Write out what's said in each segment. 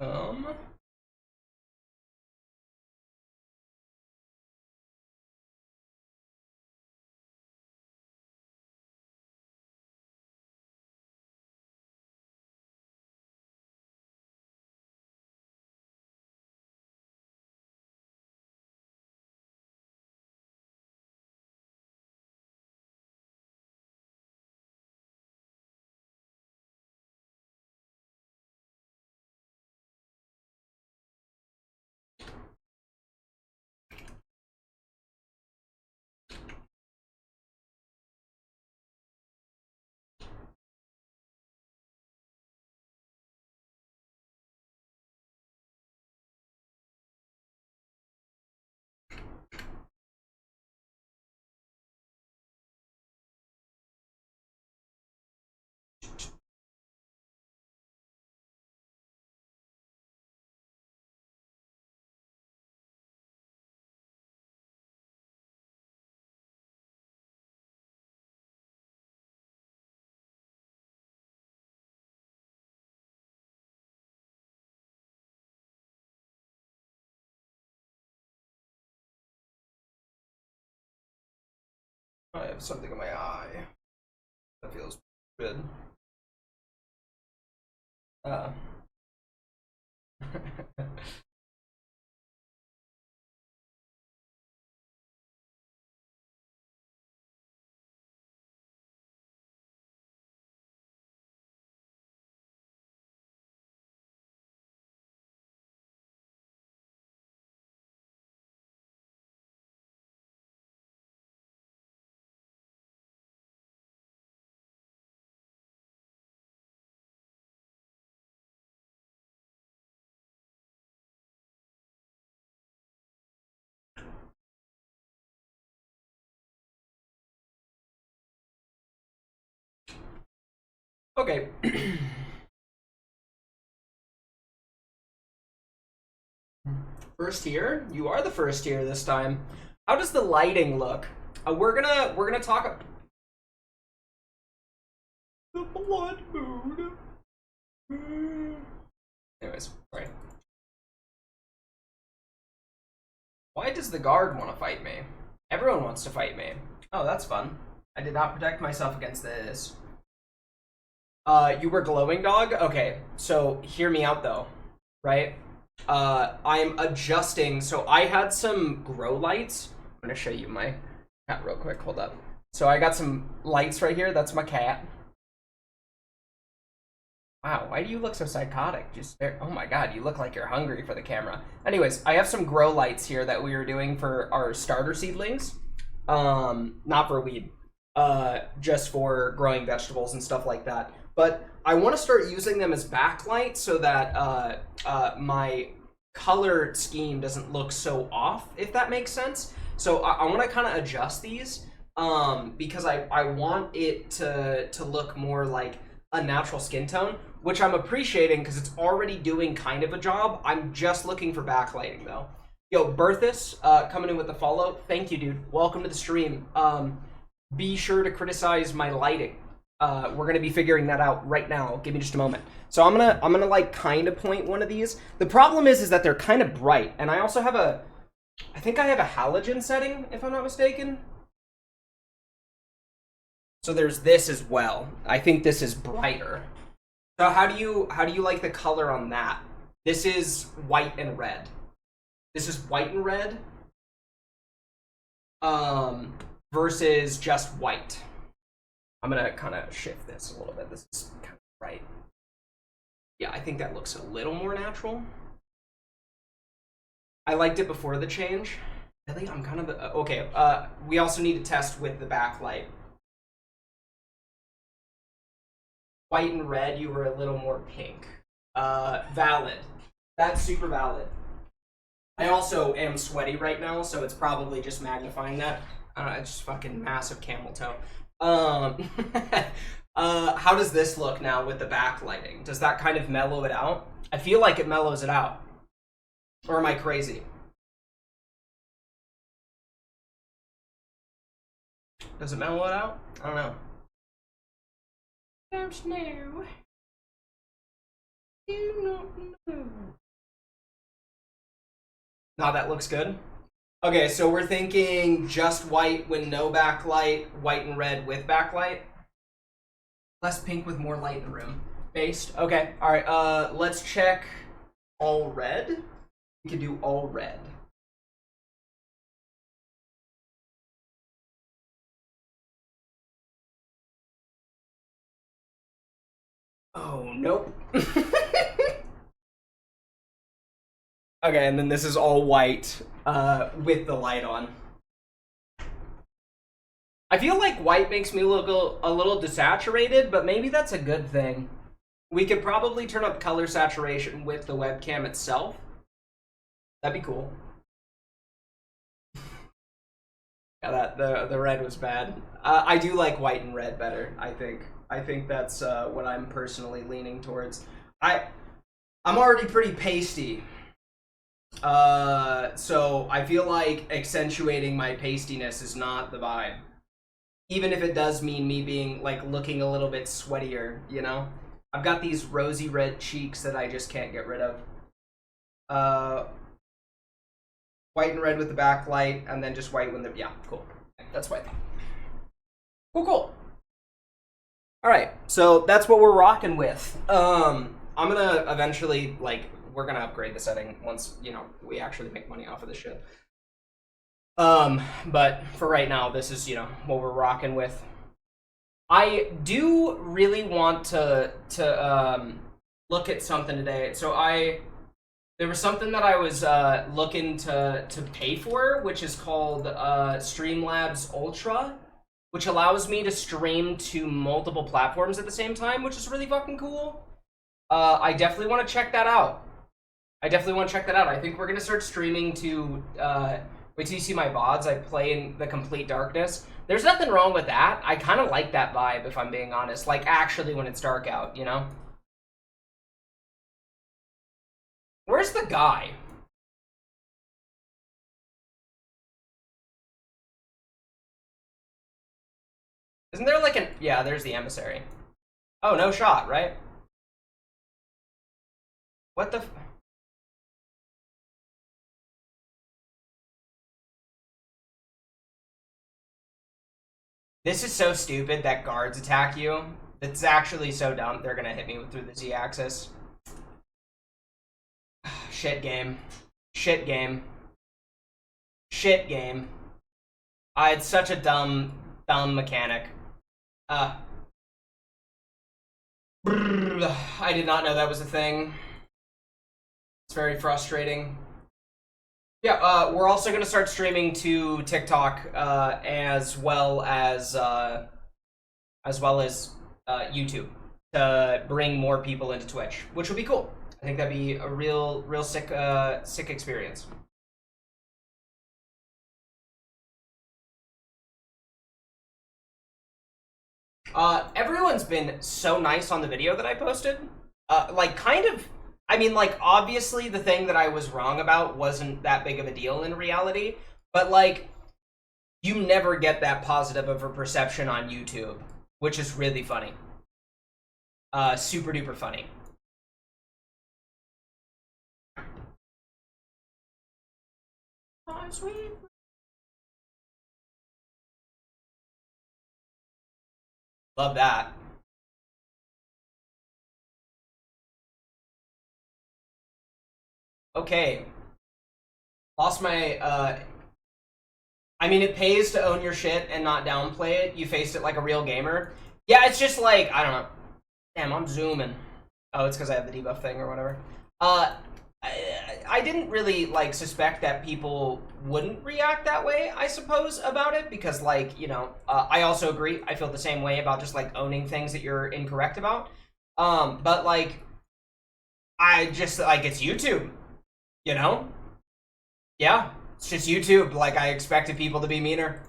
Um, I have something in my eye. That feels good. Uh. Okay. First here. You are the first here this time. How does the lighting look? We're gonna talk. The blood moon. Anyways, sorry. Why does the guard want to fight me? Everyone wants to fight me. Oh, that's fun. I did not protect myself against this. You were glowing dog? Okay, so hear me out though, right? I'm adjusting. So I had some grow lights. I'm gonna show you my cat real quick. Hold up. So I got some lights right here. That's my cat. Wow, why do you look so psychotic? Just there. Oh my god, you look like you're hungry for the camera. Anyways, I have some grow lights here that we were doing for our starter seedlings. Not for weed. Just for growing vegetables and stuff like that. But I want to start using them as backlight so that my color scheme doesn't look so off, if that makes sense. So I want to kind of adjust these because I want it to look more like a natural skin tone, which I'm appreciating because it's already doing kind of a job. I'm just looking for backlighting though. Yo, Berthus, coming in with the follow. Thank you, dude. Welcome to the stream. Be sure to criticize my lighting. We're gonna be figuring that out right now. Give me just a moment. So I'm gonna like kind of point one of these. The problem is that they're kind of bright, and I also have I think I have a halogen setting, if I'm not mistaken. So there's this as well. I think this is brighter. So how do you like the color on that? This is white and red. This is white and red. Versus just white. I'm gonna kind of shift this a little bit. This is kind of bright. Yeah, I think that looks a little more natural. I liked it before the change. Really, I'm kind of okay. We also need to test with the backlight. White and red, you were a little more pink. Valid. That's super valid. I also am sweaty right now, so it's probably just magnifying that. It's just fucking massive camel toe. How does this look now with the backlighting? Does that kind of mellow it out? I feel like it mellows it out. Or am I crazy? Does it mellow it out? I don't know. Don't know. Now that looks good. Okay, so we're thinking just white with no backlight, white and red with backlight. Less pink with more light in the room. Based. Okay, alright, let's check all red. We can do all red. Oh, nope. Okay, and then this is all white with the light on. I feel like white makes me look a little desaturated, but maybe that's a good thing. We could probably turn up color saturation with the webcam itself. That'd be cool. Yeah, the red was bad. I do like white and red better, I think. I think that's what I'm personally leaning towards. I'm already pretty pasty. So I feel like accentuating my pastiness is not the vibe. Even if it does mean me being, like, looking a little bit sweatier, you know? I've got these rosy red cheeks that I just can't get rid of. White and red with the backlight, and then just white when the... Yeah, cool. That's white. Cool, cool. Alright, so that's what we're rocking with. I'm gonna eventually, like, we're gonna upgrade the setting once, you know, we actually make money off of this shit. But for right now, this is, you know, what we're rocking with. I do really want to look at something today. So there was something that I was looking to pay for, which is called Streamlabs Ultra, which allows me to stream to multiple platforms at the same time, which is really fucking cool. I definitely want to check that out. I think we're gonna start streaming to wait till you see my VODs. I play in the complete darkness. There's nothing wrong with that. I kind of like that vibe, if I'm being honest. Like, actually, when it's dark out, you know? Where's the guy? Isn't there like an... Yeah, there's the emissary. Oh, no shot, right? What the... This is so stupid that guards attack you. It's actually so dumb. They're gonna hit me through the Z-axis. Shit game. Shit game. Shit game. It's such a dumb mechanic. I did not know that was a thing. It's very frustrating. Yeah, we're also going to start streaming to TikTok as well as YouTube to bring more people into Twitch, which would be cool. I think that'd be a real sick experience. Everyone's been so nice on the video that I posted. Like, kind of... I mean, like, obviously the thing that I was wrong about wasn't that big of a deal in reality, but, like, you never get that positive of a perception on YouTube, which is really funny. Super duper funny. Oh, sweet. Love that. Okay. Lost my, I mean, it pays to own your shit and not downplay it. You faced it like a real gamer. Yeah, it's just like, I don't know. Damn, I'm zooming. Oh, it's because I have the debuff thing or whatever. I didn't really, like, suspect that people wouldn't react that way, I suppose, about it. Because, like, you know, I also agree. I feel the same way about just, like, owning things that you're incorrect about. But, like, I just, like, it's YouTube. You know? Yeah, it's just YouTube. Like, I expected people to be meaner.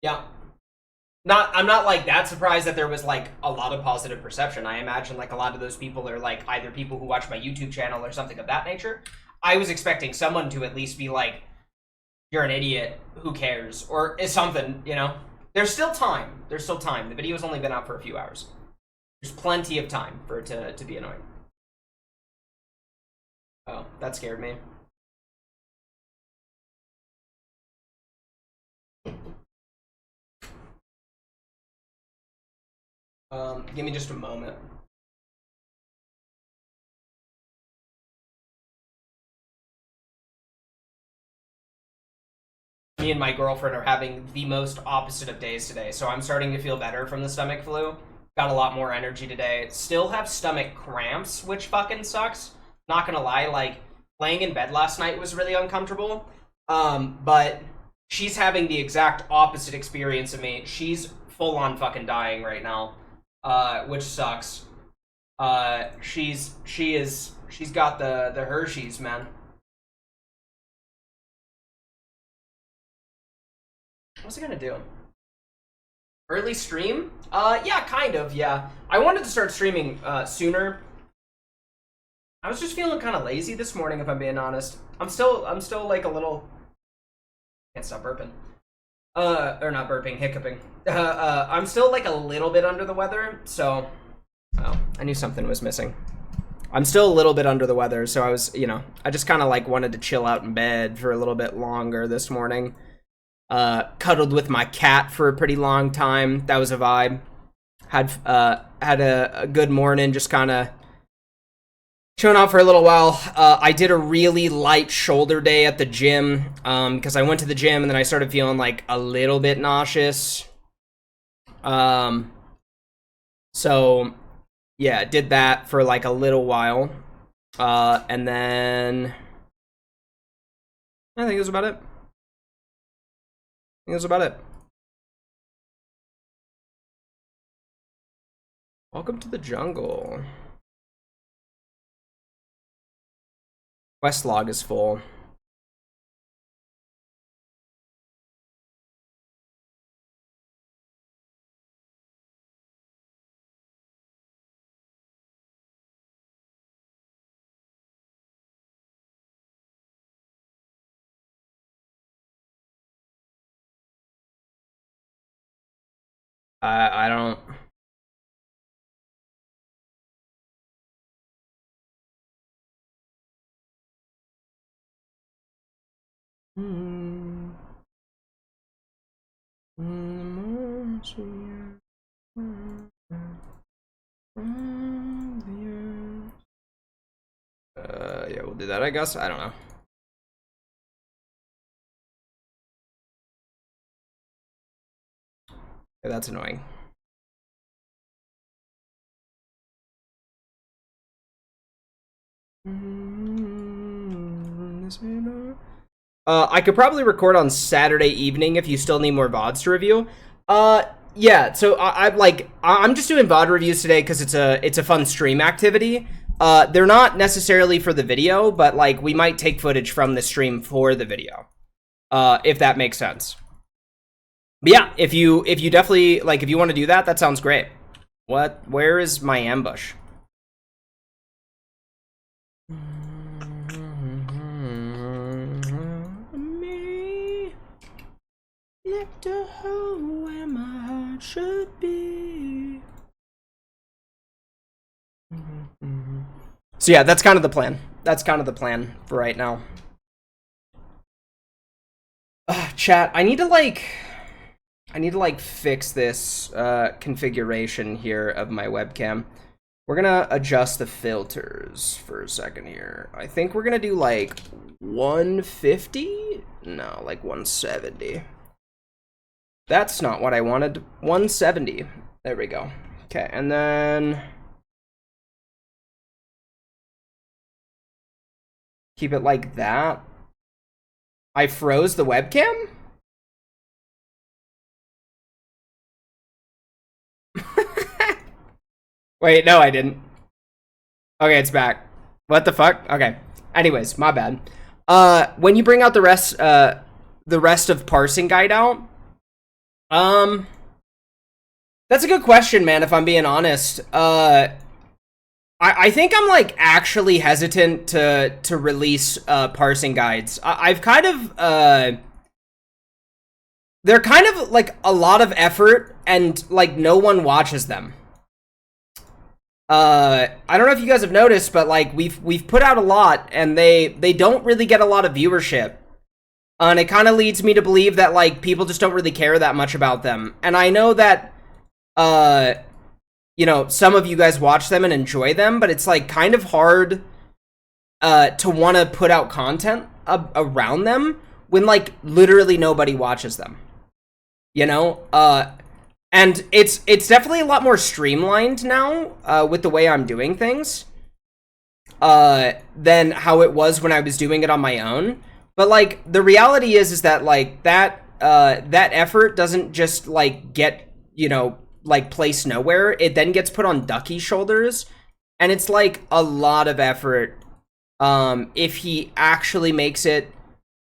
Yeah. I'm not, like, that surprised that there was, like, a lot of positive perception. I imagine, like, a lot of those people are, like, either people who watch my YouTube channel or something of that nature. I was expecting someone to at least be like, you're an idiot, who cares? Or is something, you know? There's still time. The video's only been out for a few hours. There's plenty of time for it to be annoying. Oh, that scared me. Give me just a moment. Me and my girlfriend are having the most opposite of days today, so I'm starting to feel better from the stomach flu. Got a lot more energy today. Still have stomach cramps, which fucking sucks. Not gonna lie, like, laying in bed last night was really uncomfortable. But she's having the exact opposite experience of me. She's full on fucking dying right now, which sucks. She's got the Hershey's, man. What's it gonna do? Early stream? Yeah, kind of, yeah. I wanted to start streaming sooner. I was just feeling kind of lazy this morning, if I'm being honest. I'm still like a little... Can't stop burping. Or not burping, hiccuping. I'm still like a little bit under the weather, so... Oh, I knew something was missing. I'm still a little bit under the weather, so I was, you know, I just kind of like wanted to chill out in bed for a little bit longer this morning. Cuddled with my cat for a pretty long time. That was a vibe. Had a good morning, just kind of chilling out for a little while. I did a really light shoulder day at the gym because I went to the gym and then I started feeling like a little bit nauseous. So yeah, did that for like a little while. And then I think it was about it. That's about it. Welcome to the jungle. Quest log is full. I don't... Yeah, we'll do that, I guess. I don't know. Yeah, that's annoying. I could probably record on Saturday evening if you still need more VODs to review. Yeah, so I'm just doing VOD reviews today because it's a fun stream activity. They're not necessarily for the video, but like we might take footage from the stream for the video, if that makes sense. But yeah, if you definitely like, if you want to do that, that sounds great. Where is my ambush? Me, let the hole where my heart should be. So yeah, that's kind of the plan. That's kind of the plan for right now. Chat, I need to like fix this configuration here of my webcam. We're gonna adjust the filters for a second here. I think we're gonna do like 150? No, like 170. That's not what I wanted. 170. There we go. Okay, and then keep it like that. I froze the webcam? Wait, no, I didn't. Okay, it's back. What the fuck? Okay. Anyways, my bad. When you bring out the rest of parsing guide out, that's a good question, man, if I'm being honest. I think I'm like actually hesitant to release parsing guides. I've kind of they're kind of like a lot of effort and like no one watches them. I don't know if you guys have noticed, but like we've put out a lot, and they don't really get a lot of viewership. And it kind of leads me to believe that like people just don't really care that much about them. And I know that you know, some of you guys watch them and enjoy them, but it's like kind of hard to want to put out content around them when like literally nobody watches them. You know? And it's definitely a lot more streamlined now with the way I'm doing things than how it was when I was doing it on my own. But like the reality is that like that effort doesn't just like get, you know, like placed nowhere. It then gets put on Ducky's shoulders, and it's like a lot of effort if he actually makes it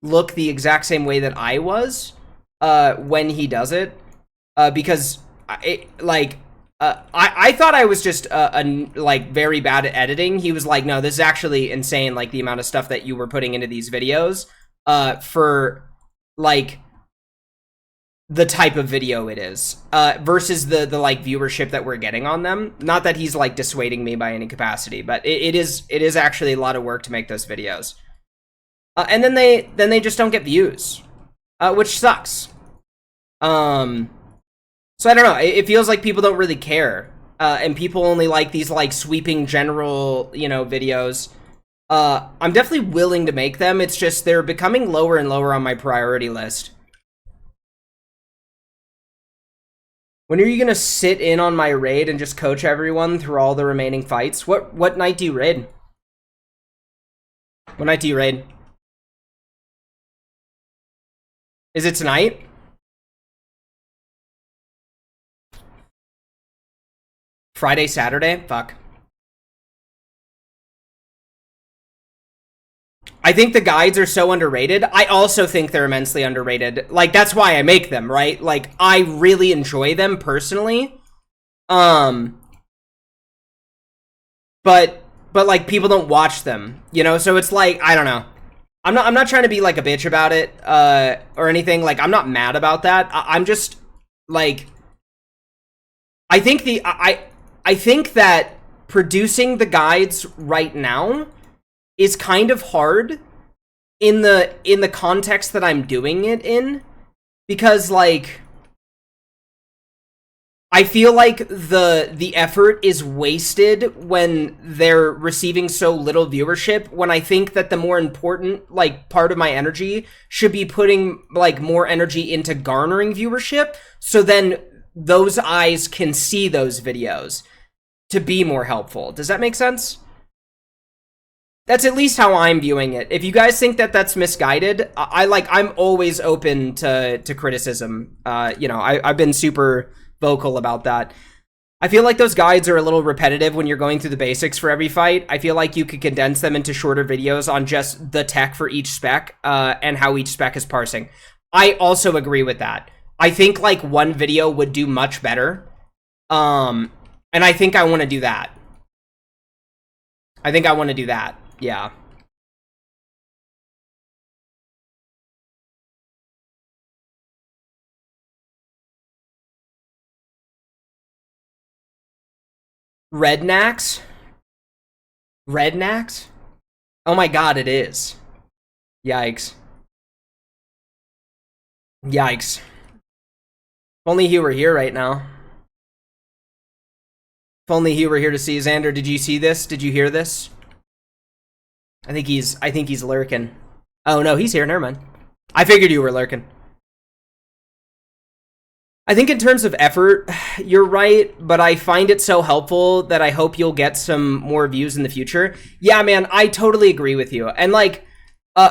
look the exact same way that I was when he does it. Because I thought I was just like very bad at editing. He was like, no, this is actually insane, like the amount of stuff that you were putting into these videos for like the type of video it is versus the like viewership that we're getting on them. Not that he's like dissuading me by any capacity, but it is actually a lot of work to make those videos. And then they just don't get views, which sucks. So I don't know, it feels like people don't really care, and people only like these like sweeping general, you know, videos. I'm definitely willing to make them, it's just they're becoming lower and lower on my priority list. When are you gonna sit in on my raid and just coach everyone through all the remaining fights? What night do you raid? What night do you raid? Is it tonight? Friday, Saturday? Fuck. I think the guides are so underrated. I also think they're immensely underrated. Like, that's why I make them, right? Like, I really enjoy them personally. But like, people don't watch them, you know? So it's like, I don't know. I'm not trying to be like a bitch about it, or anything. Like, I'm not mad about that. I'm just, like, I think I think that producing the guides right now is kind of hard in the context that I'm doing it in, because like I feel like the effort is wasted when they're receiving so little viewership, when I think that the more important like part of my energy should be putting like more energy into garnering viewership, so then those eyes can see those videos to be more helpful. Does that make sense? That's at least how I'm viewing it. If you guys think that that's misguided, I'm always open to criticism. You know, I've been super vocal about that. I feel like those guides are a little repetitive when you're going through the basics for every fight. I feel like you could condense them into shorter videos on just the tech for each spec, and how each spec is parsing. I also agree with that. I think like one video would do much better. And I think I want to do that. I think I want to do that. Yeah. Rednax? Rednax? Oh my god, it is. Yikes. Yikes. If only he were here right now. If only he were here to see. Xander, did you see this? Did you hear this? I think he's lurking. Oh no, he's here, never mind. I figured you were lurking. I think in terms of effort, you're right, but I find it so helpful that I hope you'll get some more views in the future. Yeah, man, I totally agree with you. And like,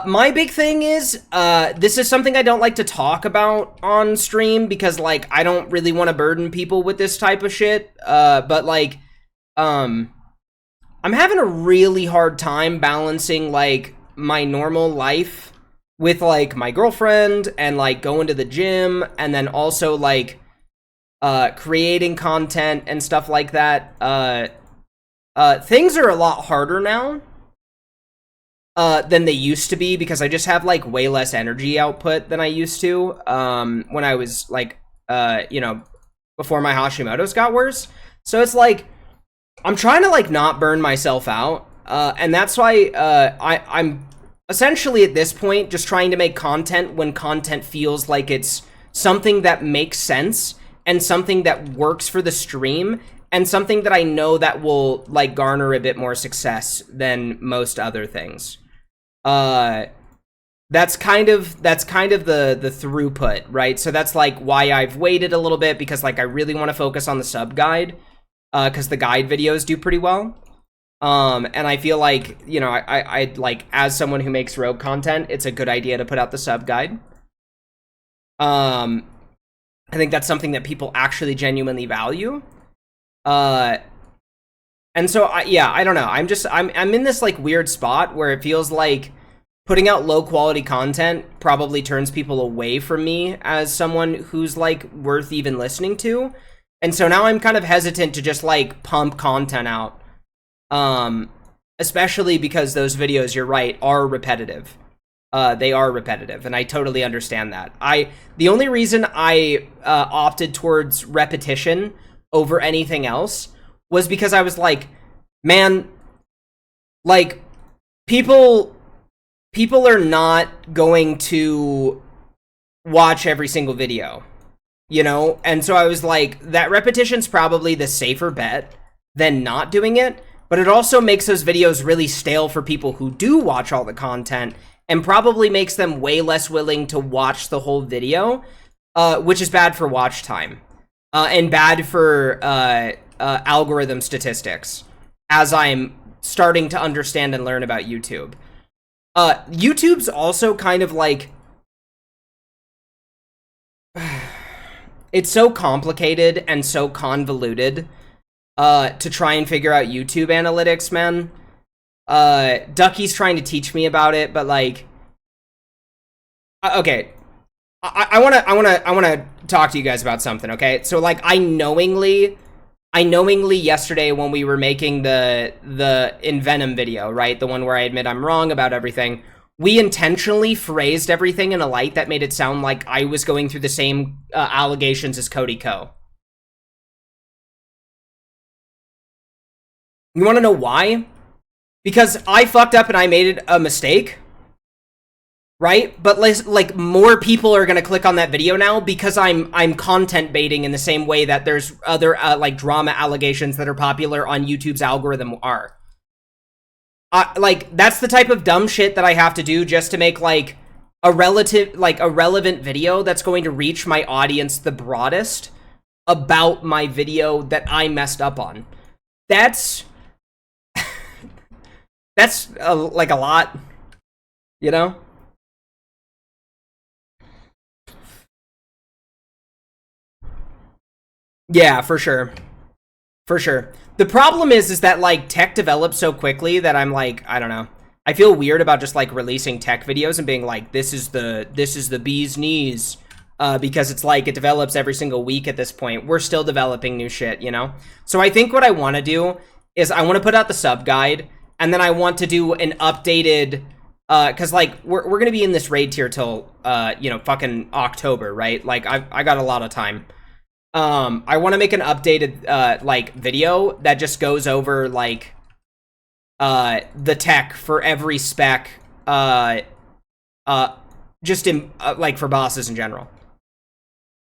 my big thing is, this is something I don't like to talk about on stream because like, I don't really want to burden people with this type of shit. But like, I'm having a really hard time balancing like my normal life with like my girlfriend and like going to the gym and then also like creating content and stuff like that. Things are a lot harder now than they used to be because I just have like way less energy output than I used to when I was like you know, before my Hashimoto's got worse. So it's like I'm trying to like not burn myself out, and that's why I'm essentially at this point just trying to make content when content feels like it's something that makes sense and something that works for the stream and something that I know that will like garner a bit more success than most other things. That's kind of the throughput, right? So that's like why I've waited a little bit, because like I really want to focus on the sub guide, because the guide videos do pretty well. And I feel like, you know, I like, as someone who makes rogue content, it's a good idea to put out the sub guide. I think that's something that people actually genuinely value. And so yeah, I don't know. I'm in this like weird spot where it feels like putting out low quality content probably turns people away from me as someone who's like worth even listening to. And so now I'm kind of hesitant to just like pump content out. Especially because those videos, you're right, are repetitive. They are repetitive, and I totally understand that. The only reason I opted towards repetition over anything else was because I was like, man, like people are not going to watch every single video, you know? And so I was like, that repetition's probably the safer bet than not doing it, but it also makes those videos really stale for people who do watch all the content, and probably makes them way less willing to watch the whole video, which is bad for watch time, and bad for algorithm statistics, as I'm starting to understand and learn about YouTube. YouTube's also kind of like, it's so complicated and so convoluted to try and figure out YouTube analytics, man. Ducky's trying to teach me about it, but like, okay, I wanna talk to you guys about something, okay? So like, I knowingly yesterday when we were making the Envenom video, right, the one where I admit I'm wrong about everything, we intentionally phrased everything in a light that made it sound like I was going through the same allegations as Cody Ko. You want to know why? Because I fucked up and I made a mistake, right? But like more people are gonna click on that video now because I'm content baiting in the same way that there's other like drama allegations that are popular on YouTube's algorithm are. Like that's the type of dumb shit that I have to do just to make like a relevant video that's going to reach my audience the broadest about my video that I messed up on. That's like a lot, you know? Yeah, for sure. For sure. The problem is that like tech develops so quickly that I'm like, I don't know. I feel weird about just like releasing tech videos and being like, this is the bee's knees, because it's like it develops every single week at this point. We're still developing new shit, you know? So I think what I want to do is I want to put out the sub guide, and then I want to do an updated, cause like we're gonna be in this raid tier till you know, fucking October, right? Like I got a lot of time. I want to make an updated like video that just goes over like the tech for every spec, just in like for bosses in general,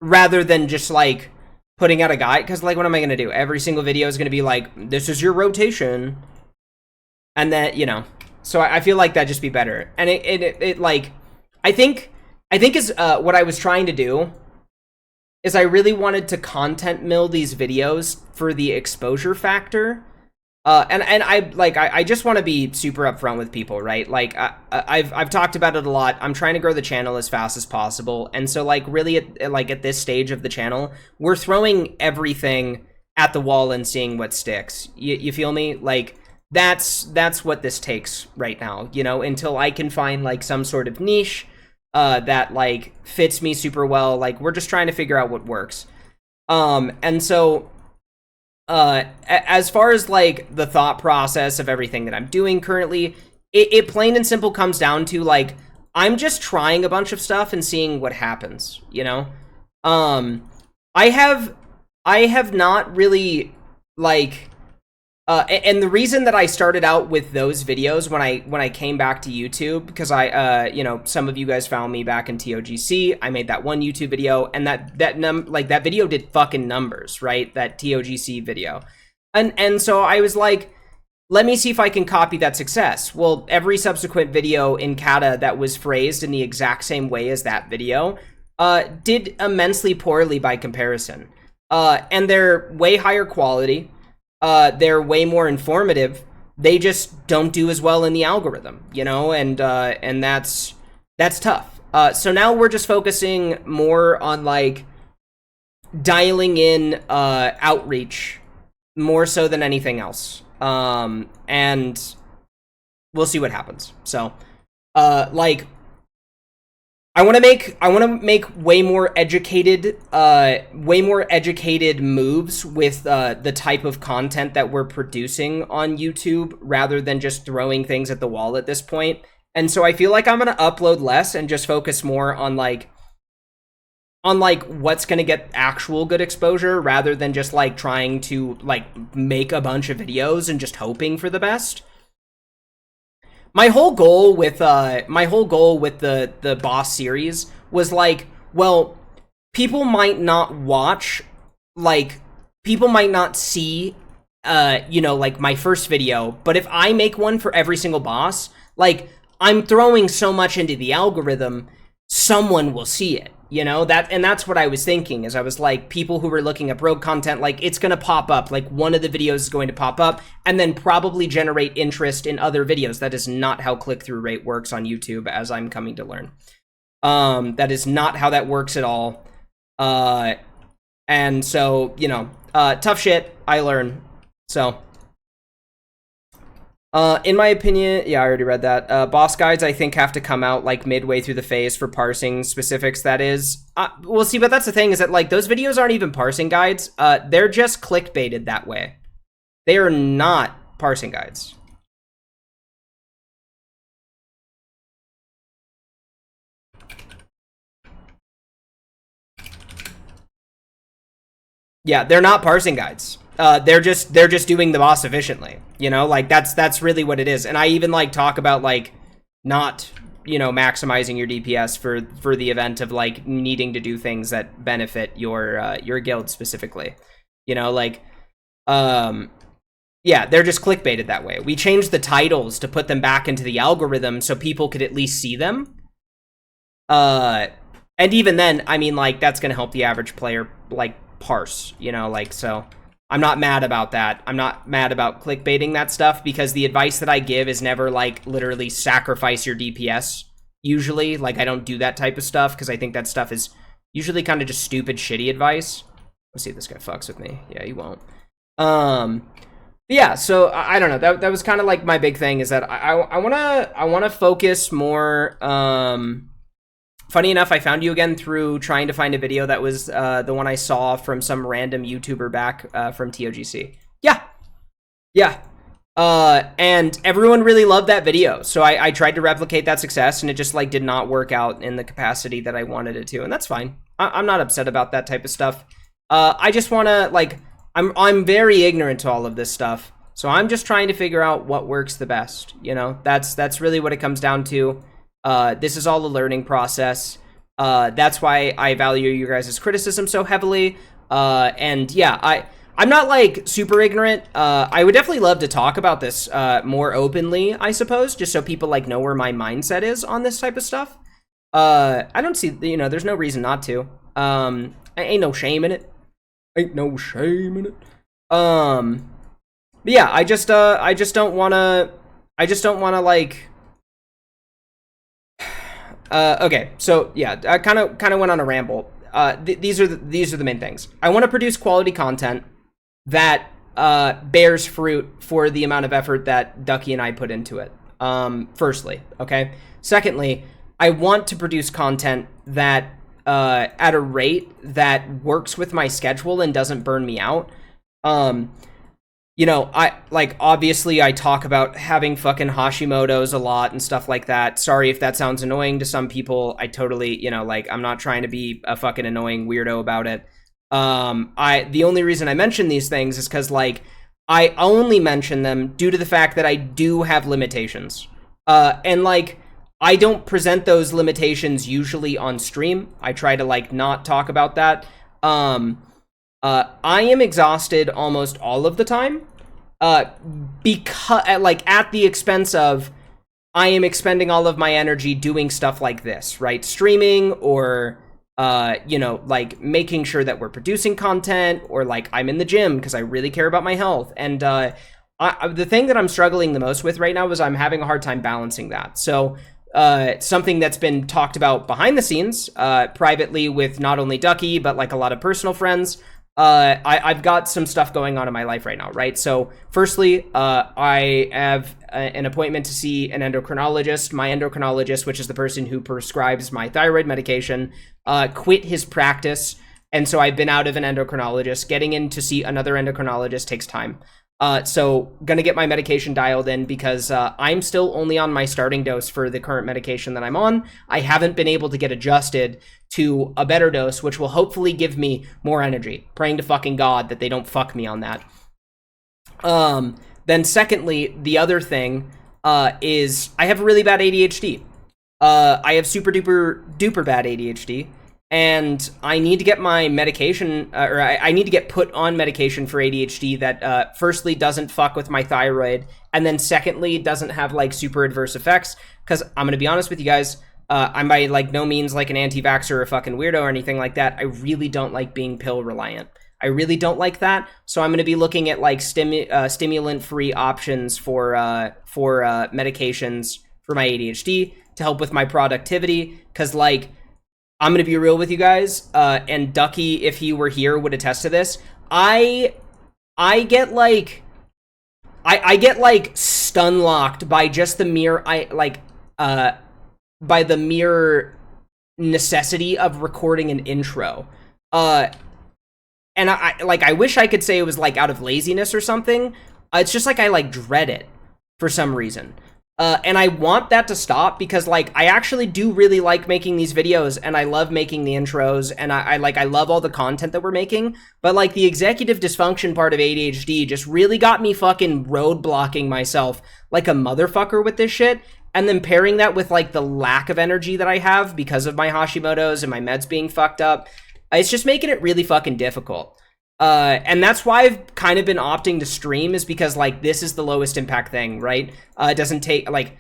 rather than just like putting out a guide. Because like, what am I gonna do? Every single video is gonna be like, this is your rotation, and then, you know. So I feel like that'd just be better. And it like, I think is what I was trying to do is I really wanted to content mill these videos for the exposure factor. And I just want to be super upfront with people, right? Like I've talked about it a lot. I'm trying to grow the channel as fast as possible. And so like really at this stage of the channel, we're throwing everything at the wall and seeing what sticks. You feel me? Like that's what this takes right now, you know, until I can find like some sort of niche that like fits me super well. Like we're just trying to figure out what works. And so as far as like the thought process of everything that I'm doing currently, it plain and simple comes down to like, I'm just trying a bunch of stuff and seeing what happens, you know? I have not really like And the reason that I started out with those videos when I came back to YouTube, because you know, some of you guys found me back in TOGC. I made that one YouTube video, and that video did fucking numbers, right? That TOGC video, and so I was like, let me see if I can copy that success. Well, every subsequent video in Kata that was phrased in the exact same way as that video did immensely poorly by comparison, and they're way higher quality. They're way more informative. They just don't do as well in the algorithm, you know, and that's tough. So now we're just focusing more on like dialing in outreach more so than anything else. And we'll see what happens. So, like, I want to make way more educated moves with the type of content that we're producing on YouTube rather than just throwing things at the wall at this point. And so I feel like I'm going to upload less and just focus more on what's going to get actual good exposure rather than just like trying to like make a bunch of videos and just hoping for the best. My whole goal with the boss series was like, well, people might not watch, like, people might not see, you know, like my first video, but if I make one for every single boss, like, I'm throwing so much into the algorithm, someone will see it, you know, and that's what I was thinking, is I was like, people who were looking at rogue content, like, it's gonna pop up, like, one of the videos is going to pop up, and then probably generate interest in other videos. That is not how click-through rate works on YouTube, as I'm coming to learn. That is not how that works at all. And so, you know, tough shit, I learn, so. In my opinion, yeah, I already read that. Boss guides, I think, have to come out like midway through the phase for parsing specifics. That is, we'll see. But that's the thing, is that like those videos aren't even parsing guides. They're just clickbaited that way. They are not parsing guides. Yeah, they're not parsing guides. They're just doing the boss efficiently, you know, like that's really what it is. And I even like talk about like not, you know, maximizing your DPS for the event of like needing to do things that benefit your guild specifically, you know, like yeah, they're just clickbaited that way. We changed the titles to put them back into the algorithm so people could at least see them. And even then, I mean, like, that's gonna help the average player like parse, you know, like, so I'm not mad about that. I'm not mad about clickbaiting that stuff, because the advice that I give is never like literally sacrifice your DPS. Usually, like, I don't do that type of stuff because I think that stuff is usually kind of just stupid, shitty advice. Let's see if this guy fucks with me. Yeah, he won't. Yeah, so I don't know. That was kind of like my big thing, is that I wanna focus more. Funny enough, I found you again through trying to find a video that was the one I saw from some random YouTuber back from TOGC. Yeah. Yeah. And everyone really loved that video. So I tried to replicate that success, and it just like did not work out in the capacity that I wanted it to. And that's fine. I'm not upset about that type of stuff. I just want to like, I'm very ignorant to all of this stuff. So I'm just trying to figure out what works the best. You know, that's really what it comes down to. This is all a learning process. That's why I value you guys' criticism so heavily. And yeah, I'm not like super ignorant. I would definitely love to talk about this more openly, I suppose, just so people like know where my mindset is on this type of stuff. I don't see, you know, there's no reason not to. Ain't no shame in it. Ain't no shame in it. But yeah, I just don't wanna like. Okay, so yeah, I kind of went on a ramble. These are the main things. I want to produce quality content that bears fruit for the amount of effort that Ducky and I put into it. Firstly, okay. Secondly, I want to produce content that at a rate that works with my schedule and doesn't burn me out. You know, obviously I talk about having fucking Hashimoto's a lot and stuff like that. Sorry if that sounds annoying to some people. I totally, you know, like, I'm not trying to be a fucking annoying weirdo about it. The only reason I mention these things is because, like, I only mention them due to the fact that I do have limitations. And like, I don't present those limitations usually on stream. I try to like not talk about that. I am exhausted almost all of the time. Because like at the expense of I am expending all of my energy doing stuff like this, right? Streaming or you know, like making sure that we're producing content, or like I'm in the gym because I really care about my health. And the thing that I'm struggling the most with right now is I'm having a hard time balancing that. So something that's been talked about behind the scenes, privately with not only Ducky, but like a lot of personal friends. I've got some stuff going on in my life right now, right? So firstly, I have an appointment to see an endocrinologist. My endocrinologist, which is the person who prescribes my thyroid medication, quit his practice. And so I've been out of an endocrinologist. Getting in to see another endocrinologist takes time. So gonna get my medication dialed in because I'm still only on my starting dose for the current medication that I'm on. I haven't been able to get adjusted to a better dose, which will hopefully give me more energy. Praying to fucking God that they don't fuck me on that. Then secondly, the other thing is I have really bad ADHD. I have super duper bad ADHD. And I need to get my medication, or I need to get put on medication for ADHD that firstly doesn't fuck with my thyroid, and then secondly doesn't have like super adverse effects. Because I'm gonna be honest with you guys, I'm by like no means like an anti-vaxxer or a fucking weirdo or anything like that. I really don't like being pill reliant. I really don't like that. So I'm gonna be looking at like stimulant-free options for medications for my ADHD to help with my productivity. Because like, I'm gonna be real with you guys, and Ducky, if he were here, would attest to this. I get like stun locked by just the mere by the mere necessity of recording an intro. And I wish I could say it was like out of laziness or something. It's just like I like dread it for some reason. And I want that to stop because like I actually do really like making these videos, and I love making the intros, and I love all the content that we're making, but like the executive dysfunction part of ADHD just really got me fucking roadblocking myself like a motherfucker with this shit. And then pairing that with like the lack of energy that I have because of my Hashimoto's and my meds being fucked up, it's just making it really fucking difficult. And that's why I've kind of been opting to stream, is because like this is the lowest impact thing, right? It doesn't take like,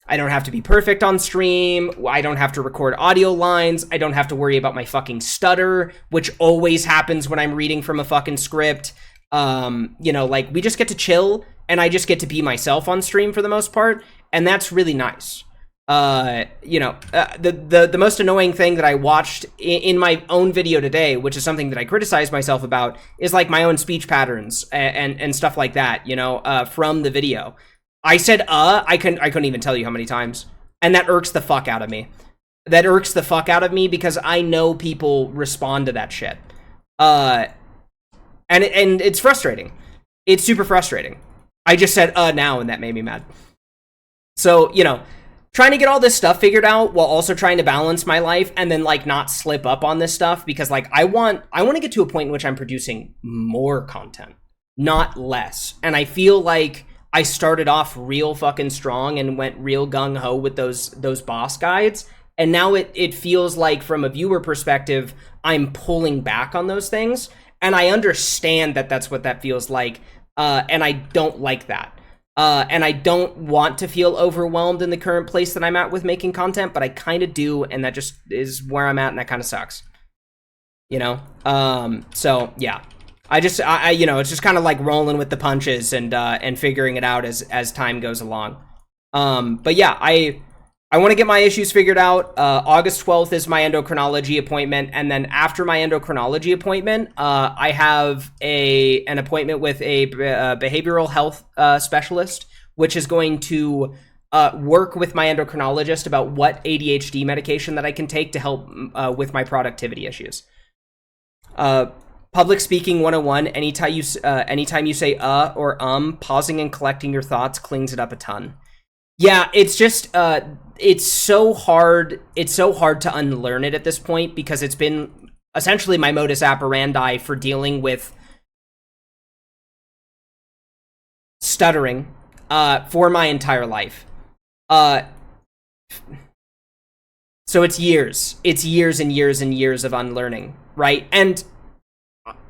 I don't have to be perfect on stream. I don't have to record audio lines. I don't have to worry about my fucking stutter, which always happens when I'm reading from a fucking script. You know, like we just get to chill, and I just get to be myself on stream for the most part, and that's really nice. You know, the most annoying thing that I watched in my own video today, which is something that I criticize myself about, is like my own speech patterns and stuff like that, you know, from the video. I said, I couldn't even tell you how many times. And that irks the fuck out of me. That irks the fuck out of me because I know people respond to that shit. And it's frustrating. It's super frustrating. I just said, now, and that made me mad. So, you know, trying to get all this stuff figured out while also trying to balance my life and then like not slip up on this stuff, because like I want to get to a point in which I'm producing more content, not less. And I feel like I started off real fucking strong and went real gung-ho with those boss guides, and now it feels like from a viewer perspective I'm pulling back on those things, and I understand that that's what that feels like, and I don't like that. And I don't want to feel overwhelmed in the current place that I'm at with making content, but I kind of do, and that just is where I'm at, and that kind of sucks. You know? So, yeah. I you know, it's just kind of like rolling with the punches and figuring it out as time goes along. But yeah, I want to get my issues figured out. August 12th is my endocrinology appointment, and then after my endocrinology appointment, I have an appointment with a behavioral health specialist, which is going to work with my endocrinologist about what ADHD medication that I can take to help with my productivity issues. Public speaking 101, anytime you say or pausing and collecting your thoughts cleans it up a ton. Yeah, it's just it's so hard to unlearn it at this point, because it's been essentially my modus operandi for dealing with stuttering for my entire life. So it's years and years and years of unlearning, right? And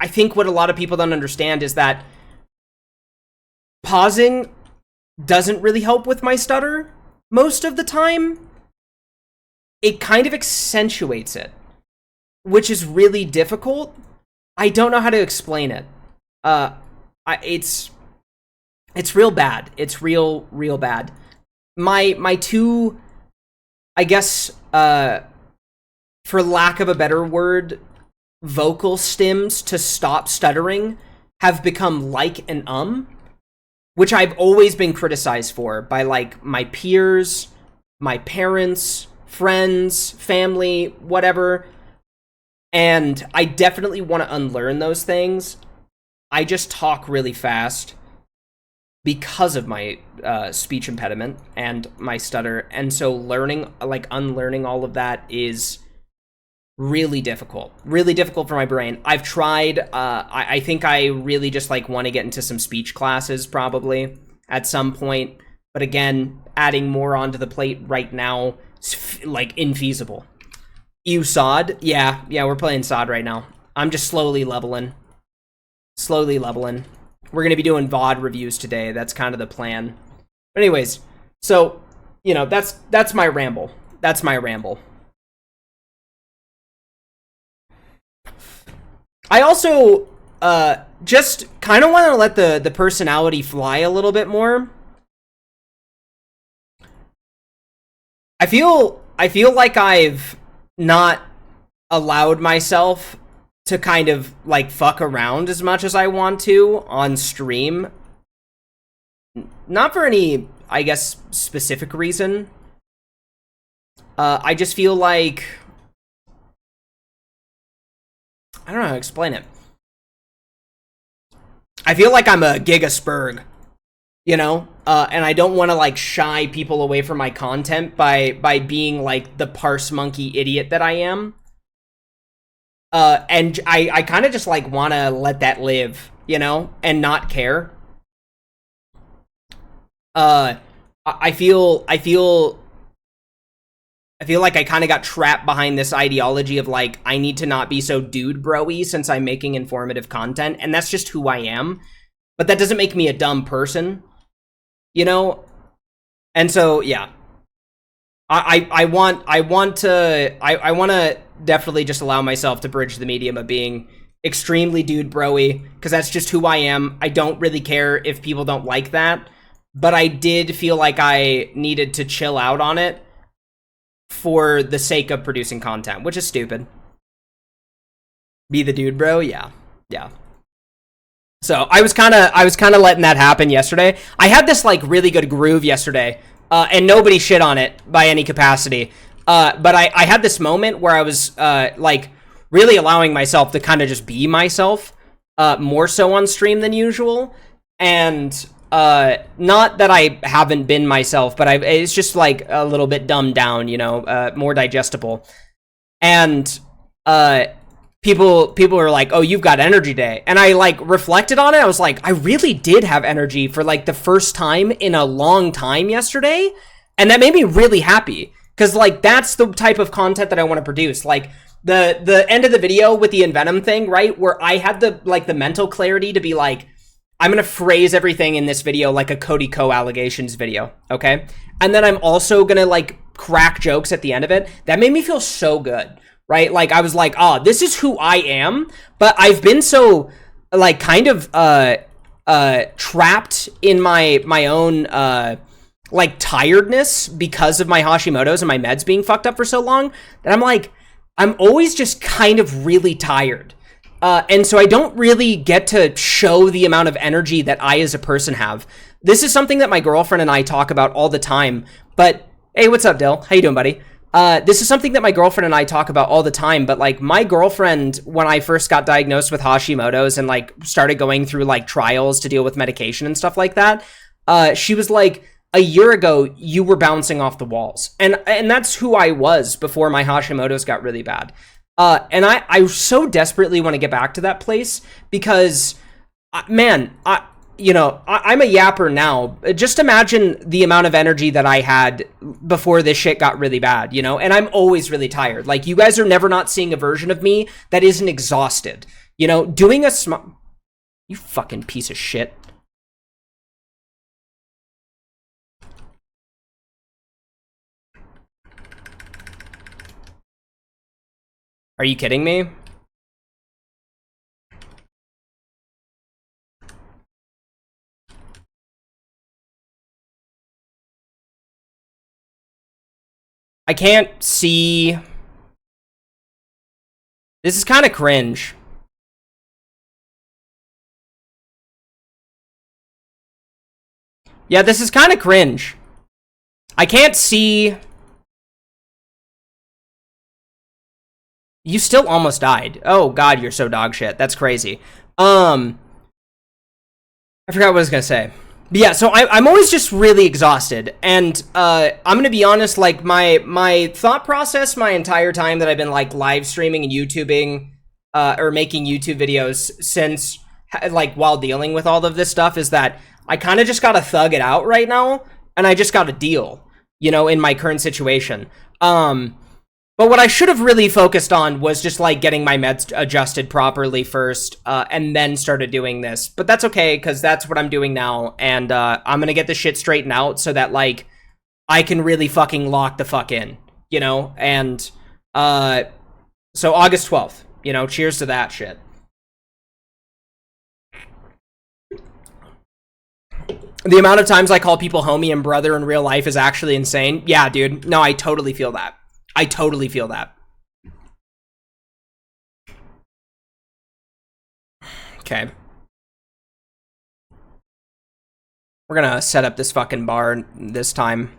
I think what a lot of people don't understand is that pausing doesn't really help with my stutter most of the time. It kind of accentuates it, which is really difficult. I don't know how to explain it. It's real bad. It's real bad. My two, I guess, for lack of a better word, vocal stems to stop stuttering have become like and which I've always been criticized for by like my peers, my parents, friends, family, whatever. And I definitely want to unlearn those things. I just talk really fast because of my speech impediment and my stutter. And so unlearning all of that is really difficult for my brain. I've tried, I think I really just like want to get into some speech classes probably at some point. But again, adding more onto the plate right now is like infeasible. You SOD? Yeah, we're playing SOD right now. I'm just slowly leveling. We're going to be doing VOD reviews today. That's kind of the plan. But anyways, so, you know, that's my ramble. I also just kind of want to let the personality fly a little bit more. I feel like I've not allowed myself to kind of like fuck around as much as I want to on stream. Not for any, I guess, specific reason. I just feel like, I don't know how to explain it. I feel like I'm a gigaspurg, you know? And I don't want to like shy people away from my content by being like the parse monkey idiot that I am. And I kind of just like want to let that live, you know, and not care. I feel like I kind of got trapped behind this ideology of like, I need to not be so dude bro-y since I'm making informative content, and that's just who I am. But that doesn't make me a dumb person, you know? And so, yeah. I want to definitely just allow myself to bridge the medium of being extremely dude bro-y, because that's just who I am. I don't really care if people don't like that, but I did feel like I needed to chill out on it for the sake of producing content, which is stupid. Be the dude bro, yeah. So I was kind of letting that happen yesterday. I had this like really good groove yesterday, and nobody shit on it by any capacity. But I had this moment where I was like really allowing myself to kind of just be myself, more so on stream than usual. And not that I haven't been myself, but it's just like a little bit dumbed down, you know, more digestible. And people are like, oh, you've got energy today. And I like reflected on it. I was like, I really did have energy for like the first time in a long time yesterday. And that made me really happy. Because, like, that's the type of content that I want to produce. Like, the end of the video with the Envenom thing, right? Where I had the mental clarity to be like, I'm going to phrase everything in this video like a Cody Co allegations video, okay? And then I'm also going to, like, crack jokes at the end of it. That made me feel so good, right? Like, I was like, oh, this is who I am. But I've been so, like, kind of trapped in my own like tiredness because of my Hashimoto's and my meds being fucked up for so long that I'm like, I'm always just kind of really tired. And so I don't really get to show the amount of energy that I as a person have. This is something that my girlfriend and I talk about all the time, but hey, what's up, Dill? How you doing, buddy? This is something that my girlfriend and I talk about all the time, but like my girlfriend, when I first got diagnosed with Hashimoto's and like started going through like trials to deal with medication and stuff like that, she was like, a year ago, you were bouncing off the walls. And that's who I was before my Hashimoto's got really bad. And I so desperately want to get back to that place because, man, you know, I'm a yapper now. Just imagine the amount of energy that I had before this shit got really bad, you know? And I'm always really tired. Like, you guys are never not seeing a version of me that isn't exhausted. You know, doing a You fucking piece of shit. Are you kidding me? I can't see. This is kind of cringe. Yeah, this is kind of cringe. I can't see. You still almost died. Oh god, you're so dog shit. That's crazy. I forgot what I was gonna say. But yeah, so I'm always just really exhausted, and I'm gonna be honest. Like my thought process, my entire time that I've been like live streaming and YouTubing, or making YouTube videos since like while dealing with all of this stuff, is that I kind of just gotta thug it out right now, and I just gotta deal, you know, in my current situation. But what I should have really focused on was just like getting my meds adjusted properly first, and then started doing this. But that's okay, because that's what I'm doing now, and I'm gonna get this shit straightened out so that like I can really fucking lock the fuck in, you know? And so August 12th, you know, cheers to that shit. The amount of times I call people homie and brother in real life is actually insane. Yeah, dude. No, I totally feel that. I totally feel that. Okay. We're gonna set up this fucking bar this time.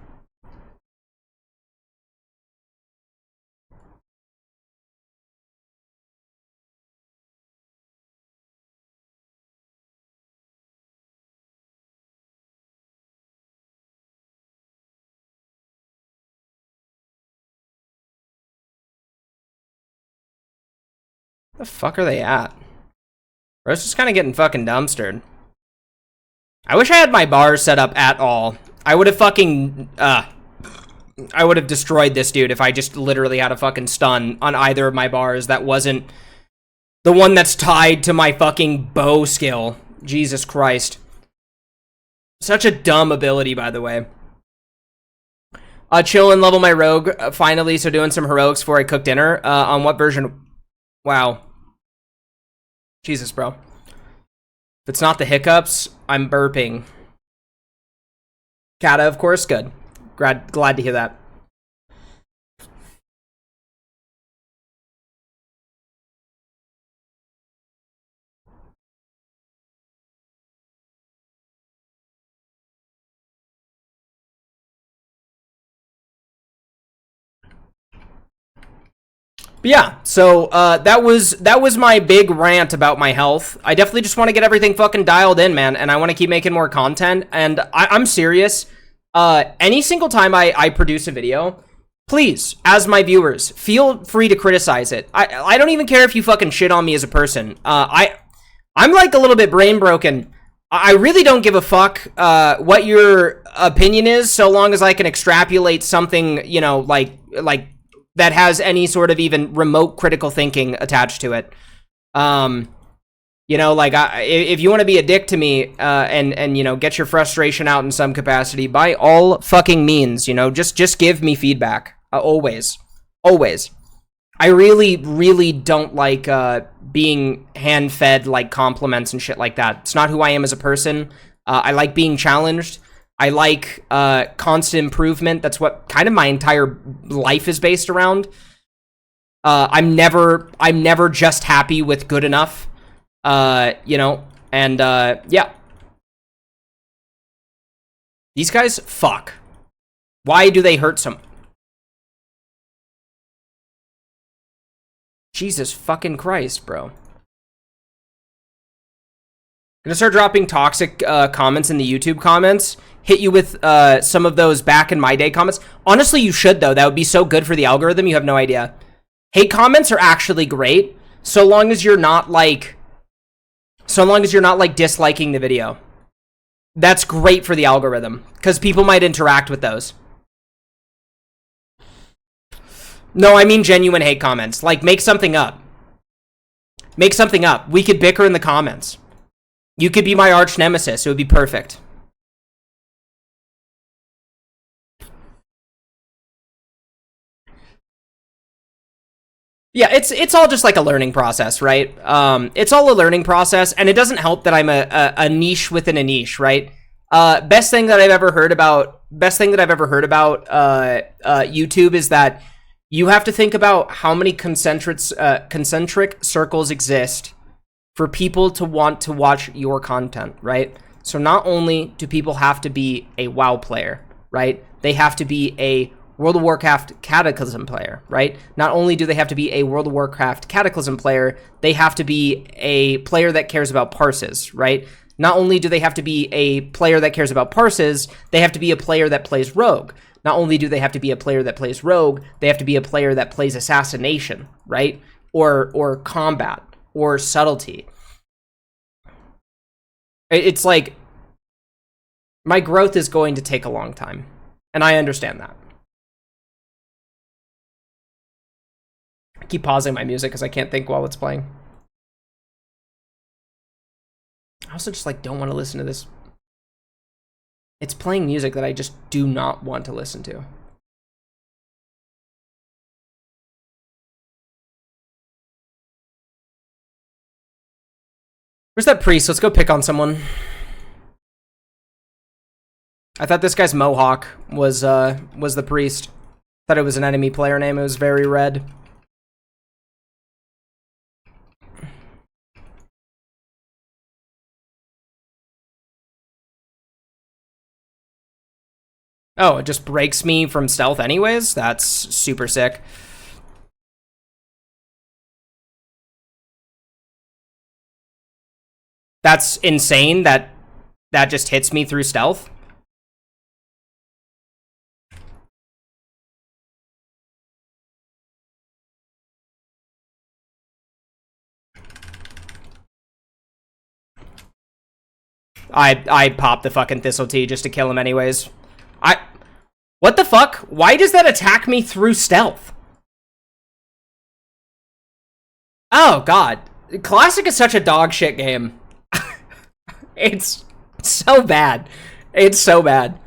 The fuck are they at? Bro's just kind of getting fucking dumpstered. I wish I had my bars set up at all. I would have fucking, I would have destroyed this dude if I just literally had a fucking stun on either of my bars that wasn't the one that's tied to my fucking bow skill. Jesus Christ. Such a dumb ability, by the way. Chill and level my rogue, finally, so doing some heroics before I cook dinner. On what version? Wow. Jesus, bro. If it's not the hiccups, I'm burping. Kata, of course, good. Glad to hear that. But yeah, so that was my big rant about my health. I definitely just want to get everything fucking dialed in, man, and I want to keep making more content. And I'm serious. Any single time I produce a video, please, as my viewers, feel free to criticize it. I don't even care if you fucking shit on me as a person. I'm like a little bit brain broken. I really don't give a fuck what your opinion is, so long as I can extrapolate something, you know, like that has any sort of even remote critical thinking attached to it. You know, like, if you want to be a dick to me, and, you know, get your frustration out in some capacity, by all fucking means, you know, just give me feedback. Always. Always. I really, really don't like, being hand-fed, like, compliments and shit like that. It's not who I am as a person. I like being challenged. I like constant improvement. That's what kind of my entire life is based around. I'm never just happy with good enough. You know, and yeah. These guys, fuck. Why do they hurt some? Jesus fucking Christ, bro. Gonna start dropping toxic comments in the YouTube comments. Hit you with some of those back in my day comments. Honestly, you should, though. That would be so good for the algorithm. You have no idea. Hate comments are actually great, so long as you're not like disliking the video. That's great for the algorithm because people might interact with those. No, I mean genuine hate comments. Like, make something up. Make something up. We could bicker in the comments. You could be my arch nemesis. It would be perfect. Yeah, it's all just like a learning process, right? It's all a learning process, and it doesn't help that I'm a niche within a niche, right? Best thing that I've ever heard about YouTube is that you have to think about how many concentric circles exist for people to want to watch your content, right? So not only do people have to be a WoW player, right? They have to be a World of Warcraft Cataclysm player, right? Not only do they have to be a World of Warcraft Cataclysm player, they have to be a player that cares about parses, right? Not only do they have to be a player that cares about parses, they have to be a player that plays rogue. Not only do they have to be a player that plays rogue, they have to be a player that plays assassination, right? Or combat, or subtlety. It's like, my growth is going to take a long time, and I understand that. I keep pausing my music because I can't think while it's playing. I also just like don't want to listen to this. It's playing music that I just do not want to listen to. Where's that priest? Let's go pick on someone. I thought this guy's mohawk was the priest. Thought it was an enemy player name. It was very red. Oh, it just breaks me from stealth anyways? That's super sick. That's insane that just hits me through stealth. I popped the fucking Thistle Tea just to kill him anyways. What the fuck? Why does that attack me through stealth? Oh, God. Classic is such a dog shit game. It's so bad. It's so bad.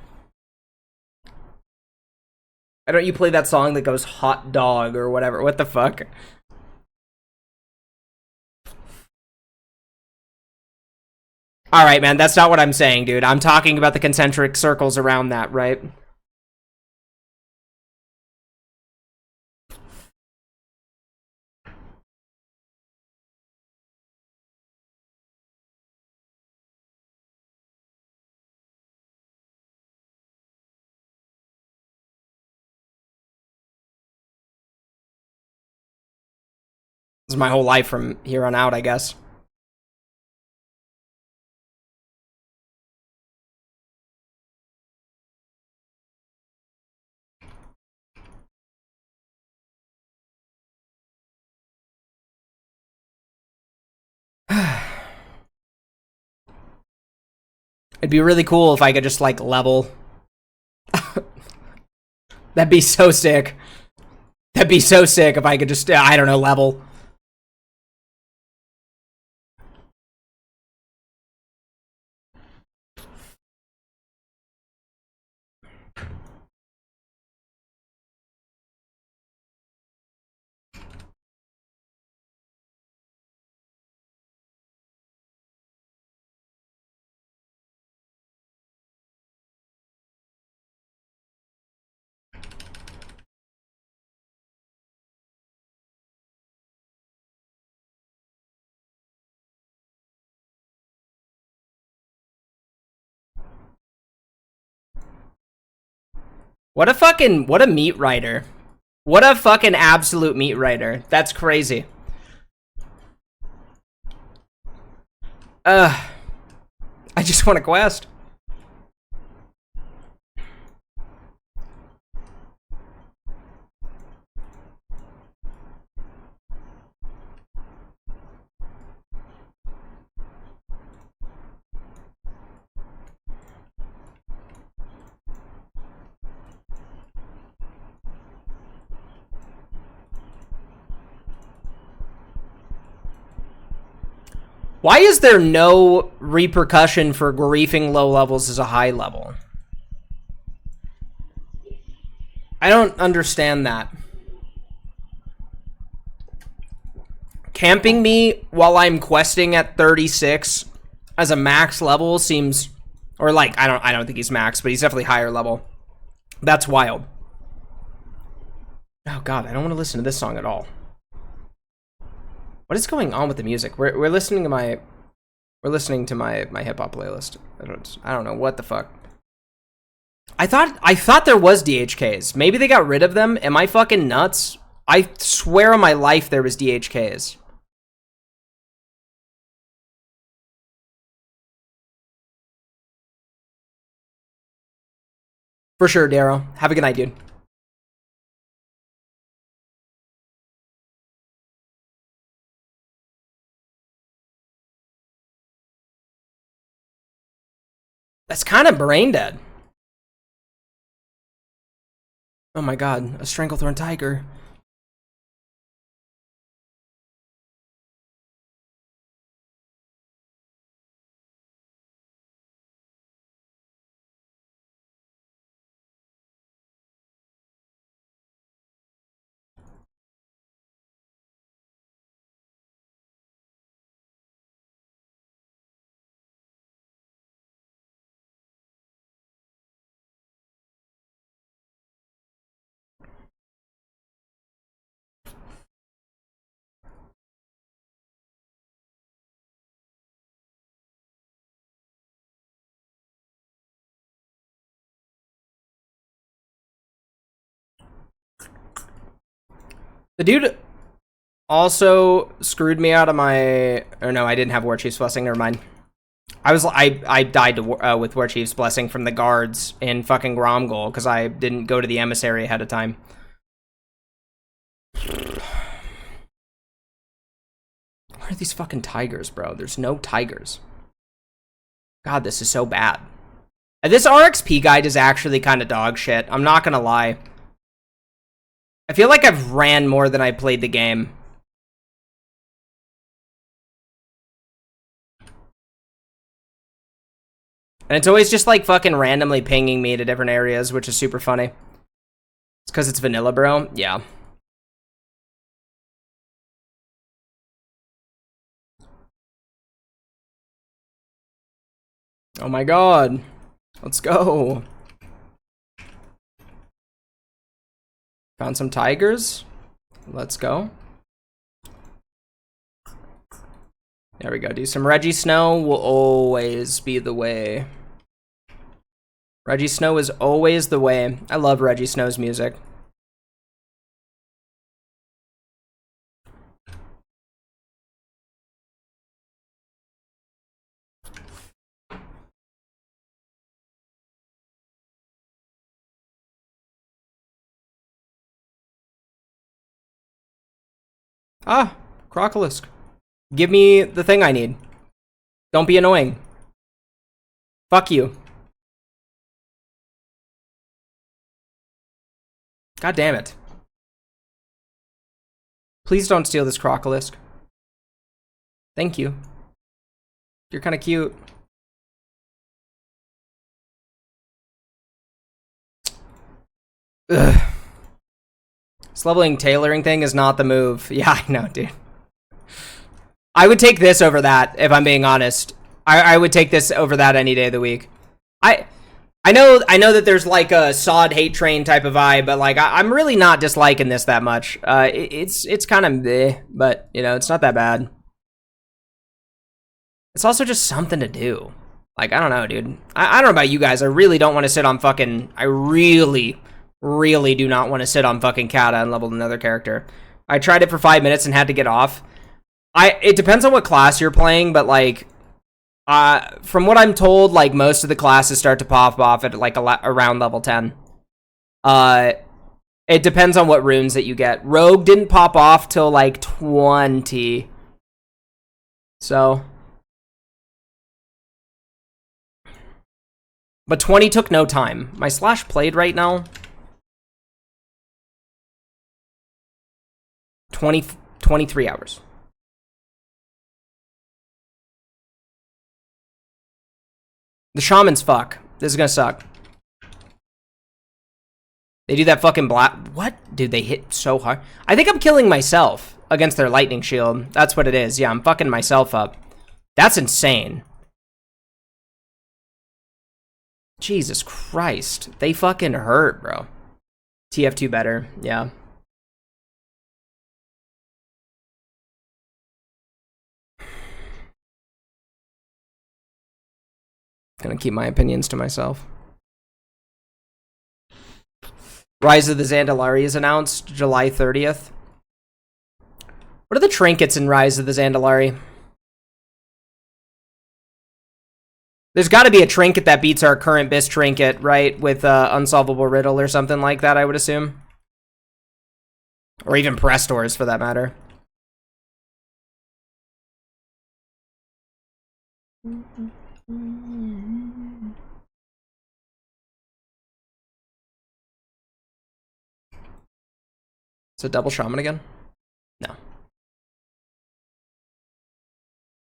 Why don't you play that song that goes hot dog or whatever? What the fuck? All right, man. That's not what I'm saying, dude. I'm talking about the concentric circles around that, right? This is my whole life from here on out, I guess. It'd be really cool if I could just, like, level. That'd be so sick. That'd be so sick if I could just, I don't know, level. What a meat writer. What a fucking absolute meat writer. That's crazy. I just want a quest. Why is there no repercussion for griefing low levels as a high level? I don't understand that. Camping me while I'm questing at 36 as a max level seems, or like, I don't think he's max, but he's definitely higher level. That's wild. Oh god, I don't want to listen to this song at all. What is going on with the music? We're listening to my hip hop playlist. I don't know what the fuck. I thought there was DHKs. Maybe they got rid of them. Am I fucking nuts? I swear on my life there was DHKs. For sure, Darrow. Have a good night, dude. That's kind of brain dead. Oh my god, a Stranglethorn Tiger. The dude also screwed me out of my... Or no, I didn't have War Chief's Blessing, never mind. I died to, with War Chief's Blessing from the guards in fucking Gromgol because I didn't go to the emissary ahead of time. Where are these fucking tigers, bro? There's no tigers. God, this is so bad. This RXP guide is actually kind of dog shit. I'm not gonna lie. I feel like I've ran more than I played the game. And it's always just like fucking randomly pinging me to different areas, which is super funny. It's because it's vanilla, bro. Yeah. Oh my god. Let's go. Found some tigers. Let's go. There we go. Do some Reggie Snow will always be the way. Reggie Snow is always the way. I love Reggie Snow's music. Ah, Crocolisk. Give me the thing I need. Don't be annoying. Fuck you. God damn it. Please don't steal this Crocolisk. Thank you. You're kind of cute. Ugh. This leveling tailoring thing is not the move. Yeah, I know, dude. I would take this over that, if I'm being honest. I would take this over that any day of the week. I know that there's like a SOD hate train type of vibe, but like I'm really not disliking this that much. It's kind of bleh, but you know, it's not that bad. It's also just something to do. Like, I don't know, dude. I don't know about you guys. I really don't want to sit on fucking... I really do not want to sit on fucking Kata and level another character. I tried it for 5 minutes and had to get off. It depends on what class you're playing, but like... from what I'm told, like, most of the classes start to pop off at like around level 10. It depends on what runes that you get. Rogue didn't pop off till like 20. So... But 20 took no time. My slash played right now. 23 hours. The shamans fuck. This is gonna suck. They do that fucking black. What? Dude, they hit so hard. I think I'm killing myself against their lightning shield. That's what it is. Yeah, I'm fucking myself up. That's insane. Jesus Christ. They fucking hurt, bro. TF2 better. Yeah. Gonna keep my opinions to myself. Rise of the Zandalari is announced July 30th. What are the trinkets in Rise of the Zandalari? There's got to be a trinket that beats our current BIS trinket, right? With Unsolvable Riddle or something like that, I would assume. Or even Prestors, for that matter. It's a double shaman again? No.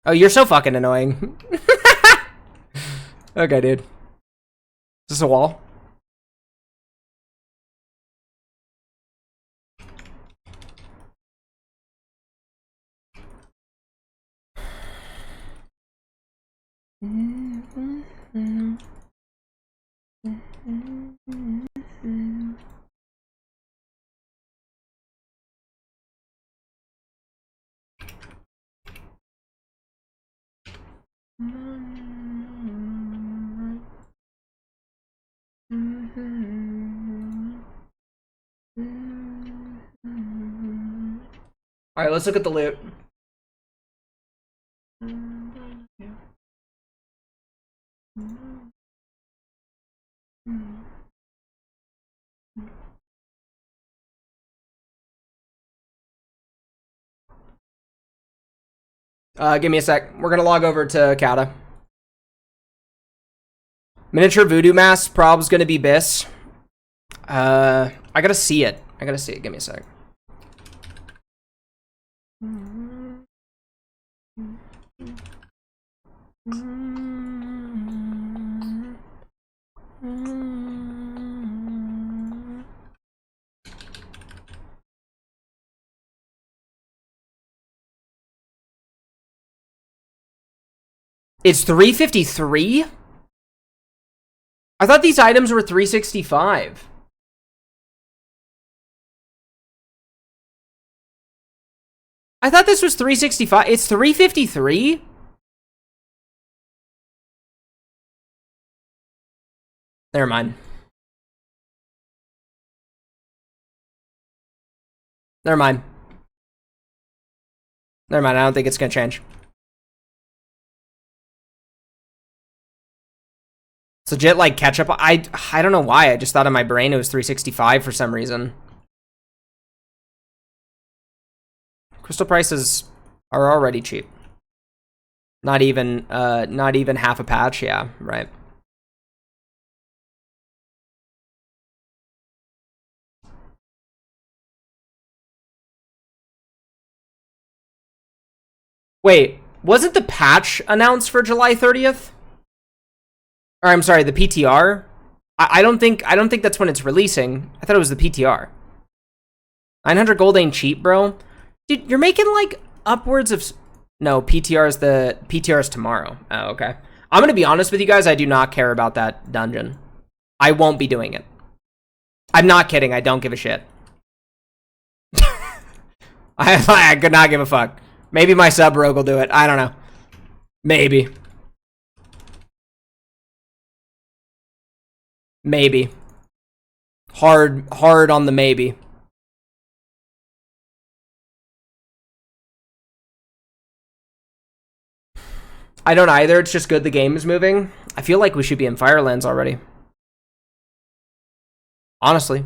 Oh, you're so fucking annoying. Okay, dude. Is this a wall? All right, let's look at the loot. Give me a sec. We're gonna log over to Kata. Miniature voodoo mask prob's gonna be BIS. I gotta see it. Give me a sec. It's 353? I thought these items were 365. I thought this was 365. It's 353? Never mind. Never mind. Never mind. I don't think it's gonna change. It's legit like ketchup. I don't know why. I just thought in my brain it was 365 for some reason. Crystal prices are already cheap. Not even half a patch. Yeah, right. Wait, wasn't the patch announced for July 30th? Or I'm sorry, the PTR? I don't think that's when it's releasing. I thought it was the PTR. 900 gold ain't cheap, bro. Dude, you're making like upwards of... No, PTR is tomorrow. Oh, okay. I'm gonna be honest with you guys, I do not care about that dungeon. I won't be doing it. I'm not kidding, I don't give a shit. I could not give a fuck. Maybe my sub rogue will do it. I don't know. Maybe. Maybe. Hard on the maybe. I don't either. It's just good the game is moving. I feel like we should be in Firelands already. Honestly.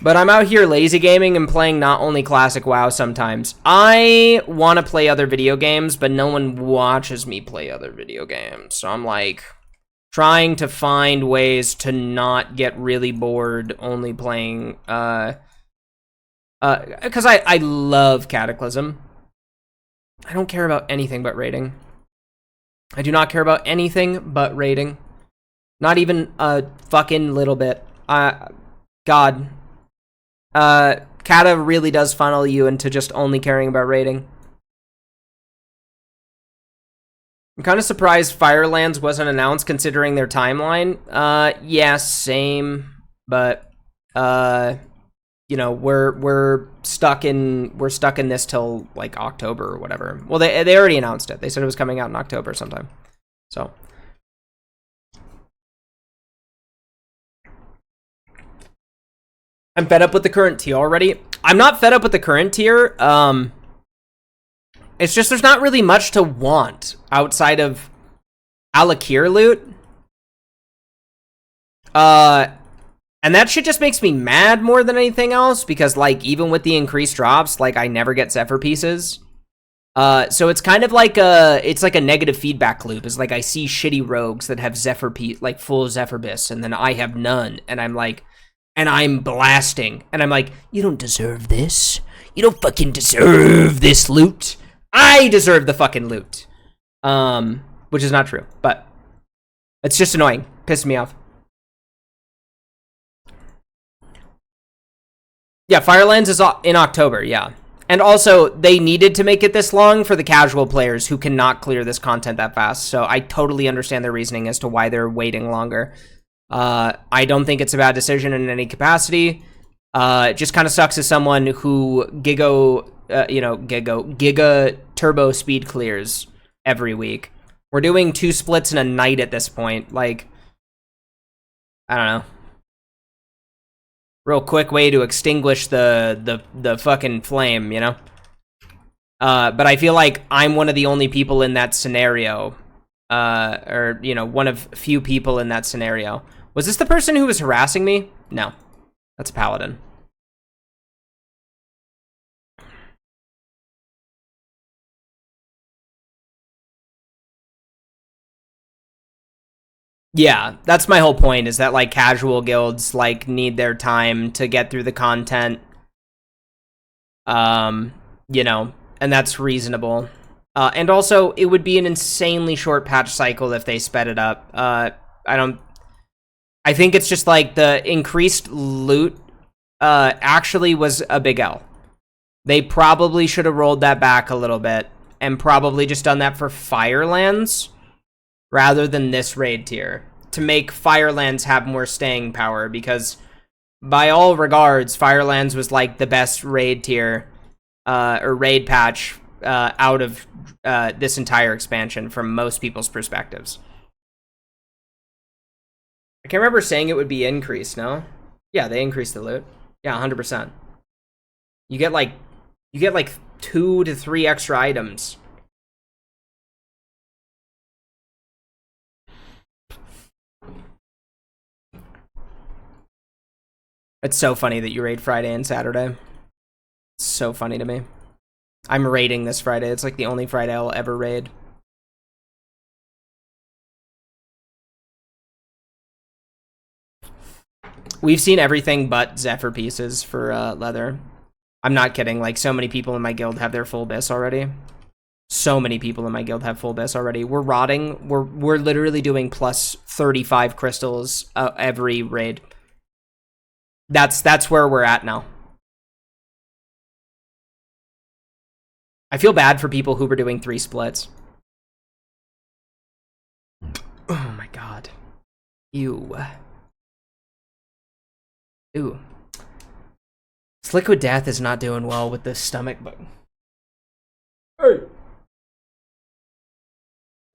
But I'm out here lazy gaming and playing not only classic WoW sometimes. I want to play other video games, but no one watches me play other video games. So I'm like trying to find ways to not get really bored only playing because I love Cataclysm. I don't care about anything but rating. I do not care about anything but rating. Not even a fucking little bit. God. Kata really does funnel you into just only caring about rating. I'm kind of surprised Firelands wasn't announced considering their timeline. Yeah, same. But, you know, we're stuck in this till like October or whatever. Well, they already announced it. They said it was coming out in October sometime. So. I'm fed up with the current tier already. I'm not fed up with the current tier. It's just there's not really much to want outside of Alakir loot. And that shit just makes me mad more than anything else because, like, even with the increased drops, like, I never get Zephyr pieces. So it's kind of like it's like a negative feedback loop. It's like I see shitty rogues that have Zephyr like full Zephyr bis, and then I have none, and I'm like, and I'm blasting, and I'm like, you don't deserve this. You don't fucking deserve this loot. I deserve the fucking loot. Which is not true, but it's just annoying. Pisses me off. Yeah, Firelands is in October, yeah. And also, they needed to make it this long for the casual players who cannot clear this content that fast. So I totally understand their reasoning as to why they're waiting longer. I don't think it's a bad decision in any capacity. It just kind of sucks as someone who Giga turbo speed clears every week. We're doing 2 splits in a night at this point. Like, I don't know. Real quick way to extinguish the fucking flame, you know? But I feel like I'm one of the only people in that scenario. Or, you know, one of few people in that scenario. Was this the person who was harassing me? No. That's a paladin. Yeah, that's my whole point, is that, like, casual guilds, like, need their time to get through the content. You know, and that's reasonable. And also, it would be an insanely short patch cycle if they sped it up. I think it's just, like, the increased loot, actually was a big L. They probably should have rolled that back a little bit, and probably just done that for Firelands, rather than this raid tier, to make Firelands have more staying power, because by all regards, Firelands was like the best raid tier, or raid patch, out of this entire expansion from most people's perspectives. I can't remember saying it would be increased, no? Yeah, they increased the loot. Yeah, 100%. You get like 2 to 3 extra items. It's so funny that you raid Friday and Saturday. It's so funny to me. I'm raiding this Friday. It's like the only Friday I'll ever raid. We've seen everything but Zephyr pieces for leather. I'm not kidding. Like, so many people in my guild have their full bis already. So many people in my guild have full bis already. We're rotting. We're literally doing plus 35 crystals every raid. That's where we're at now. I feel bad for people who were doing 3 splits. Oh my god. Ew. Ooh. This Liquid Death is not doing well with this stomach bug. Hey!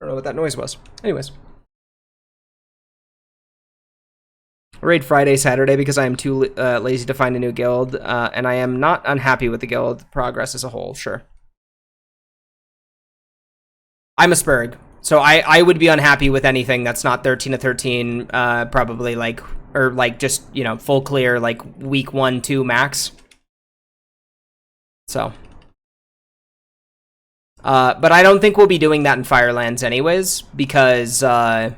I don't know what that noise was. Anyways. Raid Friday, Saturday, because I am too lazy to find a new guild, and I am not unhappy with the guild progress as a whole, sure. I'm a Spurg, so I would be unhappy with anything that's not 13 to 13, probably, like, or, like, just, you know, full clear, like, week 1, 2 max. So. But I don't think we'll be doing that in Firelands anyways, because, the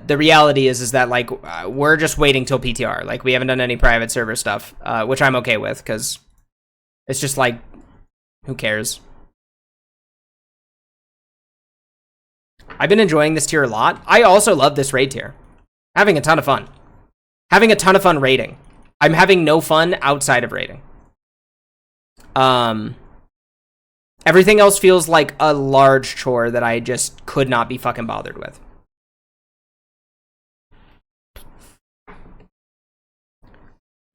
reality is that, like, we're just waiting till PTR. Like, we haven't done any private server stuff, which I'm okay with, because It's just like, who cares? I've been enjoying this tier a lot. I also love this raid tier. Having a ton of fun. Having a ton of fun raiding. I'm having no fun outside of raiding. Everything else feels like a large chore that I just could not be fucking bothered with.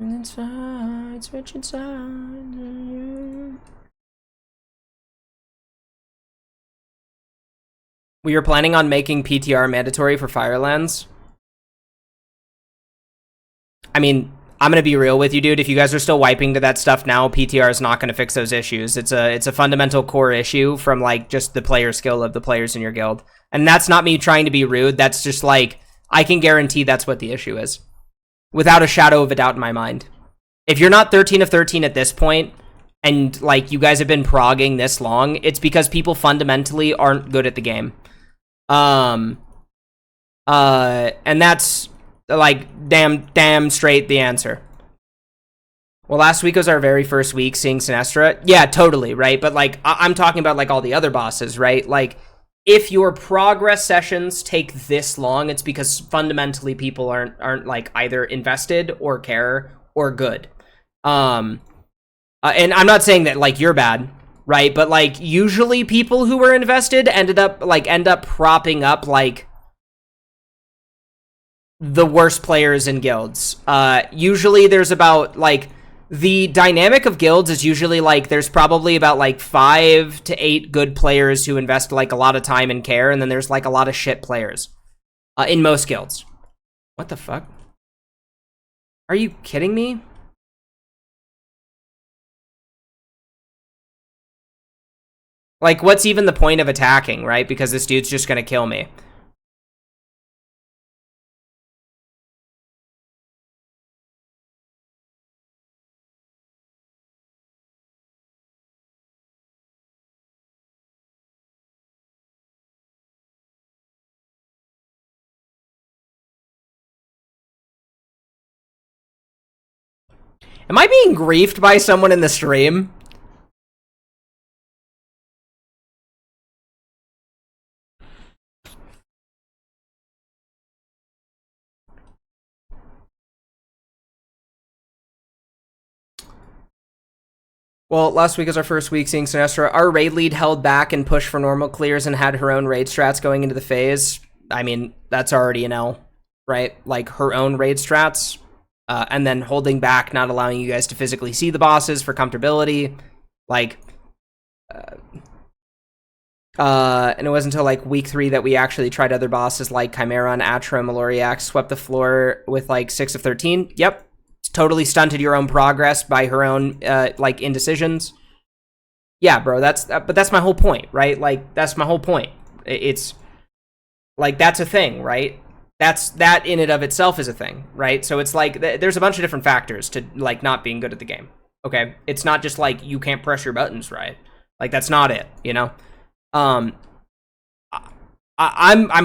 Inside, switch inside. We are planning on making PTR mandatory for Firelands. I mean, I'm gonna be real with you, dude. If you guys are still wiping to that stuff now, PTR is not gonna fix those issues. It's a fundamental core issue from like just the player skill of the players in your guild. And that's not me trying to be rude. That's just like, I can guarantee that's what the issue is. Without a shadow of a doubt in my mind. If you're not 13 of 13 at this point, and like you guys have been progging this long, it's because people fundamentally aren't good at the game. And that's like damn straight the answer. Well, last week was our very first week seeing Sinestra. Yeah, totally, right? But like I'm talking about like all the other bosses, right? Like if your progress sessions take this long, it's because fundamentally people aren't like either invested or care or good. And I'm not saying that like you're bad, right? But like usually people who were invested end up propping up like the worst players in guilds. Usually there's about like the dynamic of guilds is usually like there's probably about like 5 to 8 good players who invest like a lot of time and care, and then there's like a lot of shit players in most guilds. What the fuck? Are you kidding me? Like, what's even the point of attacking, right? Because this dude's just gonna kill me. Am I being griefed by someone in the stream? Well, last week was our first week seeing Sinestra. Our raid lead held back and pushed for normal clears and had her own raid strats going into the phase. I mean, that's already an L, right? Like, her own raid strats. And then holding back, not allowing you guys to physically see the bosses for comfortability. Like, and it wasn't until, like, week 3 that we actually tried other bosses like Chimeron, Atra, Maloriax, swept the floor with, like, 6 of 13. Yep. Totally stunted your own progress by her own like indecisions. Yeah, bro, but that's my whole point, right? Like that's my whole point. It's like that's a thing, right? That in and of itself is a thing, right? So it's like there's a bunch of different factors to like not being good at the game. Okay, it's not just like you can't press your buttons right. Like that's not it, you know. I'm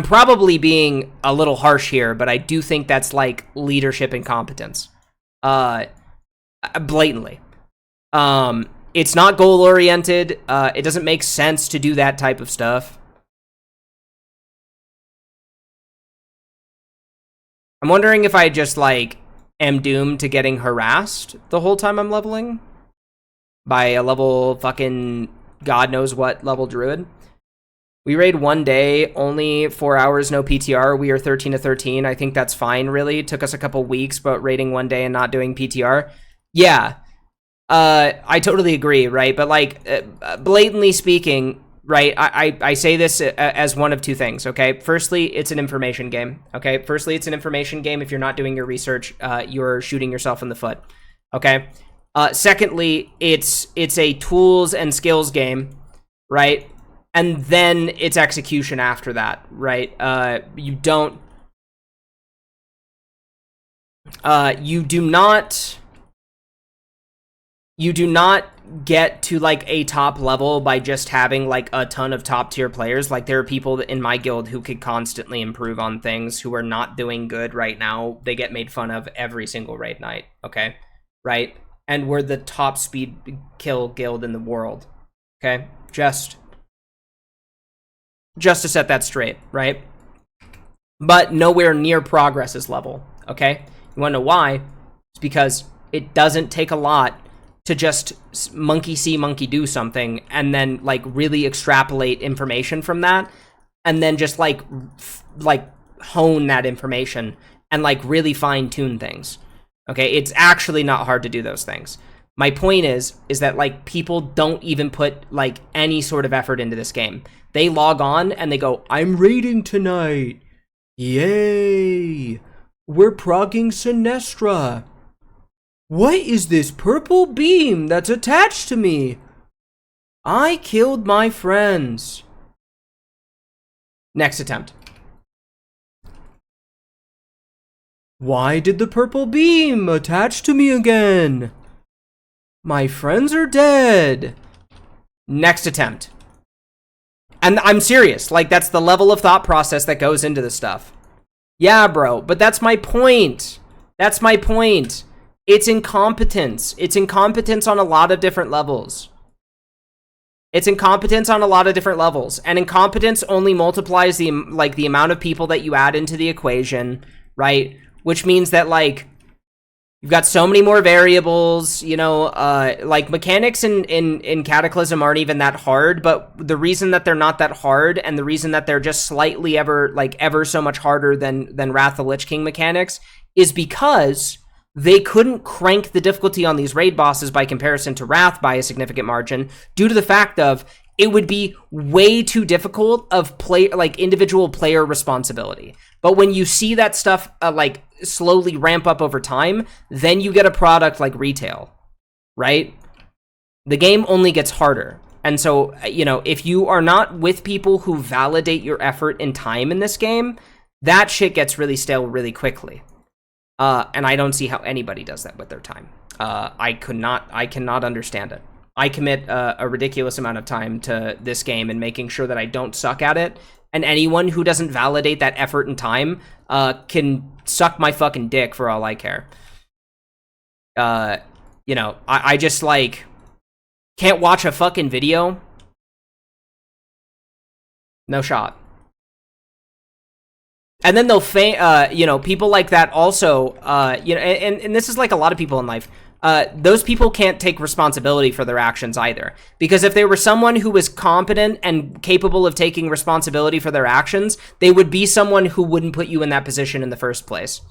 probably being a little harsh here, but I do think that's like leadership incompetence. Blatantly. It's not goal-oriented. It doesn't make sense to do that type of stuff. I'm wondering if I just, like, am doomed to getting harassed the whole time I'm leveling by a level fucking God knows what level druid. We raid one day, only 4 hours, no PTR. We are 13 to 13. I think that's fine, really. It took us a couple weeks, but raiding one day and not doing PTR. Yeah. I totally agree, right? But, like, blatantly speaking, right, I say this as one of two things, okay? Firstly, it's an information game, okay? Firstly, it's an information game. If you're not doing your research, you're shooting yourself in the foot, okay? Secondly, it's a tools and skills game, right? And then it's execution after that, right? You do not get to like a top level by just having like a ton of top tier players. Like there are people in my guild who could constantly improve on things who are not doing good right now. They get made fun of every single raid night, okay? Right? and we're the top speed kill guild in the world. Okay? Just to set that straight, right? But nowhere near Progress's level, okay? You wanna know why? It's because it doesn't take a lot to just monkey see, monkey do something, and then, like, really extrapolate information from that, and then just, like hone that information, and, like, really fine-tune things. Okay, it's actually not hard to do those things. My point is that, like, people don't even put, like, any sort of effort into this game. They log on and they go, I'm raiding tonight. Yay! We're progging Sinestra. What is this purple beam that's attached to me? I killed my friends. Next attempt. Why did the purple beam attach to me again? My friends are dead. Next attempt. And I'm serious. Like, that's the level of thought process that goes into this stuff. Yeah, bro. But that's my point. That's my point. It's incompetence. It's incompetence on a lot of different levels. It's incompetence on a lot of different levels. And incompetence only multiplies the amount of people that you add into the equation, right? Which means that, like, you've got so many more variables, you know, like, mechanics in Cataclysm aren't even that hard, but the reason that they're not that hard, and the reason that they're just slightly ever so much harder than Wrath of the Lich King mechanics, is because they couldn't crank the difficulty on these raid bosses by comparison to Wrath by a significant margin, due to the fact of it would be way too difficult of individual player responsibility. But when you see that stuff like slowly ramp up over time, then you get a product like Retail, right? The game only gets harder. And so, you know, if you are not with people who validate your effort and time in this game, that shit gets really stale really quickly. And I don't see how anybody does that with their time. I cannot understand it. I commit a ridiculous amount of time to this game and making sure that I don't suck at it. And anyone who doesn't validate that effort and time can suck my fucking dick for all I care. You know, I just, like, can't watch a fucking video. No shot. And then they'll, you know, people like that also, you know, and this is like a lot of people in life. Those people can't take responsibility for their actions either. Because if they were someone who was competent and capable of taking responsibility for their actions, they would be someone who wouldn't put you in that position in the first place.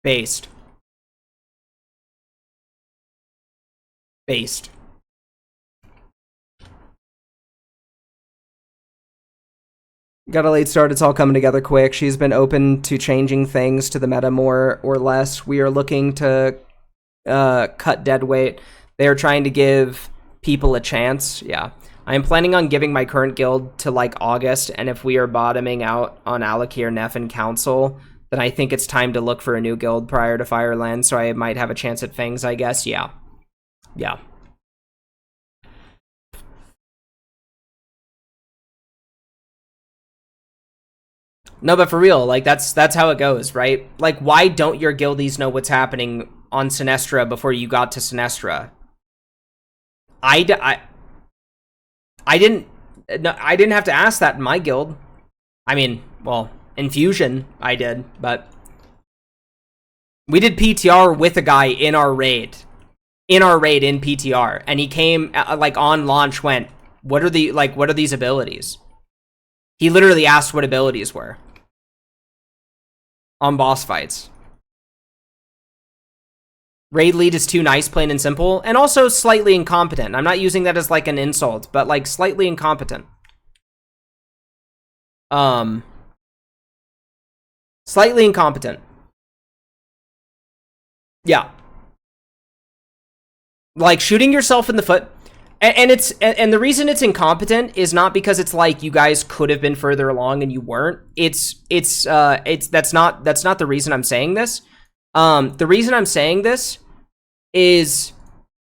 Based. Got a late start, it's all coming together quick. She's been open to changing things to the meta more or less. We are looking to cut dead weight. They are trying to give people a chance. Yeah. I am planning on giving my current guild to, like, August, and if we are bottoming out on Alakir, Neff, and Council, then I think it's time to look for a new guild prior to Fireland, so I might have a chance at Fangs, I guess. Yeah. Yeah. No, but for real, like, that's how it goes, right? Like, why don't your guildies know what's happening on Sinestra before you got to Sinestra? I didn't have to ask that in my guild. I mean, well, in Fusion, I did, but we did PTR with a guy in our raid. In PTR, and he came, like, on launch, went, what are these abilities? He literally asked what abilities were on boss fights. Raid lead is too nice, plain and simple, and also slightly incompetent. I'm not using that as, like, an insult, but, like, slightly incompetent. Slightly incompetent. Yeah. Like, shooting yourself in the foot. And the reason it's incompetent is not because it's like you guys could have been further along and you weren't. That's not the reason I'm saying this. The reason I'm saying this is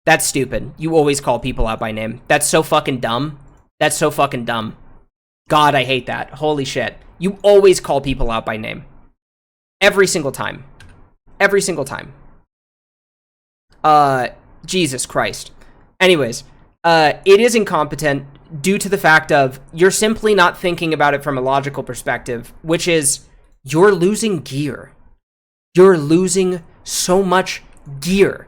that's stupid. You always call people out by name. That's so fucking dumb. That's so fucking dumb. God, I hate that. Holy shit. You always call people out by name. Every single time. Every single time. Jesus Christ. Anyways, it is incompetent due to the fact of you're simply not thinking about it from a logical perspective, which is you're losing gear. You're losing so much gear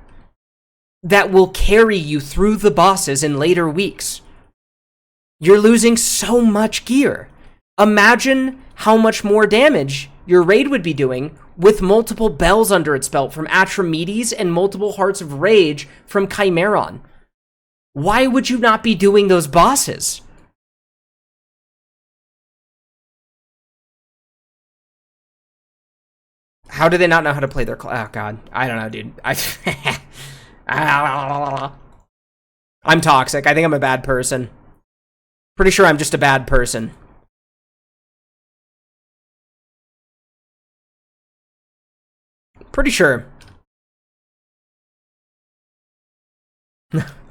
that will carry you through the bosses in later weeks. You're losing so much gear. Imagine how much more damage your raid would be doing with multiple bells under its belt from Atramedes and multiple Hearts of Rage from Chimeron. Why would you not be doing those bosses? How do they not know how to play their oh god. I don't know, dude. I'm toxic. I think I'm a bad person. Pretty sure I'm just a bad person. Pretty sure.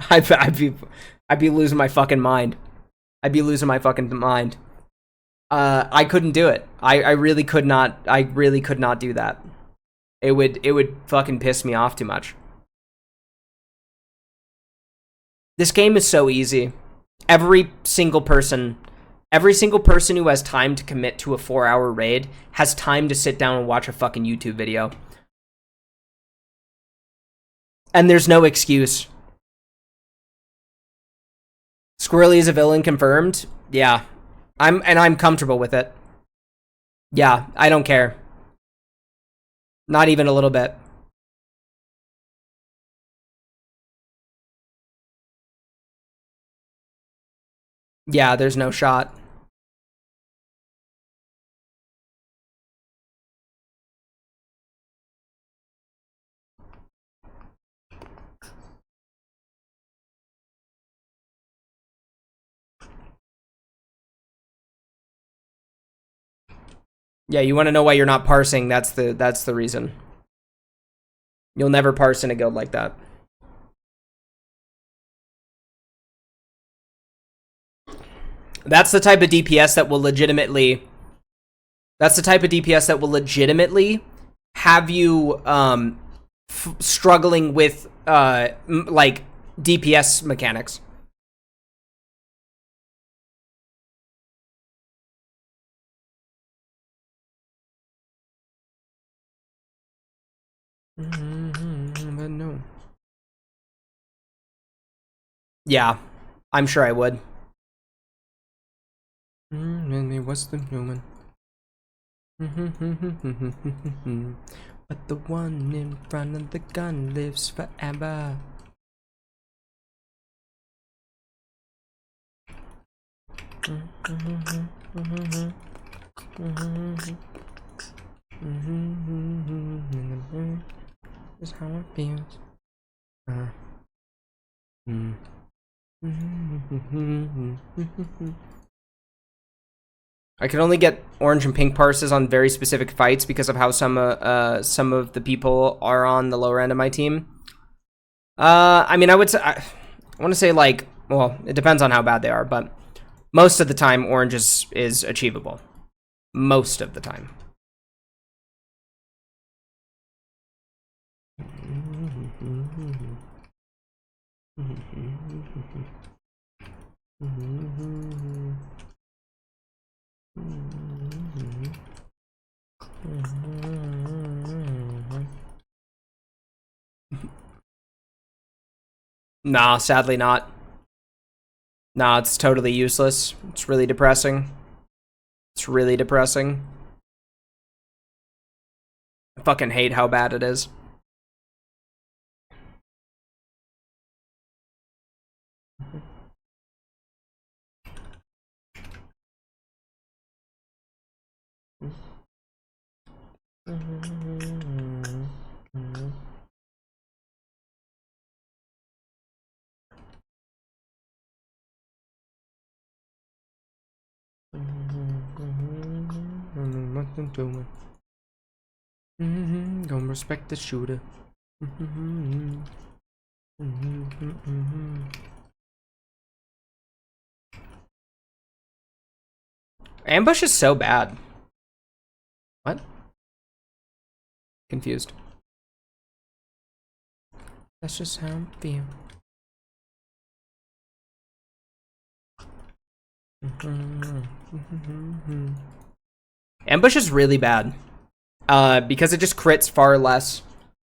I'd be losing my fucking mind. I'd be losing my fucking mind. I couldn't do it. I really could not. I really could not do that. It would fucking piss me off too much. This game is so easy. Every single person who has time to commit to a 4-hour raid has time to sit down and watch a fucking YouTube video. And there's no excuse. Sqwurrelly is a villain confirmed? Yeah. I'm comfortable with it. Yeah, I don't care. Not even a little bit. Yeah, there's no shot. Yeah, you want to know why you're not parsing? That's the reason. You'll never parse in a guild like that. That's the type of DPS that will legitimately. That's the type of DPS that will legitimately have you struggling with like DPS mechanics. But no. Yeah, I'm sure I would. What's the human? But the one in front of the gun lives forever. Is how it feels. I can only get orange and pink parses on very specific fights because of how some of the people are on the lower end of my team. I mean, I would say I want to say like, well, it depends on how bad they are, but most of the time, orange is achievable. Most of the time. Nah, sadly not. Nah, it's totally useless. It's really depressing. It's really depressing. I fucking hate how bad it is. Don't respect the shooter. Ambush is so bad. What? Confused. That's just how I feel. Ambush is really bad. Because it just crits far less.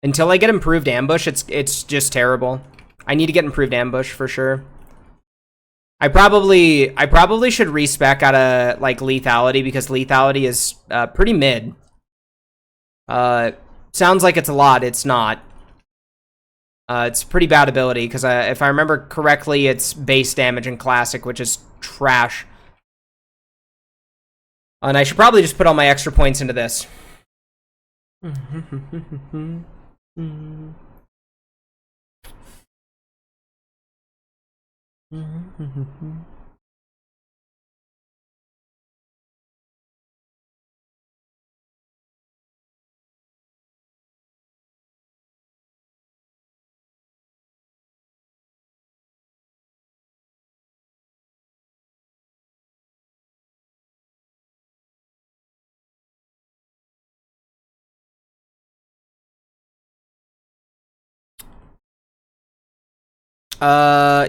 Until I get improved ambush, it's just terrible. I need to get improved ambush for sure. I probably should respec out of like lethality because lethality is pretty mid. Sounds like it's a lot. It's not. It's pretty bad ability because if I remember correctly, it's base damage in classic, which is trash. And I should probably just put all my extra points into this.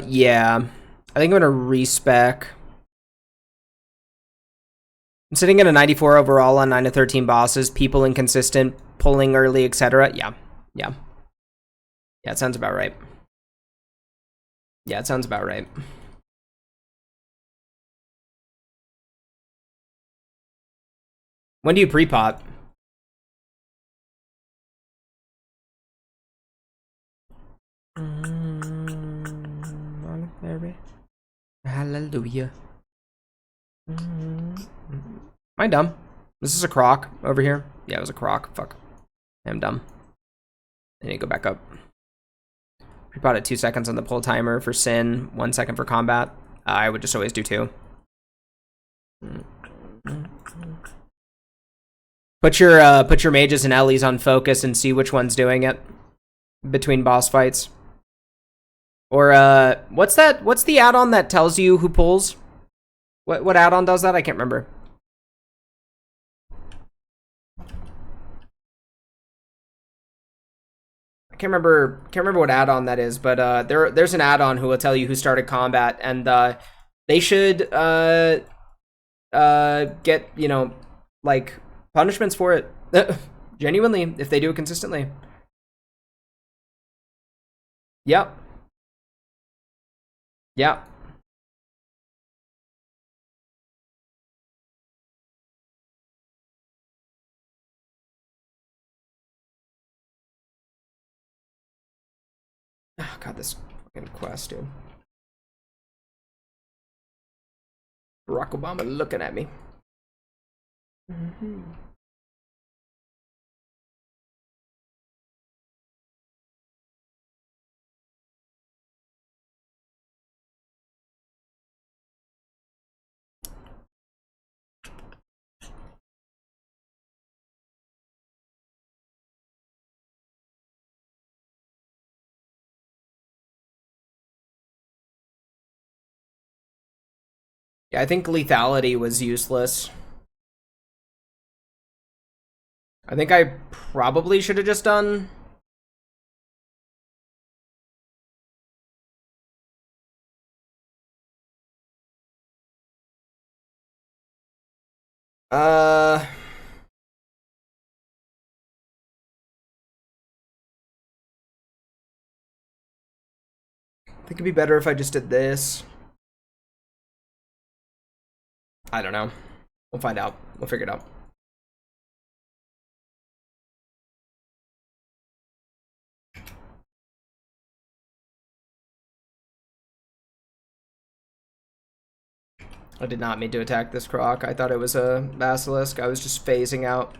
Yeah. I think I'm gonna respec. I'm sitting at a 94 overall on 9 to 13 bosses, people inconsistent, pulling early, etc. Yeah. Yeah, it sounds about right. Yeah, it sounds about right. When do you pre-pot? Hallelujah. Am I dumb? This is a croc over here. Yeah, it was a croc. Fuck. I'm dumb. I need to go back up. Pre-pot at 2 seconds on the pull timer for Sin, 1 second for combat. I would just always do 2. Put your mages and Ellies on focus and see which one's doing it between boss fights. Or what's that? What's the add-on that tells you who pulls? What add-on does that? I can't remember. I can't remember what add-on that is, but there's an add-on who will tell you who started combat, and they should get, you know, like punishments for it. Genuinely, if they do it consistently. Yep. Yep. Oh god, this fucking quest, dude. Barack Obama looking at me. Yeah, I think lethality was useless. I think I probably should have just done... I think it'd be better if I just did this. I don't know. We'll find out. We'll figure it out. I did not mean to attack this croc. I thought it was a basilisk. I was just phasing out.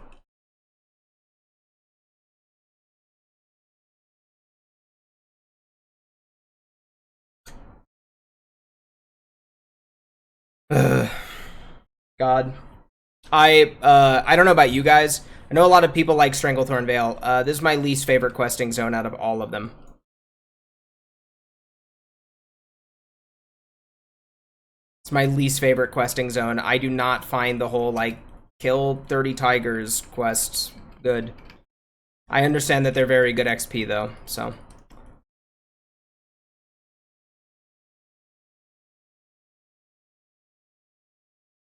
God. I don't know about you guys. I know a lot of people like Stranglethorn Vale. This is my least favorite questing zone out of all of them. It's my least favorite questing zone. I do not find the whole, like, kill 30 tigers quests good. I understand that they're very good XP, though, so.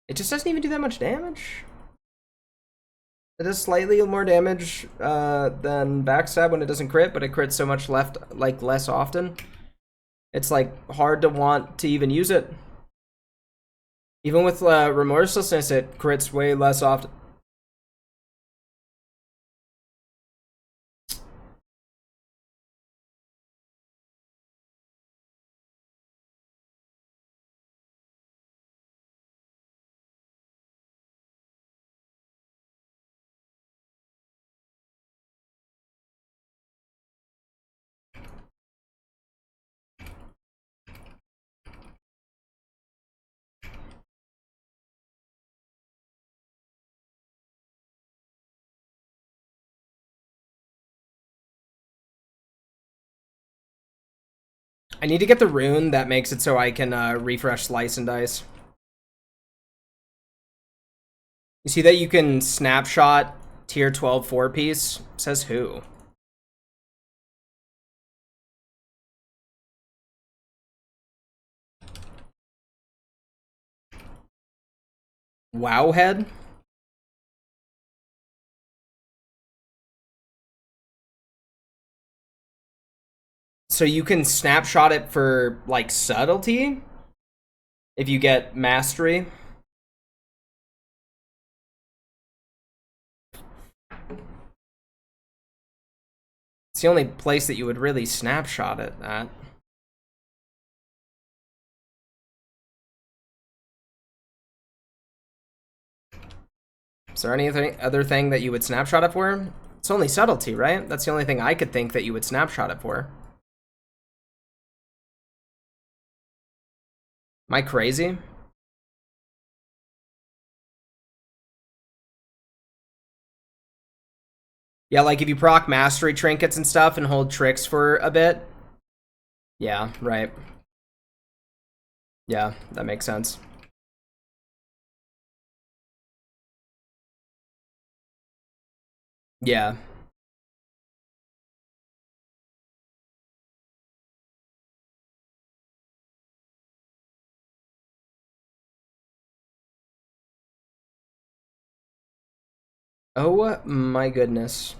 It just doesn't even do that much damage. It does slightly more damage than backstab when it doesn't crit, but it crits so much less often. It's like hard to want to even use it. Even with remorselessness, it crits way less often. I need to get the rune that makes it so I can refresh Slice and Dice. You see that you can snapshot tier 12 4-piece? Says who? Wowhead? So you can snapshot it for, like, subtlety? If you get mastery? It's the only place that you would really snapshot it at. Is there any other thing that you would snapshot it for? It's only subtlety, right? That's the only thing I could think that you would snapshot it for. Am I crazy? Yeah, like if you proc mastery trinkets and stuff and hold tricks for a bit. Yeah, right. Yeah, that makes sense. Yeah. Oh my goodness.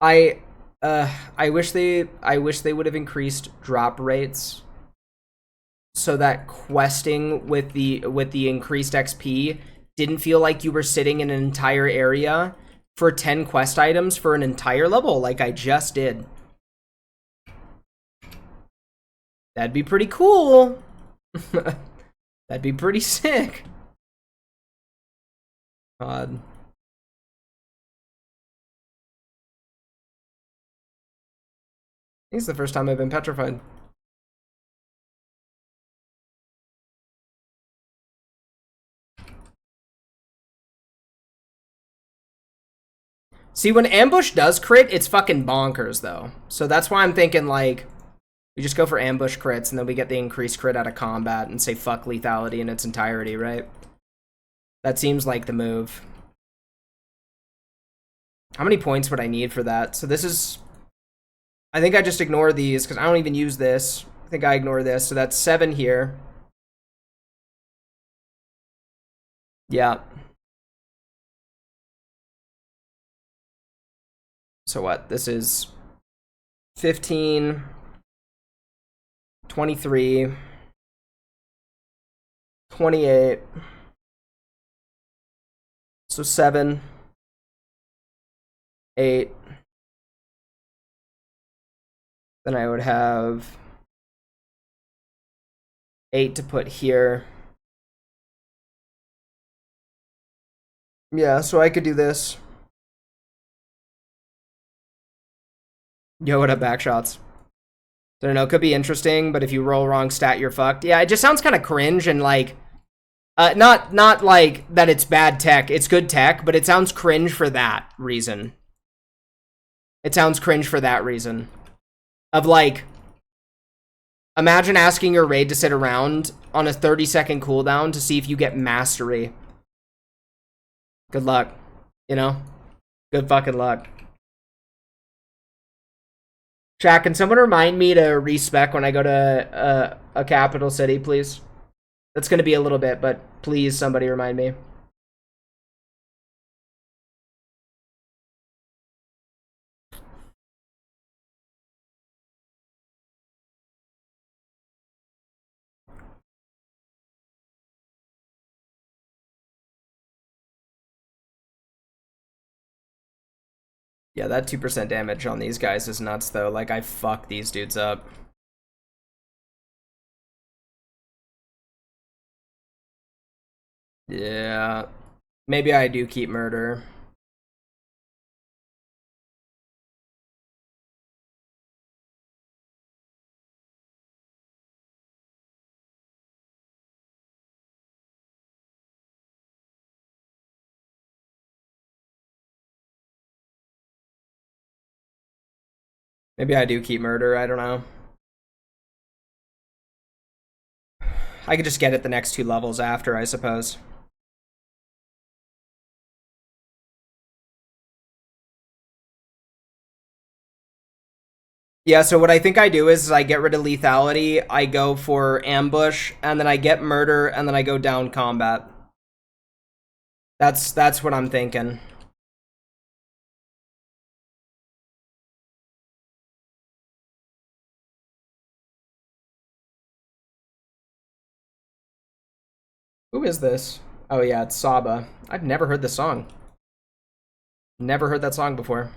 I I wish they would have increased drop rates so that questing with the increased XP didn't feel like you were sitting in an entire area for 10 quest items for an entire level like I just did. That'd be pretty cool. That'd be pretty sick. God. I think it's the first time I've been petrified. See, when ambush does crit, it's fucking bonkers, though. So that's why I'm thinking, like, we just go for ambush crits, and then we get the increased crit out of combat and say fuck lethality in its entirety, right? That seems like the move. How many points would I need for that? So this is... I think I just ignore these, because I don't even use this. I think I ignore this, so that's 7 here. Yeah. So what? This is 15, 23, 28. So 7, 8. Then I would have 8 to put here. Yeah, so I could do this. Yo, what up, backshots? I don't know, it could be interesting, but if you roll wrong stat, you're fucked. Yeah, it just sounds kind of cringe and like, not like that it's bad tech. It's good tech, but it sounds cringe for that reason. It sounds cringe for that reason. Of like, Imagine asking your raid to sit around on a 30-second cooldown to see if you get mastery. Good luck. You know? Good fucking luck. Chat, can someone remind me to respec when I go to a capital city, please? That's going to be a little bit, but please, somebody remind me. Yeah, that 2% damage on these guys is nuts, though. Like, I fuck these dudes up. Yeah. Maybe I do keep murder. Maybe I do keep murder, I don't know. I could just get it the next 2 levels after, I suppose. Yeah, so what I think I do is I get rid of lethality, I go for ambush, and then I get murder, and then I go down combat. That's what I'm thinking. Who is this? Oh yeah, it's Saba. I've never heard this song. Never heard that song before.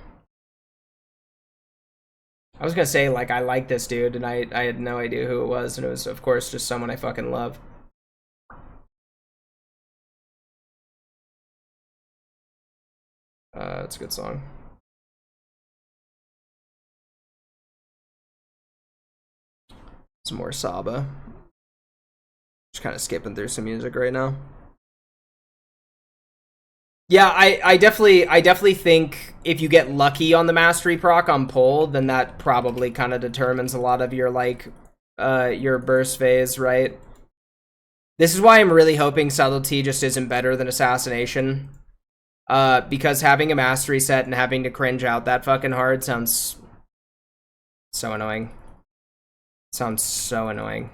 I was gonna say, like, I like this dude, and I had no idea who it was, and it was, of course, just someone I fucking love. It's a good song. Some more Saba. Just kind of skipping through some music right now. Yeah, I definitely think if you get lucky on the mastery proc on pole, then that probably kind of determines a lot of your, like, your burst phase, right? This is why I'm really hoping subtlety just isn't better than assassination. Because having a mastery set and having to cringe out that fucking hard sounds so annoying. Sounds so annoying.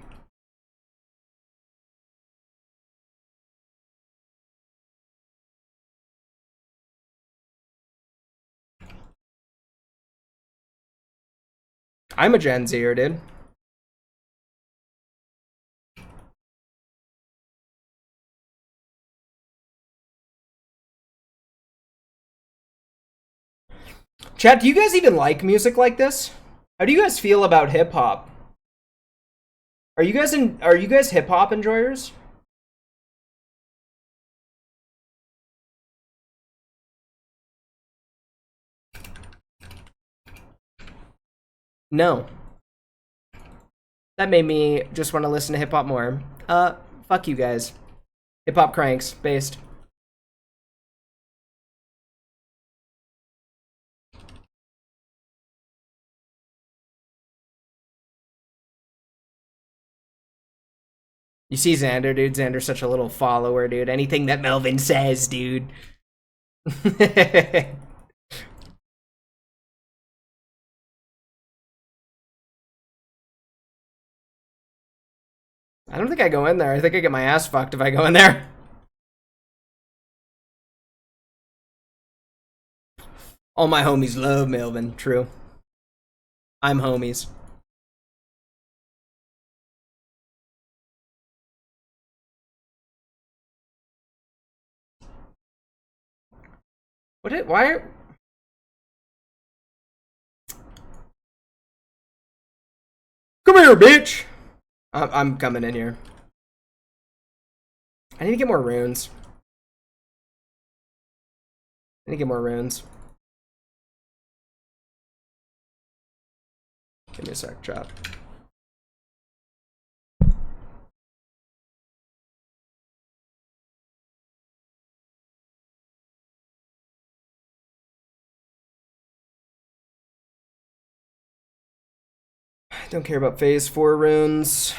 I'm a Gen Zer, dude. Chat, do you guys even like music like this? How do you guys feel about hip hop? Are you guys hip hop enjoyers? No. That made me just want to listen to hip hop more. Fuck you guys. Hip hop cranks based. You see Xander, dude. Xander's such a little follower, dude. Anything that Melvin says, dude. I don't think I go in there. I think I get my ass fucked if I go in there. All my homies love Melvin. True. I'm homies. Why? Come here, bitch! I'm coming in here. I need to get more runes. I need to get more runes. Give me a sec, chat. Don't care about phase 4 runes.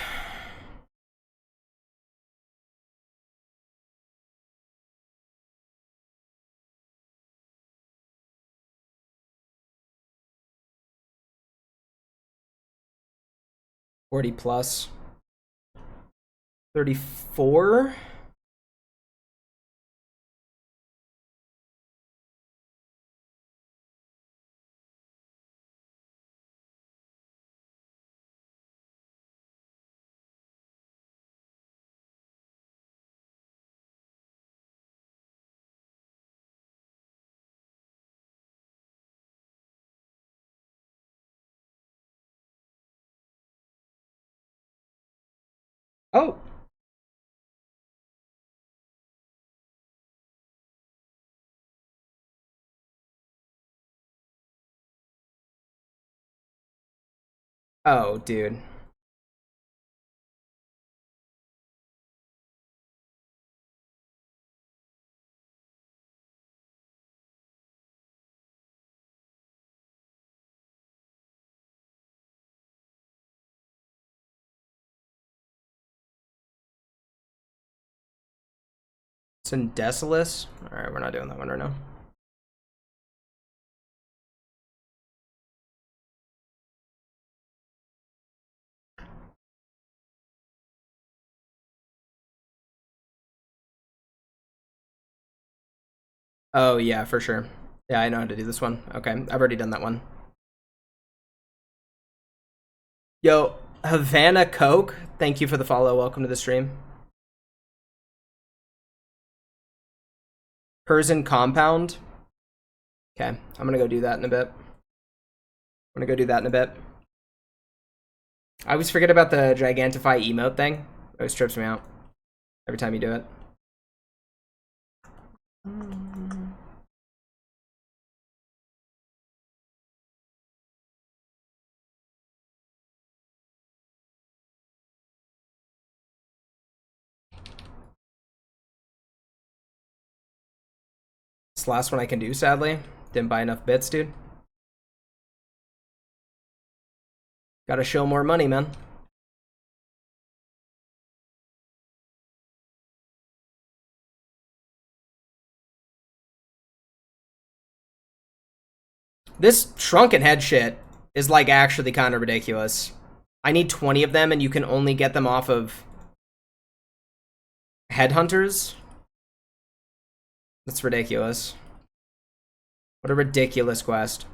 $40 plus. 34? Oh. Oh, dude. It's in Decilis. Alright, we're not doing that one right now. Oh, yeah, for sure. Yeah, I know how to do this one. Okay, I've already done that one. Yo, Havana Coke, thank you for the follow. Welcome to the stream. Persian Compound. Okay, I'm gonna go do that in a bit. I always forget about the Gigantify emote thing. It always trips me out every time you do it. It's the last one I can do, sadly. Didn't buy enough bits, dude. Gotta show more money, man. This shrunken head shit is like actually kind of ridiculous. I need 20 of them and you can only get them off of headhunters. That's ridiculous. What a ridiculous quest.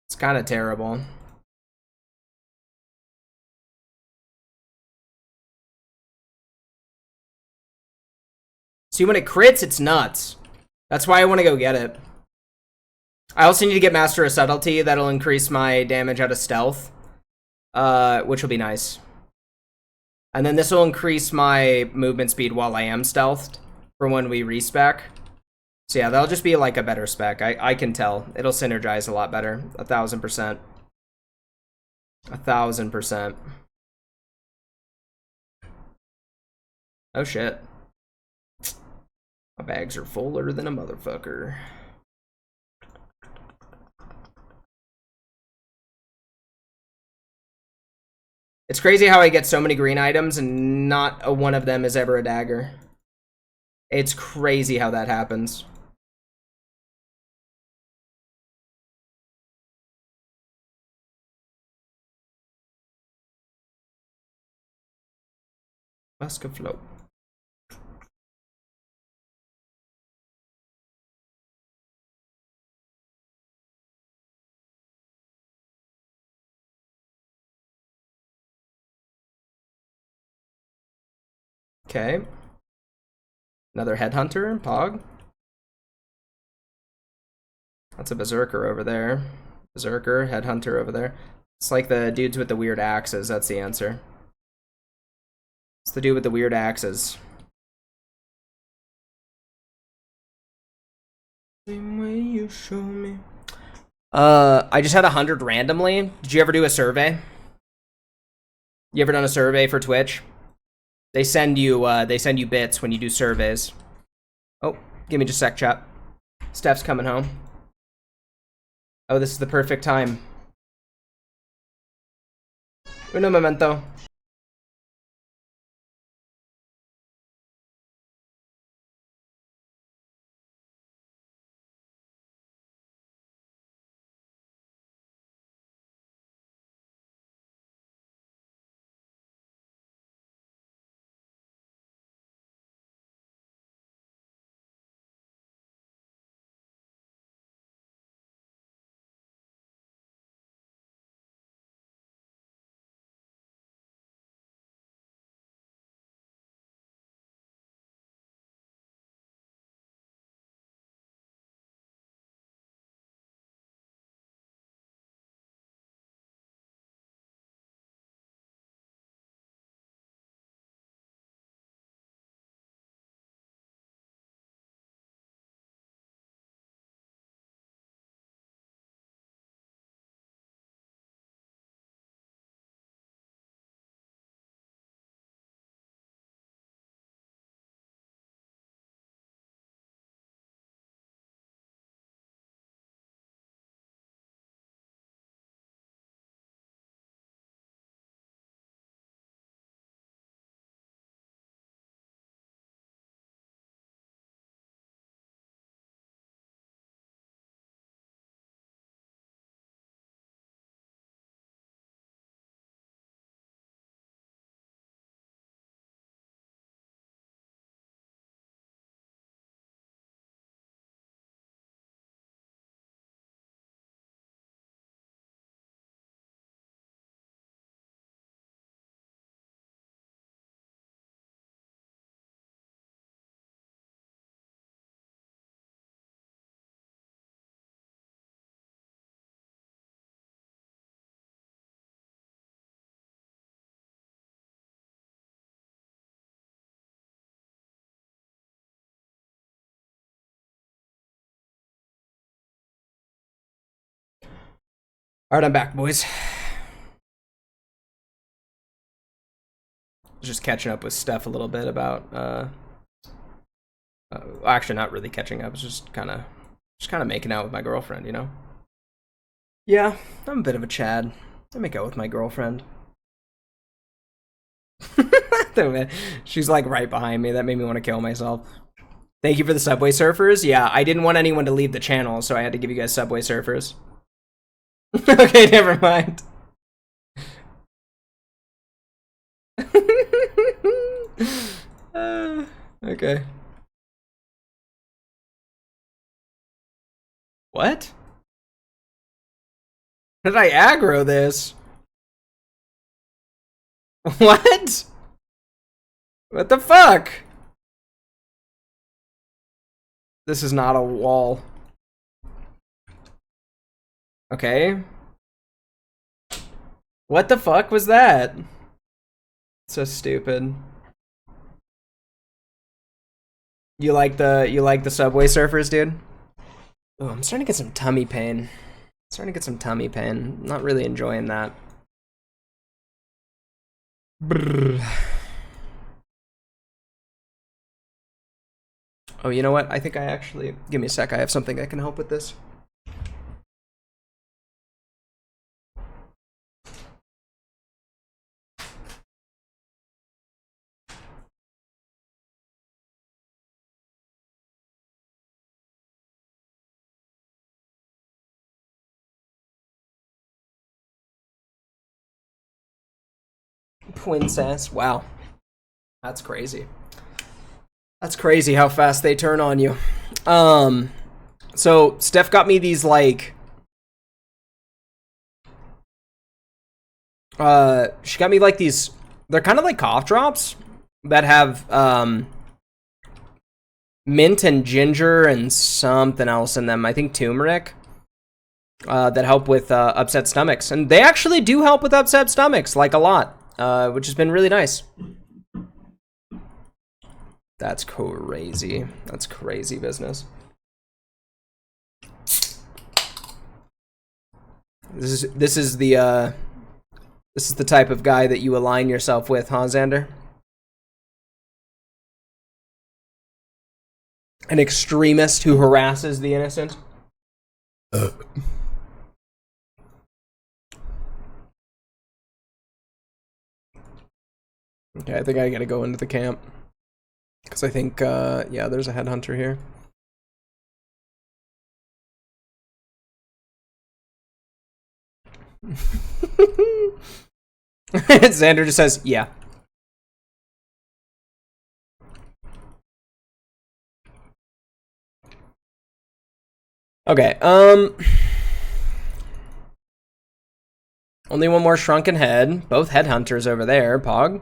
It's kind of terrible. See, when it crits, it's nuts. That's why I want to go get it. I also need to get Master of Subtlety. That'll increase my damage out of stealth, which will be nice. And then this will increase my movement speed while I am stealthed for when we respec. So yeah, that'll just be like a better spec. I can tell. It'll synergize a lot better. 1000%. 1000%. Oh shit. My bags are fuller than a motherfucker. It's crazy how I get so many green items and not a one of them is ever a dagger. It's crazy how that happens. Musk afloat. Okay. Another headhunter, Pog. That's a berserker over there. Berserker, headhunter over there. It's like the dudes with the weird axes. That's the answer. It's the dude with the weird axes. Same way you show me. I just had 100 randomly. Did you ever do a survey? You ever done a survey for Twitch? They send you bits when you do surveys. Oh, give me just a sec, chat. Steph's coming home. Oh, this is the perfect time. Un momento. All right, I'm back, boys. Just catching up with Steph a little bit about, actually not really catching up. It's just kind of making out with my girlfriend, you know? Yeah, I'm a bit of a Chad. I make out with my girlfriend. She's like right behind me. That made me want to kill myself. Thank you for the Subway Surfers. Yeah, I didn't want anyone to leave the channel, so I had to give you guys Subway Surfers. Okay, never mind. Okay. What? How did I aggro this? What? What the fuck? This is not a wall. Okay. What the fuck was that? So stupid. You like the Subway Surfers, dude? Oh, I'm starting to get some tummy pain. Not really enjoying that. Brrr. Oh, you know what? I think I actually... Give me a sec. I have something that can help with this. Princess. Wow. That's crazy. That's crazy how fast they turn on you. So Steph got me these like she got me like these, they're kind of like cough drops that have mint and ginger and something else in them. I think turmeric. That help with upset stomachs. And they actually do help with upset stomachs, like a lot, which has been really nice. That's crazy. That's crazy business. This is the type of guy that you align yourself with, huh, Xander? An extremist who harasses the innocent. Okay, I think I gotta go into the camp. Because I think, yeah, there's a headhunter here. Xander just says, yeah. Okay, only one more shrunken head. Both headhunters over there, Pog.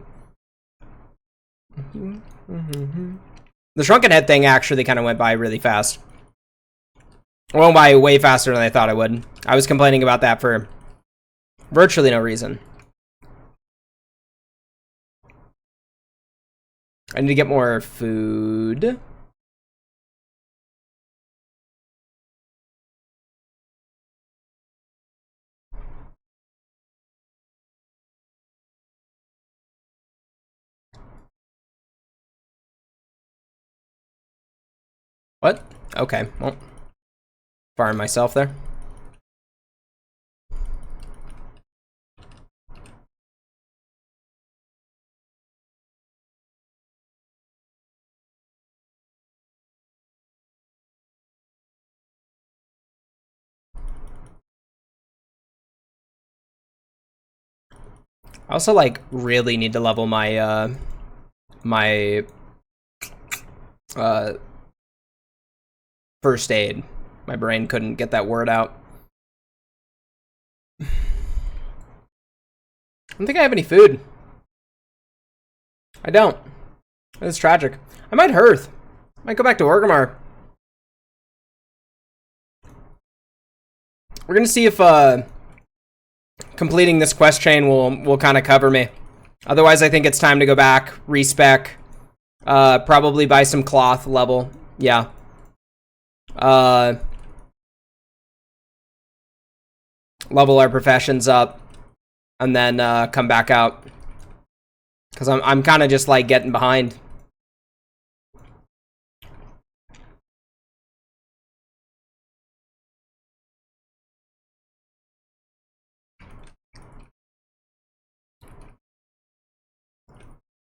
The shrunken head thing actually kind of went by really fast. It went by way faster than I thought it would. I was complaining about that for virtually no reason. I need to get more food. What? Okay, well, firing myself there. I also like really need to level my first aid. My brain couldn't get that word out. I don't think I have any food. I don't. It's tragic. I might hearth. Might go back to Orgrimmar. We're gonna see if completing this quest chain will kind of cover me. Otherwise, I think it's time to go back, respec, probably buy some cloth level. Yeah. Level our professions up, and then come back out. Because I'm kind of just like getting behind.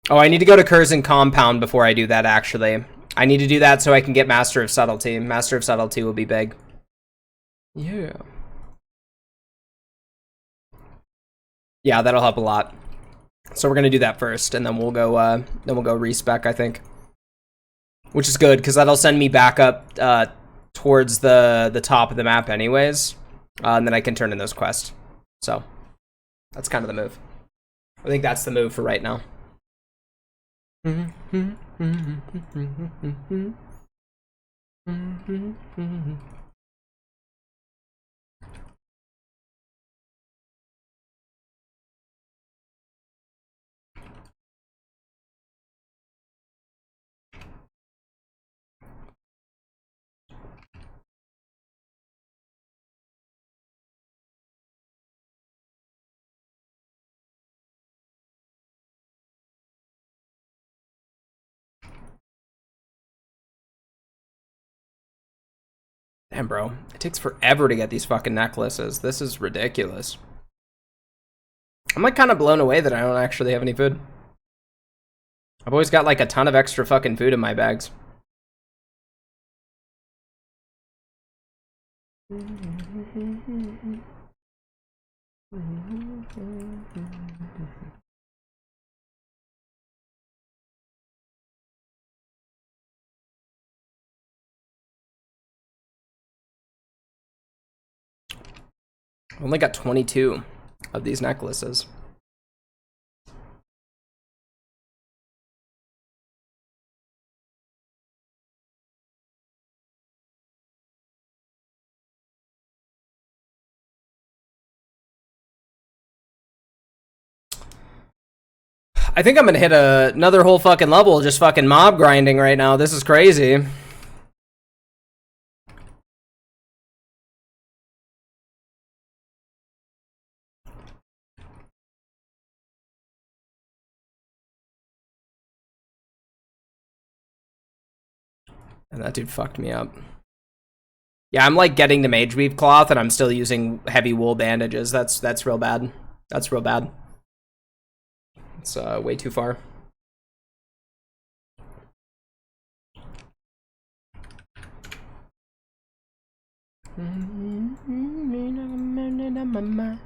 Oh, I need to go to Curzon Compound before I do that, actually. I need to do that so I can get Master of Subtlety. Master of Subtlety will be big. Yeah. Yeah, that'll help a lot. So we're gonna do that first, and then we'll go respec, I think. Which is good, because that'll send me back up towards the top of the map anyways. And then I can turn in those quests. So, that's kind of the move. I think that's the move for right now. Damn, bro. It takes forever to get these fucking necklaces. This is ridiculous. I'm like kind of blown away that I don't actually have any food. I've always got like a ton of extra fucking food in my bags. I've only got 22 of these necklaces. I think I'm gonna hit another whole fucking level just fucking mob grinding right now. This is crazy. And that dude fucked me up. Yeah, I'm like getting to Mage Weave cloth and I'm still using heavy wool bandages. That's real bad. That's real bad. It's way too far. my mind.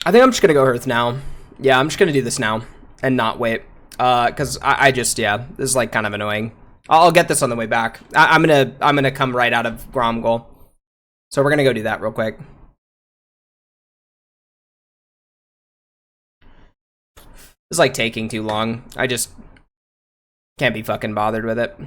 I think I'm just gonna go Hearth now. Yeah, I'm just gonna do this now and not wait. Cause I just, yeah, this is like kind of annoying. I'll get this on the way back. I'm gonna come right out of Gromgol. So we're gonna go do that real quick. It's like taking too long. I just can't be fucking bothered with it.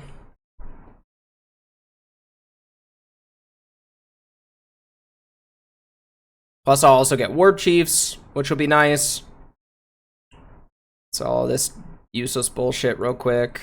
Plus I'll also get War Chiefs, which will be nice. So all this useless bullshit real quick.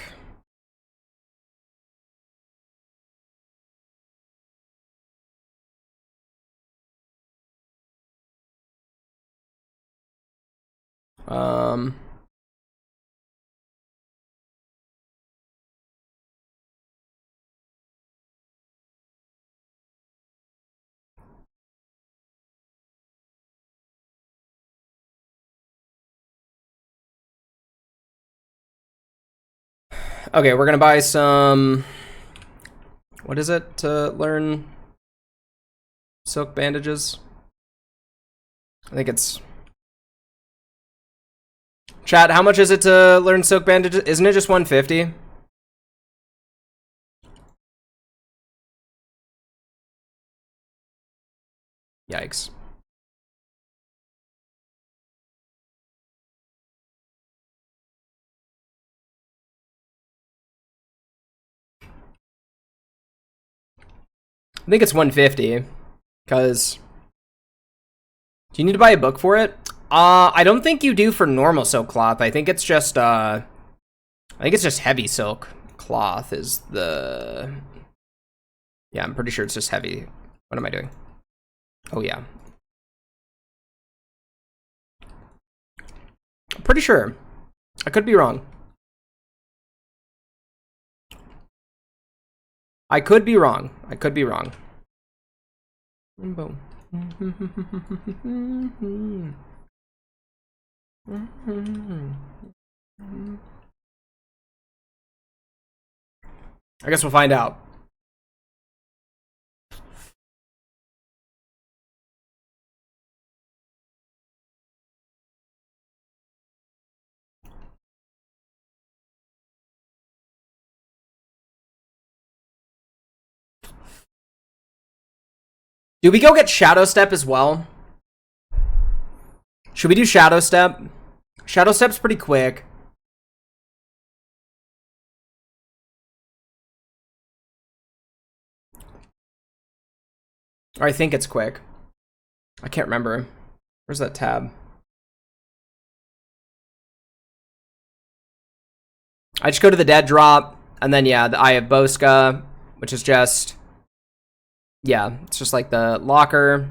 Okay, we're gonna buy some. What is it to learn silk bandages? I think it's. Chat, how much is it to learn silk bandages? Isn't it just 150? Yikes. I think it's 150, because do you need to buy a book for it? I don't think you do for normal silk cloth. I think it's just heavy silk cloth is the. Yeah, I'm pretty sure it's just heavy. What am I doing? Oh yeah. I'm pretty sure. I could be wrong. I could be wrong. I could be wrong. Boom. I guess we'll find out. Do we go get Shadow Step as well? Should we do Shadow Step? Shadow Step's pretty quick. Or I think it's quick. I can't remember. Where's that tab? I just go to the dead drop, and then yeah, the Eye of Bosca, which is just, yeah, it's just like the locker.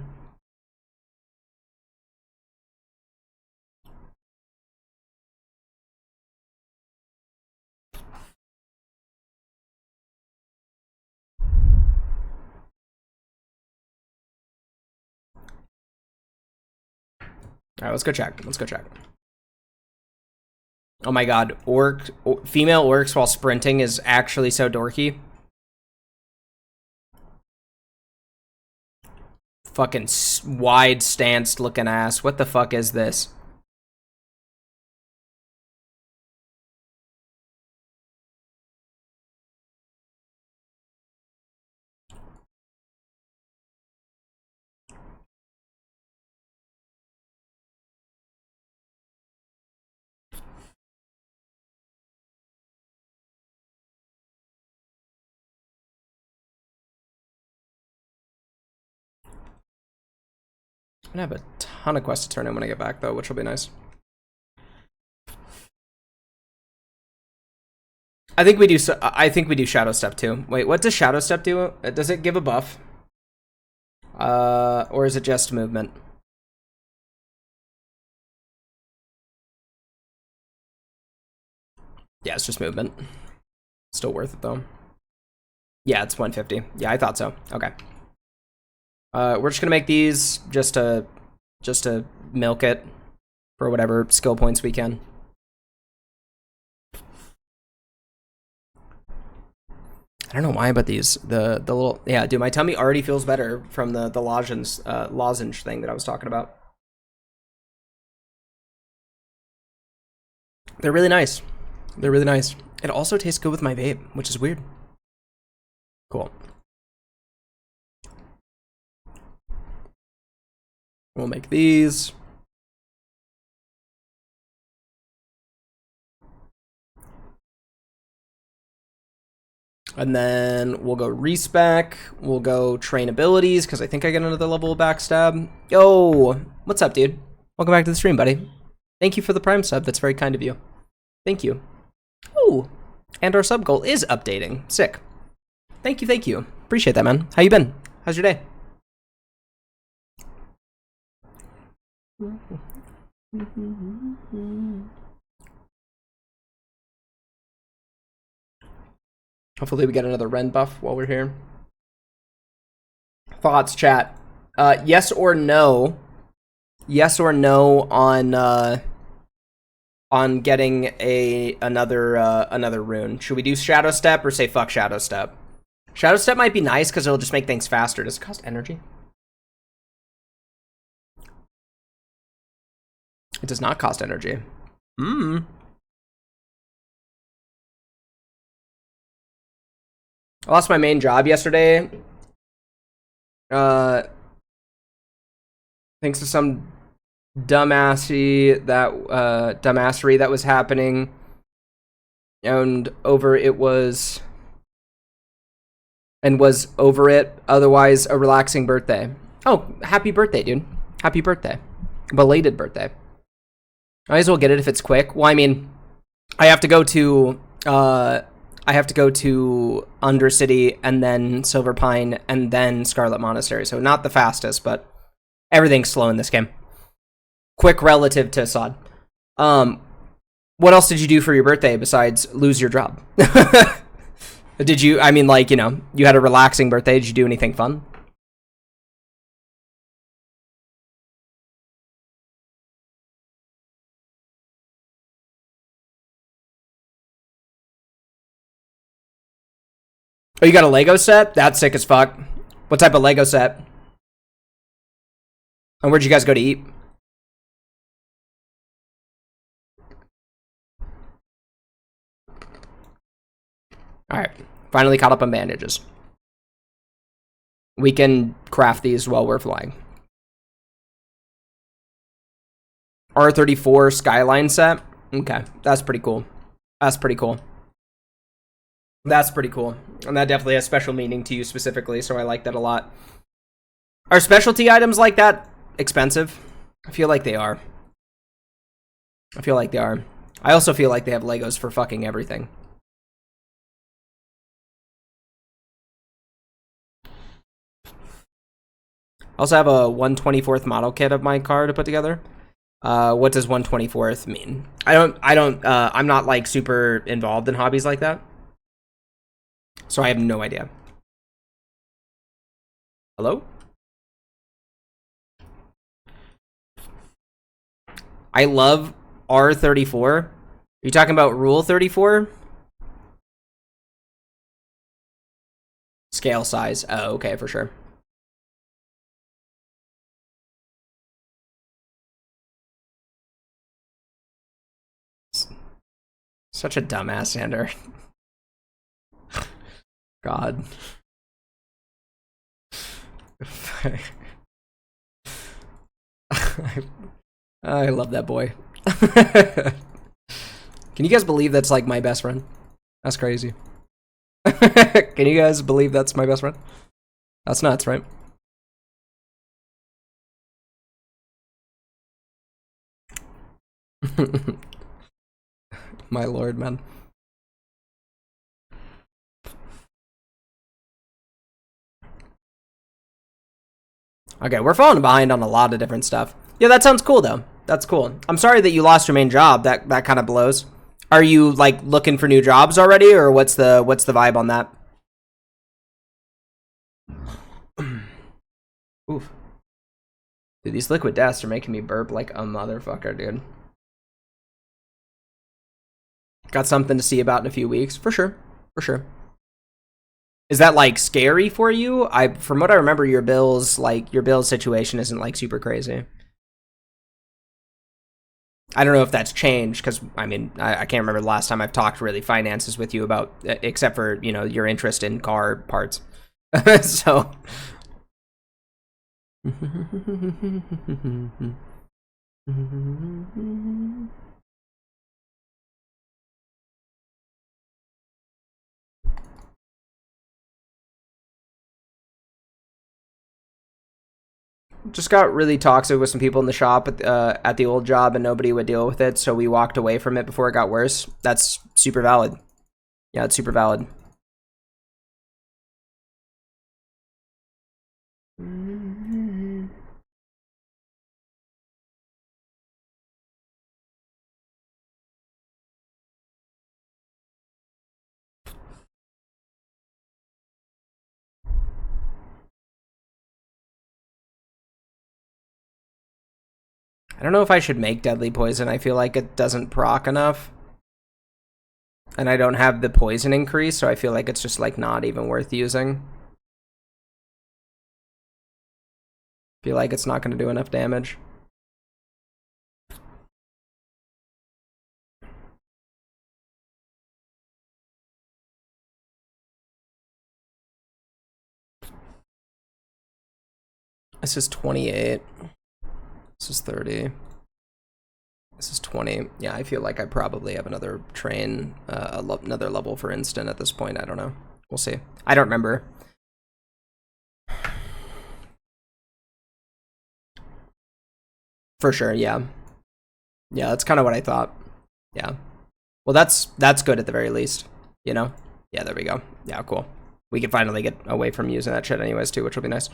All right, let's go check. Let's go check. Oh my god, female orcs while sprinting is actually so dorky. Fucking wide stance looking ass. What the fuck is this? I'm gonna have a ton of quests to turn in when I get back though, which will be nice. I think we do Shadow Step too. Wait, what does Shadow Step do? Does it give a buff? Or is it just movement? Yeah, it's just movement. Still worth it though. Yeah, it's 150. Yeah, I thought so. Okay. We're just gonna make these just to milk it for whatever skill points we can. don't know why, but these the little dude, my tummy already feels better from the lozenge thing that I was talking about. They're really nice. They're really nice. It also tastes good with my vape, which is weird. Cool. We'll make these. And then we'll go respec. We'll go train abilities, because I think I get another level of backstab. Yo, what's up, dude? Welcome back to the stream, buddy. Thank you for the Prime sub. That's very kind of you. Thank you. Ooh, and our sub goal is updating. Sick. Thank you, thank you. Appreciate that, man. How you been? How's your day? Hopefully we get another Ren buff while we're here. Thoughts, chat. Yes or no? Yes or no on getting another rune? Should we do Shadow Step or say fuck Shadow Step? Shadow Step might be nice because it'll just make things faster. Does it cost energy? It does not cost energy. I lost my main job yesterday. Thanks to some dumbassery that was happening. And was over it. Otherwise, a relaxing birthday. Oh, happy birthday, dude. Happy birthday. Belated birthday. I might as well get it if it's quick. Well, I mean, I have to go to Undercity and then Silver Pine and then Scarlet Monastery. So not the fastest, but everything's slow in this game. Quick relative to SOD. What else did you do for your birthday besides lose your job? Did you, I mean, like, you know, you had a relaxing birthday. Did you do anything fun? Oh, you got a Lego set? That's sick as fuck. What type of Lego set? And where'd you guys go to eat? Alright. Finally caught up on bandages. We can craft these while we're flying. R34 Skyline set? Okay. That's pretty cool. That's pretty cool. That's pretty cool. And that definitely has special meaning to you specifically, so I like that a lot. Are specialty items like that expensive? I feel like they are. I feel like they are. I also feel like they have Legos for fucking everything. I also have a 1/24th model kit of my car to put together. What does 1/24th mean? I'm not like super involved in hobbies like that. So I have no idea. Hello? I love R34. Are you talking about Rule 34? Scale size. Oh, okay, for sure. Such a dumbass, Sander. God. I love that boy. Can you guys believe that's like my best friend? That's crazy. Can you guys believe that's my best friend? That's nuts, right? My lord, man. Okay, we're falling behind on a lot of different stuff. Yeah, that sounds cool, though. That's cool. I'm sorry that you lost your main job. That kind of blows. Are you, like, looking for new jobs already, or what's the vibe on that? Oof. Dude, these liquid deaths are making me burp like a motherfucker, dude. Got something to see about in a few weeks. For sure. For sure. Is that like scary for you? From what I remember, your bills situation isn't like super crazy. I don't know if that's changed because I mean I can't remember the last time I've talked really finances with you about except for your interest in car parts. So. Just got really toxic with some people in the shop at the old job, and nobody would deal with it, so we walked away from it before it got worse. That's super valid. Yeah, it's super valid. I don't know if I should make deadly poison. I feel like it doesn't proc enough. And I don't have the poison increase, so I feel like it's just like not even worth using. I feel like it's not going to do enough damage. This is 28. This is 30. This is 20. Yeah, I feel like I probably have another train, another level for instant at this point. I don't know. We'll see. I don't remember. For sure, yeah. Yeah, that's kind of what I thought. Yeah. Well, that's good at the very least, you know? Yeah, there we go. Yeah, cool. We can finally get away from using that shit anyways, too, which will be nice.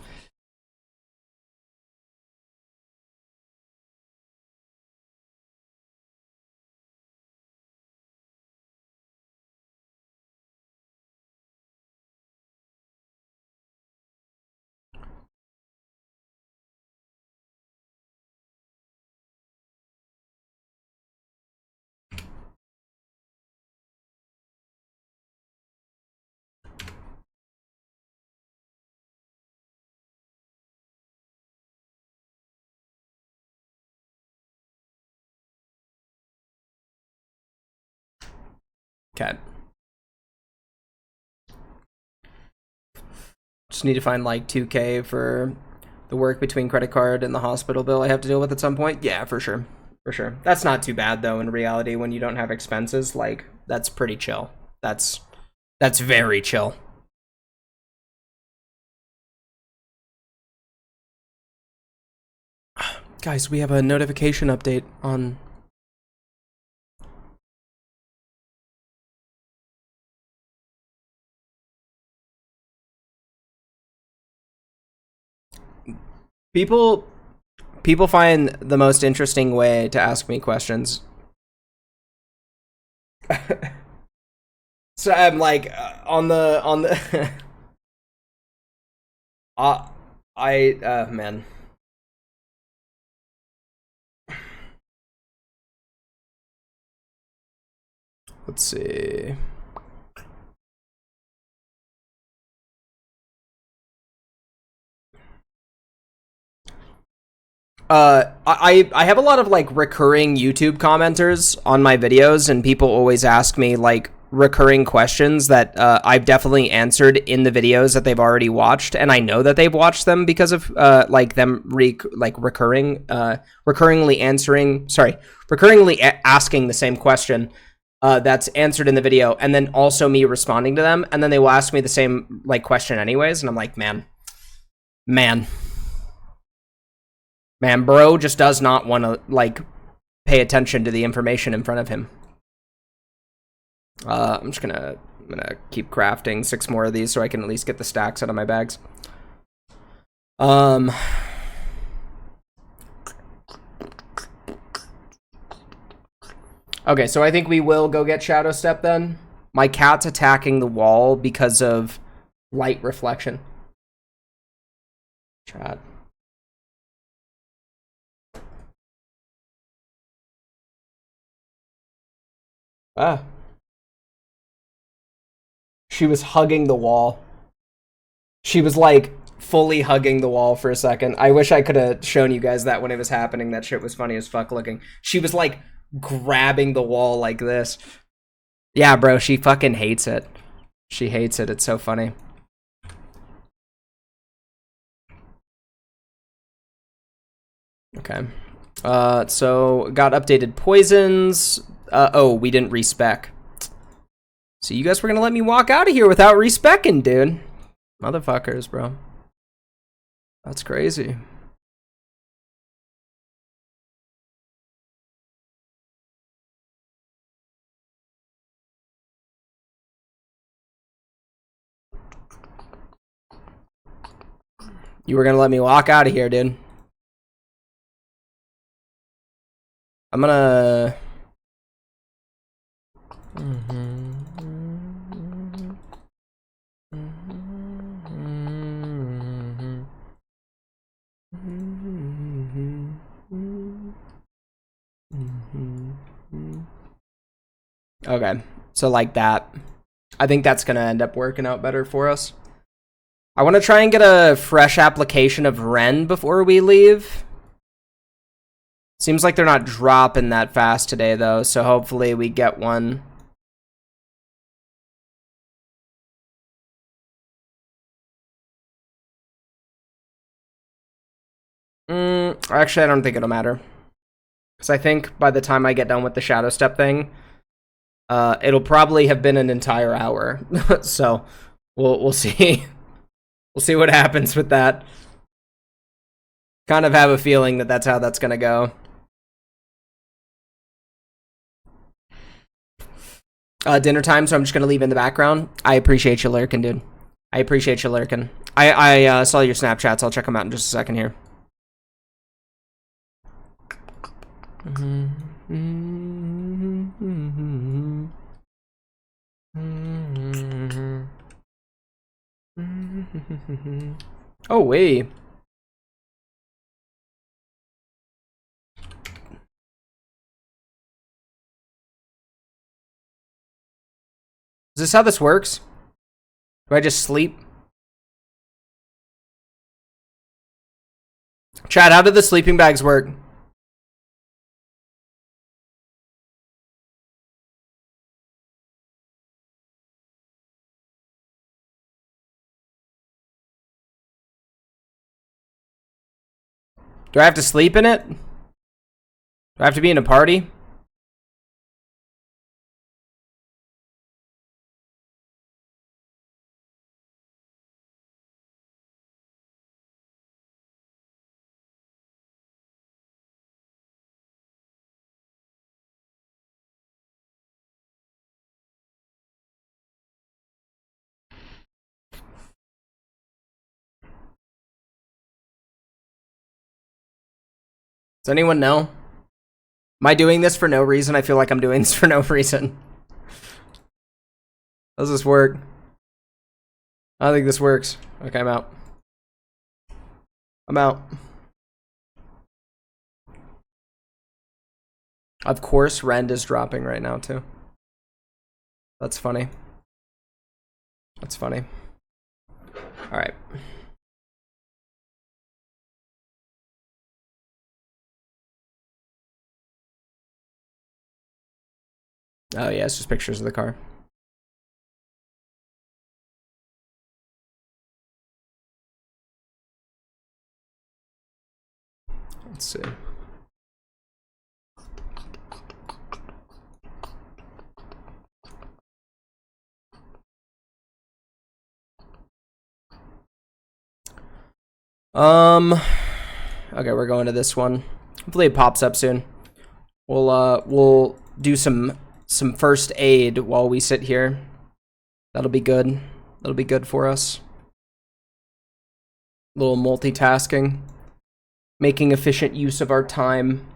Okay. Just need to find like 2K for the work between credit card and the hospital bill I have to deal with at some point. Yeah, for sure. For sure. That's not too bad though in reality when you don't have expenses. Like that's pretty chill. That's very chill. Guys, we have a notification update on people find the most interesting way to ask me questions. So I'm like on the man. Let's see. I have a lot of like recurring YouTube commenters on my videos, and people always ask me like recurring questions that I've definitely answered in the videos that they've already watched, and I know that they've watched them because of like them recurringly asking the same question that's answered in the video, and then also me responding to them, and then they will ask me the same like question anyways, and I'm like, man, bro just does not want to, like, pay attention to the information in front of him. I'm gonna keep crafting 6 more of these so I can at least get the stacks out of my bags. Okay, so I think we will go get Shadow Step then. My cat's attacking the wall because of light reflection. Chat. Ah. She was hugging the wall. She was like fully hugging the wall for a second. I wish I could have shown you guys that when it was happening. That shit was funny as fuck looking. She was like grabbing the wall like this. Yeah, bro, she fucking hates it. She hates it. It's so funny. Okay. So got updated poisons. Oh, we didn't respec. So you guys were gonna let me walk out of here without respecking, dude. Motherfuckers, bro. That's crazy. You were gonna let me walk out of here, dude. I'm gonna... Okay, so like that. I think that's gonna end up working out better for us. I want to try and get a fresh application of Ren before we leave. Seems like they're not dropping that fast today, though, so hopefully we get one. Actually, I don't think it'll matter. Because I think by the time I get done with the Shadow Step thing, it'll probably have been an entire hour. So, we'll see. We'll see what happens with that. Kind of have a feeling that that's how that's gonna go. Dinner time, so I'm just gonna leave in the background. I appreciate you lurking, dude. I appreciate you lurking. I saw your Snapchats. I'll check them out in just a second here. Oh, wait. Is this how this works? Do I just sleep? Chad, how did the sleeping bags work? Do I have to sleep in it? Do I have to be in a party? Does anyone know? Am I doing this for no reason? I feel like I'm doing this for no reason. How does this work? I don't think this works. Okay, I'm out. I'm out. Of course, Rend is dropping right now, too. That's funny. That's funny. Alright. Oh, yeah, it's just pictures of the car. Let's see. Okay, we're going to this one. Hopefully it pops up soon. We'll do some first aid while we sit here. That'll be good. That'll be good for us. A little multitasking. Making efficient use of our time.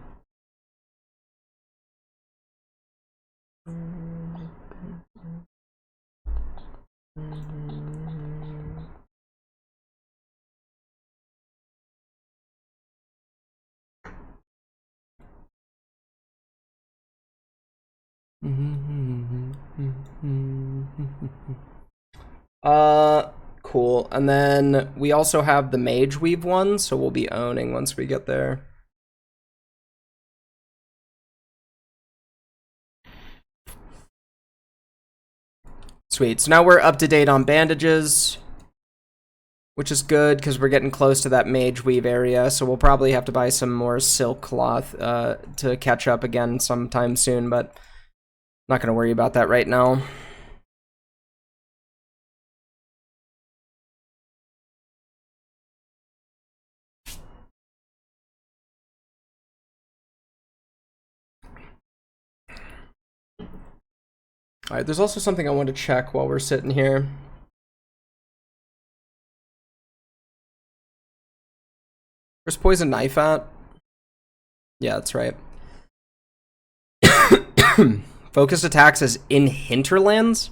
cool. And then we also have the Mage Weave one, so we'll be owning once we get there. Sweet. So now we're up to date on bandages, which is good because we're getting close to that Mage Weave area. So we'll probably have to buy some more silk cloth to catch up again sometime soon, but not going to worry about that right now. All right, there's also something I want to check while we're sitting here. Where's Poison Knife at? Yeah, that's right. Focused attacks is in Hinterlands?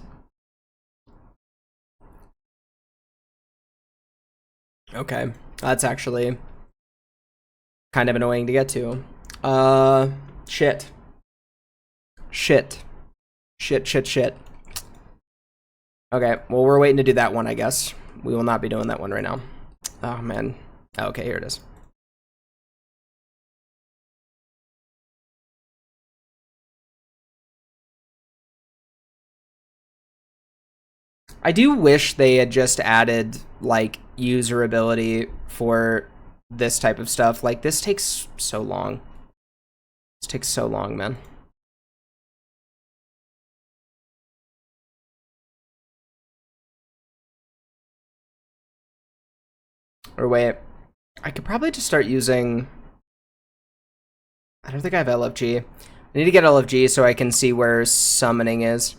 Okay, that's actually kind of annoying to get to. Shit. Okay, well, we're waiting to do that one, I guess. We will not be doing that one right now. Oh, man. Okay, here it is. I do wish they had just added, like, userability for this type of stuff. Like, this takes so long. This takes so long, man. Or wait, I could probably just start using... I don't think I have LFG. I need to get LFG so I can see where summoning is.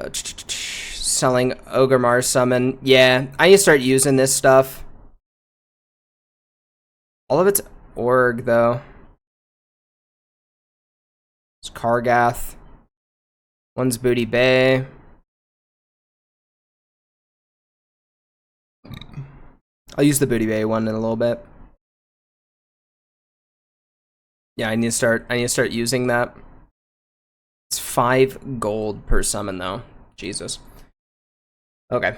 Selling Ogremar summon. Yeah, I need to start using this stuff. All of it's org, though. It's Kargath. One's Booty Bay. I'll use the Booty Bay one in a little bit. Yeah, I need to start using that. It's 5 gold per summon though. Jesus. Okay.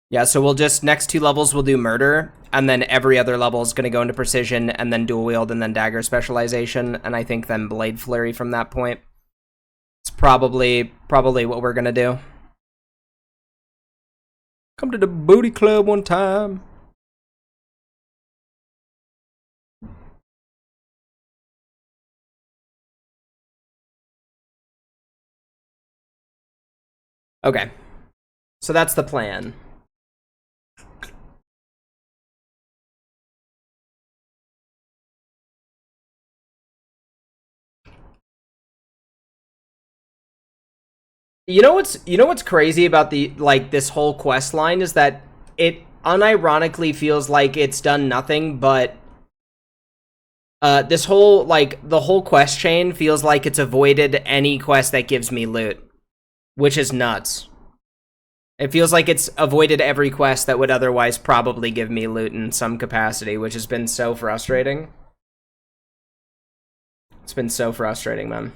Yeah, so we'll just, next 2 levels we'll do murder, and then every other level is going to go into precision, and then dual wield, and then dagger specialization, and I think then blade flurry from that point. It's probably what we're going to do. Come to the booty club one time. Okay. So that's the plan. You know what's crazy about the this whole quest line is that it unironically feels like it's done nothing but this whole the whole quest chain feels like it's avoided any quest that gives me loot, which is nuts. It feels like it's avoided every quest that would otherwise probably give me loot in some capacity, which has been so frustrating. It's been so frustrating, man.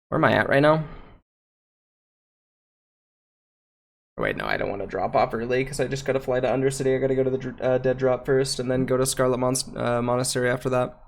Where am I at right now? Wait, no, I don't want to drop off early because I just got to fly to Undercity. I got to go to the Dead Drop first and then go to Scarlet Monastery after that.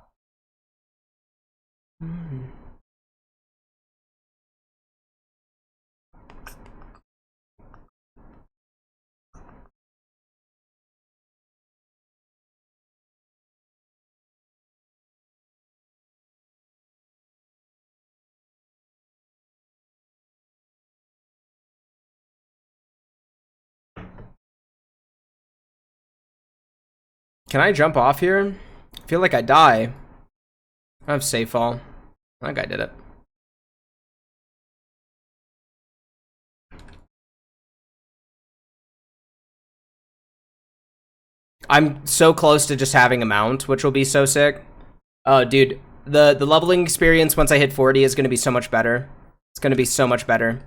Can I jump off here? I feel like I die. I have safe fall. I think I did it. I'm so close to just having a mount, which will be so sick. Oh, dude. The leveling experience once I hit 40 is going to be so much better. It's going to be so much better.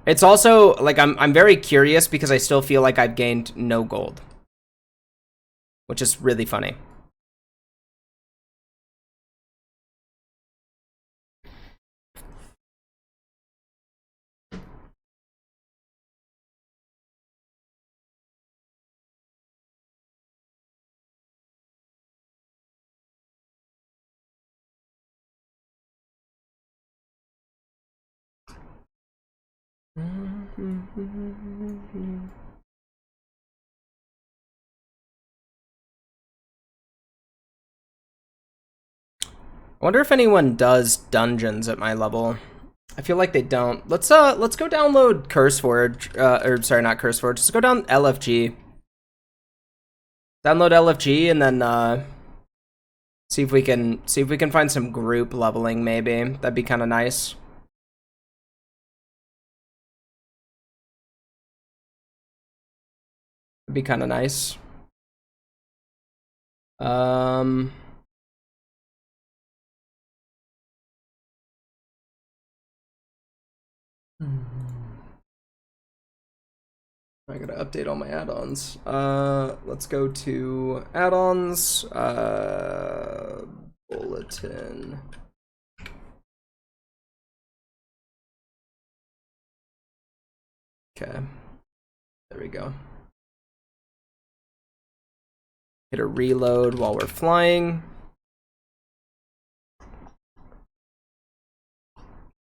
It's also like I'm very curious because I still feel like I've gained no gold, which is really funny. I wonder if anyone does dungeons at my level. I feel like they don't. Let's go download CurseForge, or sorry, not CurseForge. Let's go down LFG. Download LFG and then see if we can find some group leveling. Maybe that'd be kind of nice. It'd be kind of nice. I gotta update all my add-ons. Let's go to add-ons, bulletin. Okay, there we go. Hit a reload while we're flying.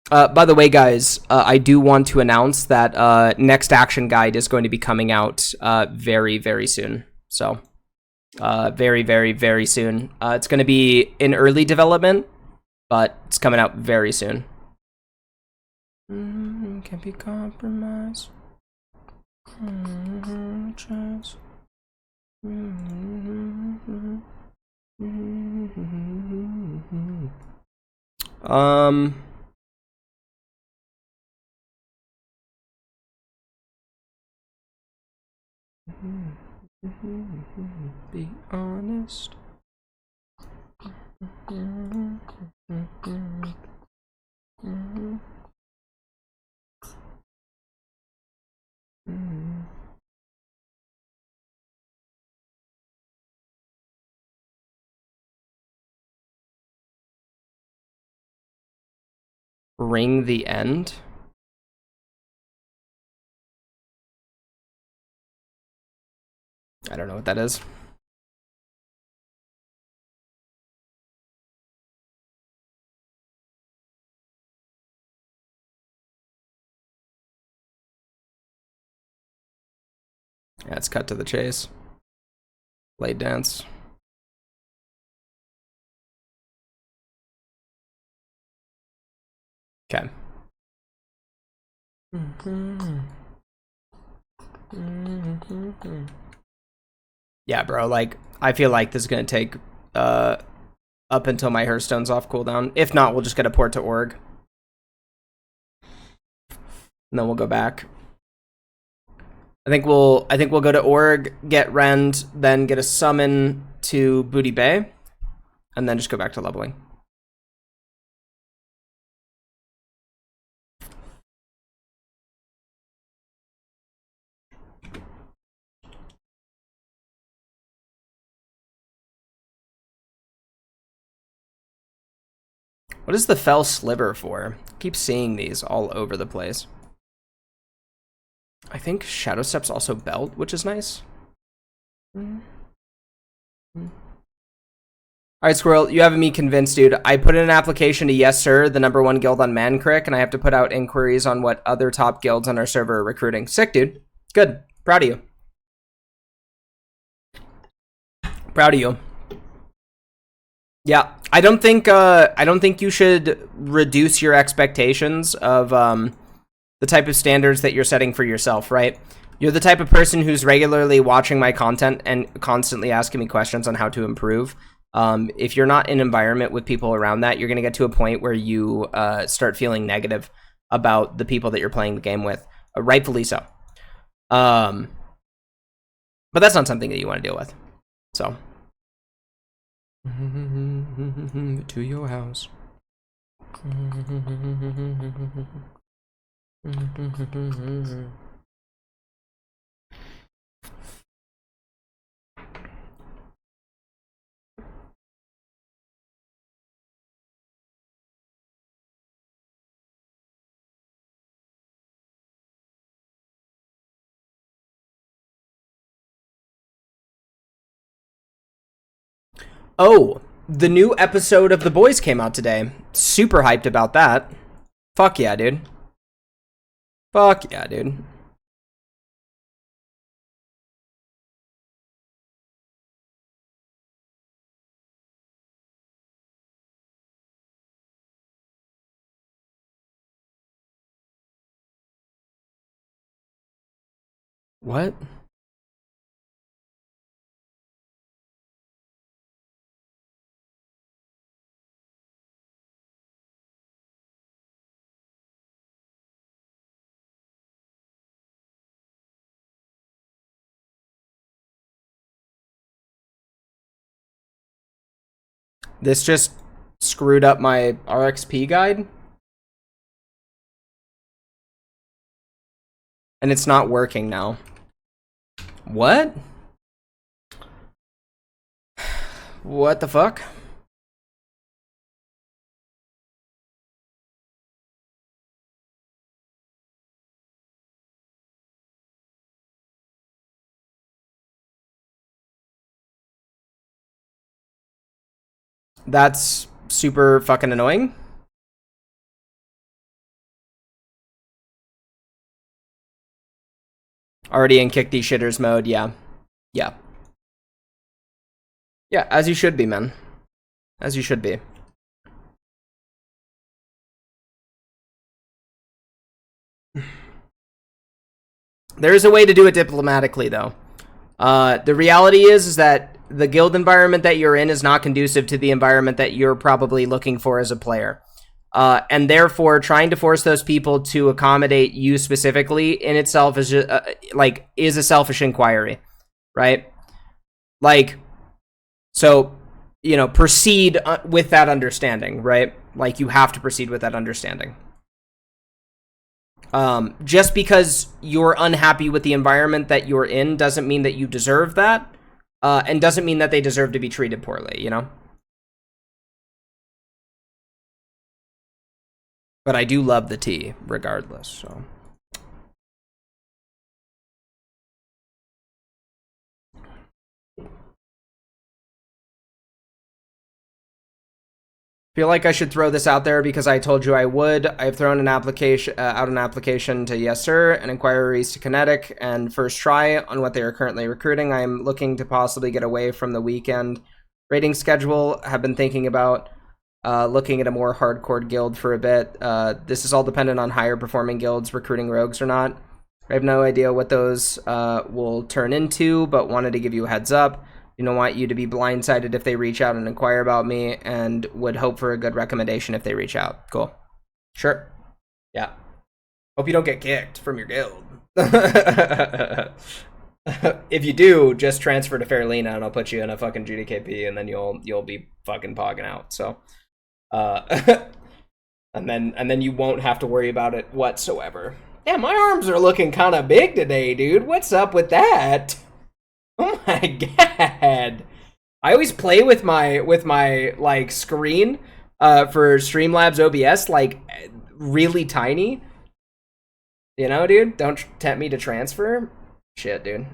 By the way, guys, I do want to announce that next action guide is going to be coming out very, very soon. So, very, very, very soon. It's going to be in early development, but it's coming out very soon. Can't be compromised. Be honest. Ring the end. I don't know what that is. Yeah, let's cut to the chase. Blade dance. Okay. Yeah, bro, like, I feel like this is gonna take up until my Hearthstone's off cooldown. If not, we'll just get a port to org. And then we'll go back. I think we'll go to org, get rend, then get a summon to Booty Bay, and then just go back to leveling. What is the fell sliver for? I keep seeing these all over the place. I think Shadow Step's also belt, which is nice. Alright, Squirrel, you have me convinced, dude. I put in an application to Yes Sir, the #1 guild on Mancrick, and I have to put out inquiries on what other top guilds on our server are recruiting. Sick, dude. Good. Proud of you. Proud of you. Yeah, I don't think you should reduce your expectations of the type of standards that you're setting for yourself, right? You're the type of person who's regularly watching my content and constantly asking me questions on how to improve. If you're not in an environment with people around that, you're going to get to a point where you start feeling negative about the people that you're playing the game with, rightfully so. But that's not something that you want to deal with. So, to your house. Oh, the new episode of The Boys came out today. Super hyped about that. Fuck yeah, dude. Fuck yeah, dude. What? This just screwed up my RXP guide. And it's not working now. What? What the fuck? That's super fucking annoying. Already in kick these shitters mode, yeah. Yeah. Yeah, as you should be, man. As you should be. There is a way to do it diplomatically, though. The reality is that the guild environment that you're in is not conducive to the environment that you're probably looking for as a player. And therefore, trying to force those people to accommodate you specifically in itself is just, is a selfish inquiry, right? Like, so, you know, proceed with that understanding, right? Like, you have to proceed with that understanding. Just because you're unhappy with the environment that you're in doesn't mean that you deserve that, and doesn't mean that they deserve to be treated poorly, you know? But I do love the tea, regardless, so. Feel like I should throw this out there because I told you I would. I've thrown an application out an application to Yes Sir and inquiries to Kinetic and First Try on what they are currently recruiting. I am looking to possibly get away from the weekend rating schedule. Have been thinking about looking at a more hardcore guild for a bit. This is all dependent on higher performing guilds recruiting rogues or not. I have no idea what those will turn into, but wanted to give you a heads up. You don't want you to be blindsided if they reach out and inquire about me, and would hope for a good recommendation if they reach out. Cool. Sure. Yeah. Hope you don't get kicked from your guild. If you do, just transfer to Fairlena and I'll put you in a fucking GDKP and then you'll be fucking pogging out. So and then you won't have to worry about it whatsoever. Yeah, my arms are looking kind of big today, dude. What's up with that? Oh my god! I always play with my like screen for Streamlabs OBS like really tiny. You know, dude. Don't tempt me to transfer. Shit, dude.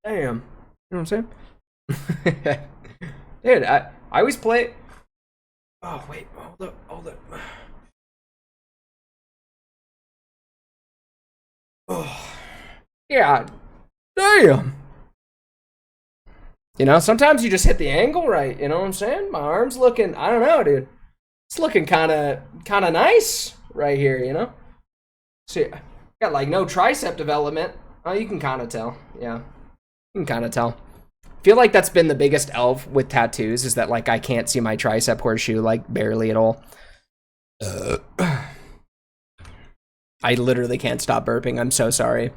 Damn. You know what I'm saying? Dude, I always play. Oh wait, hold up. Oh yeah. Damn. You know, sometimes you just hit the angle right, you know what I'm saying? My arm's looking, I don't know, dude. It's looking kind of nice right here, you know? See, got like no tricep development. Oh, you can kind of tell. Yeah. You can kind of tell. feel like that's been the biggest elf with tattoos, is that like I can't see my tricep horseshoe like barely at all. I literally can't stop burping. I'm so sorry.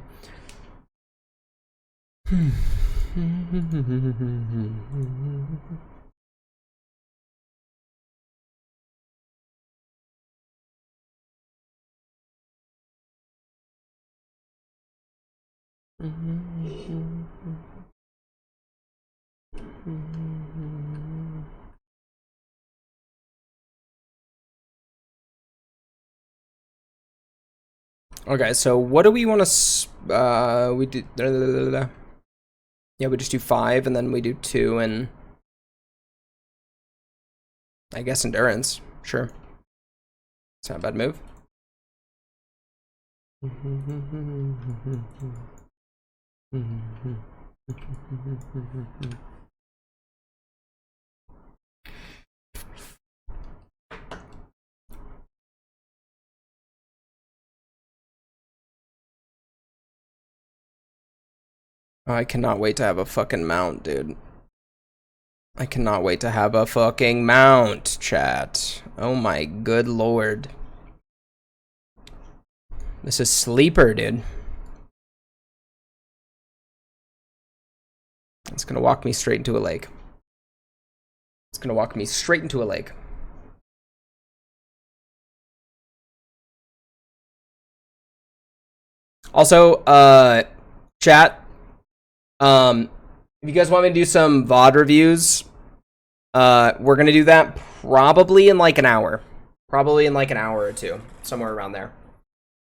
Okay, so what do we want to? We do. Yeah, we just do 5, and then we do 2, and I guess endurance. Sure, it's not a bad move. I cannot wait to have a fucking mount, dude. I cannot wait to have a fucking mount, chat. Oh my good lord. This is sleeper, dude. It's gonna walk me straight into a lake. It's gonna walk me straight into a lake. Also, chat, if you guys want me to do some VOD reviews, we're gonna do that probably in like an hour. Probably in like an hour or two, somewhere around there.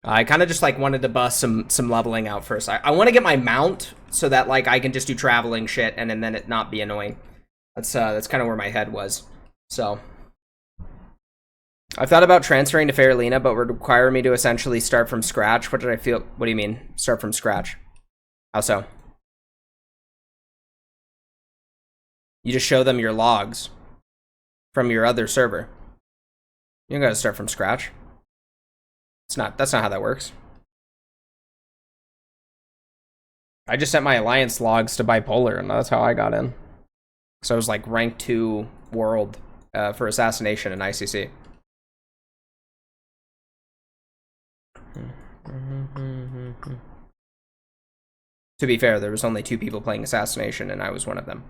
I kind of just like wanted to bust some leveling out first. I want to get my mount so that like I can just do traveling shit and then it not be annoying. That's kind of where my head was. So I've thought about transferring to Faralina, but would require me to essentially start from scratch. What did I feel? What do you mean, start from scratch? How so? You just show them your logs from your other server. You don't gotta start from scratch. That's not how that works. I just sent my alliance logs to bipolar, and that's how I got in. So I was like rank 2 world for assassination in ICC. To be fair, there was only 2 people playing assassination, and I was one of them.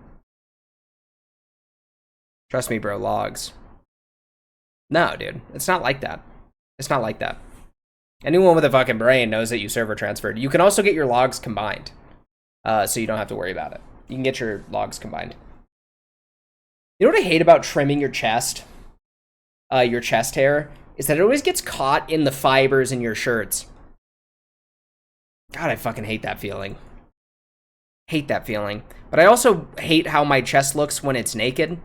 Trust me, bro, logs. No, dude, it's not like that. It's not like that. Anyone with a fucking brain knows that you server transferred. You can also get your logs combined, so you don't have to worry about it. You can get your logs combined. You know what I hate about trimming your chest hair? Is that it always gets caught in the fibers in your shirts. God, I fucking hate that feeling. Hate that feeling. But I also hate how my chest looks when it's naked.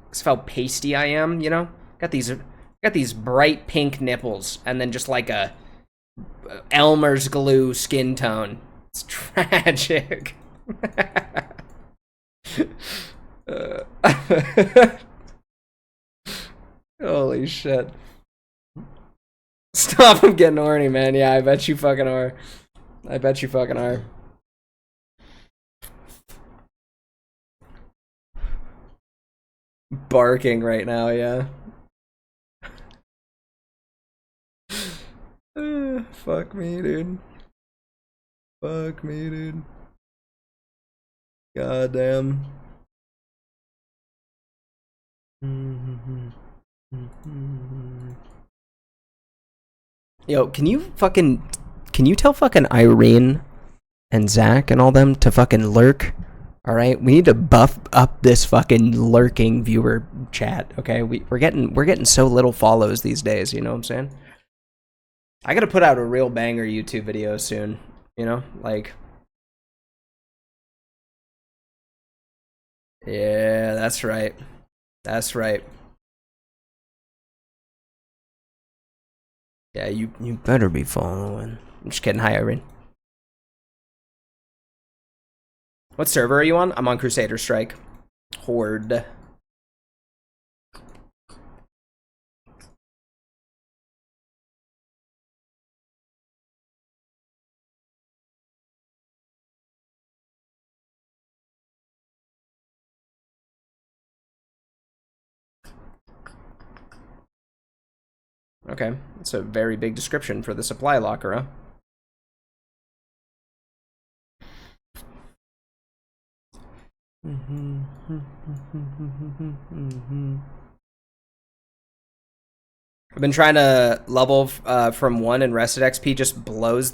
Because of how pasty I am, you know? Got these bright pink nipples, and then just like a Elmer's glue skin tone. It's tragic. Holy shit. Stop him getting horny, man. Yeah, I bet you fucking are. I bet you fucking are. Barking right now, yeah. Fuck me, dude. Fuck me, dude. God damn. Yo, can you tell fucking Irene and Zach and all them to fucking lurk? All right, we need to buff up this fucking lurking viewer chat. Okay, we're getting so little follows these days. You know what I'm saying? I gotta put out a real banger YouTube video soon. You know, like, yeah, that's right. That's right. Yeah, you better be following. I'm just kidding. Hi, Irene. What server are you on? I'm on Crusader Strike. Horde. Okay, that's a very big description for the supply locker, huh? I've been trying to level from 1 and rested XP just blows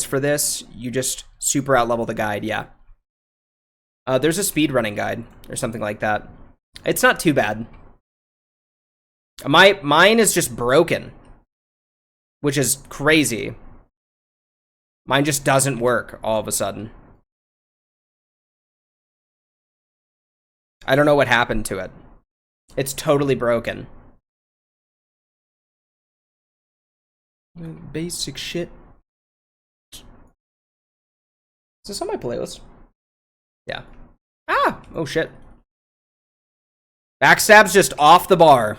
for this. You just super out level the guide, yeah. There's a speed running guide or something like that. It's not too bad. Mine is just broken, which is crazy. Mine just doesn't work all of a sudden. I don't know what happened to it. It's totally broken. Basic shit. Is this on my playlist? Yeah. Ah! Oh shit. Backstab's just off the bar.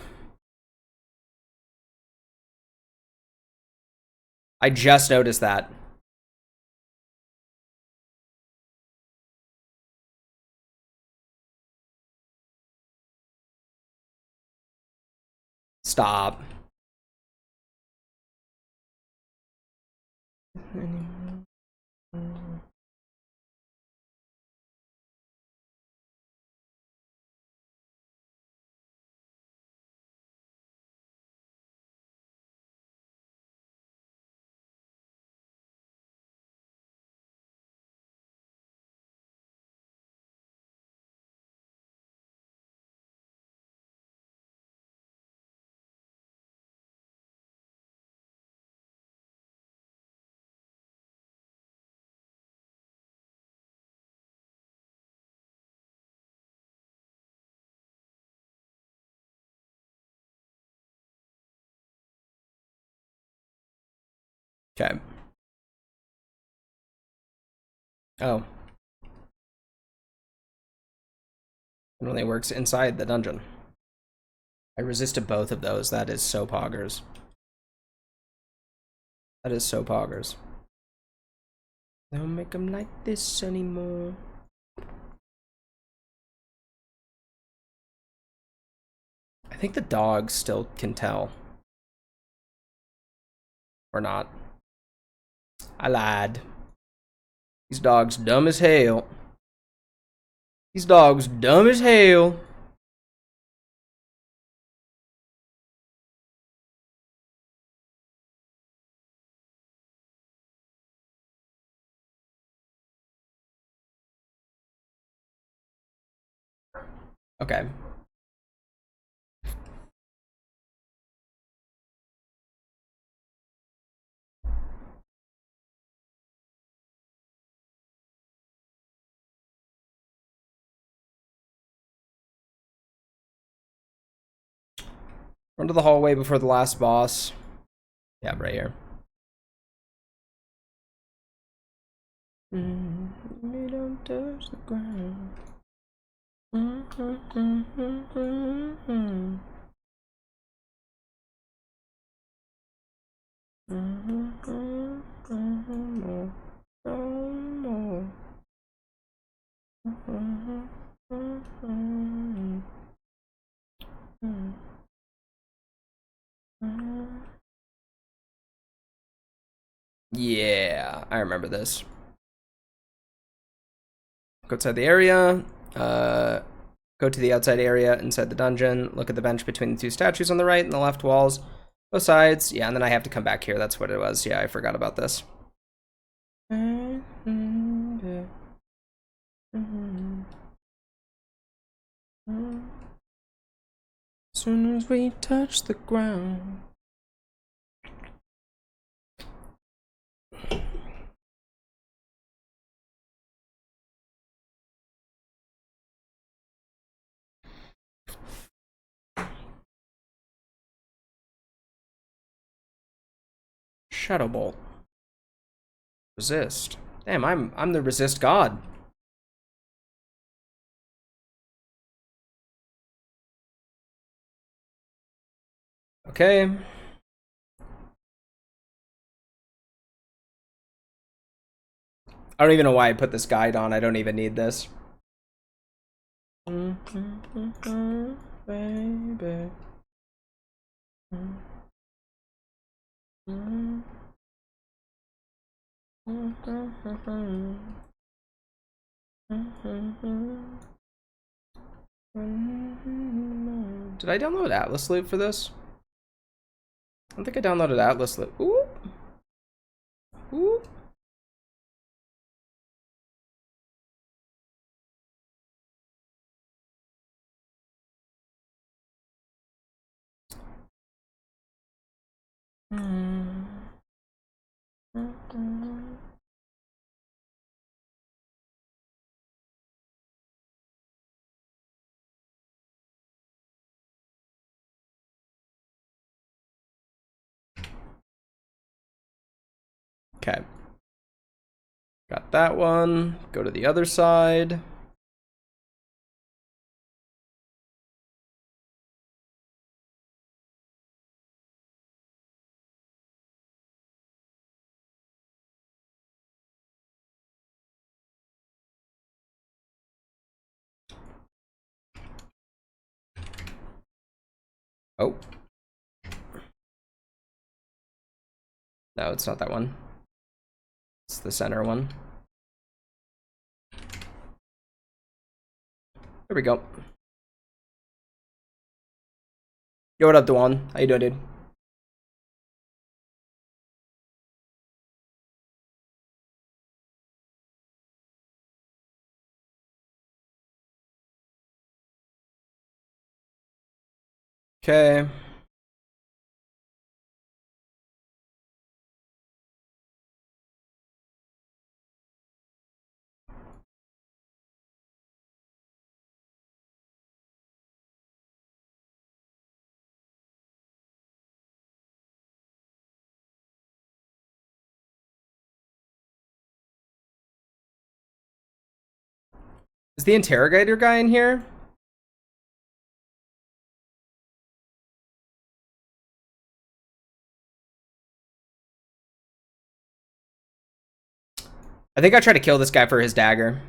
I just noticed that. Stop. Okay. Oh. It only works inside the dungeon. I resisted both of those. That is so poggers. That is so poggers. Don't make them like this anymore. I think the dogs still can tell. Or not. I lied. These dogs dumb as hell. These dogs dumb as hell. Okay. Run to the hallway before the last boss. Yeah, right here. We don't touch the ground. Yeah, I remember this. Go outside the area. Go to the outside area inside the dungeon. Look at the bench between the two statues on the right and the left walls. Both sides. Yeah, and then I have to come back here. That's what it was. Yeah, I forgot about this. As soon as we touch the ground. Shadow Bolt. Resist. Damn, I'm the resist god. Okay. I don't even know why I put this guide on. I don't even need this. Baby. Did I download Atlas Loop for this? I don't think I downloaded Atlas Loop. Ooh. Ooh. Okay. Got that one. Go to the other side. Oh. No, it's not that one. It's the center one. There we go. Yo, what up, Dwan? How you doing, dude? Okay. Is the interrogator guy in here? I think I tried to kill this guy for his dagger.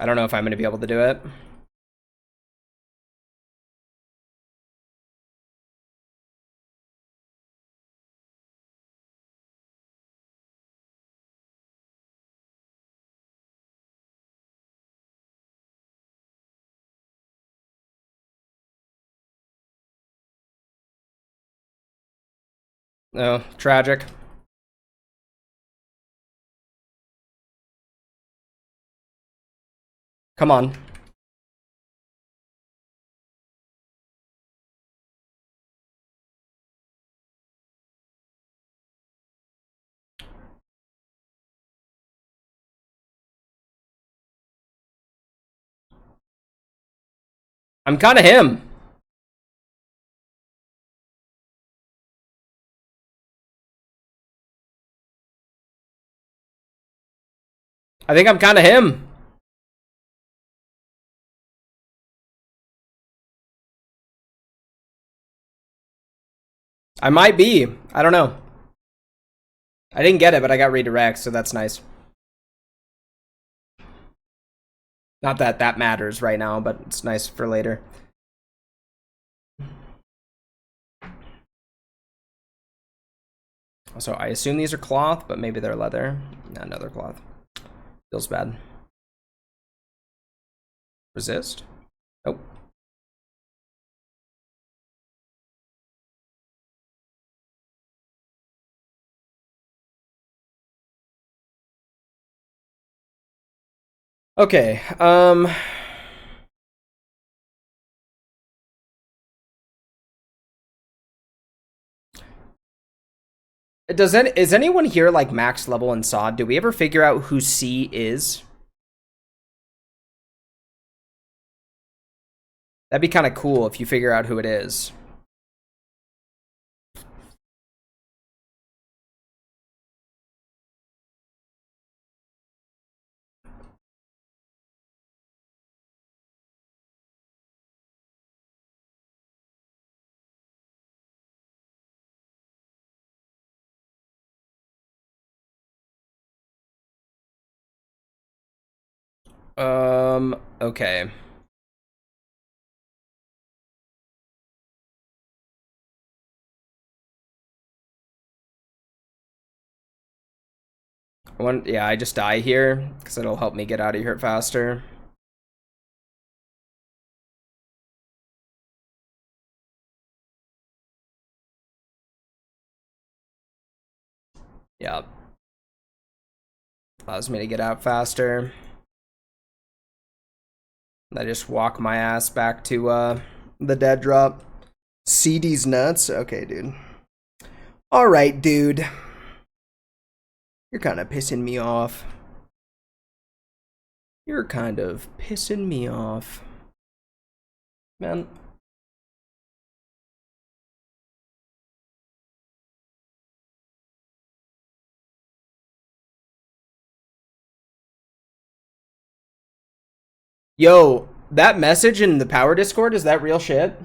I don't know if I'm going to be able to do it. No, tragic. Come on. I'm kind of him. I think I'm kind of him. I might be. I don't know. I didn't get it, but I got redirect, so that's nice. Not that that matters right now, but it's nice for later. So I assume these are cloth, but maybe they're leather. No, no, they're cloth. Feels bad. Resist? Nope. Okay, is anyone here like max level in SOD? Do we ever figure out who C is? That'd be kind of cool if you figure out who it is. Okay. Yeah, I just die here because it'll help me get out of here faster. Yep. Allows me to get out faster. I just walk my ass back to the dead drop. CD's nuts. Okay, dude. All right, dude. You're kind of pissing me off. You're kind of pissing me off. Man. Yo, that message in the power Discord, is that real shit?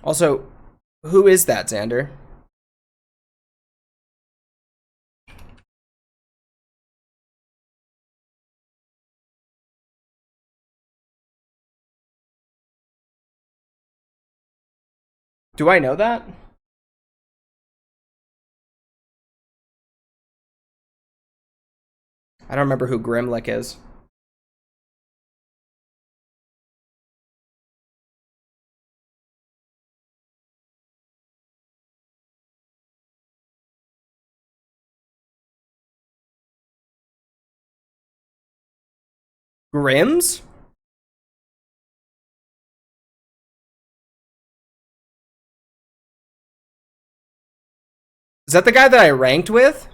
Also, who is that, Xander? Do I know that? I don't remember who Grimlick is. Grims? Is that the guy that I ranked with?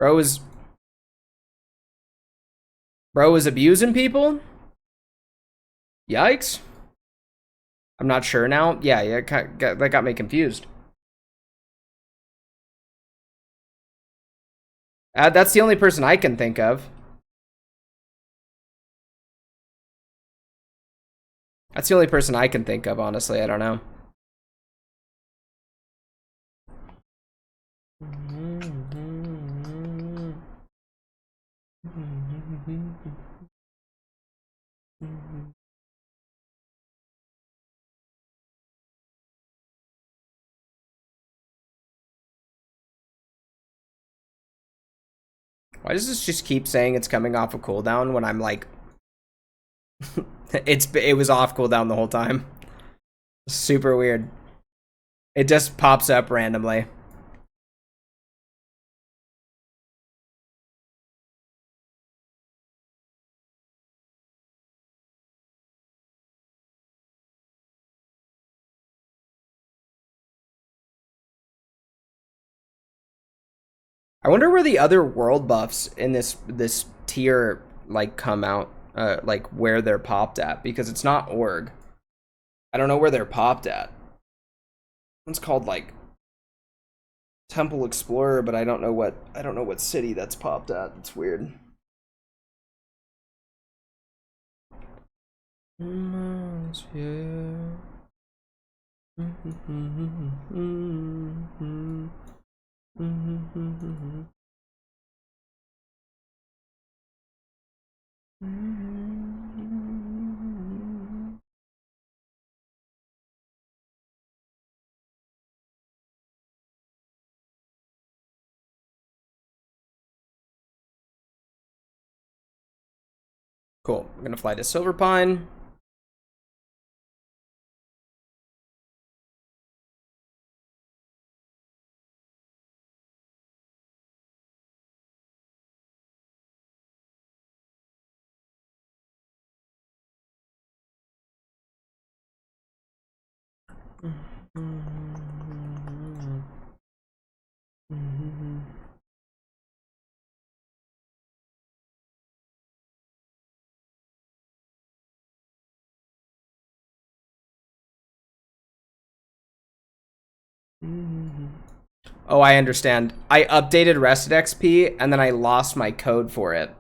Bro was abusing people? Yikes. I'm not sure now. Yeah, that got me confused. That's the only person I can think of. That's the only person I can think of, honestly. I don't know. Why does this just keep saying it's coming off a cooldown when I'm like... it was off cooldown the whole time. Super weird. It just pops up randomly. I wonder where the other world buffs in this tier like come out, like where they're popped at, because it's not org. I don't know where they're popped at. It's called like Temple Explorer, but I don't know what city that's popped at. It's weird. Cool. I'm gonna fly to Silver Pine. Oh, I understand. I updated Rested XP and then I lost my code for it.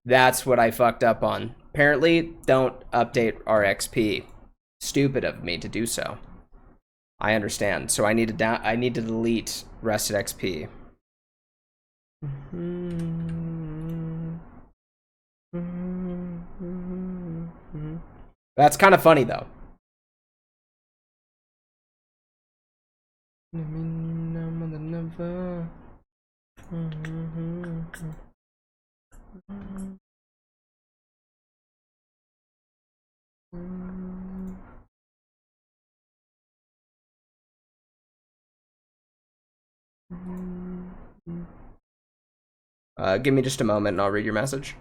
That's what I fucked up on. Apparently, don't update our XP. Stupid of me to do so. I understand. So I need to delete Rested XP. That's kind of funny though. Give me just a moment and I'll read your message.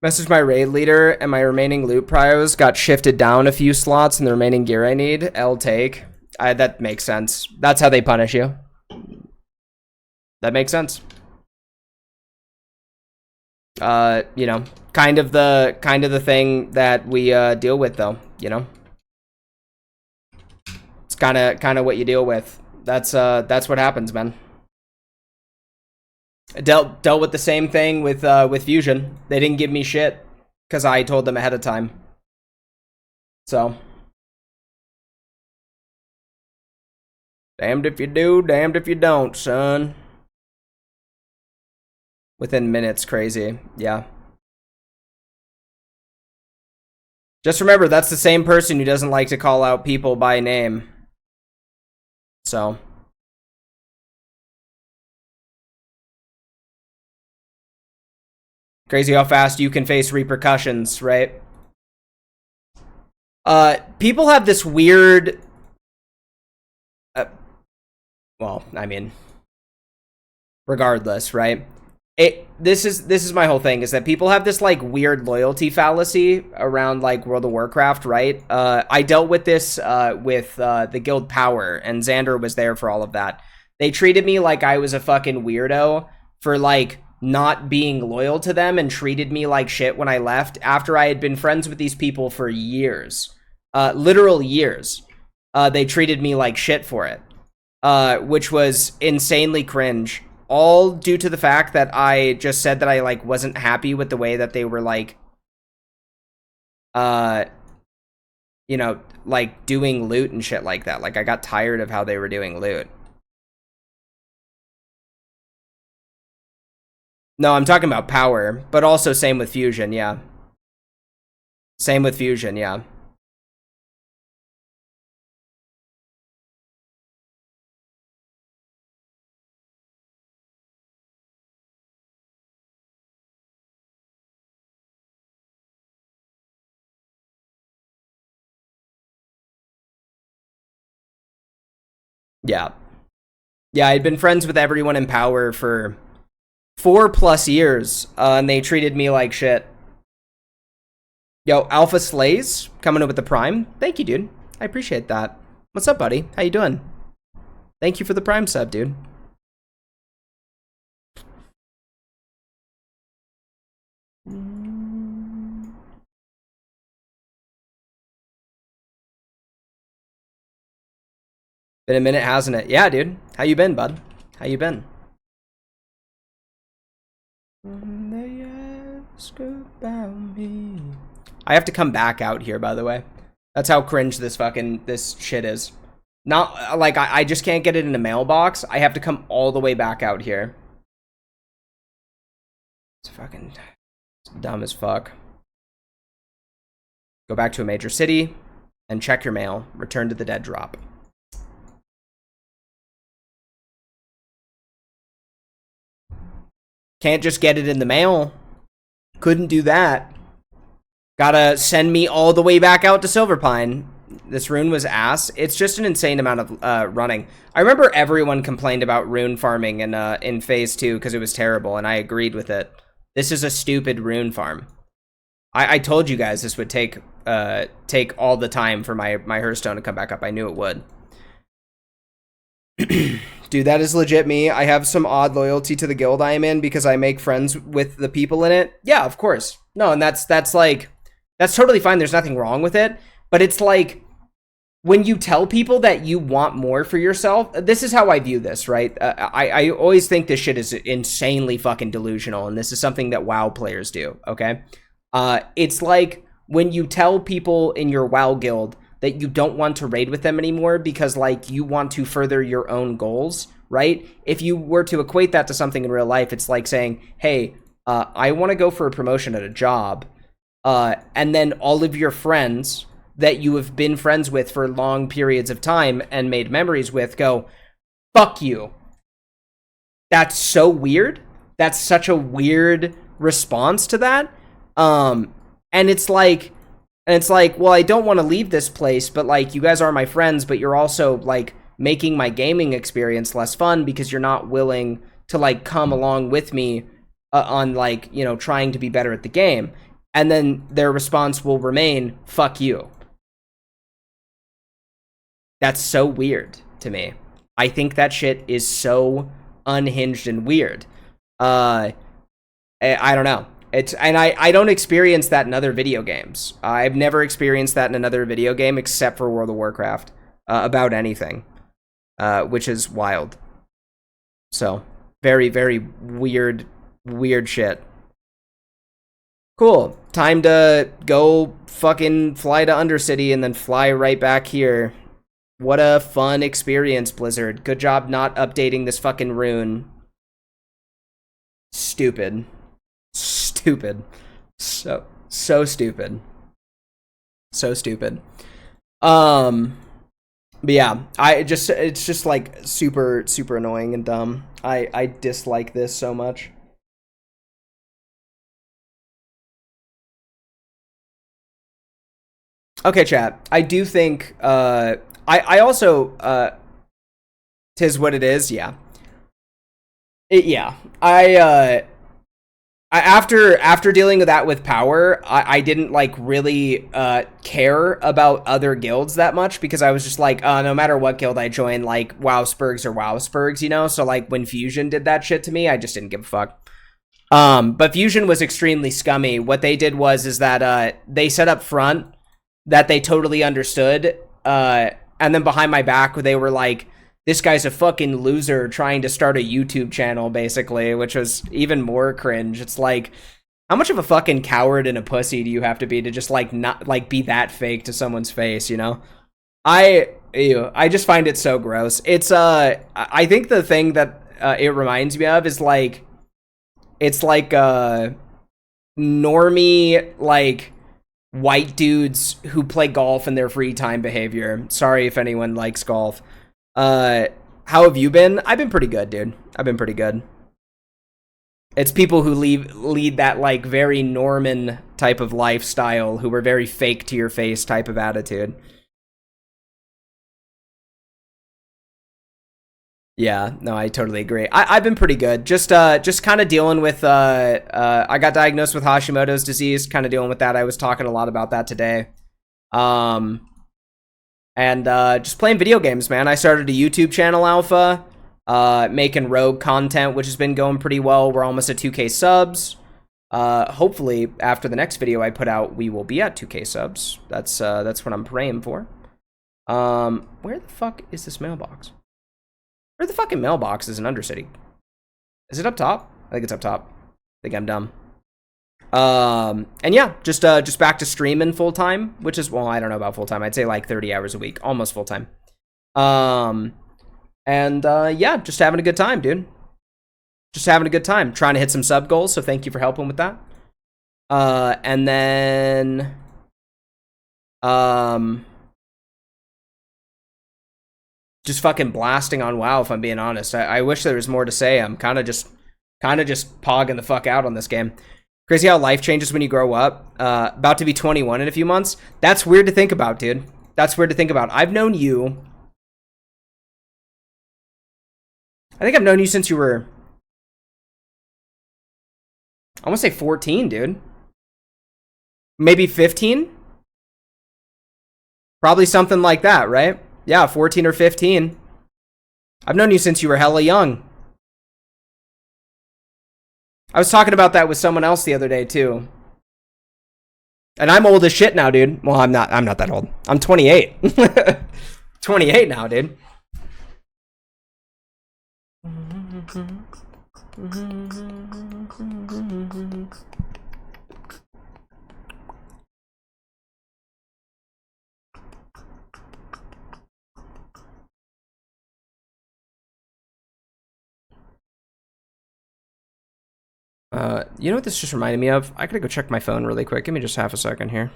Message my raid leader and my remaining loot prios got shifted down a few slots and the remaining gear I need, I'll take. That makes sense. That's how they punish you. That makes sense. You know, kind of the thing that we deal with though, you know. It's kind of what you deal with. That's what happens, man. I dealt with the same thing with Fusion. They didn't give me shit because I told them ahead of time. So, damned if you do, damned if you don't, son. Within minutes, crazy. Yeah. Just remember, that's the same person who doesn't like to call out people by name. So. Crazy how fast you can face repercussions, right? People have this weird... well, I mean... regardless, right? This is my whole thing, is that people have this, like, weird loyalty fallacy around, like, World of Warcraft, right? I dealt with this with the Guild Power, and Xander was there for all of that. They treated me like I was a fucking weirdo for, like, not being loyal to them and treated me like shit when I left after I had been friends with these people for years. Literal years. They treated me like shit for it. Which was insanely cringe. All due to the fact that I just said that I, like, wasn't happy with the way that they were, like, you know, like, doing loot and shit like that. Like, I got tired of how they were doing loot. No, I'm talking about Power, but also same with Fusion, yeah. Same with Fusion, yeah. Yeah. Yeah, I'd been friends with everyone in Power for 4+ years, and they treated me like shit. Yo, Alpha Slays coming in with the Prime. Thank you, dude. I appreciate that. What's up, buddy? How you doing? Thank you for the Prime sub, dude. Been a minute, hasn't it? Yeah, dude. How you been, bud? How you been? When they ask about me. I have to come back out here, by the way. That's how cringe this shit is. Not, like, I just can't get it in a mailbox. I have to come all the way back out here. It's dumb as fuck. Go back to a major city and check your mail. Return to the dead drop. Can't just get it in the mail. Couldn't do that. Gotta send me all the way back out to Silverpine. This rune was ass. It's just an insane amount of running. I remember everyone complained about rune farming in phase 2 because it was terrible, and I agreed with it. This is a stupid rune farm. I told you guys this would take all the time for my Hearthstone to come back up. I knew it would. Dude, that is legit me. I have some odd loyalty to the guild I am in because I make friends with the people in it. Yeah, of course. No, and that's like, that's totally fine. There's nothing wrong with it. But it's like, when you tell people that you want more for yourself, this is how I view this, right? I always think this shit is insanely fucking delusional, and this is something that WoW players do, okay? It's like when you tell people in your WoW guild that you don't want to raid with them anymore because, like, you want to further your own goals, right? If you were to equate that to something in real life, it's like saying, hey, I want to go for a promotion at a job, and then all of your friends that you have been friends with for long periods of time and made memories with go, fuck you. That's so weird. That's such a weird response to that. And it's like, well, I don't want to leave this place, but like, you guys are my friends, but you're also like making my gaming experience less fun because you're not willing to like come along with me on like, you know, trying to be better at the game. And then their response will remain, fuck you. That's so weird to me. I think that shit is so unhinged and weird. I don't know. I don't experience that in other video games. I've never experienced that in another video game except for World of Warcraft about anything, which is wild. So very, very weird shit. Cool. Time to go fucking fly to Undercity and then fly right back here. What a fun experience, Blizzard. Good job not updating this fucking rune. Stupid. Stupid. So stupid. So stupid. But yeah, it's just like super annoying and dumb. I dislike this so much. Okay, chat. I do think I also tis what it is, yeah. After dealing with that with power, I didn't like really care about other guilds that much because I was just like, no matter what guild I join, like WoW Spurgs or WoW Spurgs, you know? So like when Fusion did that shit to me, I just didn't give a fuck. But Fusion was extremely scummy. What they did is that they set up front that they totally understood, and then behind my back they were like, this guy's a fucking loser trying to start a YouTube channel, basically, which was even more cringe. It's like, how much of a fucking coward and a pussy do you have to be to just like not like be that fake to someone's face, you know? I just find it so gross. It's I think the thing that it reminds me of is like, it's like normie like white dudes who play golf in their free time behavior. Sorry if anyone likes golf. How have you been? I've been pretty good, dude. I've been pretty good. It's people who lead that like very Norman type of lifestyle who were very fake to your face type of attitude. Yeah, no, I totally agree. I've been pretty good. Just kind of dealing with I got diagnosed with Hashimoto's disease, kind of dealing with that. I was talking a lot about that today. And just playing video games, man. I started a YouTube channel, Alpha, making rogue content, which has been going pretty well. We're almost at 2K subs. Hopefully, after the next video I put out, we will be at 2K subs. That's what I'm praying for. Where the fuck is this mailbox? Where the fucking mailbox is in Undercity? Is it up top? I think it's up top. I think I'm dumb. And yeah, just back to streaming full time, which is, well, I don't know about full time. I'd say like 30 hours a week, almost full time. And yeah, just having a good time, dude. Just having a good time, trying to hit some sub goals. So thank you for helping with that. And then, just fucking blasting on WoW, if I'm being honest. I wish there was more to say. I'm kind of just pogging the fuck out on this game. Crazy how life changes when you grow up. About to be 21 in a few months. That's weird to think about, dude. That's weird to think about. I've known you. I think I've known you since you were, I want to say 14, dude. Maybe 15? Probably something like that, right? Yeah, 14 or 15. I've known you since you were hella young. I was talking about that with someone else the other day too. And I'm old as shit now, dude. Well, I'm not that old. I'm 28. 28 now, dude. You know what this just reminded me of? I gotta go check my phone really quick. Give me just half a second here.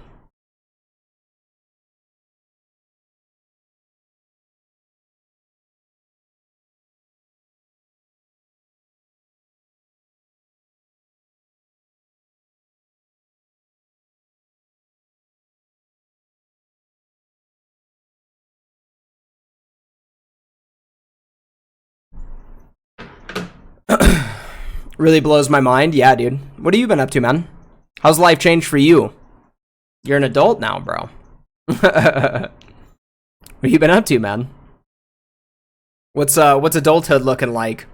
Really blows my mind. Yeah, dude. What have you been up to, man? How's life changed for you? You're an adult now, bro. What have you been up to, man? What's adulthood looking like?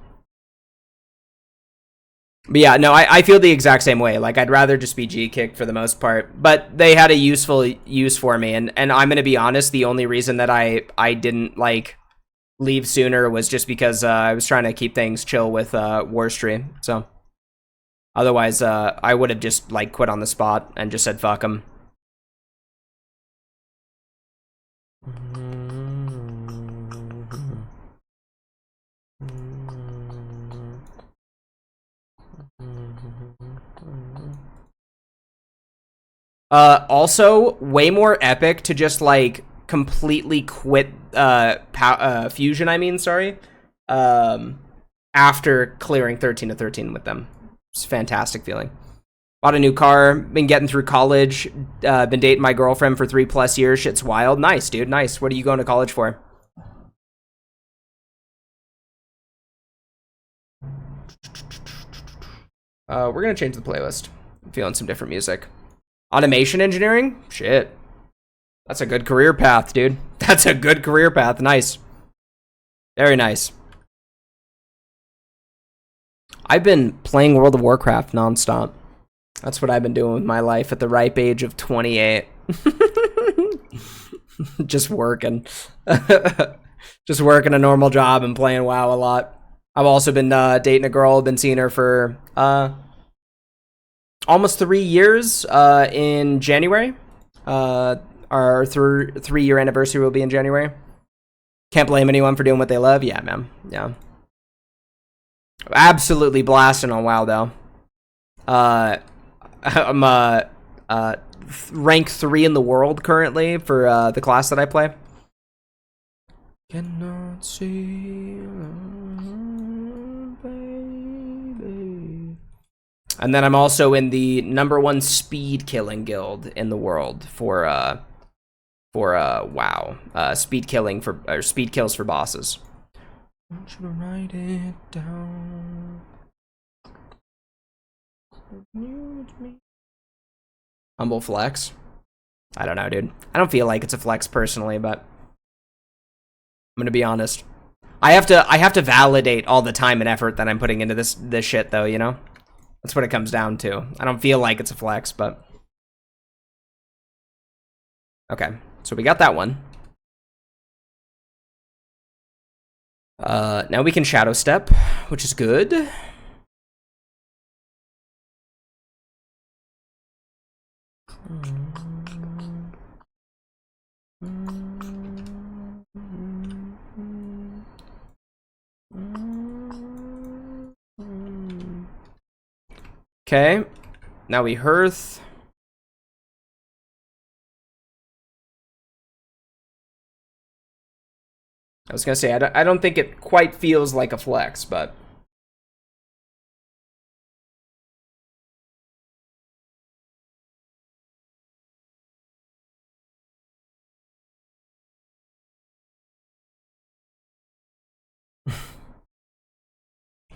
But yeah, no, I feel the exact same way. Like, I'd rather just be G-kicked for the most part. But they had a useful use for me. And I'm going to be honest, the only reason that I didn't, like, leave sooner was just because I was trying to keep things chill with Warstream. So otherwise, I would have just, like, quit on the spot and just said fuck them. Also, way more epic to just, like, completely quit Fusion, after clearing 13 to 13 with them. It's a fantastic feeling. Bought a new car, been getting through college, been dating my girlfriend for 3+ years. Shit's wild. Nice, dude, nice. What are you going to college for? We're gonna change the playlist. I'm feeling some different music. Automation engineering? Shit. That's a good career path, dude. That's a good career path. Nice. Very nice. I've been playing World of Warcraft nonstop. That's what I've been doing with my life at the ripe age of 28. Just working. Just working a normal job and playing WoW a lot. I've also been dating a girl. I've been seeing her for almost 3 years in January. Our 3-year anniversary will be in January. Can't blame anyone for doing what they love. Yeah, man. Yeah. Absolutely blasting on WoW, though. I'm rank 3 in the world currently for the class that I play. Cannot see, baby. And then I'm also in the #1 speed killing guild in the world for WoW. Speed killing or speed kills for bosses. I want you to write it down. Humble flex. I don't know, dude. I don't feel like it's a flex personally, but I'm gonna be honest. I have to validate all the time and effort that I'm putting into this shit, though. You know, that's what it comes down to. I don't feel like it's a flex, but okay. So we got that one. Now we can shadow step, which is good. Okay, now we hearth. I was gonna say, I don't think it quite feels like a flex, but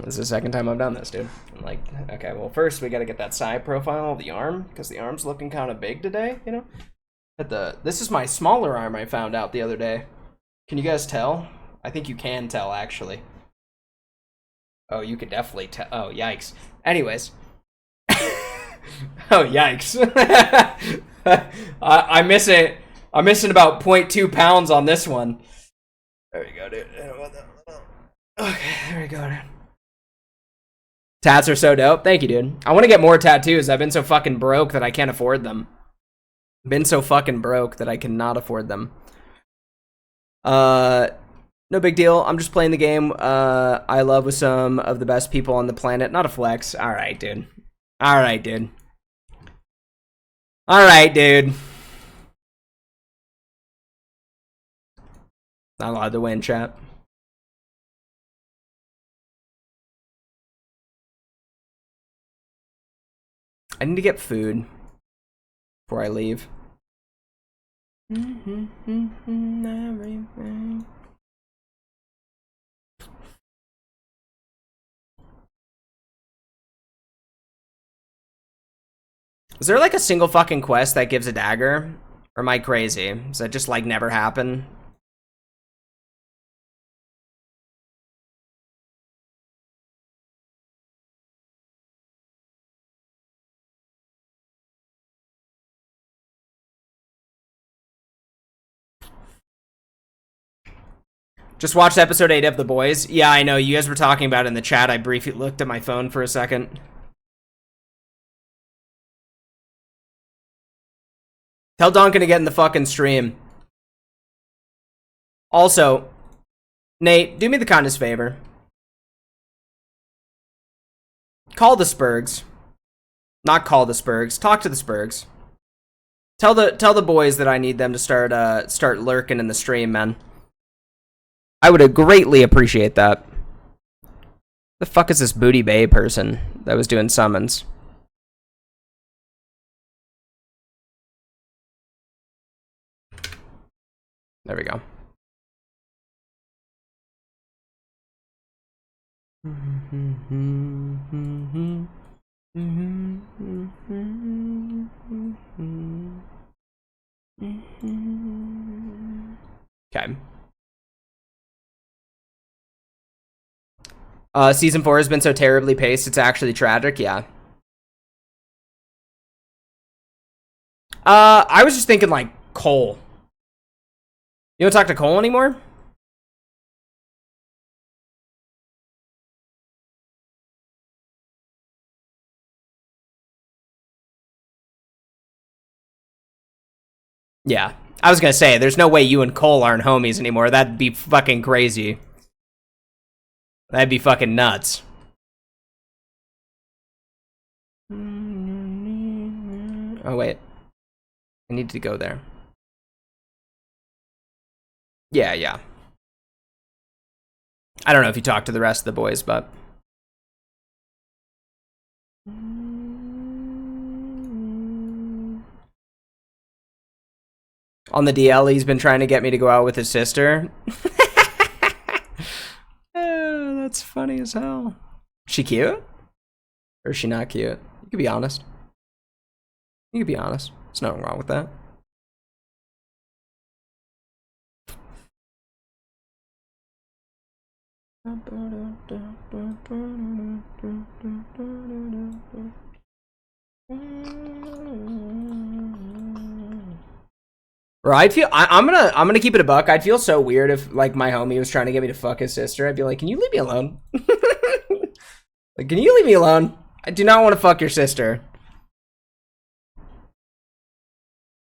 this is the second time I've done this, dude. I'm like, okay, well, first we gotta get that side profile of the arm, because the arm's looking kind of big today, you know? This is my smaller arm I found out the other day. Can you guys tell? I think you can tell, actually. Oh, you could definitely tell. Oh, yikes. Anyways. Oh, yikes. I'm missing about 0.2 pounds on this one. There we go, dude. Okay, there we go, dude. Tats are so dope. Thank you, dude. I want to get more tattoos. I've been so fucking broke that I can't afford them. Been so fucking broke that I cannot afford them. No big deal. I'm just playing the game I love with some of the best people on the planet. Not a flex. Alright, dude. Alright, dude. Alright, dude. Not allowed to win, chat. I need to get food before I leave. Everything. Is there like a single fucking quest that gives a dagger? Or am I crazy? Does that just like never happen? Just watched episode 8 of The Boys. Yeah, I know. You guys were talking about it in the chat. I briefly looked at my phone for a second. Tell Duncan to get in the fucking stream. Also, Nate, do me the kindest favor. Call the Spurgs. Not call the Spurgs. Talk to the Spurgs. Tell the boys that I need them to start lurking in the stream, man. I would greatly appreciate that. The fuck is this Booty Bay person that was doing summons? There we go. Okay. Season 4 has been so terribly paced, it's actually tragic, yeah. I was just thinking, like, Cole. You don't talk to Cole anymore? Yeah. I was gonna say, there's no way you and Cole aren't homies anymore. That'd be fucking crazy. That'd be fucking nuts. Oh, wait. I need to go there. Yeah, yeah. I don't know if you talked to the rest of the boys, but... On the DL, he's been trying to get me to go out with his sister. That's funny as hell. She cute? Or is she not cute? You could be honest. You could be honest. There's nothing wrong with that. Bro, I'm gonna keep it a buck. I'd feel so weird if like my homie was trying to get me to fuck his sister. I'd be like, can you leave me alone? Like, can you leave me alone? I do not want to fuck your sister.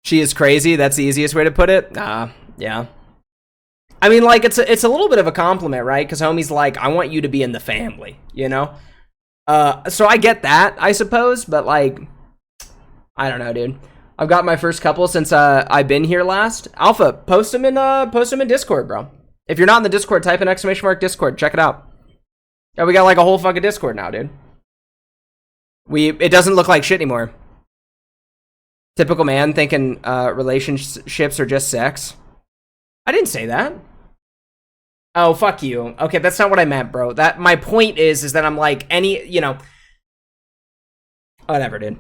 She is crazy. That's the easiest way to put it. Yeah. I mean, like, it's a little bit of a compliment, right? Because homie's like, I want you to be in the family, you know? So I get that, I suppose, but like, I don't know, dude. I've got my first couple since I've been here last. Alpha, post them in Discord, bro. If you're not in the Discord, type in !Discord. Check it out. Yeah, we got like a whole fucking Discord now, dude. It doesn't look like shit anymore. Typical man thinking relationships are just sex. I didn't say that. Oh, fuck you. Okay, that's not what I meant, bro. My point is that I'm like you know. Whatever, dude.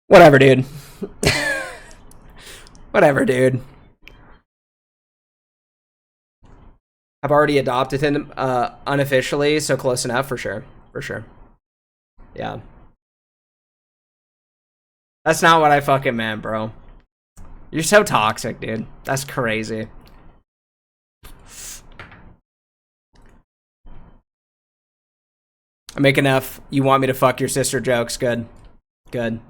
Whatever, dude. Whatever, dude. I've already adopted him unofficially, so close enough for sure. For sure. Yeah. That's not what I fucking meant, bro. You're so toxic, dude. That's crazy. I make enough. You want me to fuck your sister jokes. Good. Good.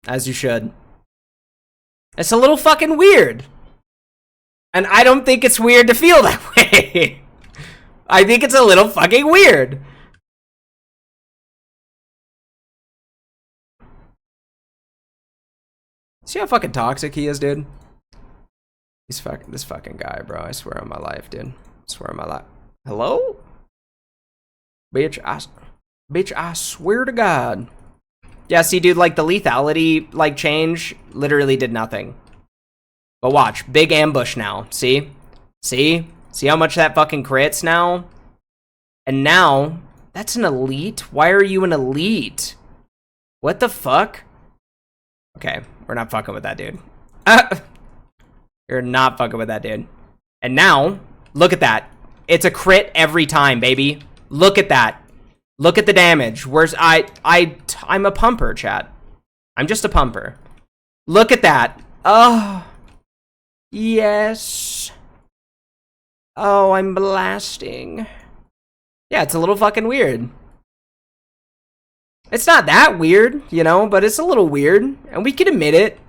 As you should. It's a little fucking weird. And I don't think it's weird to feel that way. I think it's a little fucking weird. See how fucking toxic he is, dude? He's fucking this fucking guy, bro. I swear on my life, dude. I swear on my life. Hello? Bitch, I swear to God. Yeah, see, dude, like, the lethality, like, change literally did nothing. But watch. Big ambush now. See? See? See how much that fucking crits now? And now, that's an elite? Why are you an elite? What the fuck? Okay, we're not fucking with that, dude. You're not fucking with that, dude. And now, look at that. It's a crit every time, baby. Look at that. Look at the damage. I'm a pumper, chat. I'm just a pumper. Look at that. Oh. Yes. Oh, I'm blasting. Yeah, it's a little fucking weird. It's not that weird, you know, but it's a little weird, and we can admit it.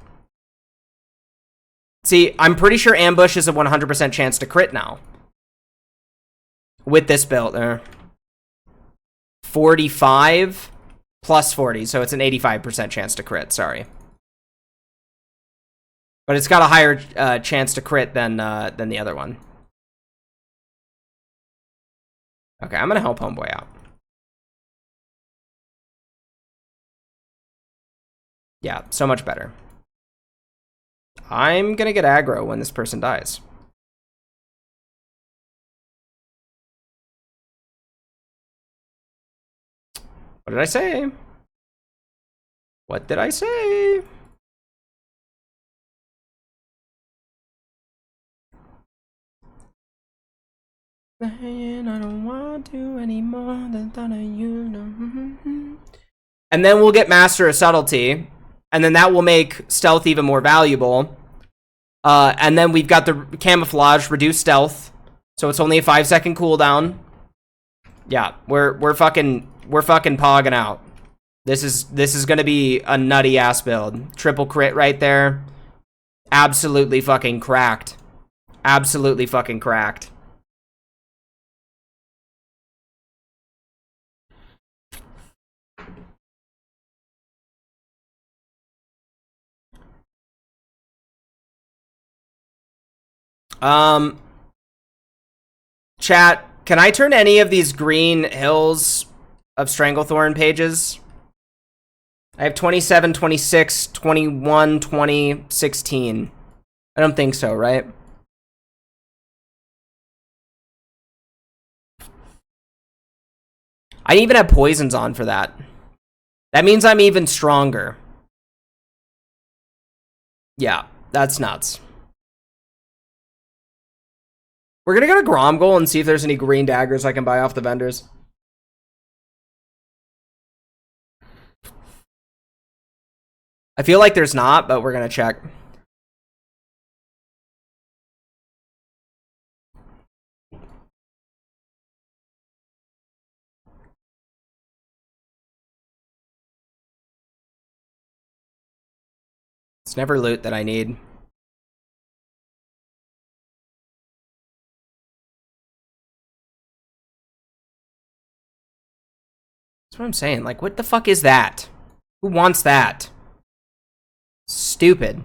See, I'm pretty sure ambush is a 100% chance to crit now. With this build, 45 plus 40, so it's an 85% chance to crit, sorry. But it's got a higher chance to crit than the other one. Okay, I'm gonna help homeboy out. Yeah, so much better. I'm gonna get aggro when this person dies. What did I say? What did I say? I don't want to anymore than you know. And then we'll get Master of Subtlety. And then that will make stealth even more valuable. And then we've got the camouflage, reduce stealth. So it's only a 5-second cooldown. Yeah, we're fucking pogging out. This is gonna be a nutty ass build. Triple crit right there. Absolutely fucking cracked. Absolutely fucking cracked. Chat, can I turn any of these green hills of Stranglethorn pages? I have 27, 26, 21, 20, 16. I don't think so, right? I even have poisons on for that. That means I'm even stronger. Yeah, that's nuts. We're gonna go to Gromgol and see if there's any green daggers I can buy off the vendors. I feel like there's not, but we're gonna check. It's never loot that I need. That's what I'm saying. Like, what the fuck is that? Who wants that? Stupid.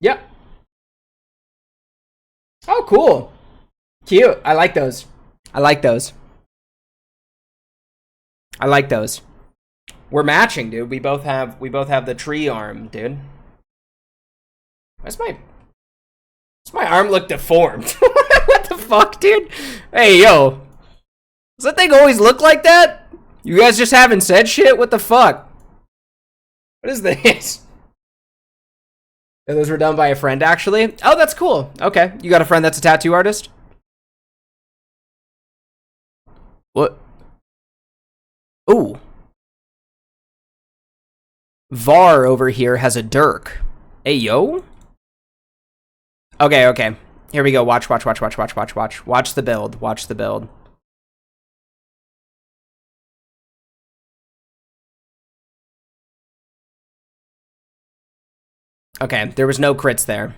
Yep. Oh, cool. Cute. I like those. I like those. I like those. We're matching, dude. We both have the tree arm, dude. Why's my arm look deformed? What the fuck, dude? Hey, yo. Does that thing always look like that? You guys just haven't said shit? What the fuck? What is this? Those were done by a friend, actually. Oh, that's cool. Okay, you got a friend that's a tattoo artist? What? Ooh. Var over here has a dirk. Hey, yo. Okay, okay. Here we go. Watch. Watch the build. Watch the build. Okay, there was no crits there.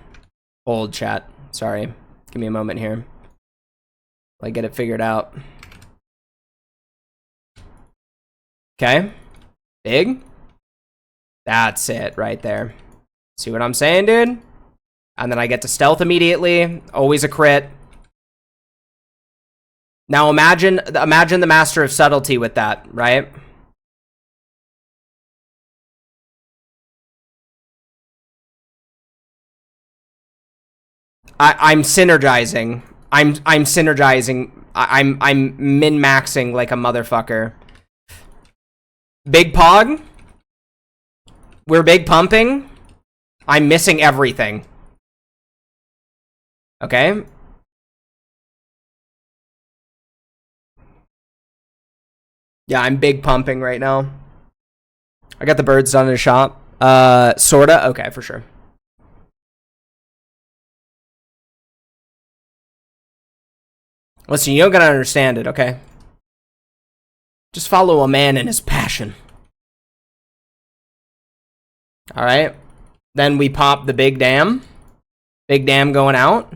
Hold, chat. Sorry. Give me a moment here. I get it figured out. Okay. Big. That's it right there. See what I'm saying, dude? And then I get to stealth immediately. Always a crit. Now imagine the Master of Subtlety with that, right? I'm synergizing. I'm synergizing. I'm min-maxing like a motherfucker. Big pog. We're big pumping. I'm missing everything. Okay. Yeah, I'm big pumping right now. I got the birds done in a shop. Sorta. Okay, for sure. Listen, you don't gotta understand it, okay? Just follow a man and his passion. Alright. Then we pop the big dam. Big dam going out.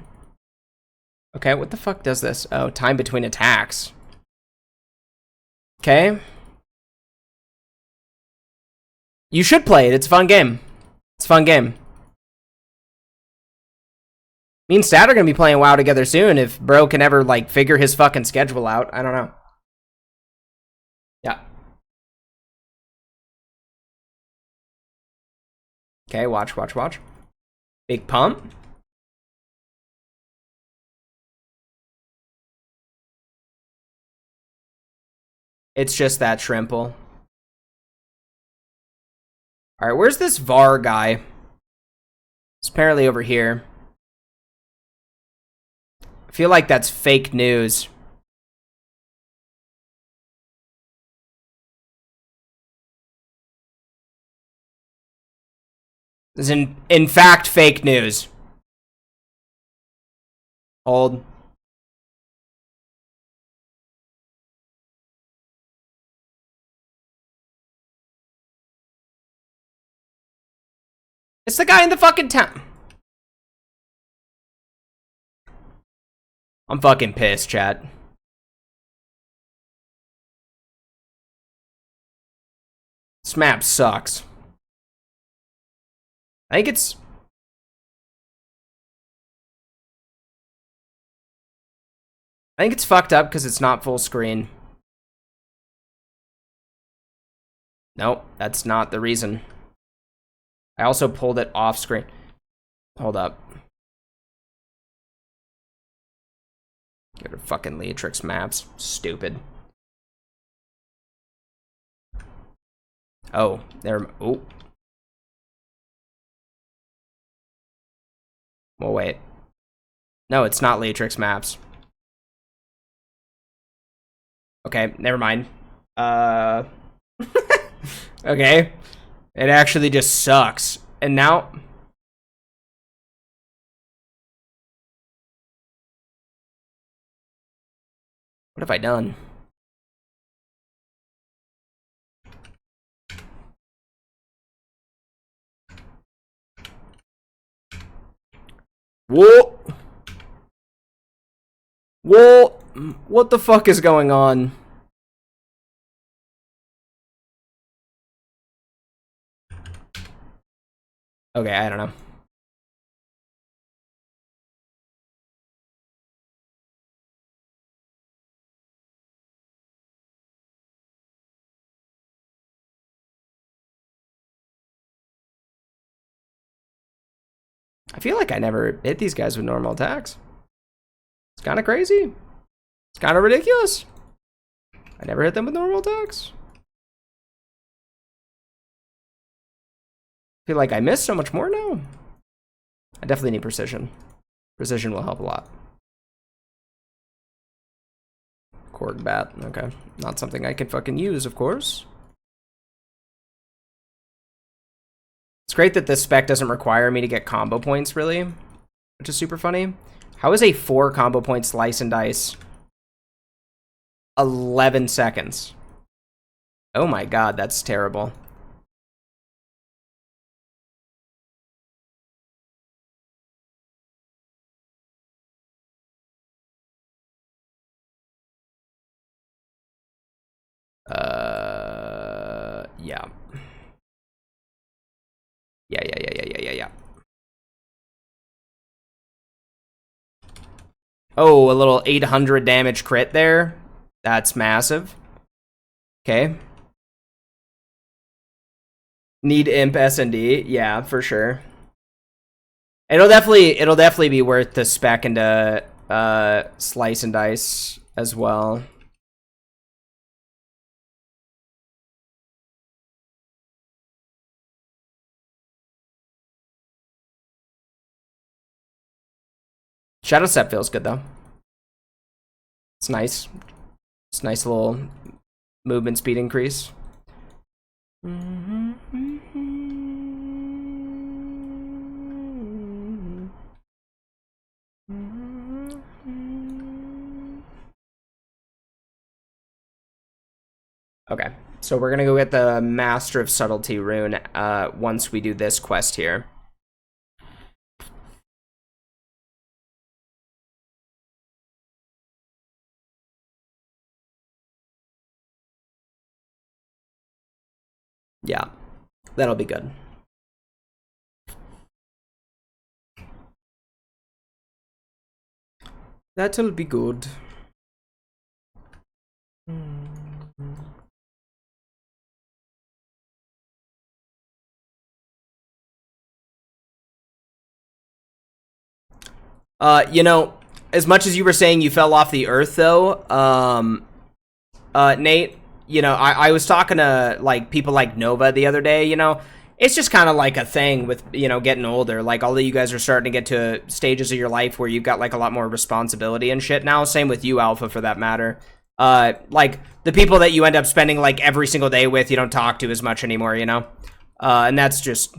Okay, what the fuck does this? Oh, time between attacks. Okay. You should play it. It's a fun game. It's a fun game. Me and Stat are gonna be playing WoW together soon if bro can ever, like, figure his fucking schedule out. I don't know. Yeah. Okay, watch. Big pump. It's just that shrimple. Alright, where's this Var guy? It's apparently over here. I feel like that's fake news. This is in fact fake news. Hold. It's the guy in the fucking town. I'm fucking pissed, chat. This map sucks. I think it's fucked up because it's not full screen. Nope, that's not the reason. I also pulled it off screen. Hold up. Get her fucking Leatrix maps. Stupid. Oh, there. Oh. Well, wait. No, it's not Leatrix maps. Okay, never mind. Okay. It actually just sucks. And now... What have I done? Whoa! Whoa! What the fuck is going on? Okay, I don't know. I feel like I never hit these guys with normal attacks. It's kind of crazy. It's kind of ridiculous. I never hit them with normal attacks. feel like I missed so much more now. I definitely need precision. Precision will help a lot. Korg bat, okay. Not something I can fucking use, of course. It's great that this spec doesn't require me to get combo points, really, which is super funny. How is a 4 combo point slice and dice 11 seconds? Oh my god, that's terrible. Yeah. Yeah. Oh, a little 800 damage crit there. That's massive. Okay. Need imp S&D. Yeah, for sure. It'll definitely be worth the spec into slice and dice as well. Shadow Step feels good though. It's nice. It's a nice little movement speed increase. Okay, so we're gonna go get the Master of Subtlety rune once we do this quest here. Yeah, that'll be good. That'll be good. You know, as much as you were saying you fell off the earth, though, Nate, you know, I was talking to, like, people like Nova the other day, you know, it's just kind of like a thing with, you know, getting older. Like, all of you guys are starting to get to stages of your life where you've got, like, a lot more responsibility and shit now. Same with you, Alpha, for that matter. Like, the people that you end up spending, like, every single day with, you don't talk to as much anymore, you know? And that's just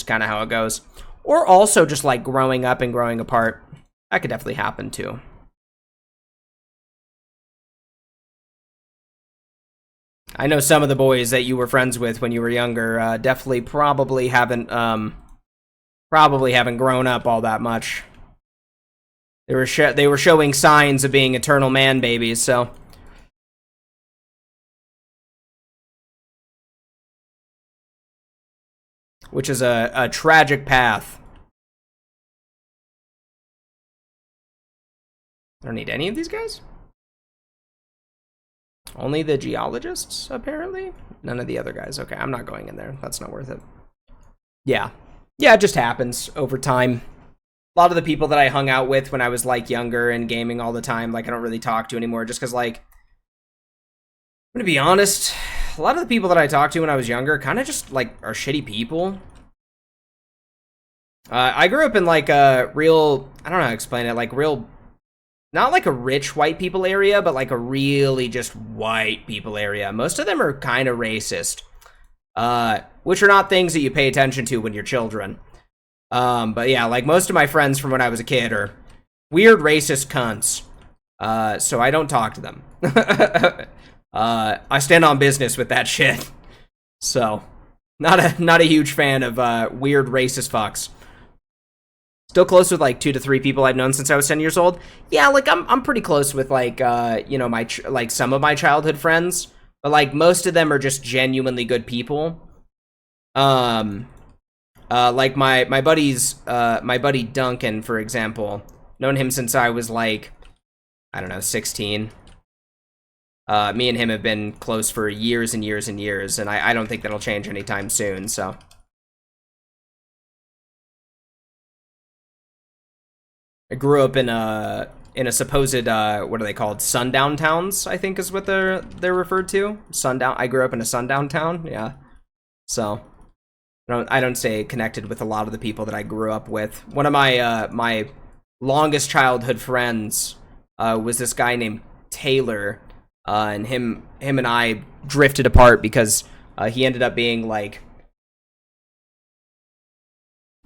kind of how it goes. Or also just, like, growing up and growing apart. That could definitely happen, too. I know some of the boys that you were friends with when you were younger definitely probably haven't grown up all that much. They were showing signs of being eternal man babies, so. Which is a tragic path. I don't need any of these guys? Only the geologists, apparently? None of the other guys. Okay, I'm not going in there. That's not worth it. Yeah. Yeah, it just happens over time. A lot of the people that I hung out with when I was, like, younger and gaming all the time, like, I don't really talk to anymore just because, like, I'm gonna be honest, a lot of the people that I talked to when I was younger kind of just, like, are shitty people. I grew up in, like, a real, I don't know how to explain it, like, real, not like a rich white people area, but like a really just white people area. Most of them are kind of racist, which are not things that you pay attention to when you're children. But yeah, like most of my friends from when I was a kid are weird racist cunts. So I don't talk to them. I stand on business with that shit. So, not a huge fan of weird racist fucks. Still close with like 2 to 3 people I've known since I was 10 years old. Yeah, like I'm pretty close with like you know, my like some of my childhood friends, but like most of them are just genuinely good people. Like my buddy Duncan, for example, known him since I was like, I don't know, 16. Me and him have been close for years and years and years, and I don't think that'll change anytime soon, so. I grew up in a supposed what are they called? Sundown towns, I think is what they're referred to. Sundown. I grew up in a sundown town, yeah. So I don't stay connected with a lot of the people that I grew up with. One of my my longest childhood friends was this guy named Taylor, and him and I drifted apart because he ended up being like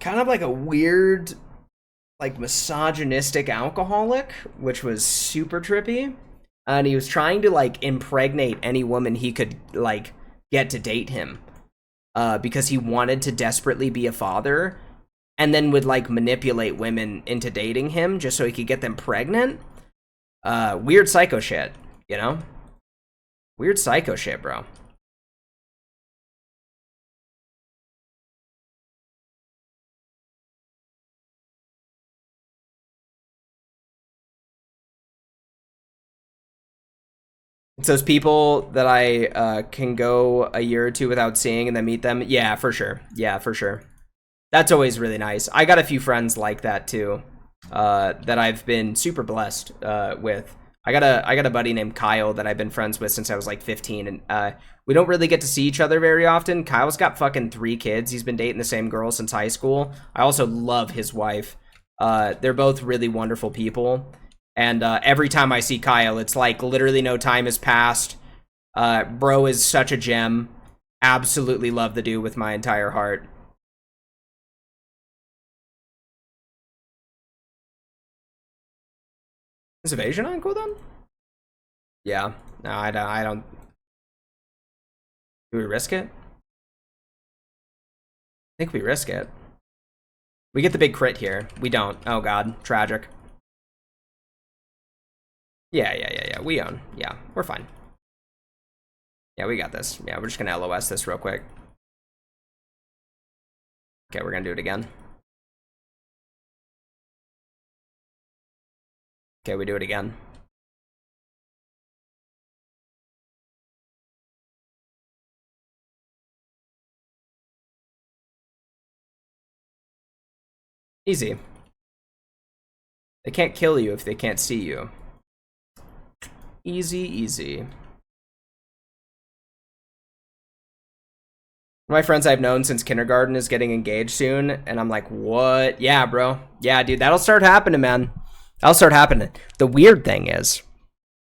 kind of like a weird, like misogynistic alcoholic, which was super trippy. And he was trying to like impregnate any woman he could like get to date him, because he wanted to desperately be a father, and then would like manipulate women into dating him just so he could get them pregnant. Weird psycho shit, you know? Weird psycho shit, bro. It's those people that I can go a year or two without seeing and then meet them. Yeah, for sure. Yeah, for sure. That's always really nice. I got a few friends like that too, that I've been super blessed with. I got a buddy named Kyle that I've been friends with since I was like 15, and we don't really get to see each other very often. Kyle's got fucking 3 kids. He's been dating the same girl since high school. I also love his wife. They're both really wonderful people. And every time I see Kyle, it's like literally no time has passed. Bro is such a gem. Absolutely love the dude with my entire heart. Is evasion on cooldown? Yeah. No, I don't. Do we risk it? I think we risk it. We get the big crit here. We don't. Oh god. Tragic. Yeah. We own. Yeah, we're fine. Yeah, we got this. Yeah, we're just gonna LOS this real quick. Okay, we're gonna do it again. Okay, we do it again. Easy. They can't kill you if they can't see you. Easy, easy. My friends I've known since kindergarten is getting engaged soon, and I'm like, what? Yeah, bro. Yeah, dude, that'll start happening, man. That'll start happening. The weird thing is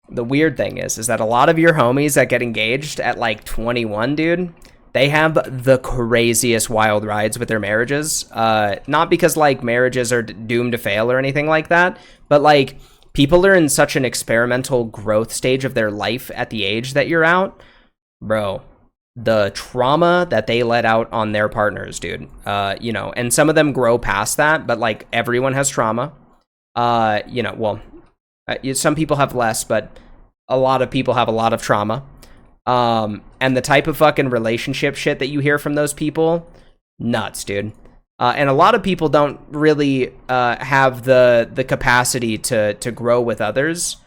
that a lot of your homies that get engaged at like 21, dude, they have the craziest wild rides with their marriages. Not because like marriages are doomed to fail or anything like that, but like people are in such an experimental growth stage of their life at the age that you're out, bro. The trauma that they let out on their partners, dude. And some of them grow past that, but like everyone has trauma. Well, some people have less, but a lot of people have a lot of trauma. And the type of fucking relationship shit that you hear from those people, nuts, dude. And a lot of people don't really have the capacity to grow with others,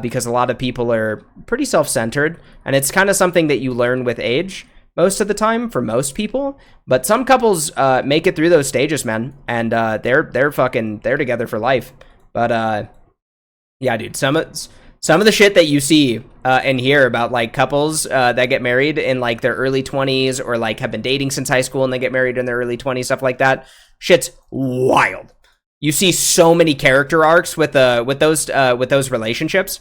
because a lot of people are pretty self-centered, and it's kind of something that you learn with age most of the time for most people. But some couples make it through those stages, man, and they're together for life. But yeah, dude, some of the shit that you see and hear about like couples that get married in like their early 20s, or like have been dating since high school and they get married in their early 20s, stuff like that, shit's wild. You see so many character arcs with those relationships.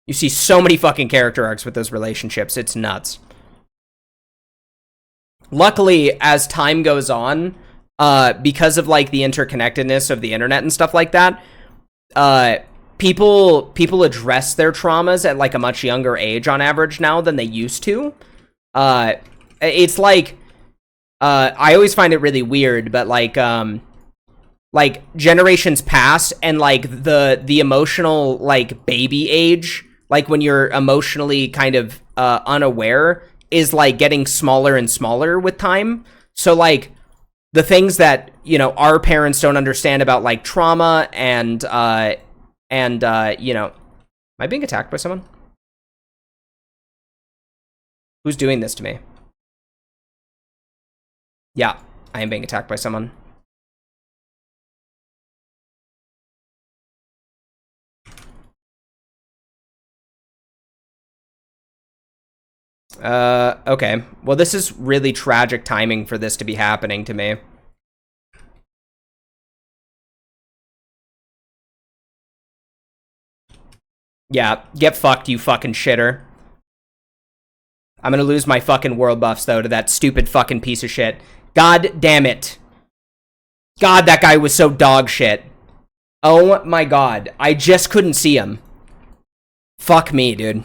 You see so many fucking character arcs with those relationships. It's nuts. Luckily, as time goes on, because of like the interconnectedness of the internet and stuff like that, people address their traumas at like a much younger age on average now than they used to. It's like I always find it really weird, but like generations pass, and like the emotional like baby age, like when you're emotionally kind of unaware, is like getting smaller and smaller with time. So like the things that, our parents don't understand about like trauma and am I being attacked by someone? Who's doing this to me? Yeah, I am being attacked by someone. Okay. Well, this is really tragic timing for this to be happening to me. Yeah, get fucked, you fucking shitter. I'm gonna lose my fucking world buffs, though, to that stupid fucking piece of shit. God damn it. God, that guy was so dog shit. Oh my god. I just couldn't see him. Fuck me, dude.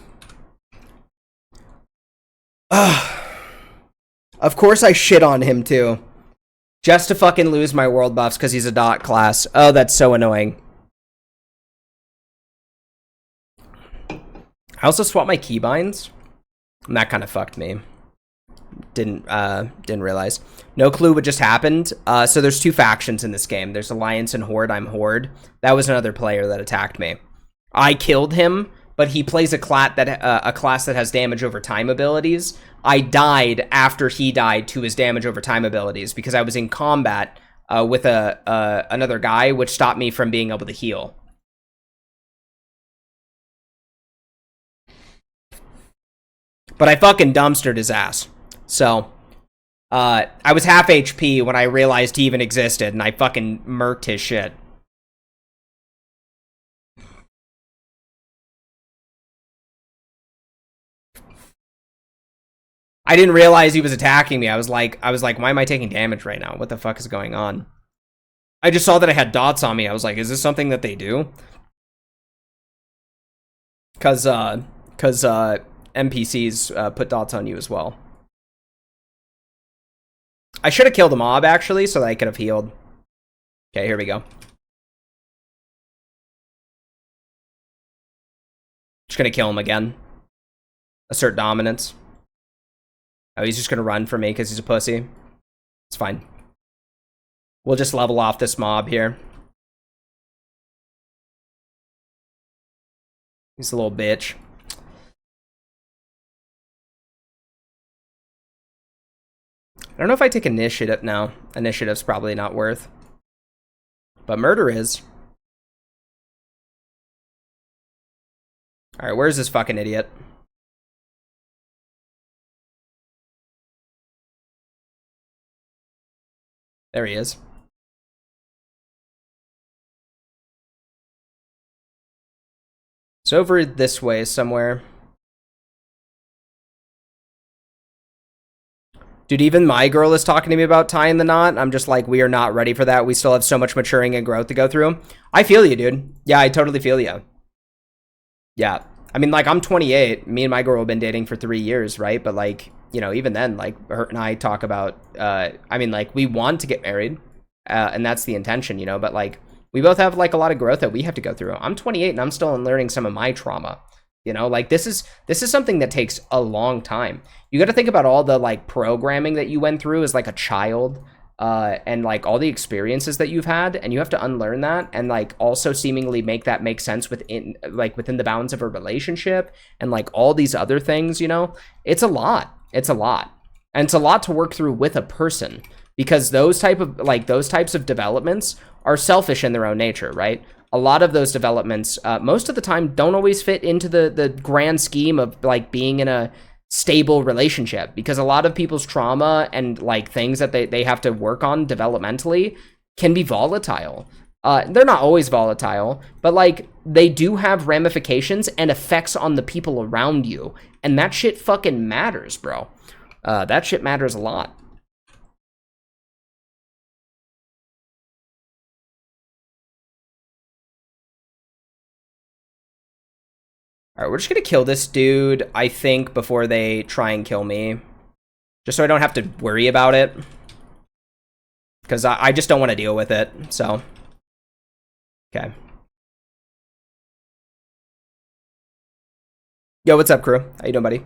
Ugh. Of course I shit on him, too. Just to fucking lose my world buffs because he's a dot class. Oh, that's so annoying. I also swapped my keybinds. And that kind of fucked me. Didn't realize. No clue what just happened. So there's two factions in this game. There's Alliance and Horde. I'm Horde. That was another player that attacked me. I killed him, but he plays a class that has damage over time abilities. I died after he died to his damage over time abilities because I was in combat with another guy, which stopped me from being able to heal. But I fucking dumpstered his ass. So, I was half HP when I realized he even existed, and I fucking murked his shit. I didn't realize he was attacking me. I was like, why am I taking damage right now? What the fuck is going on? I just saw that I had dots on me. I was like, is this something that they do? Cause NPCs put dots on you as well. I should have killed a mob, actually, so that I could have healed. Okay, here we go. Just gonna kill him again. Assert dominance. Oh, he's just gonna run for me because he's a pussy. It's fine. We'll just level off this mob here. He's a little bitch. I don't know if I take initiative. No, initiative's probably not worth. But murder is. Alright, where's this fucking idiot? There he is. It's over this way somewhere. Dude, even my girl is talking to me about tying the knot. I'm just like, we are not ready for that. We still have so much maturing and growth to go through. I feel you, dude. Yeah, I totally feel you. Yeah. I mean, like, I'm 28. Me and my girl have been dating for 3 years, right? But, like, you know, even then, like, her and I talk about, I mean, like, we want to get married. And that's the intention, you know? But, like, we both have, like, a lot of growth that we have to go through. I'm 28 and I'm still learning some of my trauma. You know, like, this is something that takes a long time. You got to think about all the, like, programming that you went through as, like, a child, and, like, all the experiences that you've had, and you have to unlearn that, and, like, also seemingly make that make sense within the bounds of a relationship, and, like, all these other things, you know? It's a lot. It's a lot. And it's a lot to work through with a person, because those types of developments are selfish in their own nature, right? A lot of those developments, most of the time, don't always fit into the grand scheme of, like, being in a stable relationship, because a lot of people's trauma and, like, things that they have to work on developmentally can be volatile. They're not always volatile, but, like, they do have ramifications and effects on the people around you, and that shit fucking matters, bro. That shit matters a lot. Alright, we're just gonna kill this dude, I think, before they try and kill me. Just so I don't have to worry about it. Because I just don't want to deal with it, so. Okay. Yo, what's up, crew? How you doing, buddy?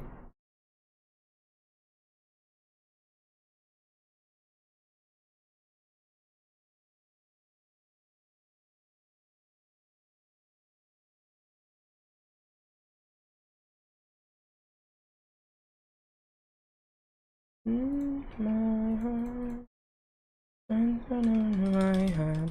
My heart, my heart.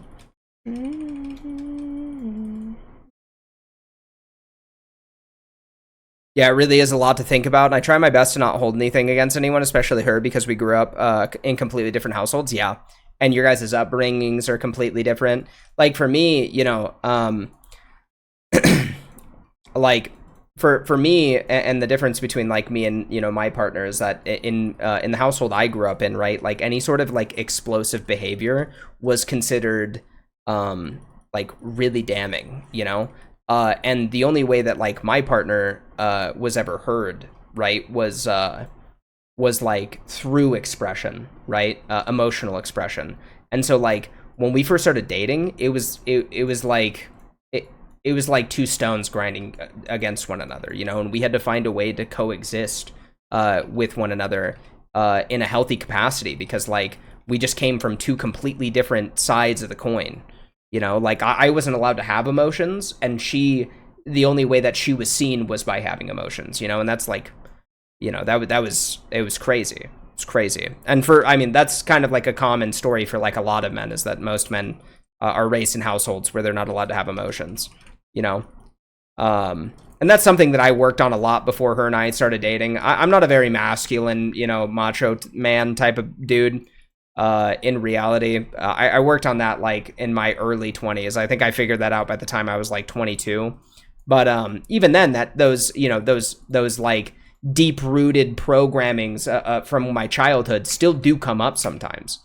Yeah, it really is a lot to think about. And I try my best to not hold anything against anyone, especially her, because we grew up in completely different households. Yeah. And your guys' upbringings are completely different. Like for me, you know, like for me and the difference between like me and, you know, my partner is that in the household I grew up in, right, like any sort of like explosive behavior was considered like really damning, you know. And the only way that like my partner was ever heard, right, was like through expression, right, emotional expression. And so like when we first started dating, it was like it was like two stones grinding against one another, you know, and we had to find a way to coexist with one another in a healthy capacity, because like we just came from two completely different sides of the coin, you know. Like I wasn't allowed to have emotions, and the only way that she was seen was by having emotions, you know. And that's like, you know, that was, it was crazy. It's crazy. And for, I mean, that's kind of like a common story for like a lot of men, is that most men are raised in households where they're not allowed to have emotions, you know. And that's something that I worked on a lot before her and I started dating. I'm not a very masculine, you know, macho man type of dude. In reality, I worked on that like in my early 20s. I think I figured that out by the time I was like 22. But even then, that those, you know, those like deep rooted programmings from my childhood still do come up sometimes.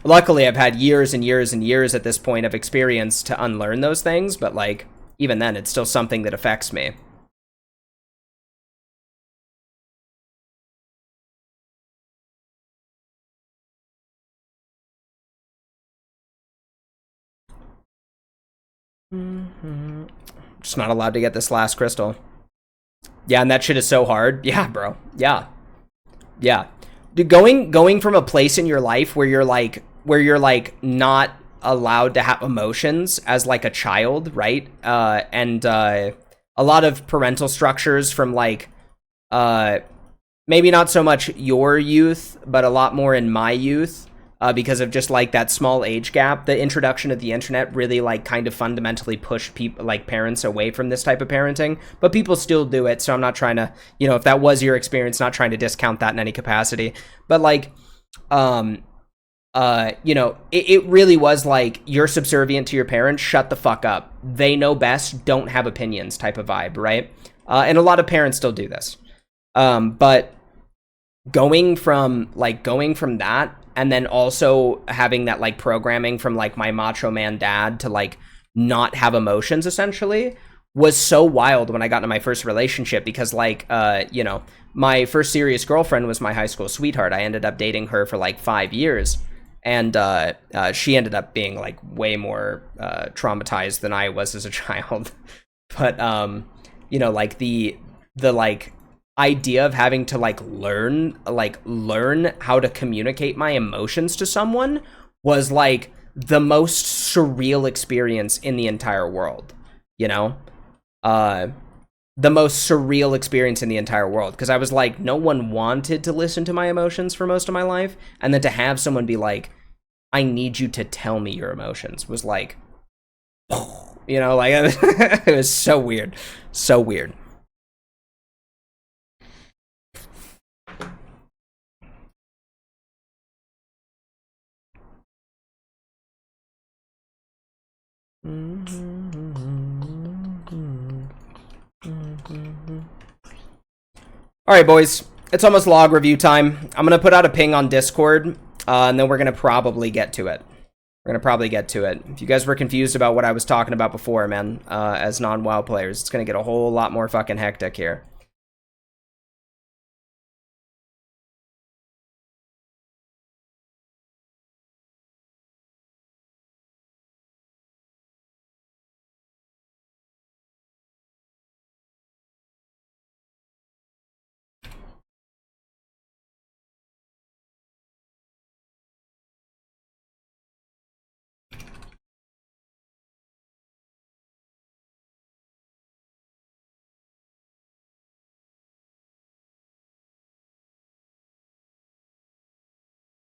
Luckily, I've had years and years and years at this point of experience to unlearn those things, but like even then, it's still something that affects me. Mm-hmm. Just not allowed to get this last crystal. Yeah, and that shit is so hard. Yeah, bro. Yeah, yeah. Dude, going from a place in your life where you're like not allowed to have emotions as like a child, right? And a lot of parental structures from like uh maybe not so much your youth, but a lot more in my youth, because of just like that small age gap. The introduction of the internet really like kind of fundamentally pushed people, like parents, away from this type of parenting. But people still do it, so I'm not trying to, you know, if that was your experience, not trying to discount that in any capacity. But like, um, you know, it really was like you're subservient to your parents. Shut the fuck up. They know best. Don't have opinions. Type of vibe, right? And a lot of parents still do this. But going from that, and then also having that like programming from like my macho man dad to like not have emotions essentially was so wild when I got into my first relationship, because like you know, my first serious girlfriend was my high school sweetheart. I ended up dating her for like 5 years, and she ended up being like way more traumatized than I was as a child. But you know, like the like idea of having to learn how to communicate my emotions to someone was like the most surreal experience in the entire world, you know. uh the most surreal experience in the entire world, because I was like, no one wanted to listen to my emotions for most of my life, and then to have someone be like, I need you to tell me your emotions, was like, you know, like it was so weird, so weird. All right, boys. It's almost log review time. I'm going to put out a ping on Discord, and then we're going to probably get to it. We're going to probably get to it. If you guys were confused about what I was talking about before, man, as non-WoW players, it's going to get a whole lot more fucking hectic here.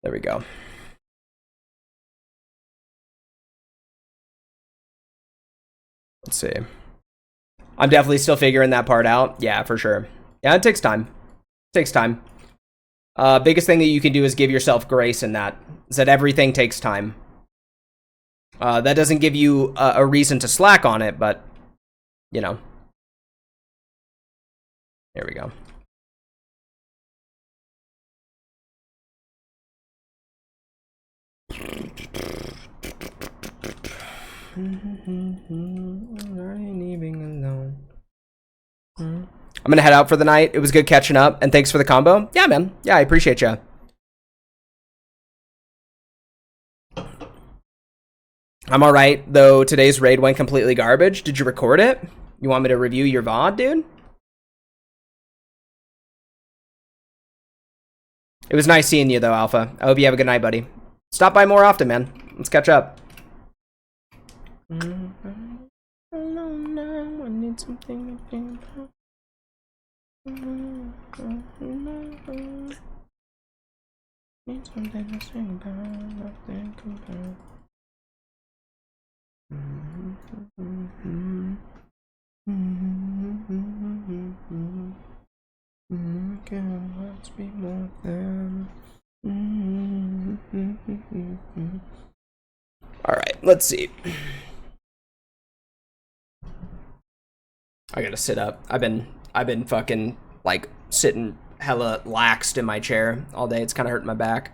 There we go. Let's see. I'm definitely still figuring that part out. Yeah, for sure. Yeah, it takes time. It takes time. Biggest thing that you can do is give yourself grace in that. Is that everything takes time. That doesn't give you a reason to slack on it, but, you know. There we go. I'm gonna head out for the night. It was good catching up, and thanks for the combo. Yeah, man. Yeah, I appreciate you. I'm alright, though today's raid went completely garbage. Did you record it? You want me to review your VOD, dude? It was nice seeing you, though, Alpha. I hope you have a good night, buddy. Stop by more often, man. Let's catch up. Let's be more than. All right, let's see. I gotta sit up. I've been fucking like sitting hella laxed in my chair all day. It's kind of hurting my back.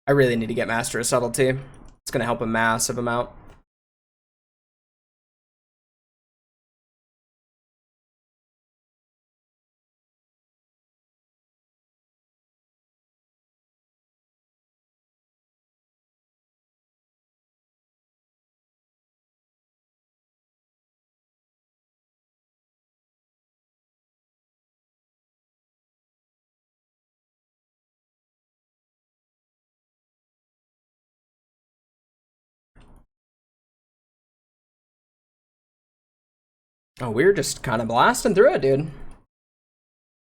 I really need to get Master of Subtlety. It's gonna help a massive amount. Oh, we were just kind of blasting through it, dude.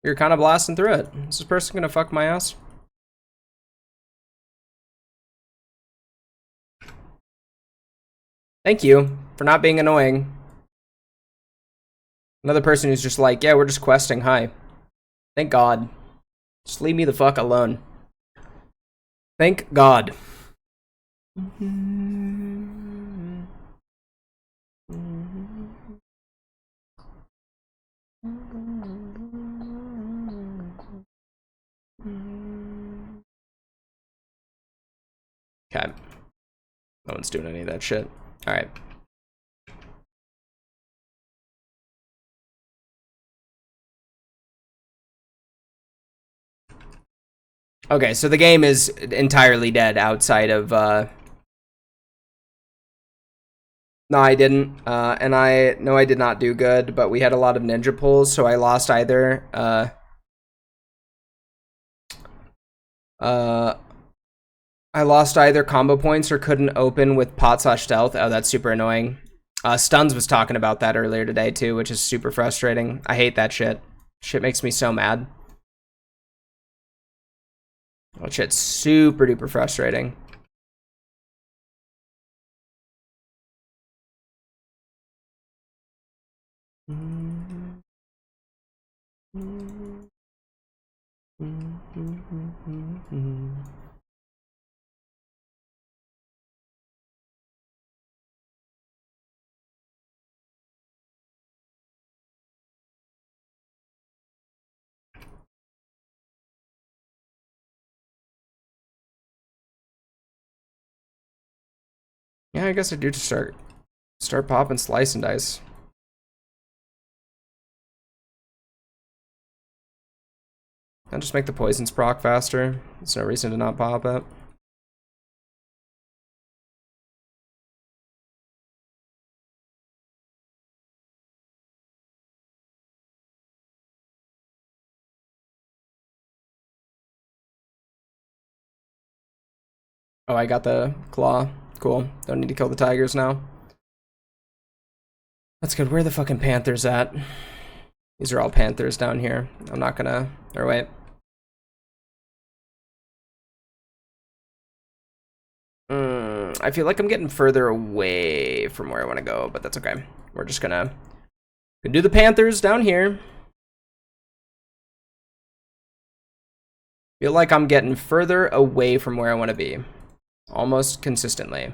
We were kind of blasting through it. Is this person gonna fuck my ass? Thank you for not being annoying. Another person who's just like, yeah, we're just questing. Hi. Thank God. Just leave me the fuck alone. Thank God. Okay. No one's doing any of that shit. Alright. Okay, so the game is entirely dead outside of, No, I didn't. And I know I did not do good, but we had a lot of ninja pulls, so I lost either, I lost either combo points or couldn't open with pot/stealth. Oh, that's super annoying. Stuns was talking about that earlier today, too, which is super frustrating. I hate that shit. Shit makes me so mad. Oh, shit's super duper frustrating. Yeah, I guess I do just start popping slice and dice. I'll just make the poisons proc faster. There's no reason to not pop it. Oh, I got the claw. Cool. Don't need to kill the tigers now. That's good. Where are the fucking panthers at? These are all Panthers down here. I'm not gonna, or wait. I feel like I'm getting further away from where I want to go, but that's okay. We're just gonna do the Panthers down here. Feel like I'm getting further away from where I want to be, almost consistently.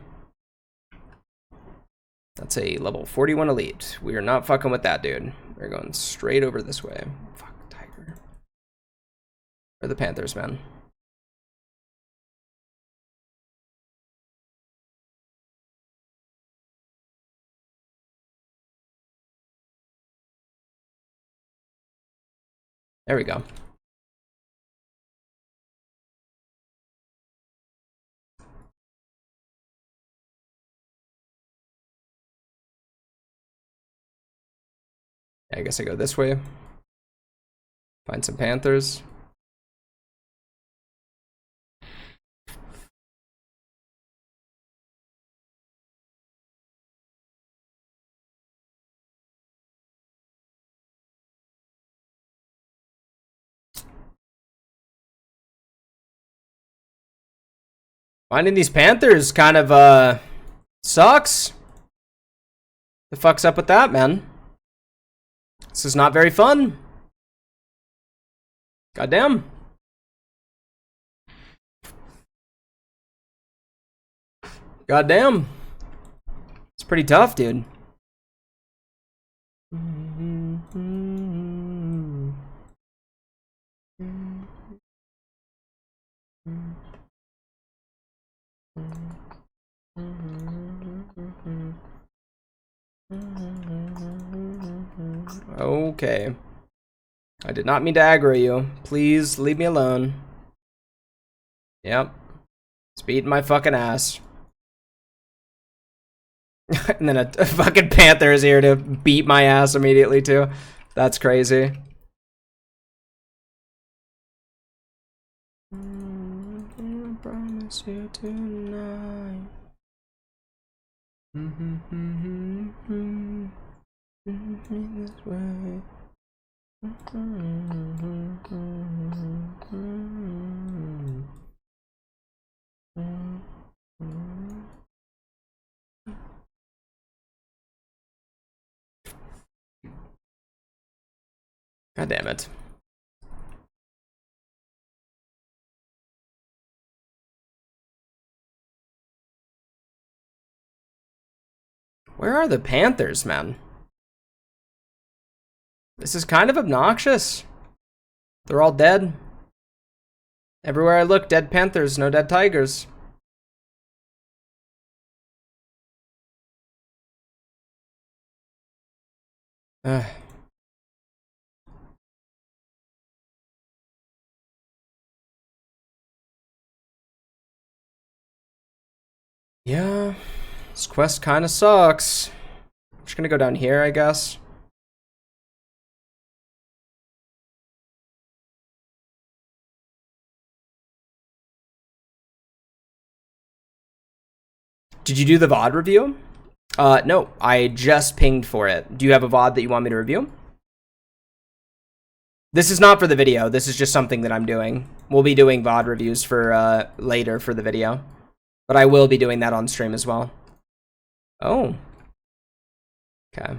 That's a level 41 elite. We are not fucking with that, dude. We're going straight over this way. Fuck, tiger. Where are the Panthers, man? There we go. I guess I go this way. Find some Panthers. Finding these Panthers kind of, sucks. The fuck's up with that, man? This is not very fun. Goddamn. Goddamn. It's pretty tough, dude. Okay. I did not mean to aggro you. Please leave me alone. Yep. It's beating my fucking ass. And then a fucking Panther is here to beat my ass immediately too. That's crazy. I promise you tonight. This way. God damn it. Where are the Panthers, man? This is kind of obnoxious. They're all dead. Everywhere I look, dead Panthers, no dead Tigers. Yeah, this quest kind of sucks. I'm just gonna go down here, I guess. Did you do the VOD review? No, I just pinged for it. Do you have a VOD that you want me to review? This is not for the video. This is just something that I'm doing. We'll be doing VOD reviews for later for the video. But I will be doing that on stream as well. Oh. Okay.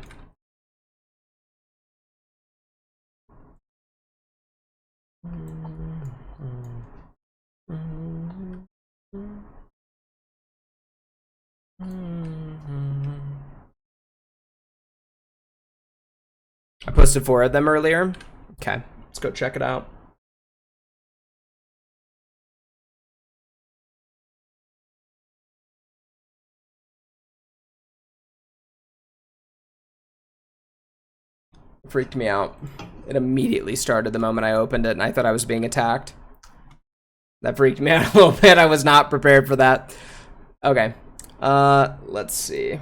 I posted 4 of them earlier. Okay, let's go check it out. Freaked me out. It immediately started the moment I opened it, and I thought I was being attacked. That freaked me out a little bit. I was not prepared for that. Okay. Let's see.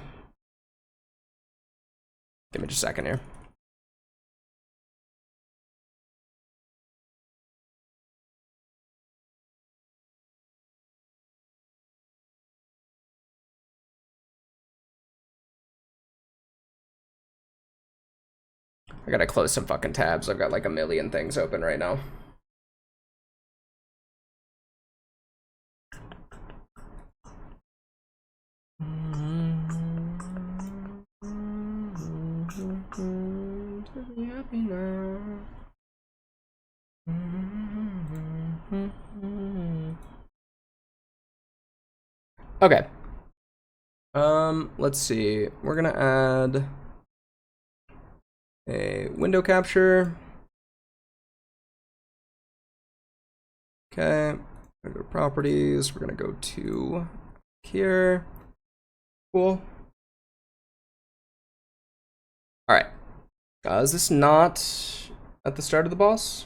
Give me just a second here. I gotta close some fucking tabs. I've got like a million things open right now. Okay. Let's see. We're gonna add a window capture. Okay. We're gonna go to properties. We're gonna go to here. Cool. All right. Is this not at the start of the boss?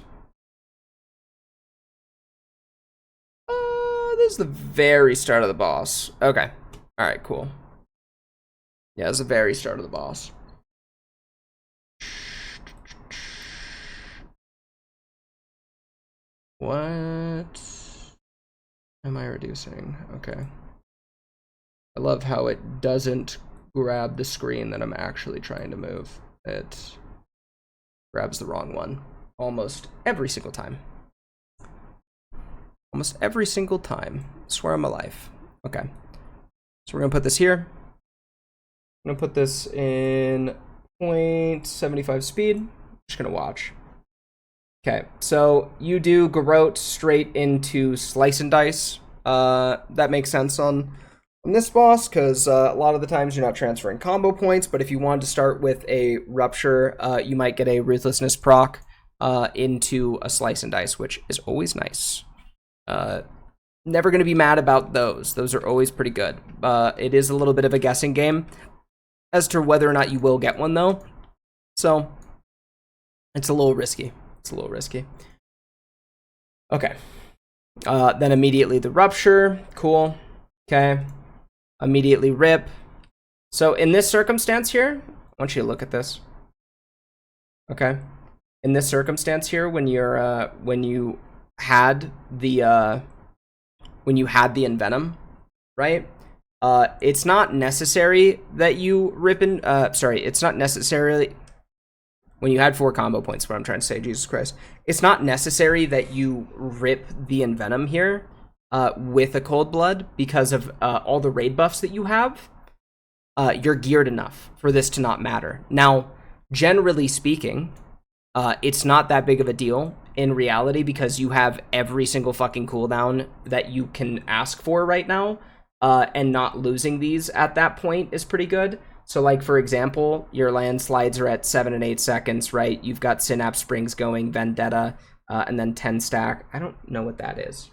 This is the very start of the boss. Okay. All right, cool. Yeah, it's the very start of the boss. What am I reducing? Okay. I love how it doesn't grab the screen that I'm actually trying to move. It grabs the wrong one almost every single time. Almost every single time. I swear on my life. Okay. So we're going to put this here. I'm going to put this in 0.75 speed. I'm just going to watch. Okay, so you do garrote straight into slice and dice. That makes sense on this boss, because a lot of the times you're not transferring combo points, but if you wanted to start with a rupture, you might get a ruthlessness proc into a slice and dice, which is always nice. Never going to be mad about those. Those are always pretty good. It is a little bit of a guessing game as to whether or not you will get one, though. So, it's a little risky. It's a little risky. Okay. Then immediately the rupture. Cool. Okay. Immediately rip. So in this circumstance here, I want you to look at this. Okay. In this circumstance here, when you're when you had the envenom, right? It's not necessary that you rip in. It's not necessarily. When you had 4 combo points, what I'm trying to say, Jesus Christ. It's not necessary that you rip the Envenom here with a Cold Blood because of all the raid buffs that you have. You're geared enough for this to not matter. Now, generally speaking, it's not that big of a deal in reality because you have every single fucking cooldown that you can ask for right now, and not losing these at that point is pretty good. So, like, for example, your landslides are at 7 and 8 seconds, right? You've got Synapse Springs going, Vendetta, and then 10 stack. I don't know what that is.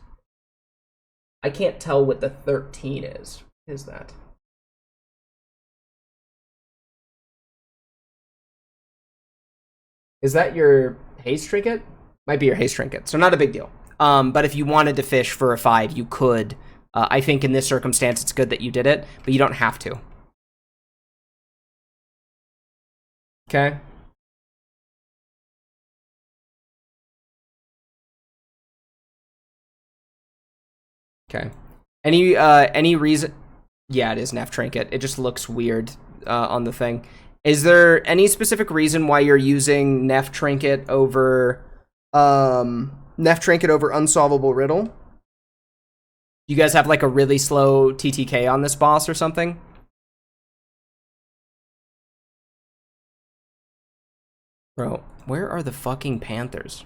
I can't tell what the 13 is. What is that? Is that your haste trinket? Might be your haste trinket, so not a big deal. But if you wanted to fish for a 5, you could. I think in this circumstance, it's good that you did it, but you don't have to. Okay. Okay. Any reason? Yeah, it is Neff Trinket. It just looks weird on the thing. Is there any specific reason why you're using Neff Trinket over Unsolvable Riddle? You guys have like a really slow TTK on this boss or something? Bro, where are the fucking Panthers?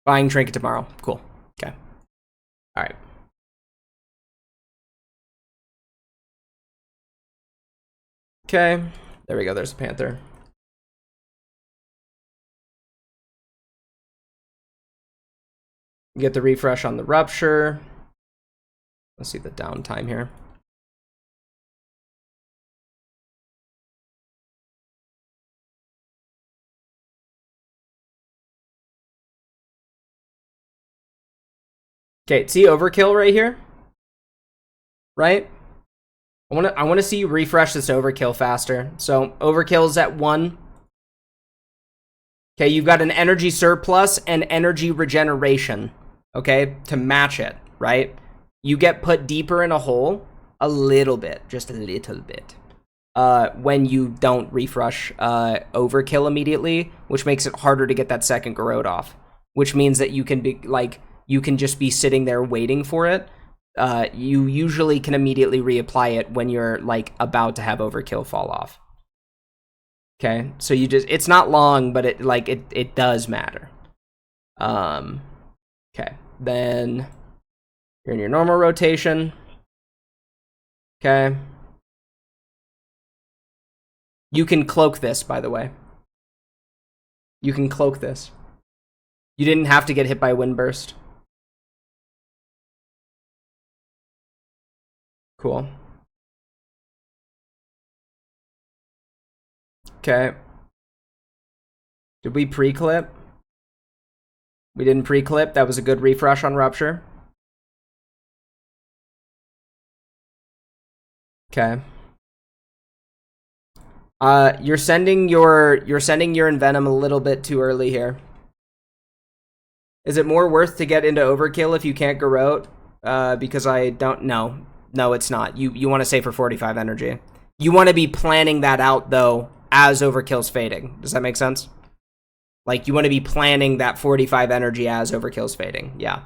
Buying Trinket tomorrow. Cool. Okay. All right. Okay. There we go. There's a Panther. Get the refresh on the rupture. Let's see the downtime here. Okay, see overkill right here? Right? I want to see you refresh this overkill faster. So overkill is at 1. Okay, you've got an energy surplus and energy regeneration, okay, to match it, right? You get put deeper in a hole a little bit, just a little bit. when you don't refresh overkill immediately, which makes it harder to get that second garrote off. Which means that you can be like you can just be sitting there waiting for it. You usually can immediately reapply it when you're like about to have overkill fall off. Okay, so you just it's not long, but it does matter. Okay, then you're in your normal rotation. Okay. You can cloak this, by the way. You can cloak this. You didn't have to get hit by a wind burst. Cool. Okay. Did we pre-clip? We didn't pre-clip. That was a good refresh on Rupture. Okay. You're sending your Envenom a little bit too early here. Is it more worth to get into overkill if you can't garrote? Because I don't know. No, it's not. You want to save for 45 energy. You want to be planning that out though as overkill's fading. Does that make sense? Like you want to be planning that 45 energy as overkill's fading. Yeah.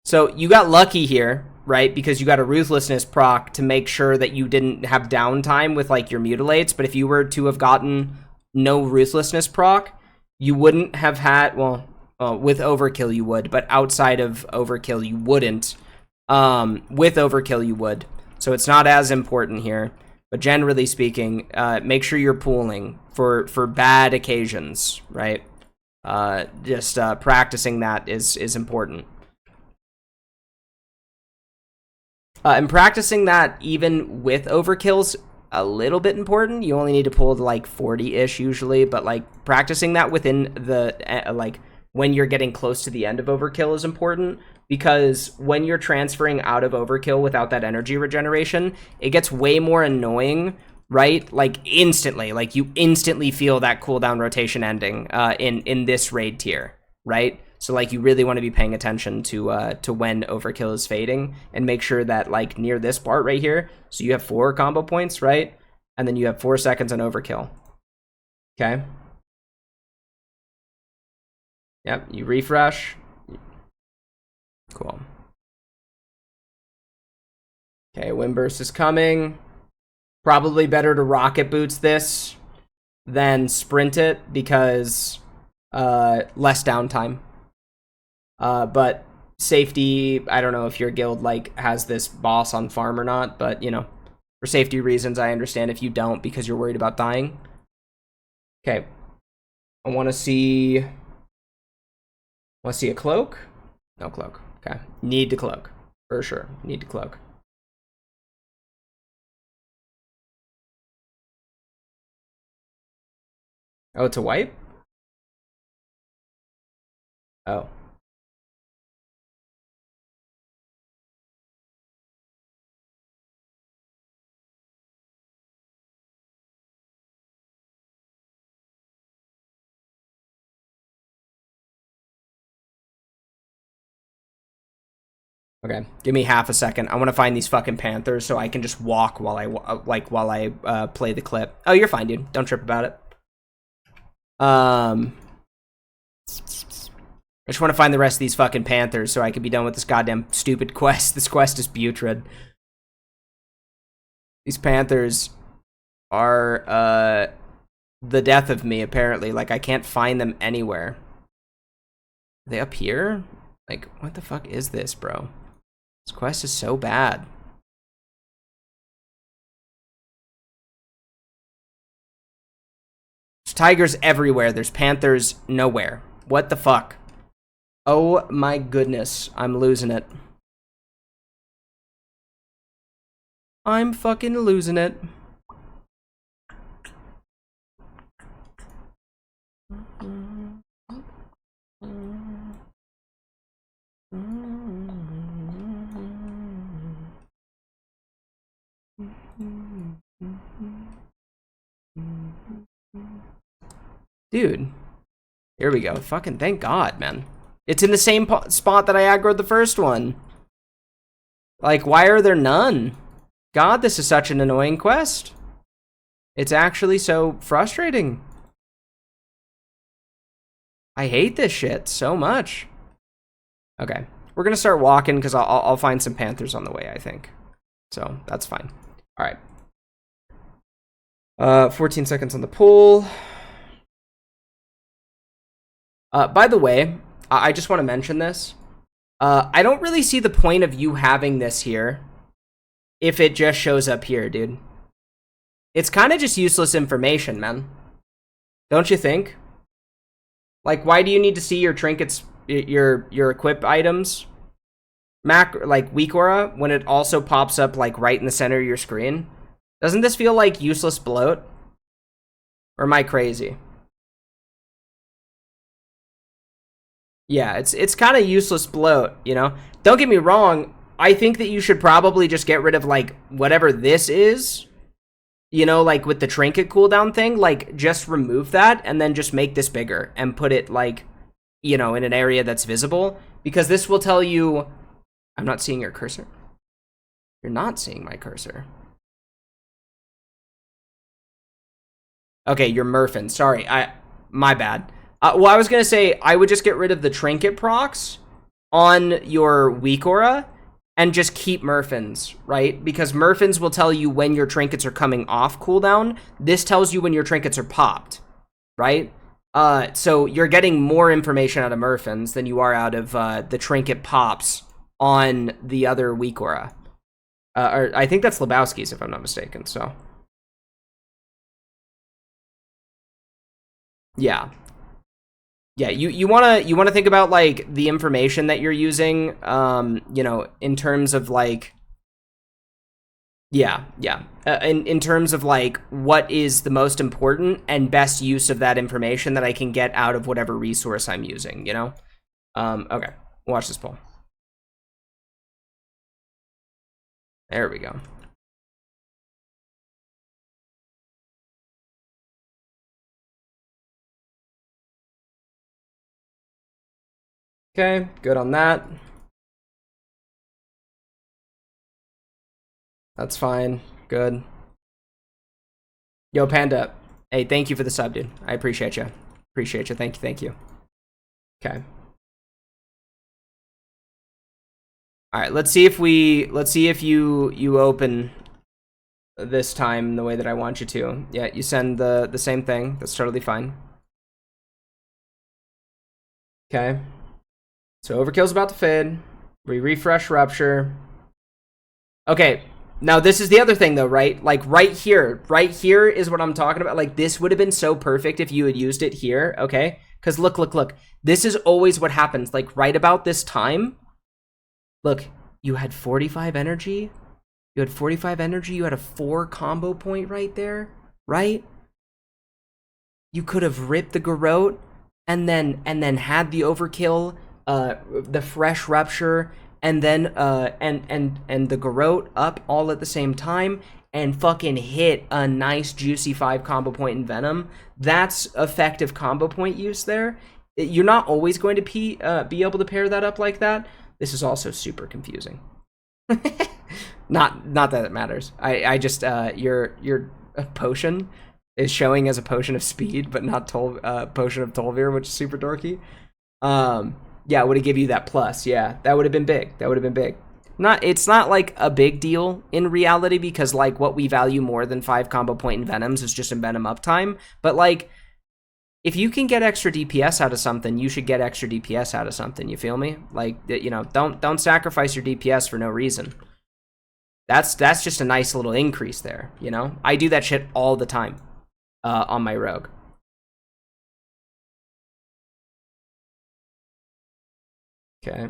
So you got lucky here, right? Because you got a Ruthlessness proc to make sure that you didn't have downtime with like your mutilates. But if you were to have gotten no Ruthlessness proc, you wouldn't have had, well, with overkill you would, but outside of overkill you wouldn't. With overkill you would. So it's not as important here. But generally speaking, make sure you're pooling for bad occasions, right? Just practicing that is important. And practicing that even with overkill's a little bit important. You only need to pull to like 40-ish usually, but like practicing that within the like when you're getting close to the end of overkill is important, because when you're transferring out of overkill without that energy regeneration, it gets way more annoying, right? Like instantly, like you instantly feel that cooldown rotation ending in this raid tier, right? So like you really want to be paying attention to when overkill is fading and make sure that like near this part right here, so you have 4 combo points, right? And then you have 4 seconds on overkill. Okay. Yep, you refresh. Cool. Okay, wind burst is coming. Probably better to rocket boots this than sprint it because less downtime. But safety, I don't know if your guild like has this boss on farm or not, but you know, for safety reasons, I understand if you don't because you're worried about dying. Okay, I want to see a cloak. No cloak. Okay, need to cloak for sure. Need to cloak. Oh, it's a wipe. Oh. Okay, give me half a second. I want to find these fucking panthers so I can just walk while I play the clip. Oh, you're fine, dude. Don't trip about it. I just want to find the rest of these fucking panthers so I can be done with this goddamn stupid quest. This quest is putrid. These panthers are the death of me, apparently. Like, I can't find them anywhere. Are they up here? Like, what the fuck is this, bro? This quest is so bad. There's tigers everywhere. There's panthers nowhere. What the fuck? Oh my goodness. I'm losing it. I'm fucking losing it. Dude. Here we go. Fucking thank God, man. It's in the same spot that I aggroed the first one. Like, why are there none? God, this is such an annoying quest. It's actually so frustrating. I hate this shit so much. Okay, we're gonna start walking because I'll find some panthers on the way, I think. So that's fine. All right. 14 seconds on the pool. By the way, I just want to mention this. I don't really see the point of you having this here if it just shows up here, dude. It's kind of just useless information, man. Don't you think? Like, why do you need to see your trinkets, your equip items, like weak aura, when it also pops up like right in the center of your screen? Doesn't this feel like useless bloat? Or am I crazy? Yeah, it's kind of useless bloat, you know? Don't get me wrong, I think that you should probably just get rid of, like, whatever this is, you know, like with the trinket cooldown thing, like, just remove that and then just make this bigger and put it, like, you know, in an area that's visible, because this will tell you... I'm not seeing your cursor. You're not seeing my cursor. Okay, you're Murphin. Sorry, my bad. Well, I was gonna say, I would just get rid of the trinket procs on your weak aura and just keep Murphins, right? Because Murphins will tell you when your trinkets are coming off cooldown. This tells you when your trinkets are popped, right? So you're getting more information out of Murphins than you are out of the trinket pops on the other weak aura. Or I think that's Lebowski's, if I'm not mistaken, so. Yeah. Yeah, you wanna think about like the information that you're using, you know, in terms of like, yeah, in terms of like what is the most important and best use of that information that I can get out of whatever resource I'm using, you know. Okay, watch this poll. There we go. Okay, good on that. That's fine. Good. Yo, Panda. Hey, thank you for the sub, dude. I appreciate you. Appreciate you. Thank you. Okay. All right. Let's see if you open this time the way that I want you to. Yeah, you send the same thing. That's totally fine. Okay. So Overkill's about to fade. We refresh Rupture. Okay. Now, this is the other thing, though, right? Like, right here is what I'm talking about. Like, this would have been so perfect if you had used it here, okay? Because look. This is always what happens. Like, right about this time, look, you had 45 energy. You had 45 energy. You had a 4 combo point right there, right? You could have ripped the Garrote and then had the Overkill, the fresh Rupture, and then and the Garrote up all at the same time and fucking hit a nice juicy 5 combo point in Venom. That's effective combo point use there. You're not always going to be able to pair that up like that. This is also super confusing. not that it matters. I just your potion is showing as a potion of speed, but not potion of Tolvir, which is super dorky. Yeah, it would have give you that plus. Yeah, that would have been big. It's not like a big deal in reality, because like what we value more than 5 combo point in Venoms is just in Venom uptime. But like, if you can get extra DPS out of something, you should get extra DPS out of something. You feel me? Like, you know, don't sacrifice your DPS for no reason. That's just a nice little increase there. You know, I do that shit all the time on my rogue. Okay.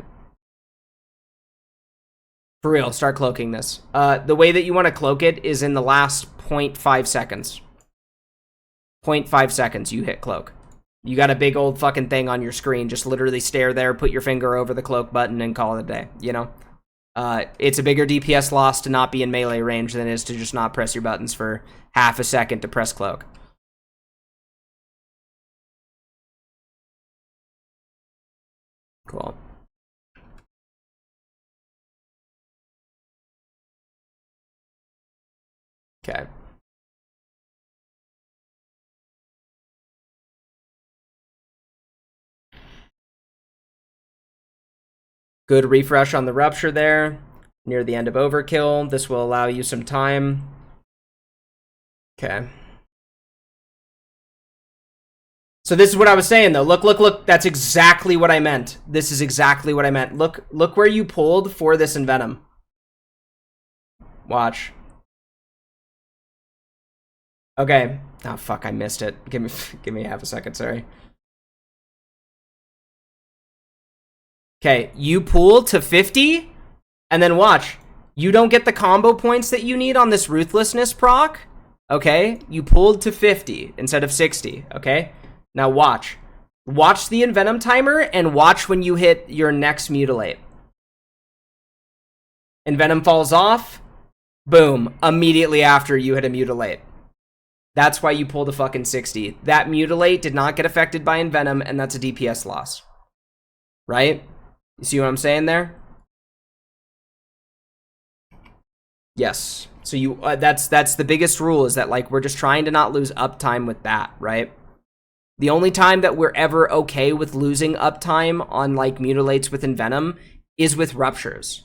For real, start cloaking this. The way that you want to cloak it is in the last 0.5 seconds. 0.5 seconds, you hit cloak. You got a big old fucking thing on your screen. Just literally stare there, put your finger over the cloak button, and call it a day, you know? It's a bigger DPS loss to not be in melee range than it is to just not press your buttons for half a second to press cloak. Cool. Okay. Good refresh on the rupture there. Near the end of overkill. This will allow you some time. Okay. So this is what I was saying, though. Look, look, look. That's exactly what I meant. This is exactly what I meant. Look where you pulled for this Envenom. Watch. Okay. Oh, fuck, I missed it. Give me half a second, sorry. Okay, you pull to 50, and then watch. You don't get the combo points that you need on this Ruthlessness proc. Okay? You pulled to 50 instead of 60, okay? Now watch. Watch the Envenom timer, and watch when you hit your next Mutilate. Envenom falls off. Boom. Immediately after you hit a Mutilate. That's why you pulled a fucking 60. That Mutilate did not get affected by Envenom, and that's a DPS loss. Right? You see what I'm saying there? Yes. So you that's the biggest rule, is that like we're just trying to not lose uptime with that, right? The only time that we're ever okay with losing uptime on like Mutilates with Envenom is with ruptures.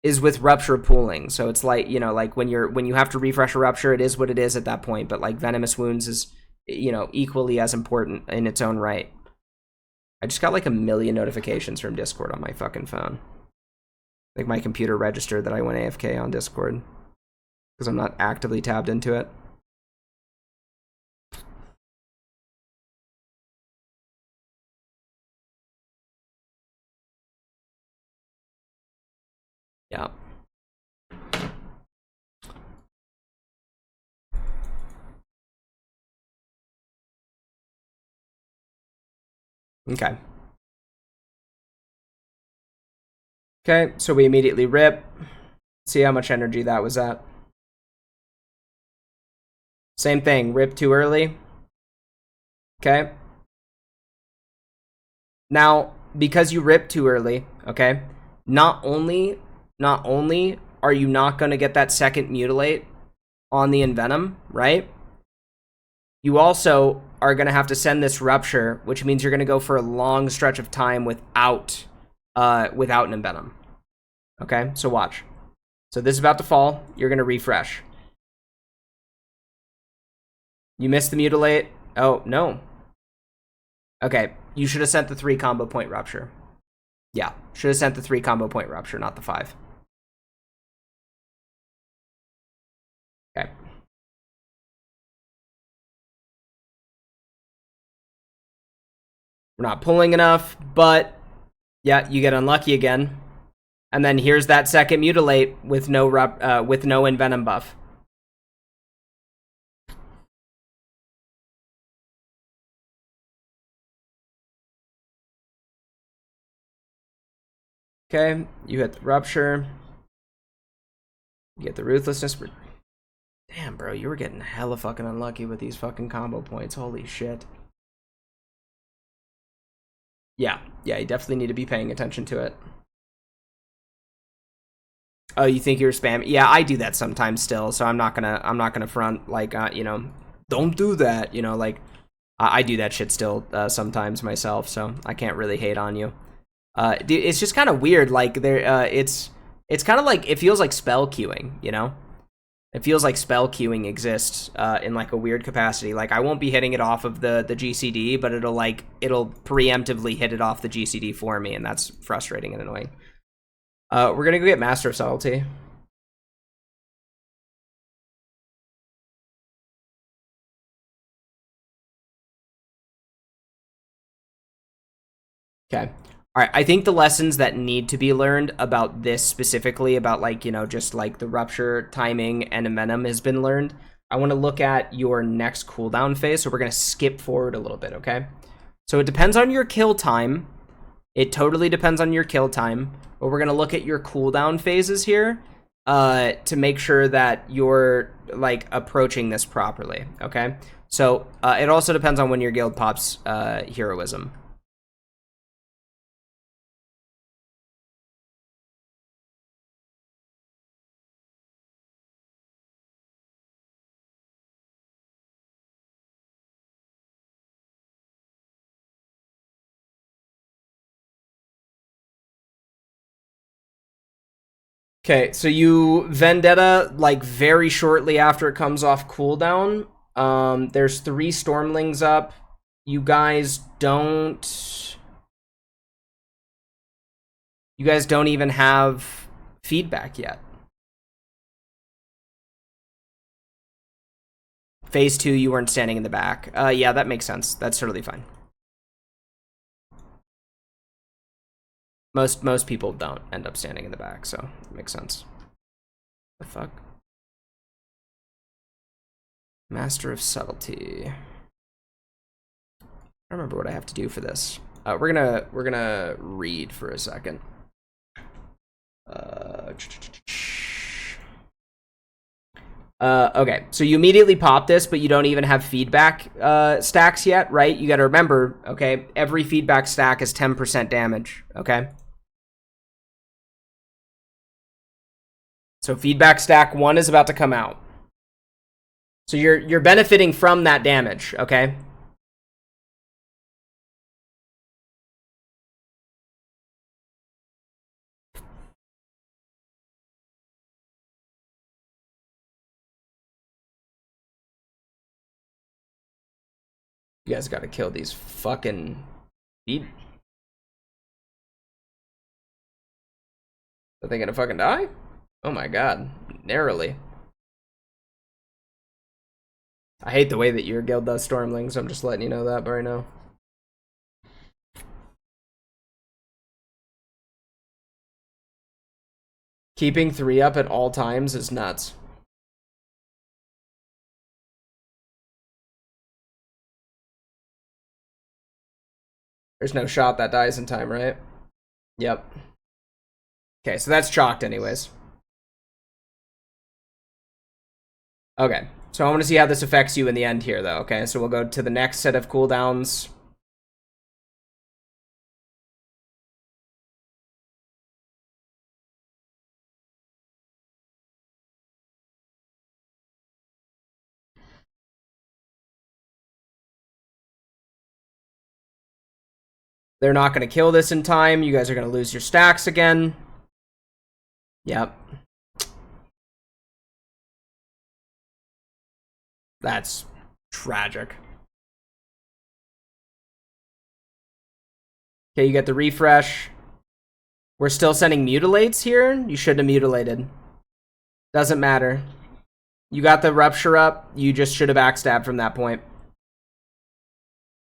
Is with rupture pooling. So it's like, you know, like when you have to refresh a rupture, it is what it is at that point, but like venomous wounds is, you know, equally as important in its own right. I just got like 1 million notifications from Discord on my fucking phone. Like my computer registered that I went AFK on Discord because I'm not actively tabbed into it. Yeah. Okay. Okay, so we immediately rip. See how much energy that was at. Same thing, rip too early. Okay. Now, because you ripped too early, okay, not only are you not going to get that second Mutilate on the Envenom, right? You also are going to have to send this Rupture, which means you're going to go for a long stretch of time without an Envenom. Okay, so watch. So this is about to fall. You're going to refresh. You missed the Mutilate. Oh, no. Okay, you should have sent the 3 combo point Rupture. Yeah, should have sent the 3 combo point Rupture, not the 5. Okay. We're not pulling enough, but yeah, you get unlucky again. And then here's that second Mutilate with no Envenom buff. Okay, you hit the Rupture. You get the Ruthlessness. Damn, bro, you were getting hella fucking unlucky with these fucking combo points. Holy shit. Yeah, you definitely need to be paying attention to it. Oh, you think you're spamming? Yeah, I do that sometimes still, so I'm not gonna front like you know, don't do that. You know, like I do that shit still sometimes myself, so I can't really hate on you. Dude, it's just kind of weird. Like it's kind of like, it feels like spell queuing. You know, it feels like spell queuing exists in like a weird capacity. Like I won't be hitting it off of the GCD, but it'll preemptively hit it off the GCD for me, and that's frustrating and annoying. We're gonna go get Master of Subtlety. Okay. All right, I think the lessons that need to be learned about this specifically, about like, you know, just like the rupture timing and Envenom has been learned. I want to look at your next cooldown phase, so we're going to skip forward a little bit, okay? So it depends on your kill time. It totally depends on your kill time, but we're going to look at your cooldown phases here to make sure that you're like approaching this properly, okay? So it also depends on when your guild pops heroism. Okay, so you Vendetta, like, very shortly after it comes off cooldown. There's 3 Stormlings up. You guys don't even have feedback yet. Phase 2, you weren't standing in the back. Yeah, that makes sense. That's totally fine. Most people don't end up standing in the back, so it makes sense. The fuck? Master of Subtlety. I don't remember what I have to do for this. We're gonna read for a second. Okay, so you immediately pop this, but you don't even have feedback stacks yet, right? You gotta remember, okay, every feedback stack is 10% damage, okay? So feedback stack 1 is about to come out. So you're benefiting from that damage, okay? You guys gotta kill these fucking feed. Are they gonna fucking die? Oh my god, narrowly. I hate the way that your guild does Stormlings. I'm just letting you know that right now. Keeping 3 up at all times is nuts. There's no shot that dies in time, right? Yep. Okay, so that's chalked anyways. Okay, so I want to see how this affects you in the end here, though, okay? So we'll go to the next set of cooldowns. They're not going to kill this in time. You guys are going to lose your stacks again. Yep. That's tragic. Okay, you get the refresh. We're still sending mutilates here. You shouldn't have mutilated. Doesn't matter. You got the rupture up. You just should have backstabbed from that point.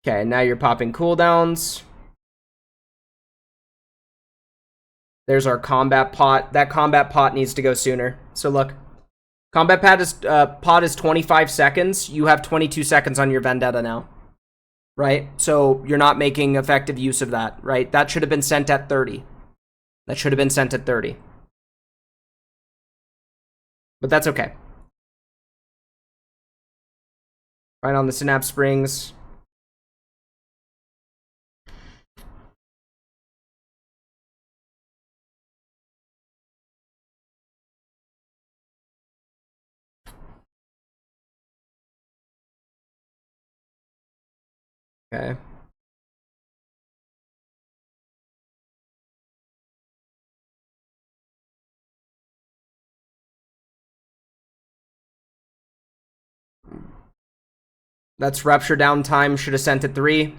Okay, now you're popping cooldowns. There's our combat pot. That combat pot needs to go sooner. So look, combat pot is 25 seconds. You have 22 seconds on your Vendetta now, right? So you're not making effective use of that, right? That should have been sent at 30. That should have been sent at 30. But that's okay. Right on the Synapse Springs. Okay. That's rupture downtime. Should have sent at 3.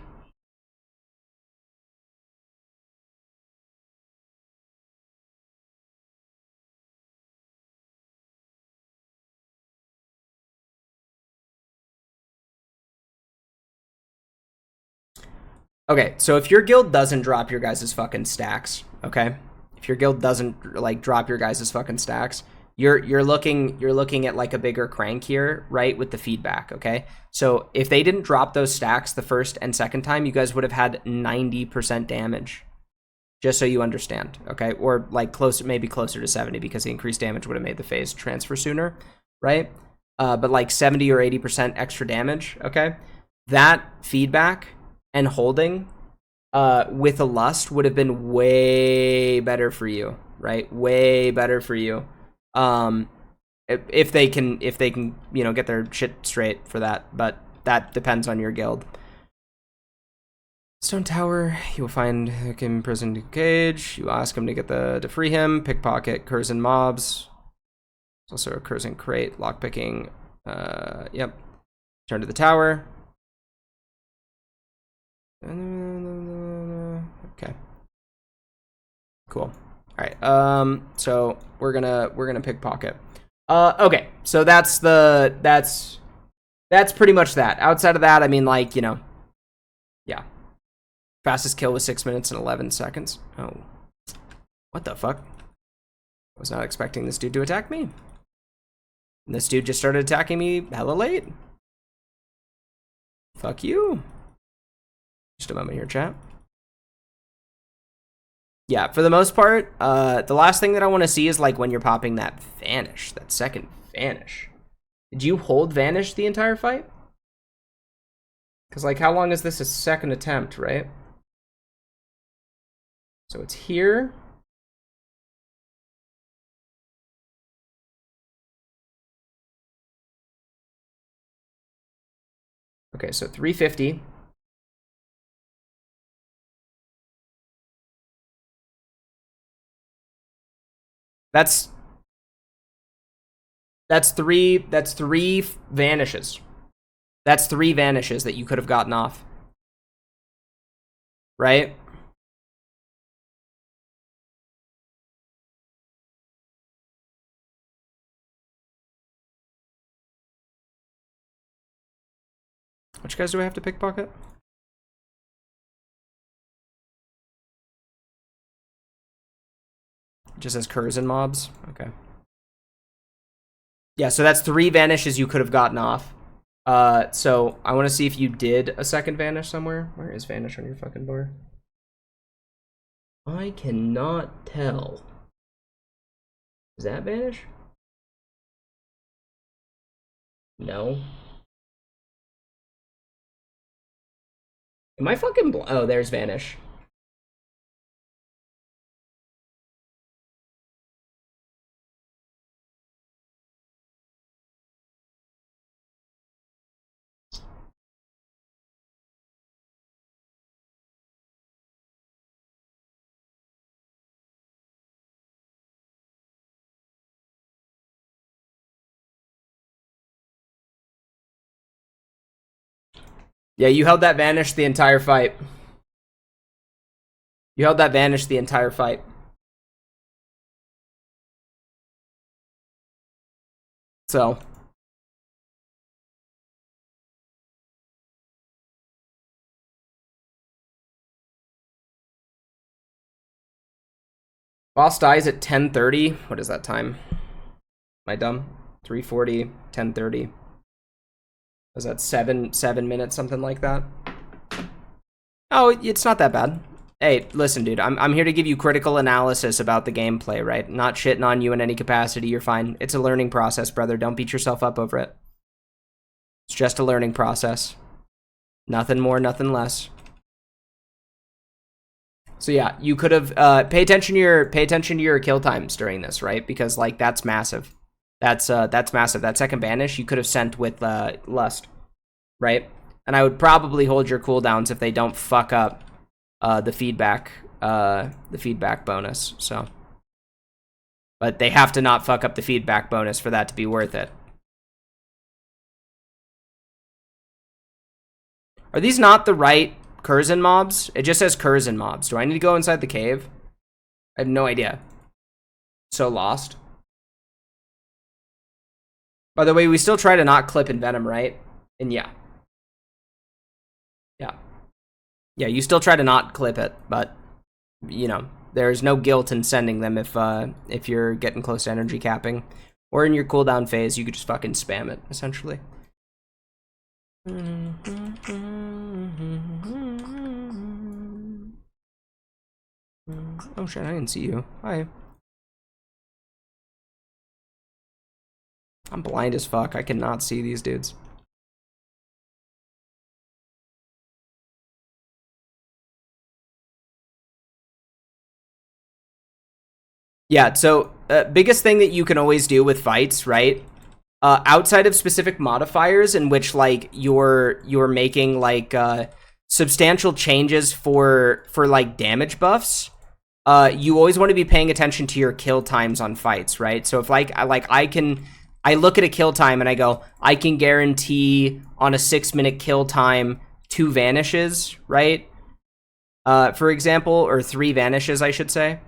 Okay, so if your guild doesn't drop your guys' fucking stacks, okay? If your guild doesn't like drop your guys' fucking stacks, you're looking at like a bigger crank here, right? With the feedback, okay? So if they didn't drop those stacks the first and second time, you guys would have had 90% damage. Just so you understand, okay? Or like closer, maybe closer to 70 because the increased damage would have made the phase transfer sooner, right? But like 70 or 80% extra damage, okay? That feedback and holding with a lust would have been way better for you, right? Way better for you. If they can, you know, get their shit straight for that, but that depends on your guild. Stone Tower, you will find him imprisoned in a cage. You ask him to free him. Pickpocket, Curzon mobs. There's also a Curzon crate, lockpicking. Yep. Turn to the tower. Okay. Cool. All right. So we're gonna pickpocket. Okay. So that's pretty much that. Outside of that, I mean, like, you know, yeah. Fastest kill was 6 minutes and 11 seconds. Oh, what the fuck? I was not expecting this dude to attack me. And this dude just started attacking me hella late. Fuck you. Just a moment here, chat. Yeah, for the most part, the last thing that I want to see is like when you're popping that vanish, that second vanish. Did you hold vanish the entire fight? Because, like, how long is this a second attempt, right? So it's here. Okay, so 350. That's three vanishes. That's 3 vanishes that you could have gotten off. Right? Which guys do I have to pickpocket? It just says Curzon mobs. Okay. Yeah, so that's 3 vanishes you could have gotten off. So I want to see if you did a second vanish somewhere. Where is vanish on your fucking door? I cannot tell. Is that vanish? No. Am I fucking oh, there's vanish. Yeah, you held that vanish the entire fight. You held that vanish the entire fight. So. Boss dies at 10:30. What is that time? Am I dumb? 3:40, 10:30. Was that 7 minutes, something like that? Oh, it's not that bad. Hey, listen, dude, I'm here to give you critical analysis about the gameplay, right? Not shitting on you in any capacity. You're fine. It's a learning process, brother. Don't beat yourself up over it. It's just a learning process. Nothing more, nothing less. So yeah, you could have pay attention to your kill times during this, right? Because, like, that's massive. That's massive. That second banish you could have sent with Lust, right? And I would probably hold your cooldowns if they don't fuck up the feedback bonus. So, but they have to not fuck up the feedback bonus for that to be worth it. Are these not the right Curzon mobs? It just says Curzon mobs. Do I need to go inside the cave? I have no idea. So lost. By the way, we still try to not clip in Venom, right? And yeah. Yeah. Yeah, you still try to not clip it, but, you know, there's no guilt in sending them if you're getting close to energy capping. Or in your cooldown phase, you could just fucking spam it, essentially. Oh shit, I didn't see you. Hi. I'm blind as fuck. I cannot see these dudes. Yeah, so biggest thing that you can always do with fights, right? Outside of specific modifiers in which, like, you're making, like, substantial changes for like damage buffs, you always want to be paying attention to your kill times on fights, right? So if I look at a kill time and I go, I can guarantee on a 6-minute kill time 2 vanishes, right? For example, or 3 vanishes, I should say.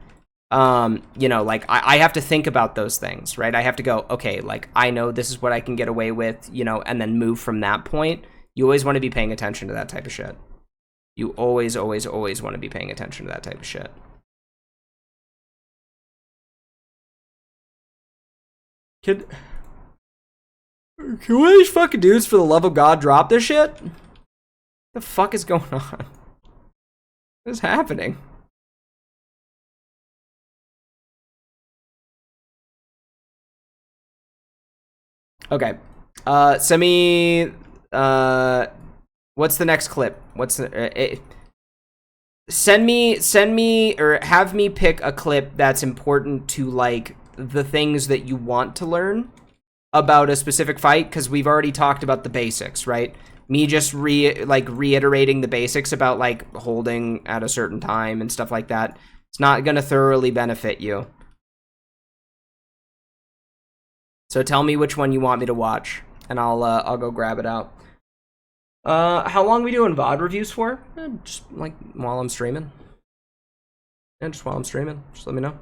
You know, like I have to think about those things, right? I have to go, okay, like I know this is what I can get away with, you know, and then move from that point. You always want to be paying attention to that type of shit. You always, always, always want to be paying attention to that type of shit. Can one of these fucking dudes, for the love of God, drop this shit? What the fuck is going on? What is happening? Okay. Send me. What's the next clip? What's the. Send me, or have me pick a clip that's important to, like, the things that you want to learn about a specific fight, because we've already talked about the basics, right? Me just reiterating the basics about, like, holding at a certain time and stuff like that. It's not gonna thoroughly benefit you. So tell me which one you want me to watch, and I'll go grab it out. How long are we doing VOD reviews for? Just like while I'm streaming. Yeah, just while I'm streaming. Just let me know.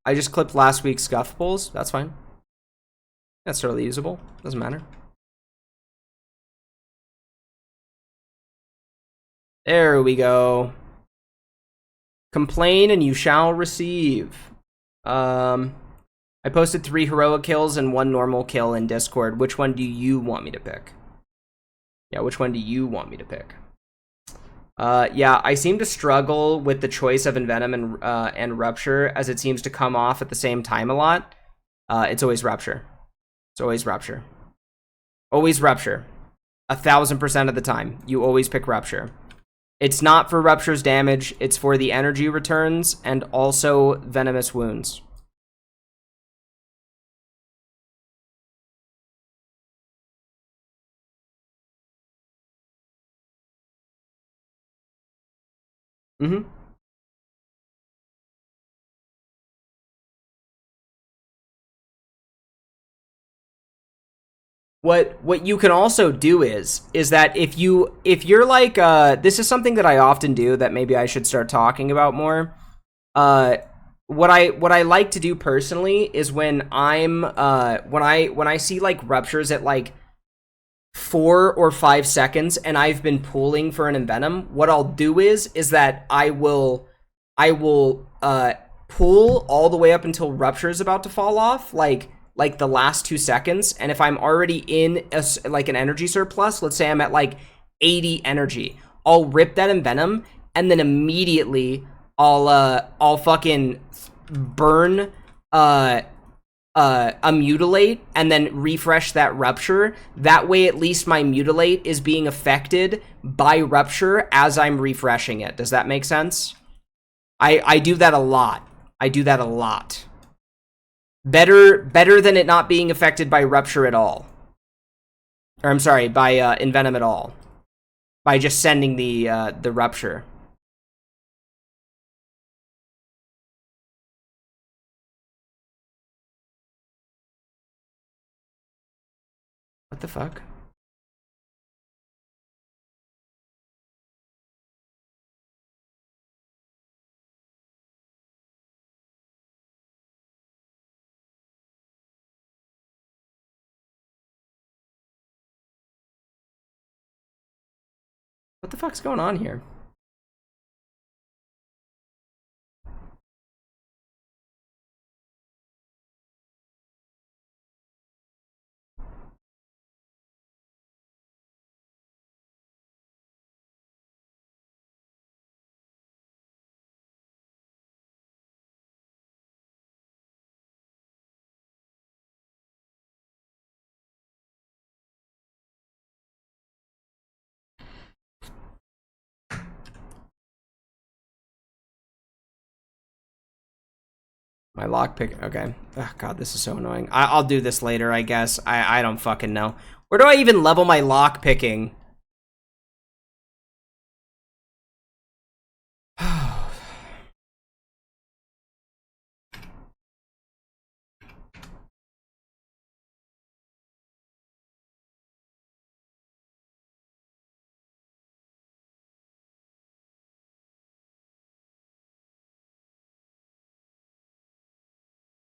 I just clipped last week's scuff pulls. That's fine. That's totally usable. Doesn't matter. There we go. Complain and you shall receive. I posted 3 heroic kills and 1 normal kill in Discord. Which one do you want me to pick? Yeah, which one do you want me to pick? Yeah, I seem to struggle with the choice of Envenom and Rupture, as it seems to come off at the same time a lot. It's always Rupture. It's always Rupture. Always Rupture. 1000% of the time. You always pick Rupture. It's not for Rupture's damage, it's for the energy returns and also venomous wounds. Mm-hmm. What you can also do is that if you're like, this is something that I often do that maybe I should start talking about more. What I like to do personally is when I'm when I see like ruptures at like 4 or 5 seconds and I've been pooling for an envenom, what I'll do is that I will pool all the way up until rupture is about to fall off, like the last 2 seconds. And if I'm already in like an energy surplus, let's say I'm at like 80 energy, I'll rip that envenom and then immediately I'll fucking burn a mutilate and then refresh that rupture. That way at least my mutilate is being affected by rupture as I'm refreshing it. Does that make sense? I do that a lot. I do that a lot. Better than it not being affected by rupture at all. Or I'm sorry, by envenom at all. By just sending the rupture. What the fuck? What the fuck's going on here? My lockpick. Okay. Oh, God, this is so annoying. I'll do this later, I guess. I don't fucking know. Where do I even level my lockpicking?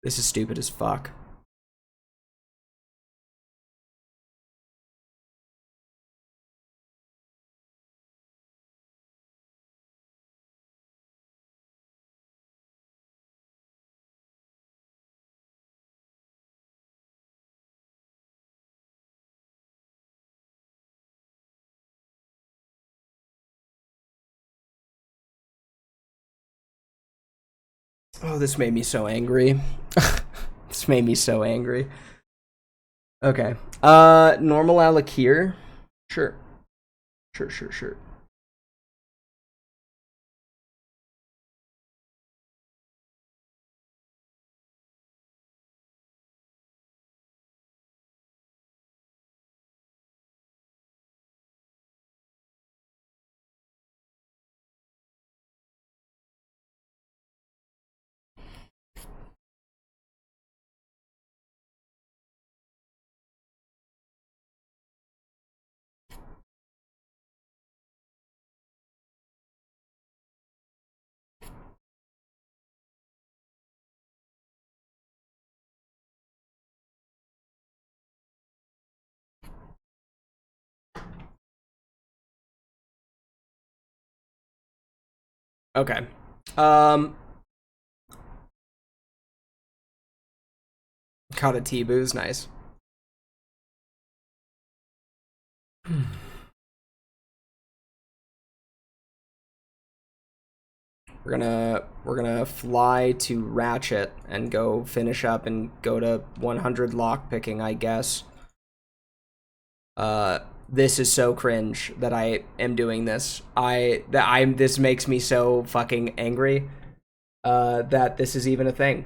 This is stupid as fuck. Oh, this made me so angry. This made me so angry. Okay. Normal alloc here? Sure. Sure. Okay. Caught a T-booze, nice. We're gonna fly to Ratchet and go finish up and go to 100 lockpicking, I guess. This is so cringe that I am doing this. This makes me so fucking angry. That this is even a thing.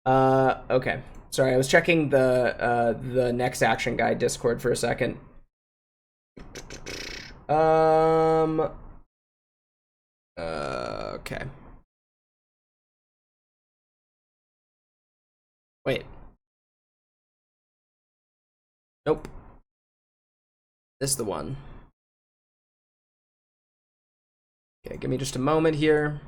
Okay. Sorry, I was checking the next action guide Discord for a second. Okay. Wait. Nope. This is the one. Okay, give me just a moment here.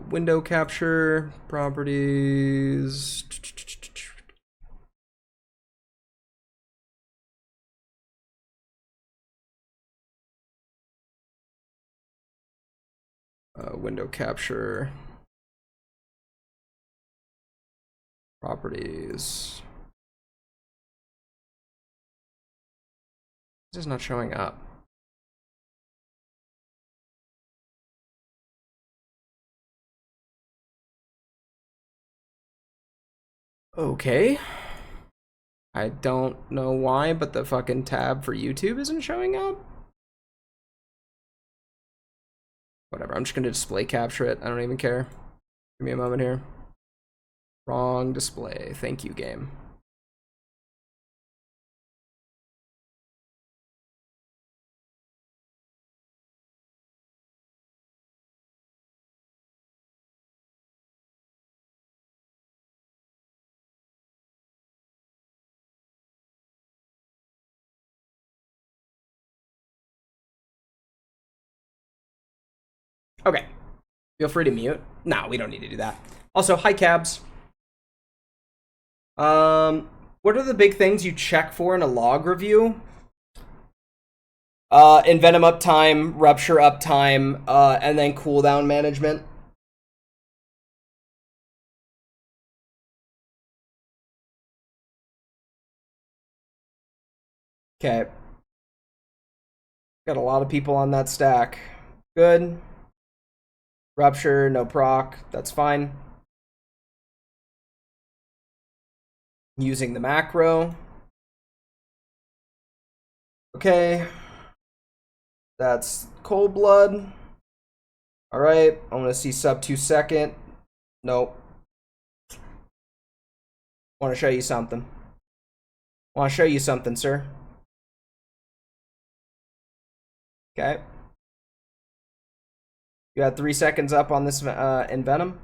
Window capture, properties. Window capture, properties. This is not showing up. Okay. I don't know why, but the fucking tab for YouTube isn't showing up. Whatever, I'm just gonna display capture it. I don't even care. Give me a moment here. Wrong display. Thank you, game. Okay. Feel free to mute. No, we don't need to do that. Also, hi cabs. What are the big things you check for in a log review? Envenom uptime, rupture uptime, and then cooldown management. Okay. Got a lot of people on that stack. Good. Rupture, no proc, that's fine. Using the macro. Okay. That's cold blood. All right, I want to see sub 2 second. Nope. Want to show you something. Want to show you something, sir. Okay. You had 3 seconds up on this in Venom.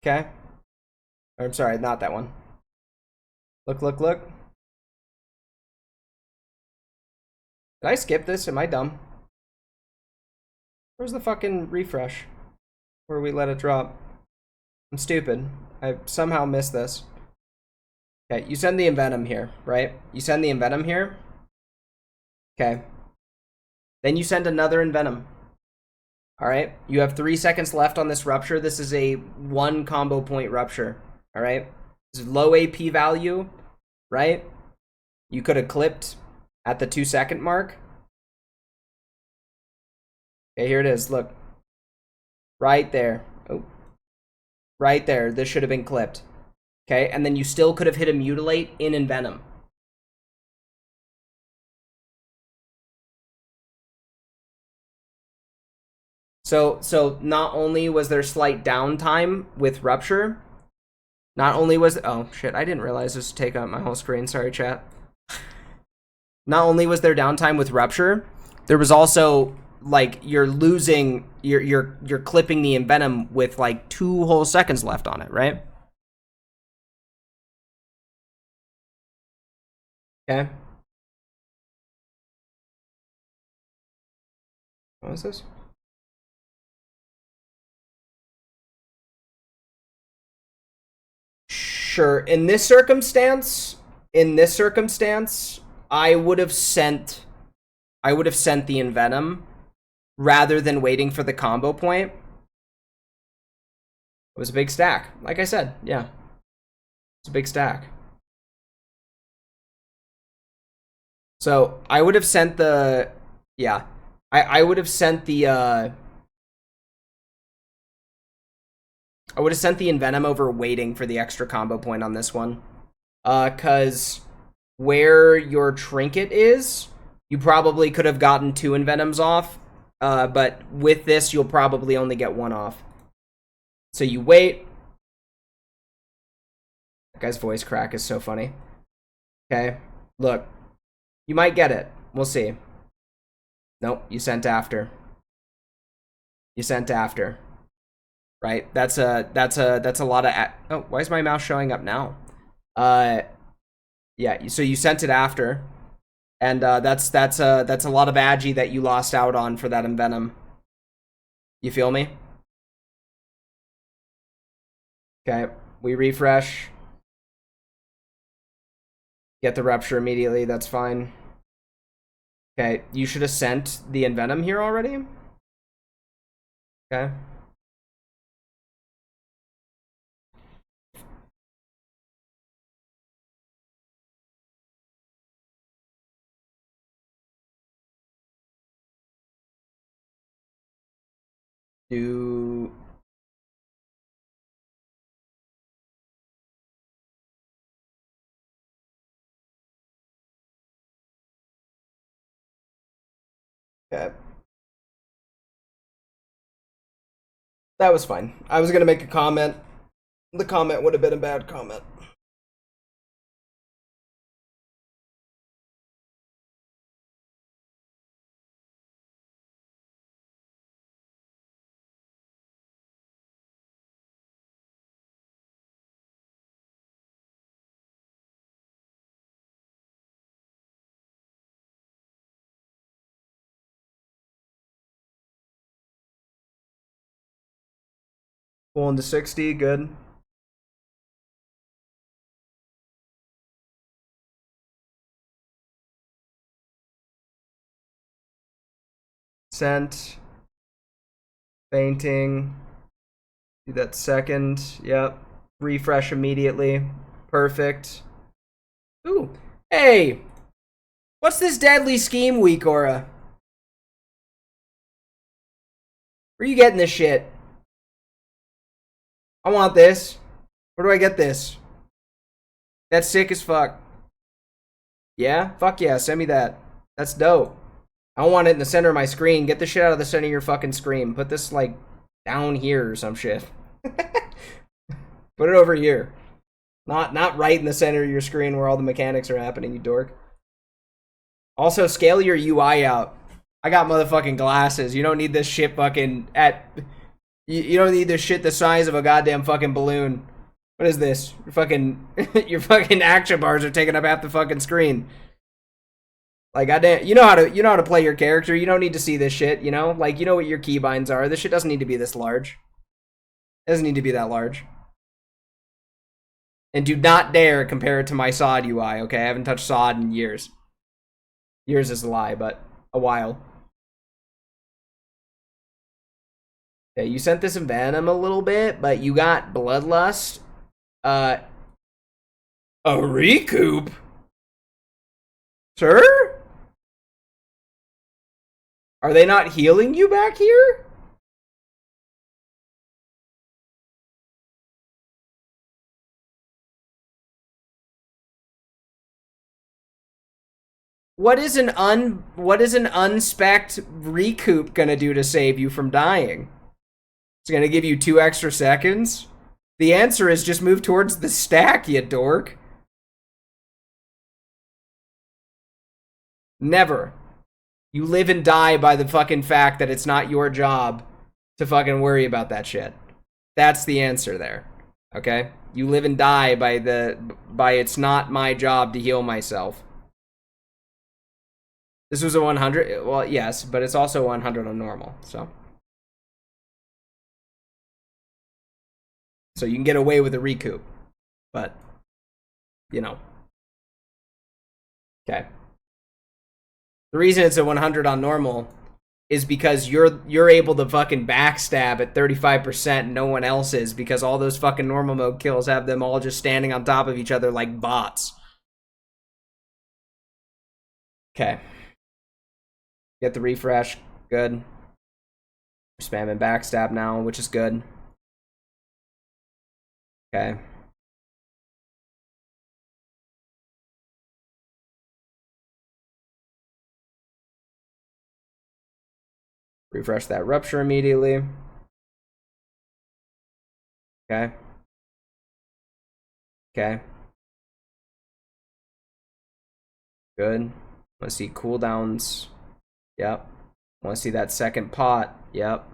Okay. Or, I'm sorry, not that one. Look, look, look. Did I skip this? Am I dumb? Where's the fucking refresh? Where we let it drop? I'm stupid. I somehow missed this. Okay, you send the Envenom here, right? You send the Envenom here. Okay. Then you send another Envenom. Alright? You have 3 seconds left on this Rupture. This is a 1 combo point Rupture. Alright? This is low AP value, right? You could have clipped at the 2 second mark. Okay, here it is. Look. Right there. Oh. Right there. This should have been clipped. Okay, and then you still could have hit a Mutilate in Envenom. So not only was there slight downtime with Rupture, not only was... Oh, shit, I didn't realize this would take up my whole screen. Sorry, chat. Not only was there downtime with Rupture, there was also, like, you're losing... You're clipping the Envenom with, like, 2 whole seconds left on it, right? Okay. What is this? Sure. In this circumstance, I would have sent the Envenom rather than waiting for the combo point. It was a big stack. Like I said, yeah. It's a big stack. So I would have sent the... Yeah. I would have sent the... I would have sent the Envenom over waiting for the extra combo point on this one. Because where your Trinket is, you probably could have gotten 2 Envenoms off. But with this, you'll probably only get 1 off. So you wait. That guy's voice crack is so funny. Okay, look. You might get it. We'll see. Nope, you sent after. You sent after. Right? That's a lot of... Oh, why is my mouse showing up now? Yeah, so you sent it after. And that's a lot of agi that you lost out on for that Envenom. You feel me? Okay, we refresh. Get the Rupture immediately, that's fine. Okay, you should have sent the Envenom here already. Okay. Do... Okay. That was fine. I was gonna make a comment. The comment would have been a bad comment. Full into 60, good. Sent. Fainting. Do that second. Yep. Refresh immediately. Perfect. Ooh. Hey! What's this deadly scheme week, Aura? Where are you getting this shit? I want this. Where do I get this? That's sick as fuck. Yeah? Fuck yeah, send me that. That's dope. I don't want it in the center of my screen. Get the shit out of the center of your fucking screen. Put this, like, down here or some shit. Put it over here. Not right in the center of your screen where all the mechanics are happening, you dork. Also, scale your UI out. I got motherfucking glasses. You don't need this shit fucking at... You don't need this shit the size of a goddamn fucking balloon. What is this? Your fucking... your fucking action bars are taking up half the fucking screen. Like, goddamn... You know how to play your character. You don't need to see this shit, you know? Like, you know what your keybinds are. This shit doesn't need to be this large. It doesn't need to be that large. And do not dare compare it to my SOD UI, okay? I haven't touched SOD in years. Years is a lie, but a while. Yeah, you sent this in Venom a little bit, but you got Bloodlust. A recoup? Sir? Are they not healing you back here? What is an unspec'd recoup gonna do to save you from dying? It's gonna give you 2 extra seconds? The answer is just move towards the stack, you dork. Never. You live and die by the fucking fact that it's not your job to fucking worry about that shit. That's the answer there. Okay? You live and die by it's not my job to heal myself. This was a 100. Well, yes, but it's also 100 on normal, so. So you can get away with a recoup. But, you know. Okay. The reason it's a 100 on normal is because you're able to fucking backstab at 35% and no one else is, because all those fucking normal mode kills have them all just standing on top of each other like bots. Okay. Get the refresh. Good. We're spamming backstab now, which is good. Okay. Refresh that rupture immediately. Okay. Okay. Good. Want to see cooldowns. Yep. Want to see that second pot. Yep.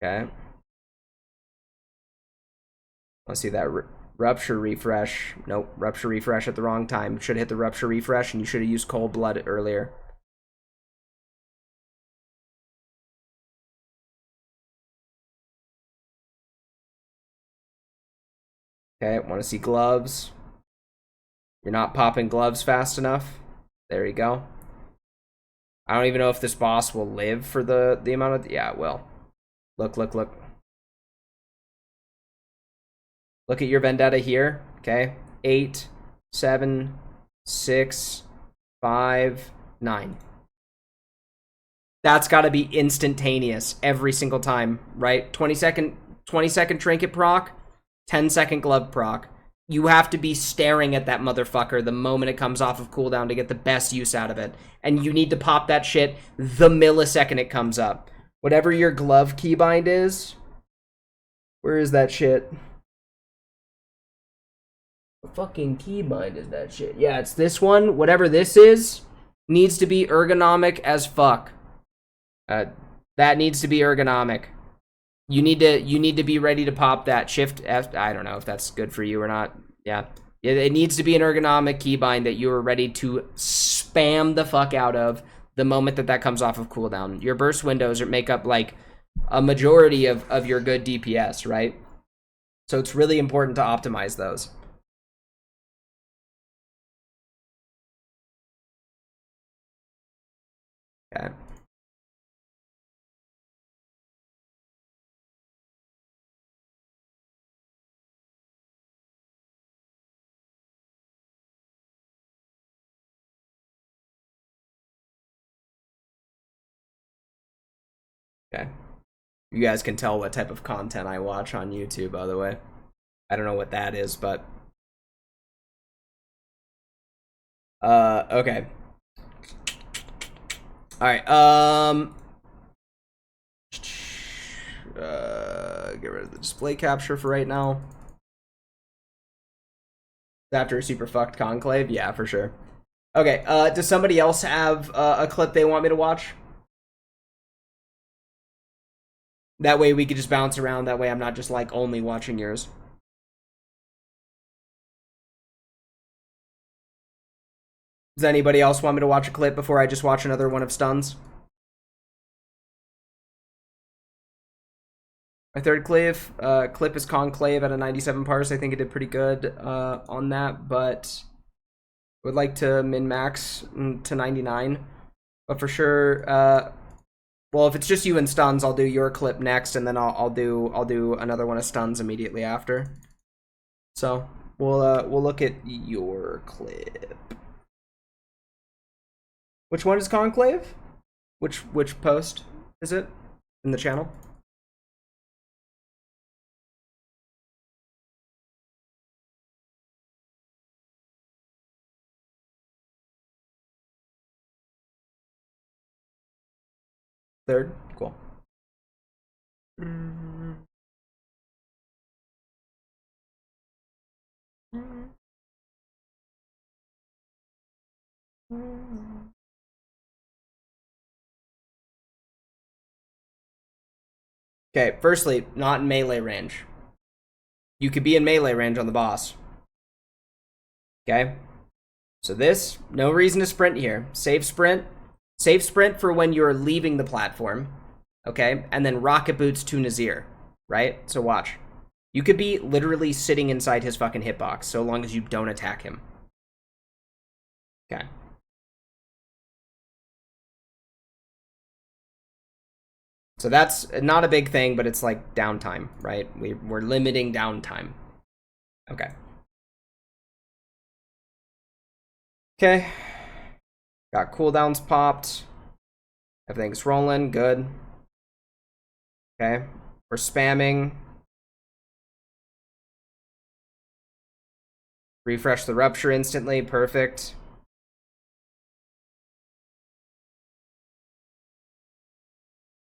Okay. Want to see that rupture refresh. Nope. Rupture refresh at the wrong time. Should hit the rupture refresh, and you should have used cold blood earlier. Okay. Want to see gloves. You're not popping gloves fast enough. There you go. I don't even know if this boss will live for the amount of... Yeah, it will. Look, look, look. Look at your vendetta here. Okay. 8, 7, 6, 5, 9. That's got to be instantaneous every single time, right? 20-second trinket proc, 10-second glove proc. You have to be staring at that motherfucker the moment it comes off of cooldown to get the best use out of it. And you need to pop that shit the millisecond it comes up. Whatever your glove keybind is. Where is that shit? What fucking keybind is that shit? Yeah, it's this one. Whatever this is, needs to be ergonomic as fuck. That needs to be ergonomic. You need to be ready to pop that shift F. I don't know if that's good for you or not. Yeah. It needs to be an ergonomic keybind that you are ready to spam the fuck out of the moment that comes off of cooldown. Your burst windows make up like a majority of your good DPS, right? So it's really important to optimize those. Okay. Okay. You guys can tell what type of content I watch on YouTube, by the way. I don't know what that is, but... Okay. All right. Get rid of the display capture for right now. After a super fucked conclave, yeah, for sure. Okay. Does somebody else have a clip they want me to watch? That way we could just bounce around. That way I'm not just like only watching yours. Does anybody else want me to watch a clip before I just watch another one of Stun's? My third clip is Conclave at a 97 parse. I think it did pretty good on that, but would like to min-max to 99. But for sure, well, if it's just you and Stuns, I'll do your clip next, and then I'll do another one of Stuns immediately after. So we'll look at your clip. Which one is Conclave? Which post is it in the channel? Third? Cool. Okay, firstly, not in melee range. You could be in melee range on the boss. Okay? So this, no reason to sprint here. Save sprint. Save sprint for when you're leaving the platform. Okay? And then rocket boots to Nazir. Right? So watch. You could be literally sitting inside his fucking hitbox so long as you don't attack him. Okay. So that's not a big thing, but it's like downtime, right? We're limiting downtime. Okay. Okay. Got cooldowns popped. Everything's rolling. Good. Okay. We're spamming. Refresh the rupture instantly. Perfect.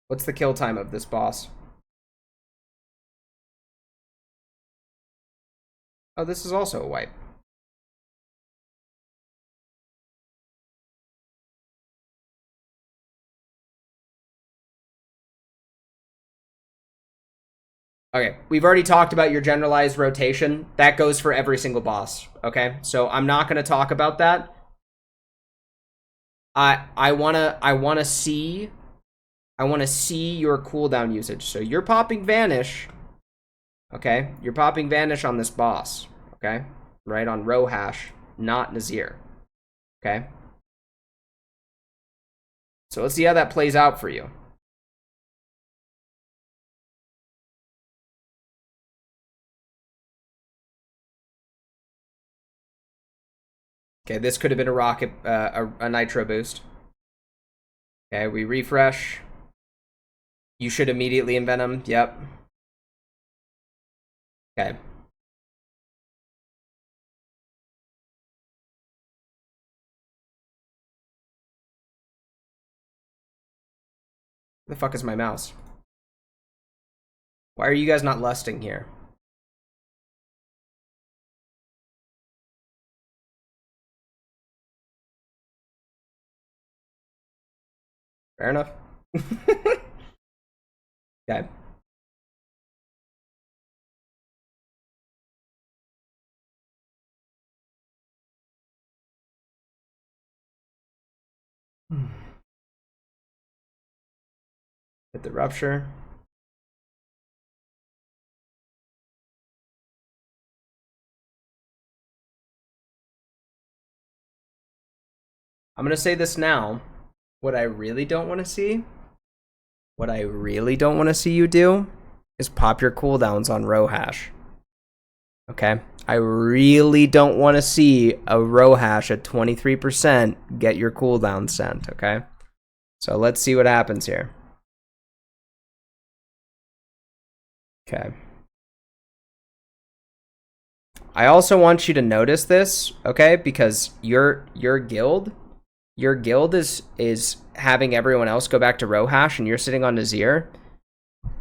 What's the kill time of this boss? Oh, this is also a wipe. Okay, we've already talked about your generalized rotation. That goes for every single boss, okay? So I'm not going to talk about that. I want to see your cooldown usage. So you're popping Vanish. Okay? You're popping Vanish on this boss, okay? Right on Rohash, not Nazir. Okay? So let's see how that plays out for you. Okay, this could have been a rocket, a nitro boost. Okay, we refresh. You should immediately envenom. Yep. Okay. Where the fuck is my mouse? Why are you guys not lusting here? Fair enough. Okay. Hit the rupture. I'm gonna say this now. What I really don't want to see, you do is pop your cooldowns on Rohash. Okay? I really don't want to see a Rohash at 23% get your cooldown sent, okay? So let's see what happens here. Okay. I also want you to notice this, okay? Because your guild your guild is having everyone else go back to Rohash and you're sitting on Nazir,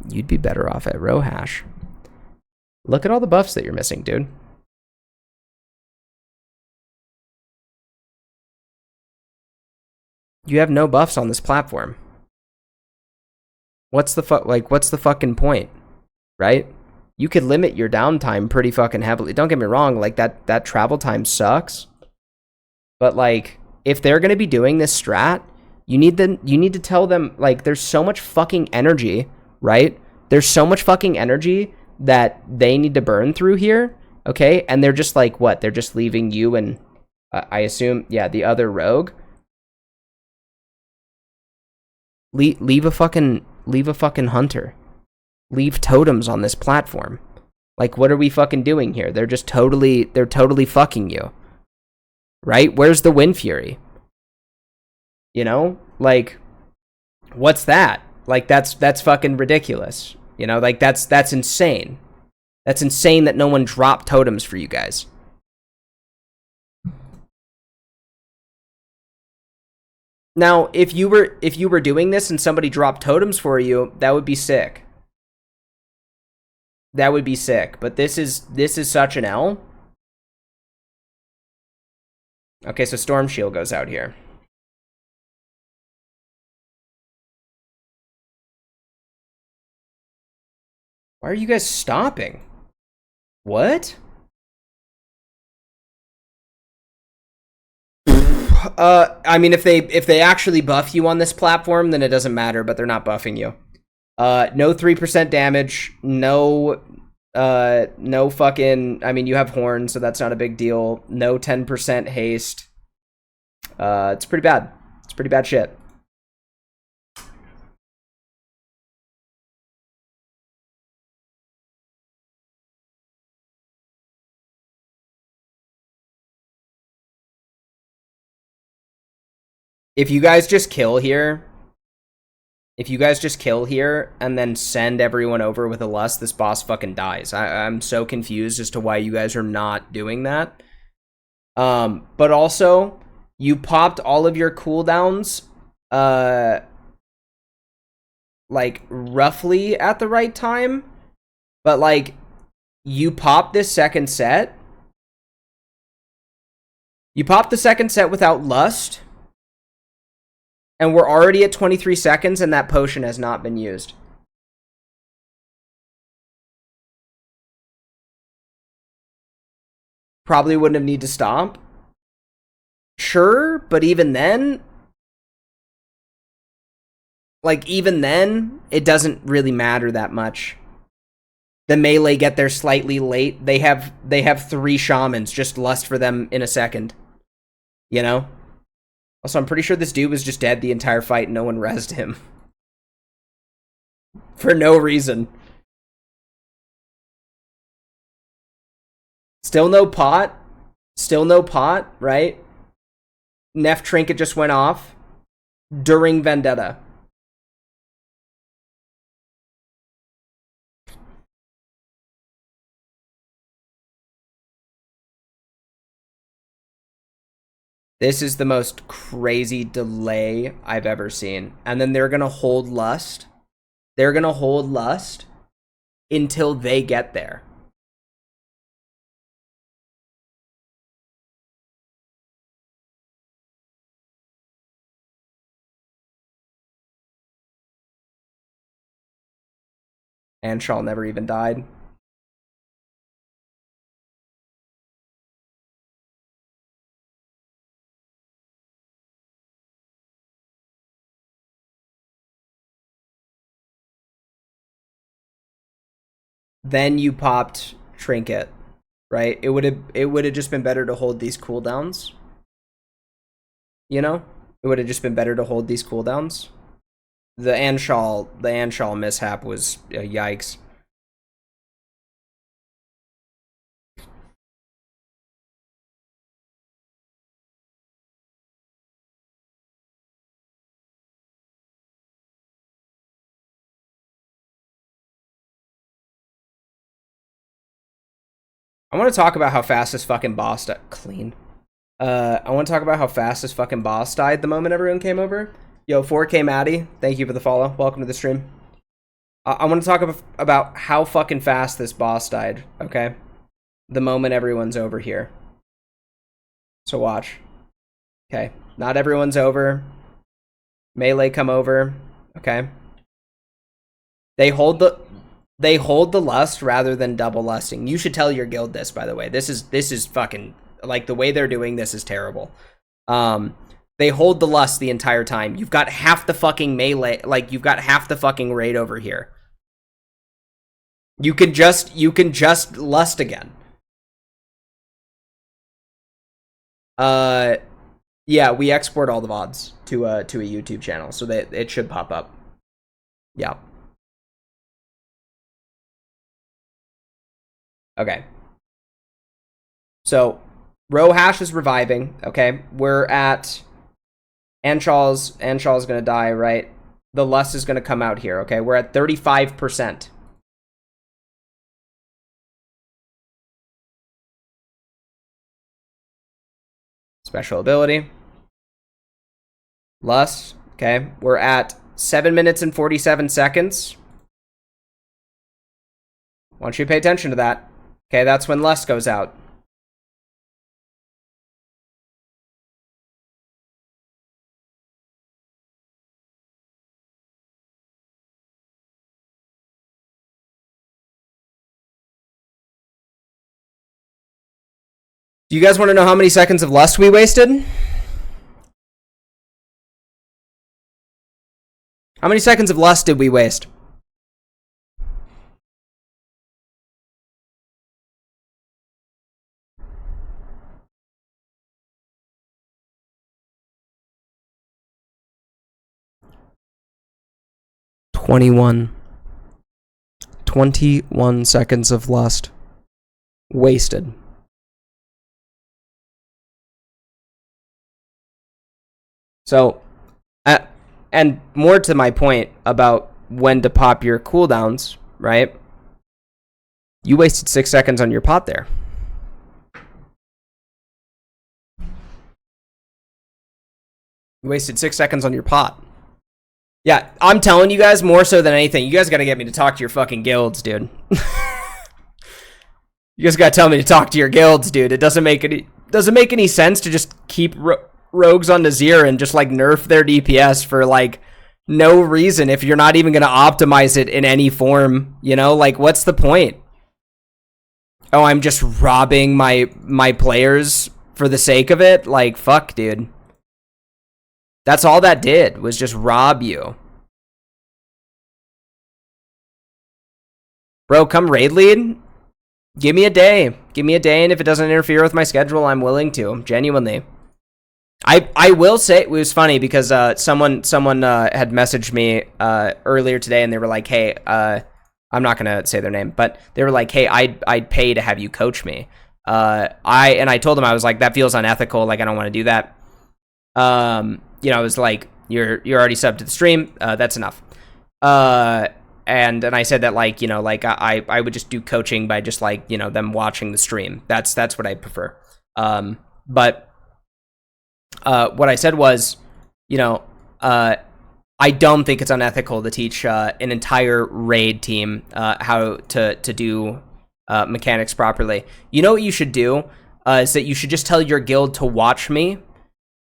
you'd be better off at Rohash. Look at all the buffs that you're missing, dude. You have no buffs on this platform. What's the fucking point, right? You could limit your downtime pretty fucking heavily. Don't get me wrong, like that travel time sucks. But like, if they're gonna be doing this strat, you need to tell them, like, there's so much fucking energy, right? There's so much fucking energy that they need to burn through here, okay? And they're just like, what? They're just leaving you and I assume, yeah, the other rogue. Leave a fucking hunter. Leave totems on this platform. Like, what are we fucking doing here? They're totally fucking you. Right? Where's the Wind Fury? You know? Like, what's that? Like, that's fucking ridiculous. You know, like, that's insane. That's insane that no one dropped totems for you guys. Now, if you were doing this and somebody dropped totems for you, that would be sick. That would be sick. But this is such an L. Okay, so Storm Shield goes out here. Why are you guys stopping? What? I mean, if they actually buff you on this platform, then it doesn't matter, but they're not buffing you. No 3% damage, no fucking, I mean, you have horns, so that's not a big deal. No 10% haste. It's pretty bad. It's pretty bad shit. If you guys just kill here, and then send everyone over with a lust, this boss fucking dies. I'm so confused as to why you guys are not doing that. But also, you popped all of your cooldowns, like, roughly at the right time. But, like, you popped this second set. You popped the second set without lust. And we're already at 23 seconds, and that potion has not been used. Probably wouldn't have need to stop. Sure, but even then, like, even then, it doesn't really matter that much. The melee get there slightly late. They have 3 shamans. Just lust for them in a second. You know? Also, I'm pretty sure this dude was just dead the entire fight and no one rezzed him. For no reason. Still no pot. Still no pot, right? Neff Trinket just went off during Vendetta. This is the most crazy delay I've ever seen. And then they're going to hold lust. They're going to hold lust until they get there. And Shaw never even died. Then you popped Trinket, right? It would have just been better to hold these cooldowns. You know? It would have just been better to hold these cooldowns. The Anshal mishap was yikes. I want to talk about how fast this fucking boss clean. I want to talk about how fast this fucking boss died the moment everyone came over. Yo, 4K Maddie, thank you for the follow. Welcome to the stream. I want to talk about how fucking fast this boss died, okay? The moment everyone's over here. So watch. Okay, not everyone's over. Melee come over, okay? They hold the lust rather than double lusting. You should tell your guild this, by the way. This is fucking, like, the way they're doing this is terrible. They hold the lust the entire time. You've got half the fucking melee, like, you've got half the fucking raid over here. You can just lust again. Yeah, we export all the VODs to a YouTube channel, so that it should pop up. Yeah. Okay. So, Rohash is reviving, okay? We're at Anshaw's gonna die, right? The lust is gonna come out here, okay? We're at 35%. Special ability. Lust, okay? We're at 7 minutes and 47 seconds. I want you to pay attention to that. Okay, that's when Lust goes out. Do you guys want to know how many seconds of Lust we wasted? How many seconds of Lust did we waste? Twenty-one seconds of Lust wasted. So, and more to my point about when to pop your cooldowns, right? You wasted 6 seconds on your pot there. You wasted 6 seconds on your pot. Yeah, I'm telling you guys, more so than anything, you guys gotta get me to talk to your fucking guilds, dude. You guys gotta tell me to talk to your guilds, dude. It doesn't make any sense to just keep rogues on Nazir and just, like, nerf their DPS for, like, no reason if you're not even gonna optimize it in any form, you know? Like, what's the point? Oh, I'm just robbing my players for the sake of it? Like, fuck, dude. That's all that did, was just rob you. Bro, come raid lead. Give me a day. Give me a day, and if it doesn't interfere with my schedule, I'm willing to. Genuinely. I will say, it was funny because someone had messaged me earlier today, and they were like, hey, I'm not going to say their name, but they were like, hey, I'd pay to have you coach me. I told them, I was like, that feels unethical. Like, I don't want to do that. You know, I was like, you're already subbed to the stream. That's enough. And I said that, like, you know, like, I would just do coaching by just, like, you know, them watching the stream. That's what I prefer. But what I said was, you know, I don't think it's unethical to teach an entire raid team how to do mechanics properly. You know what you should do is that you should just tell your guild to watch me.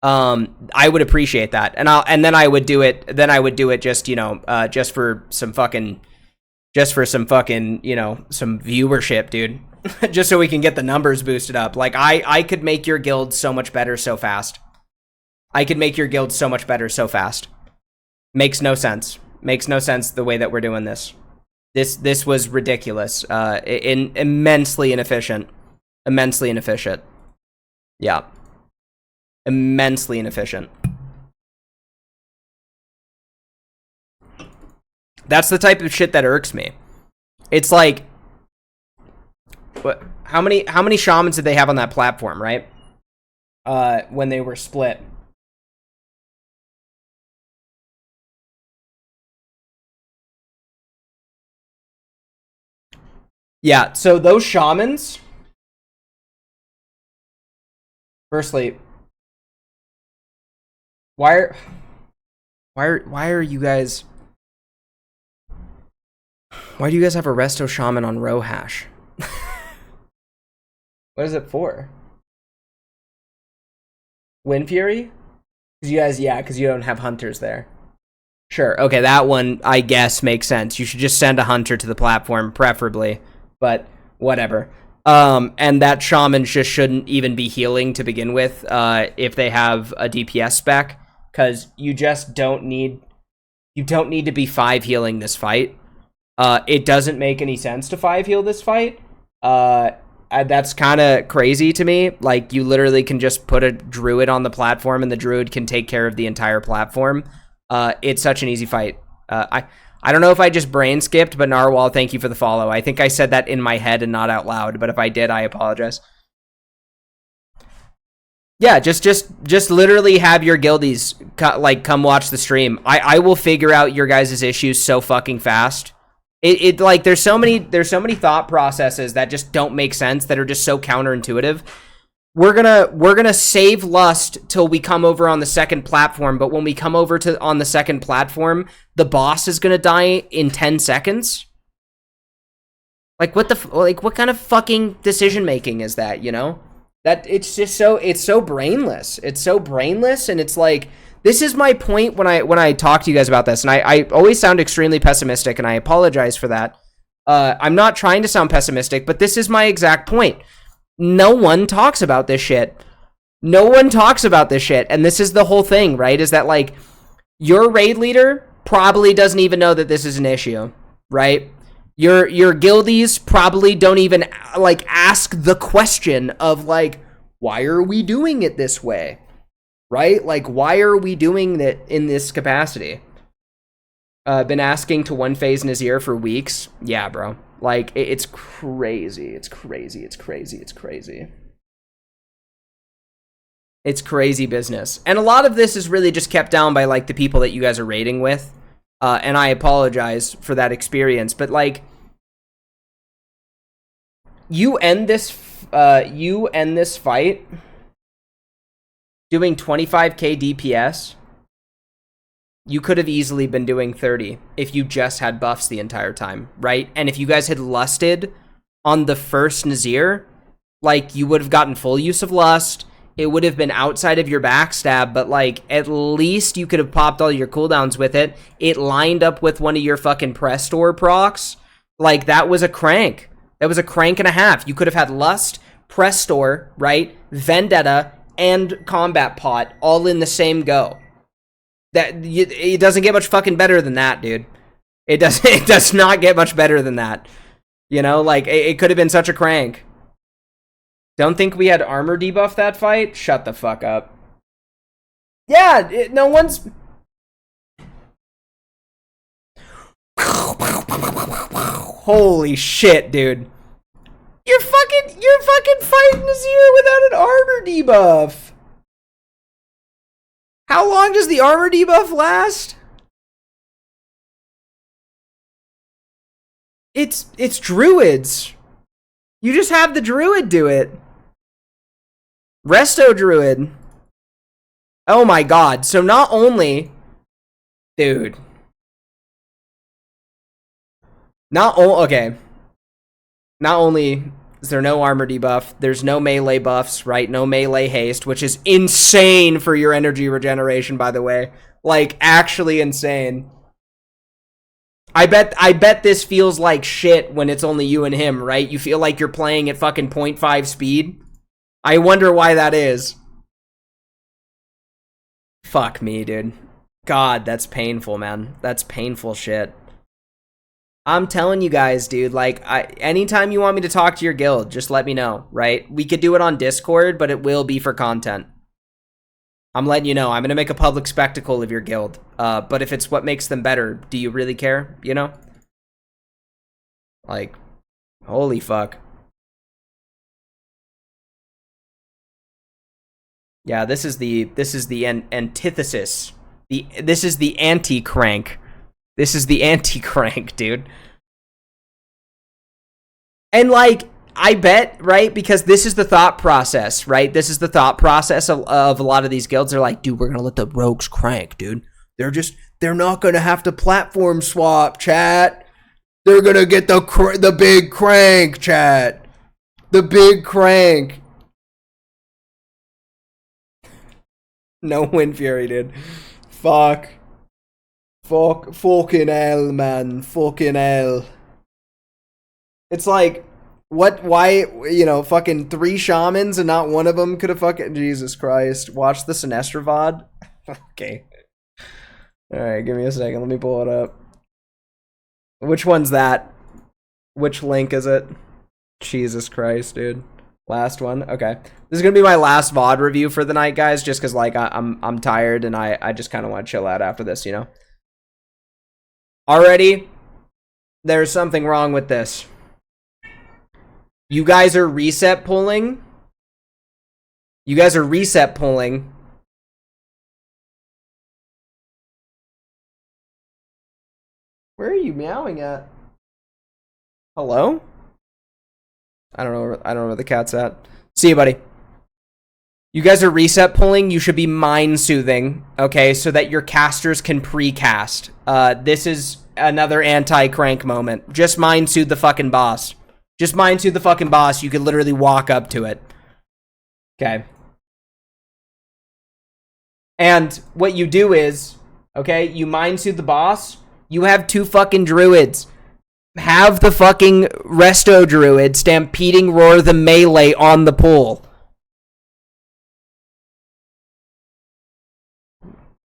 I would appreciate that, and then I would do it. Then I would do it just, you know, just for some fucking, you know, some viewership, dude. Just so we can get the numbers boosted up. Like, I could make your guild so much better so fast. I could make your guild so much better so fast. Makes no sense. Makes no sense the way that we're doing this. This was ridiculous. Immensely inefficient. Immensely inefficient. Yeah. Immensely inefficient. That's the type of shit that irks me. It's like, what? How many shamans did they have on that platform, right? When they were split. Yeah, so those shamans, firstly, Why are you guys? Why do you guys have a Resto Shaman on row hash? What is it for? Wind Fury? Because you guys, yeah, because you don't have hunters there. Sure. Okay, that one I guess makes sense. You should just send a hunter to the platform, preferably. But whatever. And that shaman just shouldn't even be healing to begin with. If they have a DPS spec, because you just don't need. You don't need to be 5 healing this fight. It doesn't make any sense to 5 heal this fight. That's kind of crazy to me. Like, you literally can just put a druid on the platform and the druid can take care of the entire platform. It's such an easy fight. I don't know if I just brain skipped, but Narwhal, thank you for the follow. I think I said that in my head and not out loud, but if I did, I apologize. Yeah, just literally have your guildies come watch the stream. I will figure out your guys' issues so fucking fast. It like there's so many thought processes that just don't make sense, that are just so counterintuitive. We're gonna save lust till we come over on the second platform, but when we come over on the second platform, the boss is gonna die in 10 seconds. Like what kind of fucking decision making is that, you know? That it's so brainless. It's so brainless, and it's like, this is my point when I talk to you guys about this, and I always sound extremely pessimistic, and I apologize for that. I'm not trying to sound pessimistic, but this is my exact point. No one talks about this shit. No one talks about this shit, and this is the whole thing, right? Is that, like, your raid leader probably doesn't even know that this is an issue, right? Your guildies probably don't even, like, ask the question of, like, why are we doing it this way? Right? Like, why are we doing it in this capacity? Been asking to one phase Nazir for weeks. Yeah, bro. Like, it's crazy. It's crazy. It's crazy. It's crazy. It's crazy business. And a lot of this is really just kept down by, like, the people that you guys are raiding with. And I apologize for that experience. But, like, you end this fight doing 25k DPS. You could have easily been doing 30 if you just had buffs the entire time, right? And if you guys had lusted on the first Nazir, like, you would have gotten full use of lust. It would have been outside of your backstab, but, like, at least you could have popped all your cooldowns with it. It lined up with one of your fucking press store procs. Like, that was a crank. That was a crank and a half. You could have had lust, press store, right? Vendetta, and combat pot all in the same go. It doesn't get much fucking better than that, dude. It does not get much better than that. You know, like, it could have been such a crank. Don't think we had armor debuff that fight? Shut the fuck up. Yeah, no one's... Holy shit, dude. You're fucking fighting Nazir without an armor debuff. How long does the armor debuff last? It's druids. You just have the druid do it. Resto druid. Oh my god. So not only... Dude. Okay. Not only is there no armor debuff, there's no melee buffs, right? No melee haste, which is insane for your energy regeneration, by the way. Like, actually insane. I bet this feels like shit when it's only you and him, right? You feel like you're playing at fucking 0.5 speed. I wonder why that is. Fuck me, dude. God, that's painful, man. That's painful shit. I'm telling you guys, dude, like, anytime you want me to talk to your guild, just let me know, right? We could do it on Discord, but it will be for content. I'm letting you know. I'm going to make a public spectacle of your guild. But if it's what makes them better, do you really care, you know? Like, holy fuck. Yeah, this is the antithesis. This is the anti-crank. This is the anti-crank, dude. And, like, I bet, right? Because this is the thought process, right? This is the thought process of a lot of these guilds. They're like, dude, we're going to let the rogues crank, dude. They're not going to have to platform swap, chat. They're going to get the big crank, chat. The big crank. No Wind Fury, dude. Fucking hell, man. Fucking hell. It's like, why, fucking 3 shamans and not one of them could have fucking, Jesus Christ. Watch the Sinestra VOD. Okay. Alright, give me a second. Let me pull it up. Which one's that? Which link is it? Jesus Christ, dude. Last one. Okay. This is gonna be my last VOD review for the night, guys, just because, like, I'm tired and I just kind of want to chill out after this, Already, there's something wrong with this. You guys are reset pulling. Where are you meowing at? Hello? I don't know where the cat's at. See you, buddy. You guys are reset pulling. You should be mind soothing, okay, so that your casters can pre-cast. This is another anti-crank moment. Just mind soothe the fucking boss. You could literally walk up to it. Okay. And what you do is, okay, you mind soothe the boss. You have 2 fucking druids. Have the fucking resto druid stampeding roar the melee on the pull.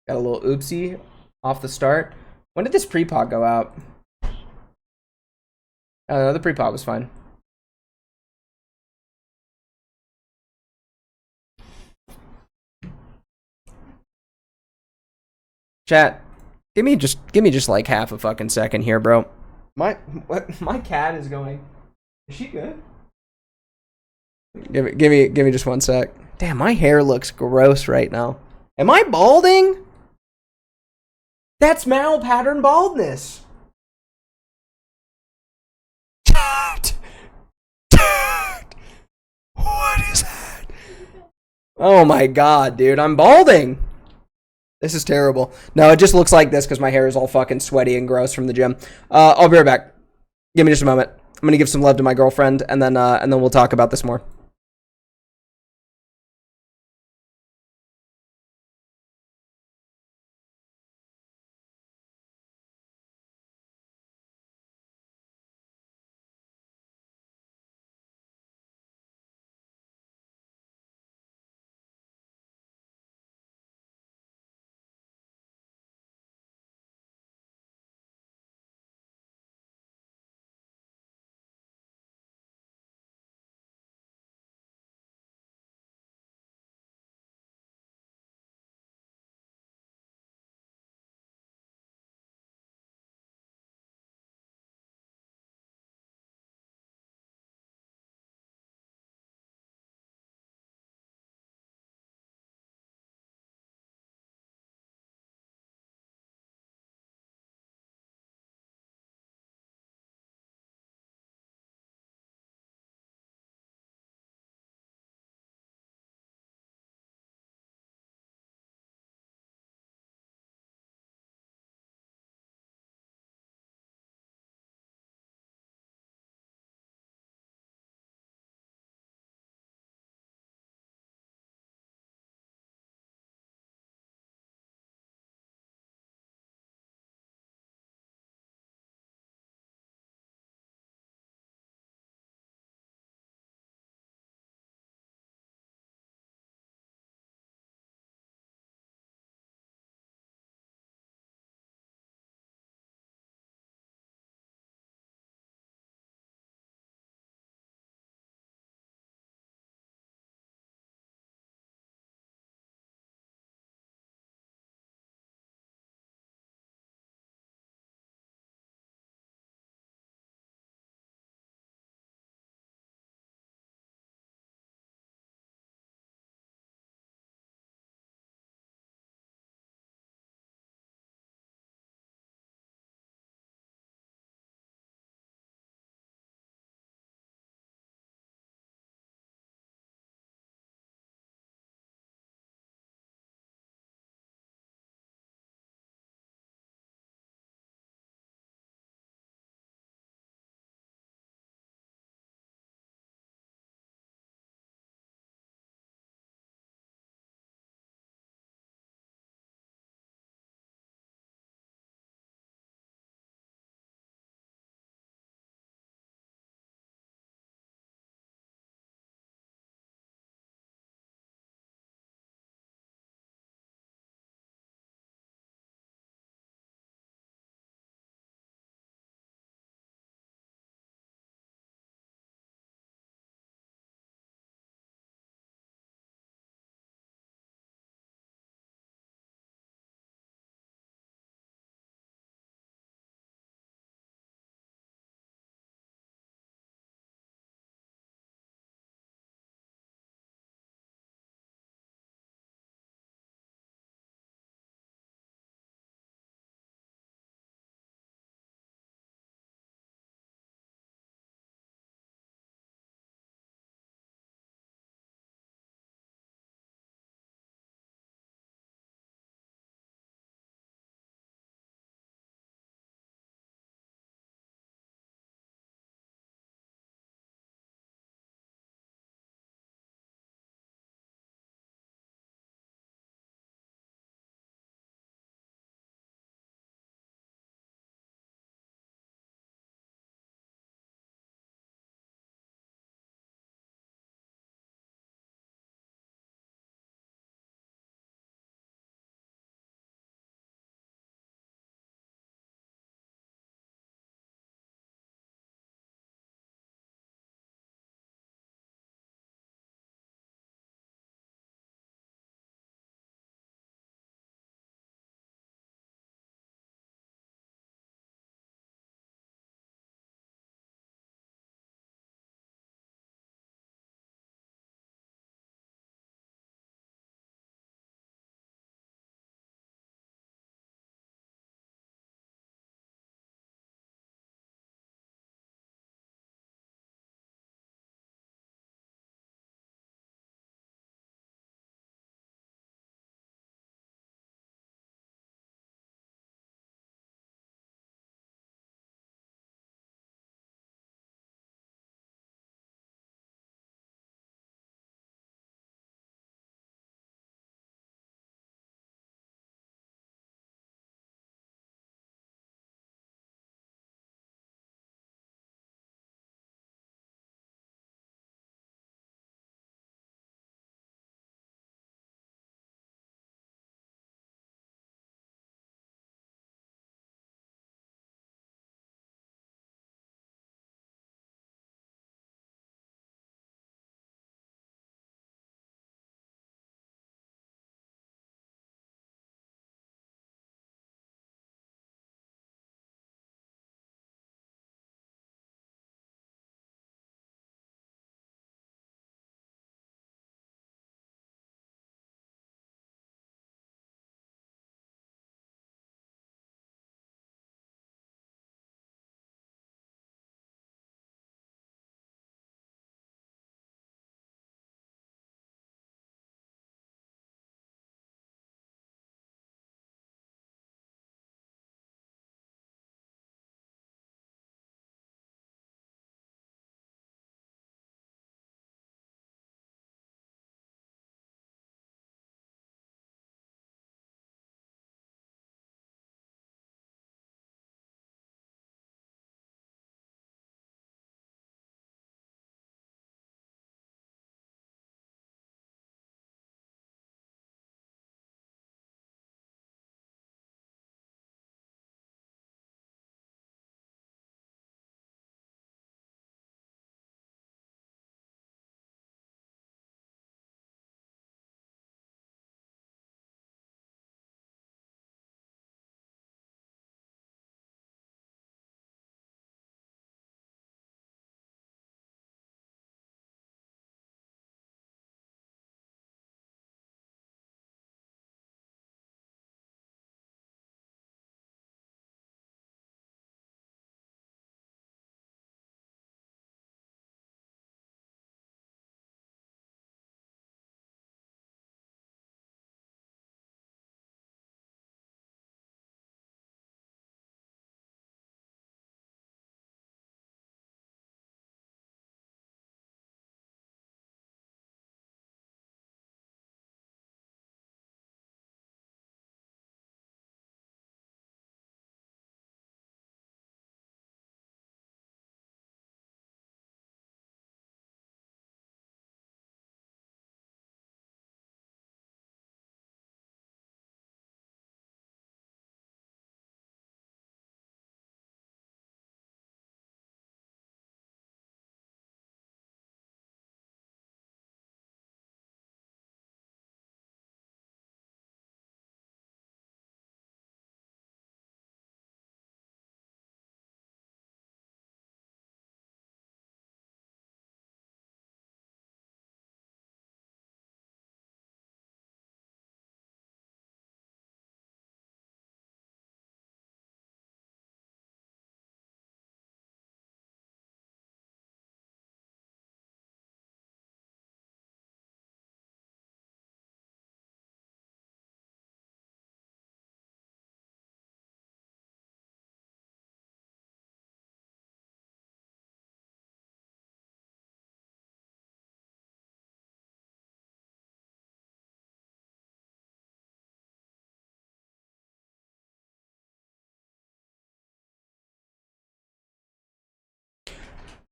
Got a little oopsie off the start. When did this pre-pod go out? Oh, no, the pre-pod was fine. Chat, give me just like half a fucking second here, bro. My cat is going. Is she good? Give me just one sec. Damn, my hair looks gross right now. Am I balding? That's mal pattern baldness. What is that? Oh my god, dude, I'm balding. This is terrible. No, it just looks like this because my hair is all fucking sweaty and gross from the gym. I'll be right back. Give me just a moment. I'm gonna give some love to my girlfriend, and then we'll talk about this more.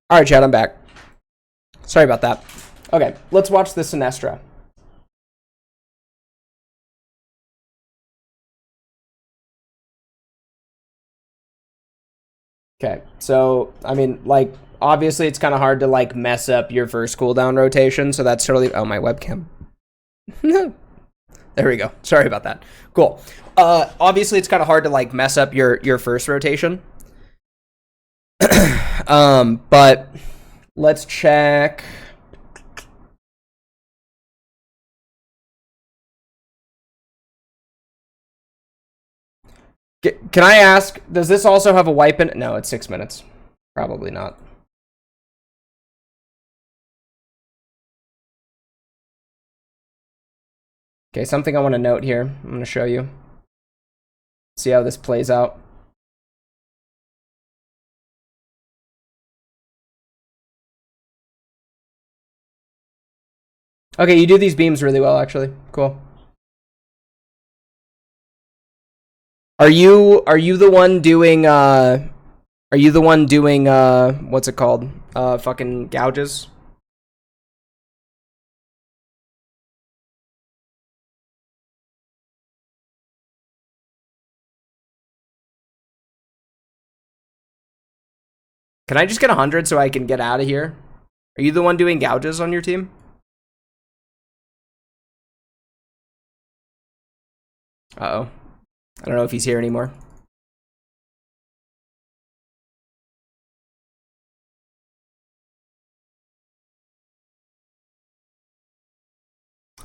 All right, Chad, I'm back. Sorry about that. Okay, let's watch the Sinestra. Okay, so, I mean, like, obviously it's kind of hard to, like, mess up your first cooldown rotation, so that's totally... Oh, my webcam. There we go. Sorry about that. Cool. Obviously it's kind of hard to, like, mess up your first rotation. But let's check... Can I ask, does this also have a wipe in it? No, it's 6 minutes. Probably not. Okay, something I want to note here. I'm going to show you. See how this plays out. Okay, you do these beams really well, actually. Cool. Are you the one doing what's it called? Fucking gouges? Can I just get 100 so I can get out of here? Are you the one doing gouges on your team? Uh-oh. I don't know if he's here anymore.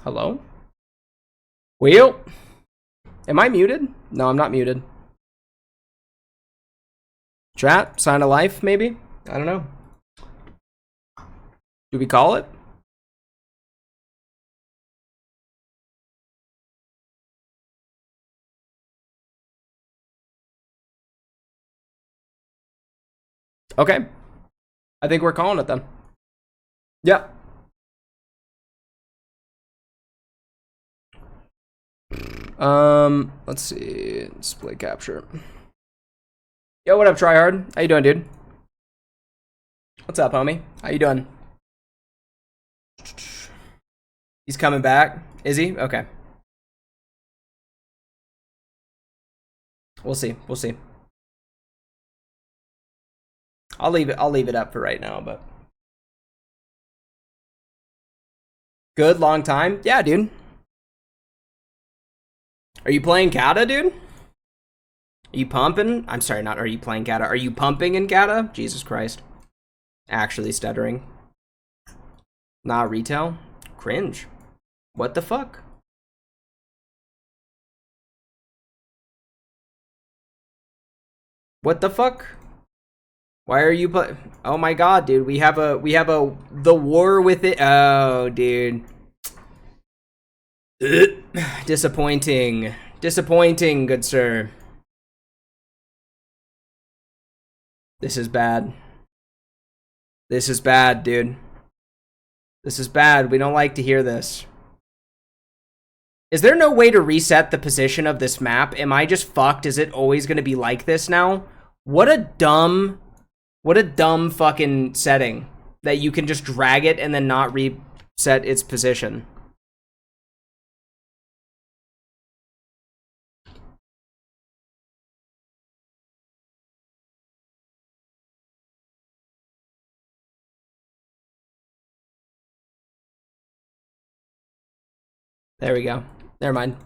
Hello? Will? Am I muted? No, I'm not muted. Chat? Sign of life, maybe? I don't know. Do we call it? Okay. I think we're calling it then. Yeah. Let's see. Display capture. Yo, what up, tryhard? How you doing, dude? What's up, homie? How you doing? He's coming back. Is he? Okay. We'll see. We'll see. I'll leave it up for right now, but good long time. Yeah, dude. Are you playing Kata, dude? Are you pumping? I'm sorry, not are you playing Kata? Are you pumping in Kata? Jesus Christ. Actually stuttering. Nah, retail? Cringe. What the fuck? What the fuck? Why are you oh my god, dude. We have a the war with it. Oh, dude. Disappointing. Disappointing, good sir. This is bad. This is bad, dude. This is bad. We don't like to hear this. Is there no way to reset the position of this map? Am I just fucked? Is it always going to be like this now? What a dumb fucking setting that you can just drag it and then not reset its position. There we go. Never mind.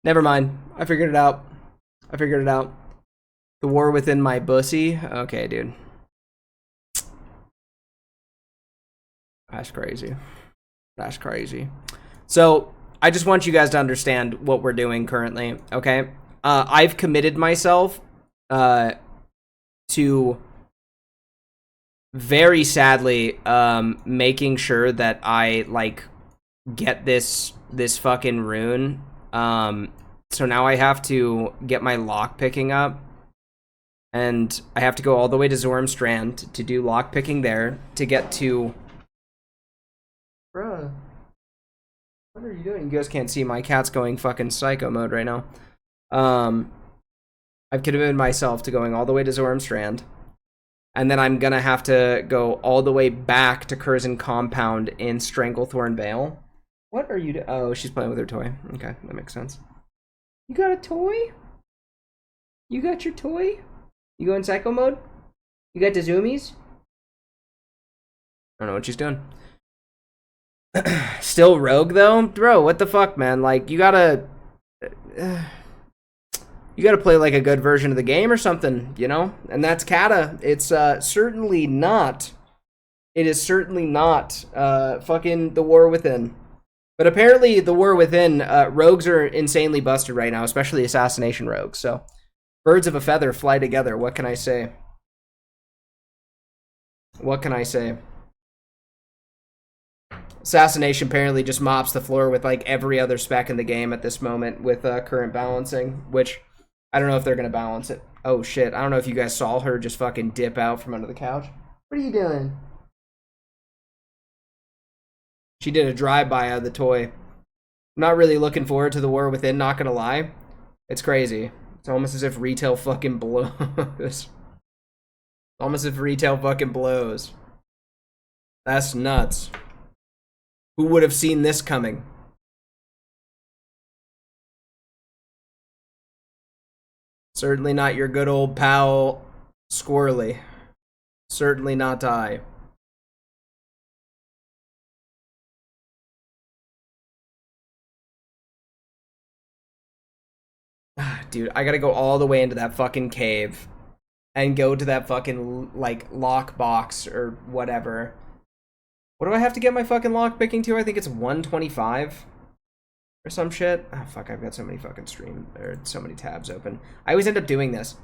Never mind. I figured it out. I figured it out. The war within my bussy. Okay, dude. That's crazy. That's crazy. So, I just want you guys to understand what we're doing currently, okay? I've committed myself to very sadly making sure that I, like, get this fucking rune. So now I have to get my lock picking up. And I have to go all the way to Zormstrand to do lock picking there to get to... Bruh. What are you doing? You guys can't see, my cat's going fucking psycho mode right now. I've committed myself to going all the way to Zormstrand. And then I'm gonna have to go all the way back to Curzon Compound in Stranglethorn Vale. What are you doing? Oh, she's playing with her toy. Okay, that makes sense. You got a toy? You got your toy? You go in psycho mode? You got the zoomies? I don't know what she's doing. Still rogue though? Bro, what the fuck, man? Like, you gotta play like a good version of the game or something, you know? And that's Kata. It's certainly not. It is certainly not fucking the War Within. But apparently the War Within, rogues are insanely busted right now, especially assassination rogues. So birds of a feather fly together. What can I say? What can I say? Assassination apparently just mops the floor with like every other spec in the game at this moment with current balancing, which I don't know if they're going to balance it. Oh shit, I don't know if you guys saw her just fucking dip out from under the couch. What are you doing? She did a drive-by of the toy. I'm not really looking forward to the War Within, not gonna lie. It's crazy. It's almost as if retail fucking blows. Almost as if retail fucking blows. That's nuts. Who would have seen this coming? Certainly not your good old pal, Sqwurrelly. Certainly not I. Dude, I gotta go all the way into that fucking cave and go to that fucking, like, lock box or whatever. What do I have to get my fucking lock picking to? I think it's 125 or some shit. Oh, fuck, I've got so many fucking so many tabs open. I always end up doing this.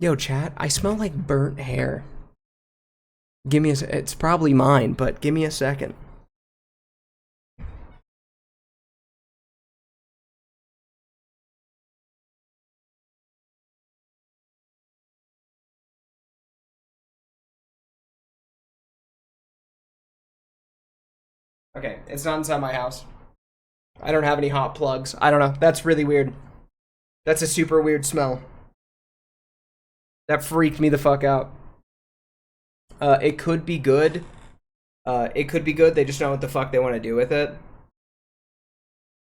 Yo, chat, I smell like burnt hair. Give me it's probably mine, but give me a second. Okay, it's not inside my house. I don't have any hot plugs. I don't know. That's really weird. That's a super weird smell. That freaked me the fuck out. It could be good. It could be good. They just don't know what the fuck they want to do with it.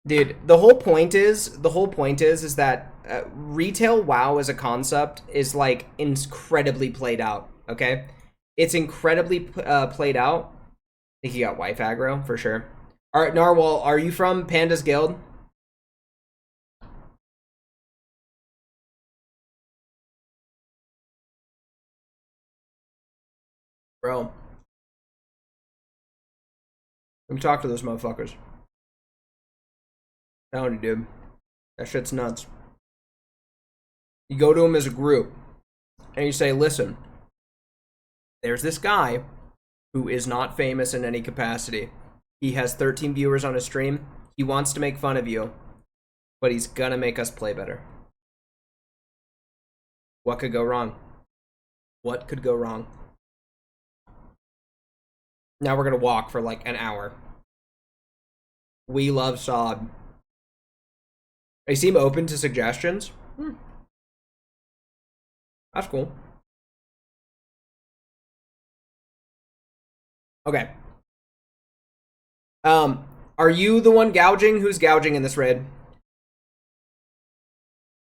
Dude, the whole point is that retail WoW as a concept is like incredibly played out. Okay, it's incredibly played out. I think you got wife aggro for sure. All right, Narwhal, are you from Panda's Guild? Bro, let me talk to those motherfuckers. Telling you, dude. That shit's nuts. You go to them as a group, and you say, listen, there's this guy who is not famous in any capacity. He has 13 viewers on his stream. He wants to make fun of you, but he's gonna make us play better. What could go wrong? What could go wrong? Now we're gonna walk for like an hour. We love SOD. They seem open to suggestions. That's cool. Okay. Are you the one gouging? Who's gouging in this raid?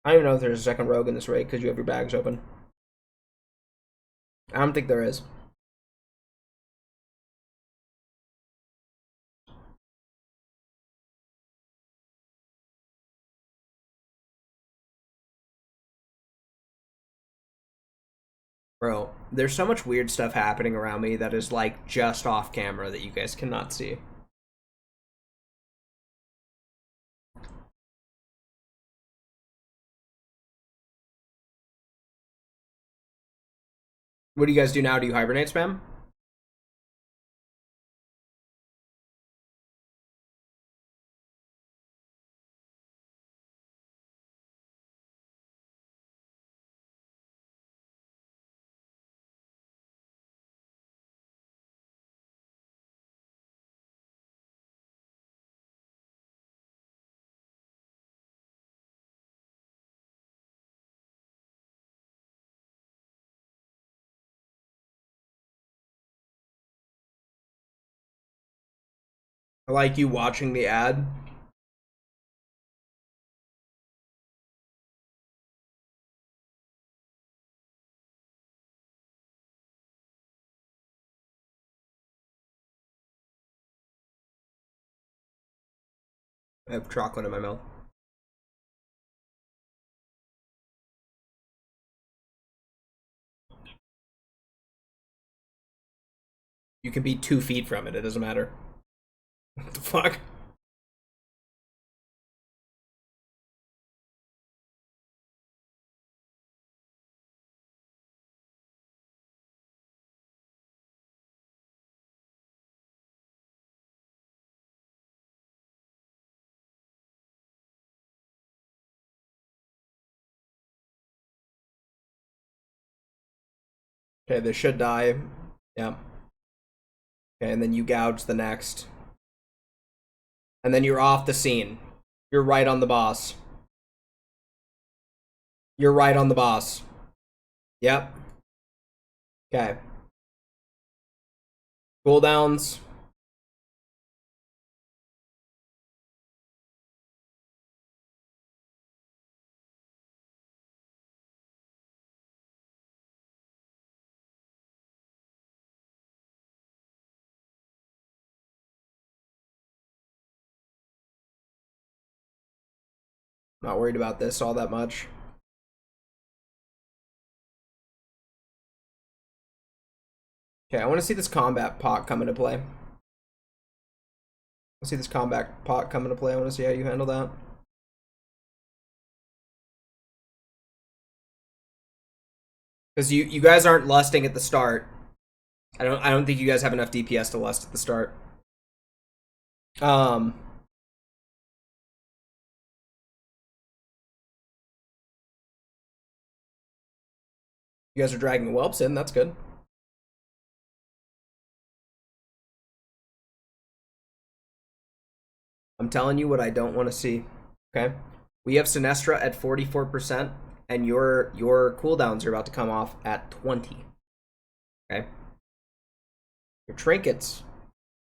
I don't even know if there's a second rogue in this raid because you have your bags open. I don't think there is. Bro, there's so much weird stuff happening around me that is like just off camera that you guys cannot see. What do you guys do now? Do you hibernate spam? I like you watching the ad. I have chocolate in my mouth. You can be 2 feet from it. It doesn't matter. What the fuck? Okay, this should die. Yeah. Okay, and then you gouge the next. And then you're off the scene. You're right on the boss. You're right on the boss. Yep. Okay. Cooldowns. Not worried about this all that much. Okay, I want to see this combat pot come into play. I want to see this combat pot come into play. I want to see how you handle that. Because you guys aren't lusting at the start. I don't think you guys have enough DPS to lust at the start. You guys are dragging the whelps in, that's good. I'm telling you what I don't want to see. Okay? We have Sinestra at 44%, and your cooldowns are about to come off at 20. Okay? Your trinkets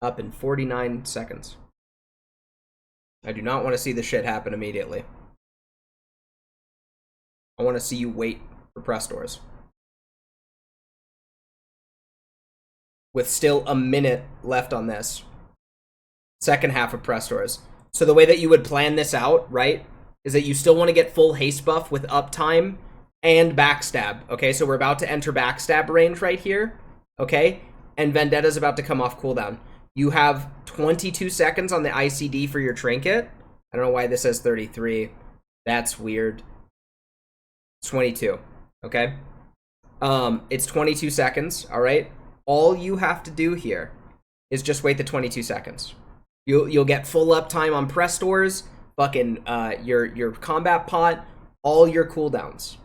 up in 49 seconds. I do not want to see this shit happen immediately. I want to see you wait for press doors. With still a minute left on this. Second half of press doors. So the way that you would plan this out, right, is that you still want to get full haste buff with uptime and backstab. Okay, so we're about to enter backstab range right here. Okay, and Vendetta's about to come off cooldown. You have 22 seconds on the ICD for your trinket. I don't know why this says 33. That's weird. It's 22. Okay, it's 22 seconds. All right. All you have to do here is just wait the 22 seconds. You'll get full uptime on press doors, fucking your combat pot, all your cooldowns.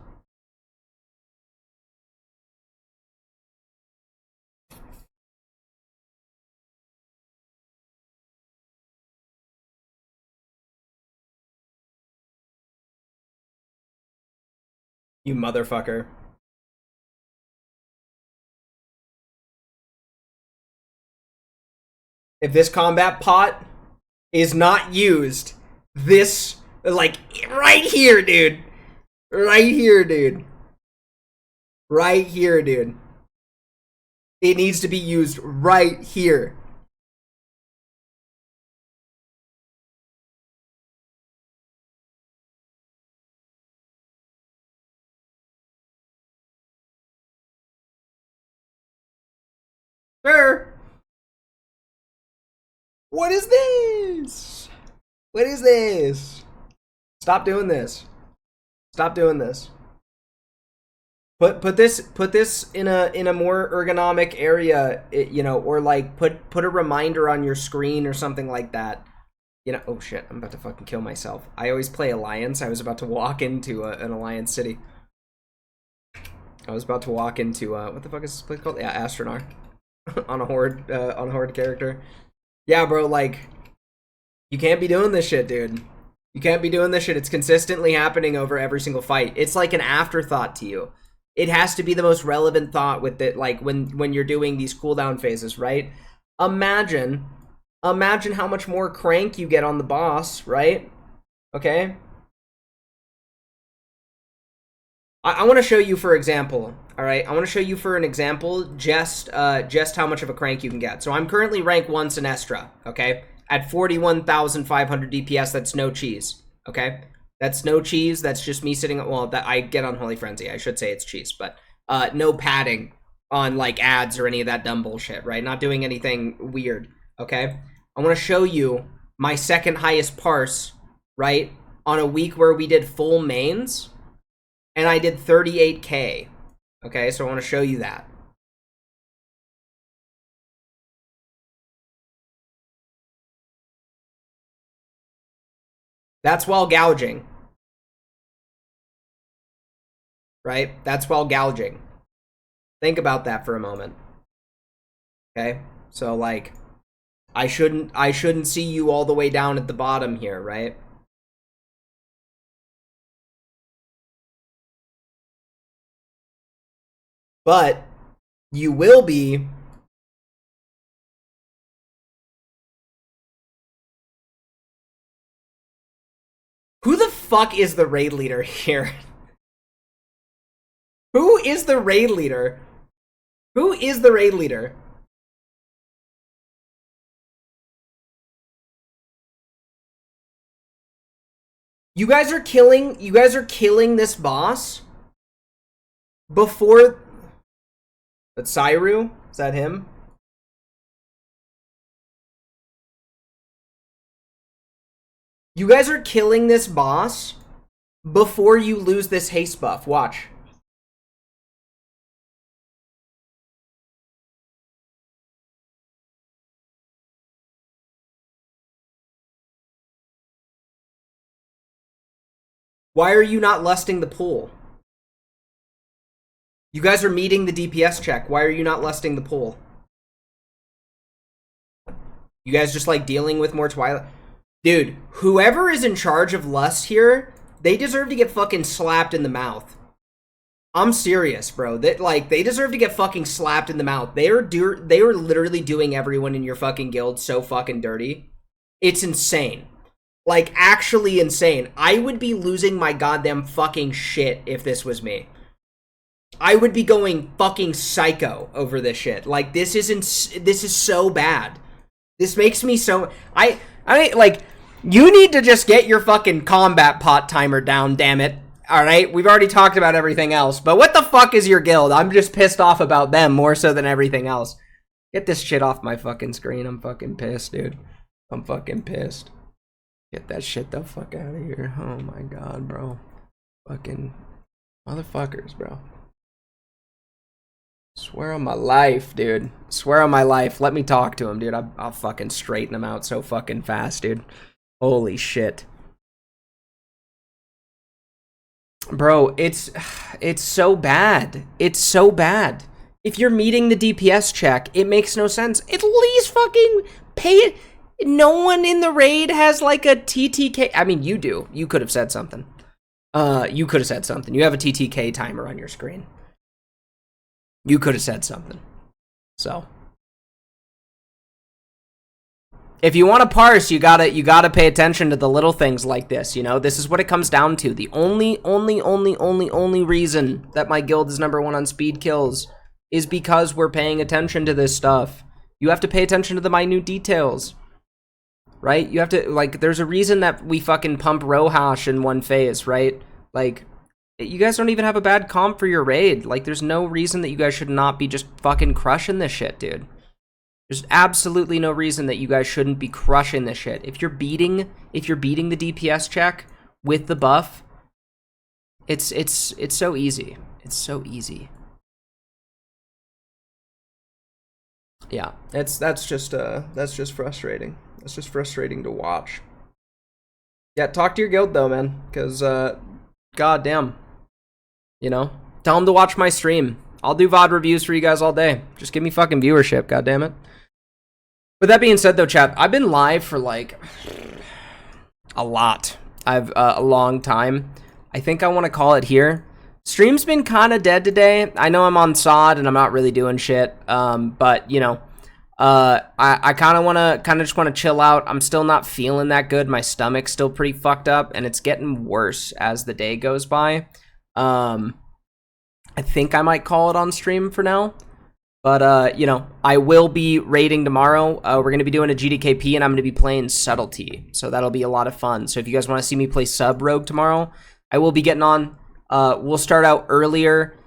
You motherfucker. If this combat pot is not used, this, like, right here, dude. Right here, dude. Right here, dude. It needs to be used right here. Sir. What is this? What is this? Stop doing this. Stop doing this. Put this in a more ergonomic area, you know, or like put a reminder on your screen or something like that. You know, oh shit, I'm about to fucking kill myself. I always play Alliance. I was about to walk into an Alliance city. I was about to walk into what the fuck is this place called? Yeah, Astronaut. on a horde character. Yeah, bro, like, you can't be doing this shit, dude. You can't be doing this shit. It's consistently happening over every single fight. It's like an afterthought to you. It has to be the most relevant thought with it, like, when you're doing these cooldown phases, right? Imagine Imagine how much more crank you get on the boss, right? Okay. I want to show you, for example. All right, I want to show you for an example just how much of a crank you can get. So I'm currently rank 1 Sinestra, okay, at 41,500 DPS. That's no cheese, okay. That's no cheese. That's just me sitting. Well, that I get on Holy Frenzy. I should say it's cheese, but no padding on like ads or any of that dumb bullshit, right? Not doing anything weird, okay. I want to show you my second highest parse, right, on a week where we did full mains. And I did 38K. Okay, so I want to show you that. That's while gouging. Right? That's while gouging. Think about that for a moment. Okay? So like I shouldn't see you all the way down at the bottom here, right? But you will be. Who the fuck is the raid leader here? Who is the raid leader? Who is the raid leader? You guys are killing this boss before. That's Sairu? Is that him? You guys are killing this boss before you lose this haste buff. Watch. Why are you not lusting the pool? You guys are meeting the DPS check. Why are you not lusting the pool? You guys just like dealing with more Twilight? Dude, whoever is in charge of lust here, they deserve to get fucking slapped in the mouth. I'm serious, bro. They deserve to get fucking slapped in the mouth. They are literally doing everyone in your fucking guild so fucking dirty. It's insane. Like, actually insane. I would be losing my goddamn fucking shit if this was me. I would be going fucking psycho over this shit. Like, this is so bad. This makes me so... I like, you need to just get your fucking combat pot timer down, damn it. Alright, we've already talked about everything else, but what the fuck is your guild? I'm just pissed off about them more so than everything else. Get this shit off my fucking screen. I'm fucking pissed, dude. I'm fucking pissed. Get that shit the fuck out of here. Oh my god, bro. Fucking motherfuckers, bro. Swear on my life, dude. Swear on my life. Let me talk to him, dude. I'll fucking straighten him out so fucking fast, dude. Holy shit. Bro, it's so bad. It's so bad. If you're meeting the DPS check, it makes no sense. At least fucking pay it. No one in the raid has like a TTK. I mean, you do. You could have said something. You could have said something. You have a TTK timer on your screen. You could have said something. So, if you want to parse, you gotta pay attention to the little things like this. You know, this is what it comes down to. The only reason that my guild is #1 on speed kills is because we're paying attention to this stuff. You have to pay attention to the minute details, right? You have to, like, there's a reason that we fucking pump Rohash in one phase, right? Like, you guys don't even have a bad comp for your raid. Like, there's no reason that you guys should not be just fucking crushing this shit, dude. There's absolutely no reason that you guys shouldn't be crushing this shit. If you're beating the DPS check with the buff, it's so easy. It's so easy. Yeah, that's just frustrating. That's just frustrating to watch. Yeah, talk to your guild though, man, because goddamn. You know, tell them to watch my stream. I'll do VOD reviews for you guys all day. Just give me fucking viewership, goddammit. With that being said, though, chat, I've been live for, like, a lot. A long time. I think I want to call it here. Stream's been kind of dead today. I know I'm on SOD and I'm not really doing shit. But, you know, I kind of just want to chill out. I'm still not feeling that good. My stomach's still pretty fucked up, and it's getting worse as the day goes by. I think I might call it on stream for now. But, you know, I will be raiding tomorrow. We're going to be doing a GDKP, and I'm going to be playing Subtlety. So that'll be a lot of fun. So if you guys want to see me play Sub Rogue tomorrow, I will be getting on. We'll start out earlier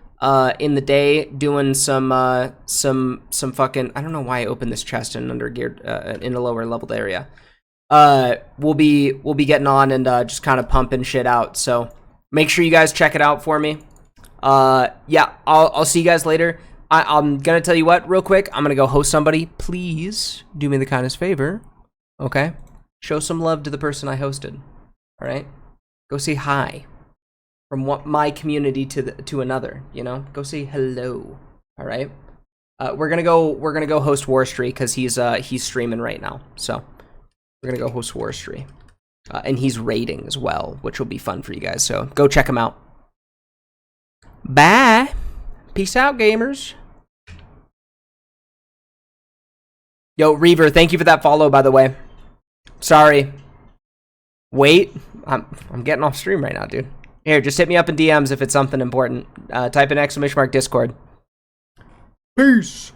in the day doing some fucking... I don't know why I opened this chest in under geared in a lower leveled area. We'll be getting on and just kind of pumping shit out. So make sure you guys check it out for me. Yeah, I'll see you guys later. I'm gonna tell you what, real quick. I'm gonna go host somebody. Please do me the kindest favor. Okay? Show some love to the person I hosted. Alright? Go say hi. From my community to another, you know? Go say hello. Alright? We're gonna go host Warstry because he's streaming right now. So we're gonna go host Warstry. And he's raiding as well, which will be fun for you guys. So go check him out. Bye. Peace out, gamers. Yo, Reaver, thank you for that follow, by the way. Sorry. Wait. I'm getting off stream right now, dude. Here, just hit me up in DMs if it's something important. Type in !Discord. Peace.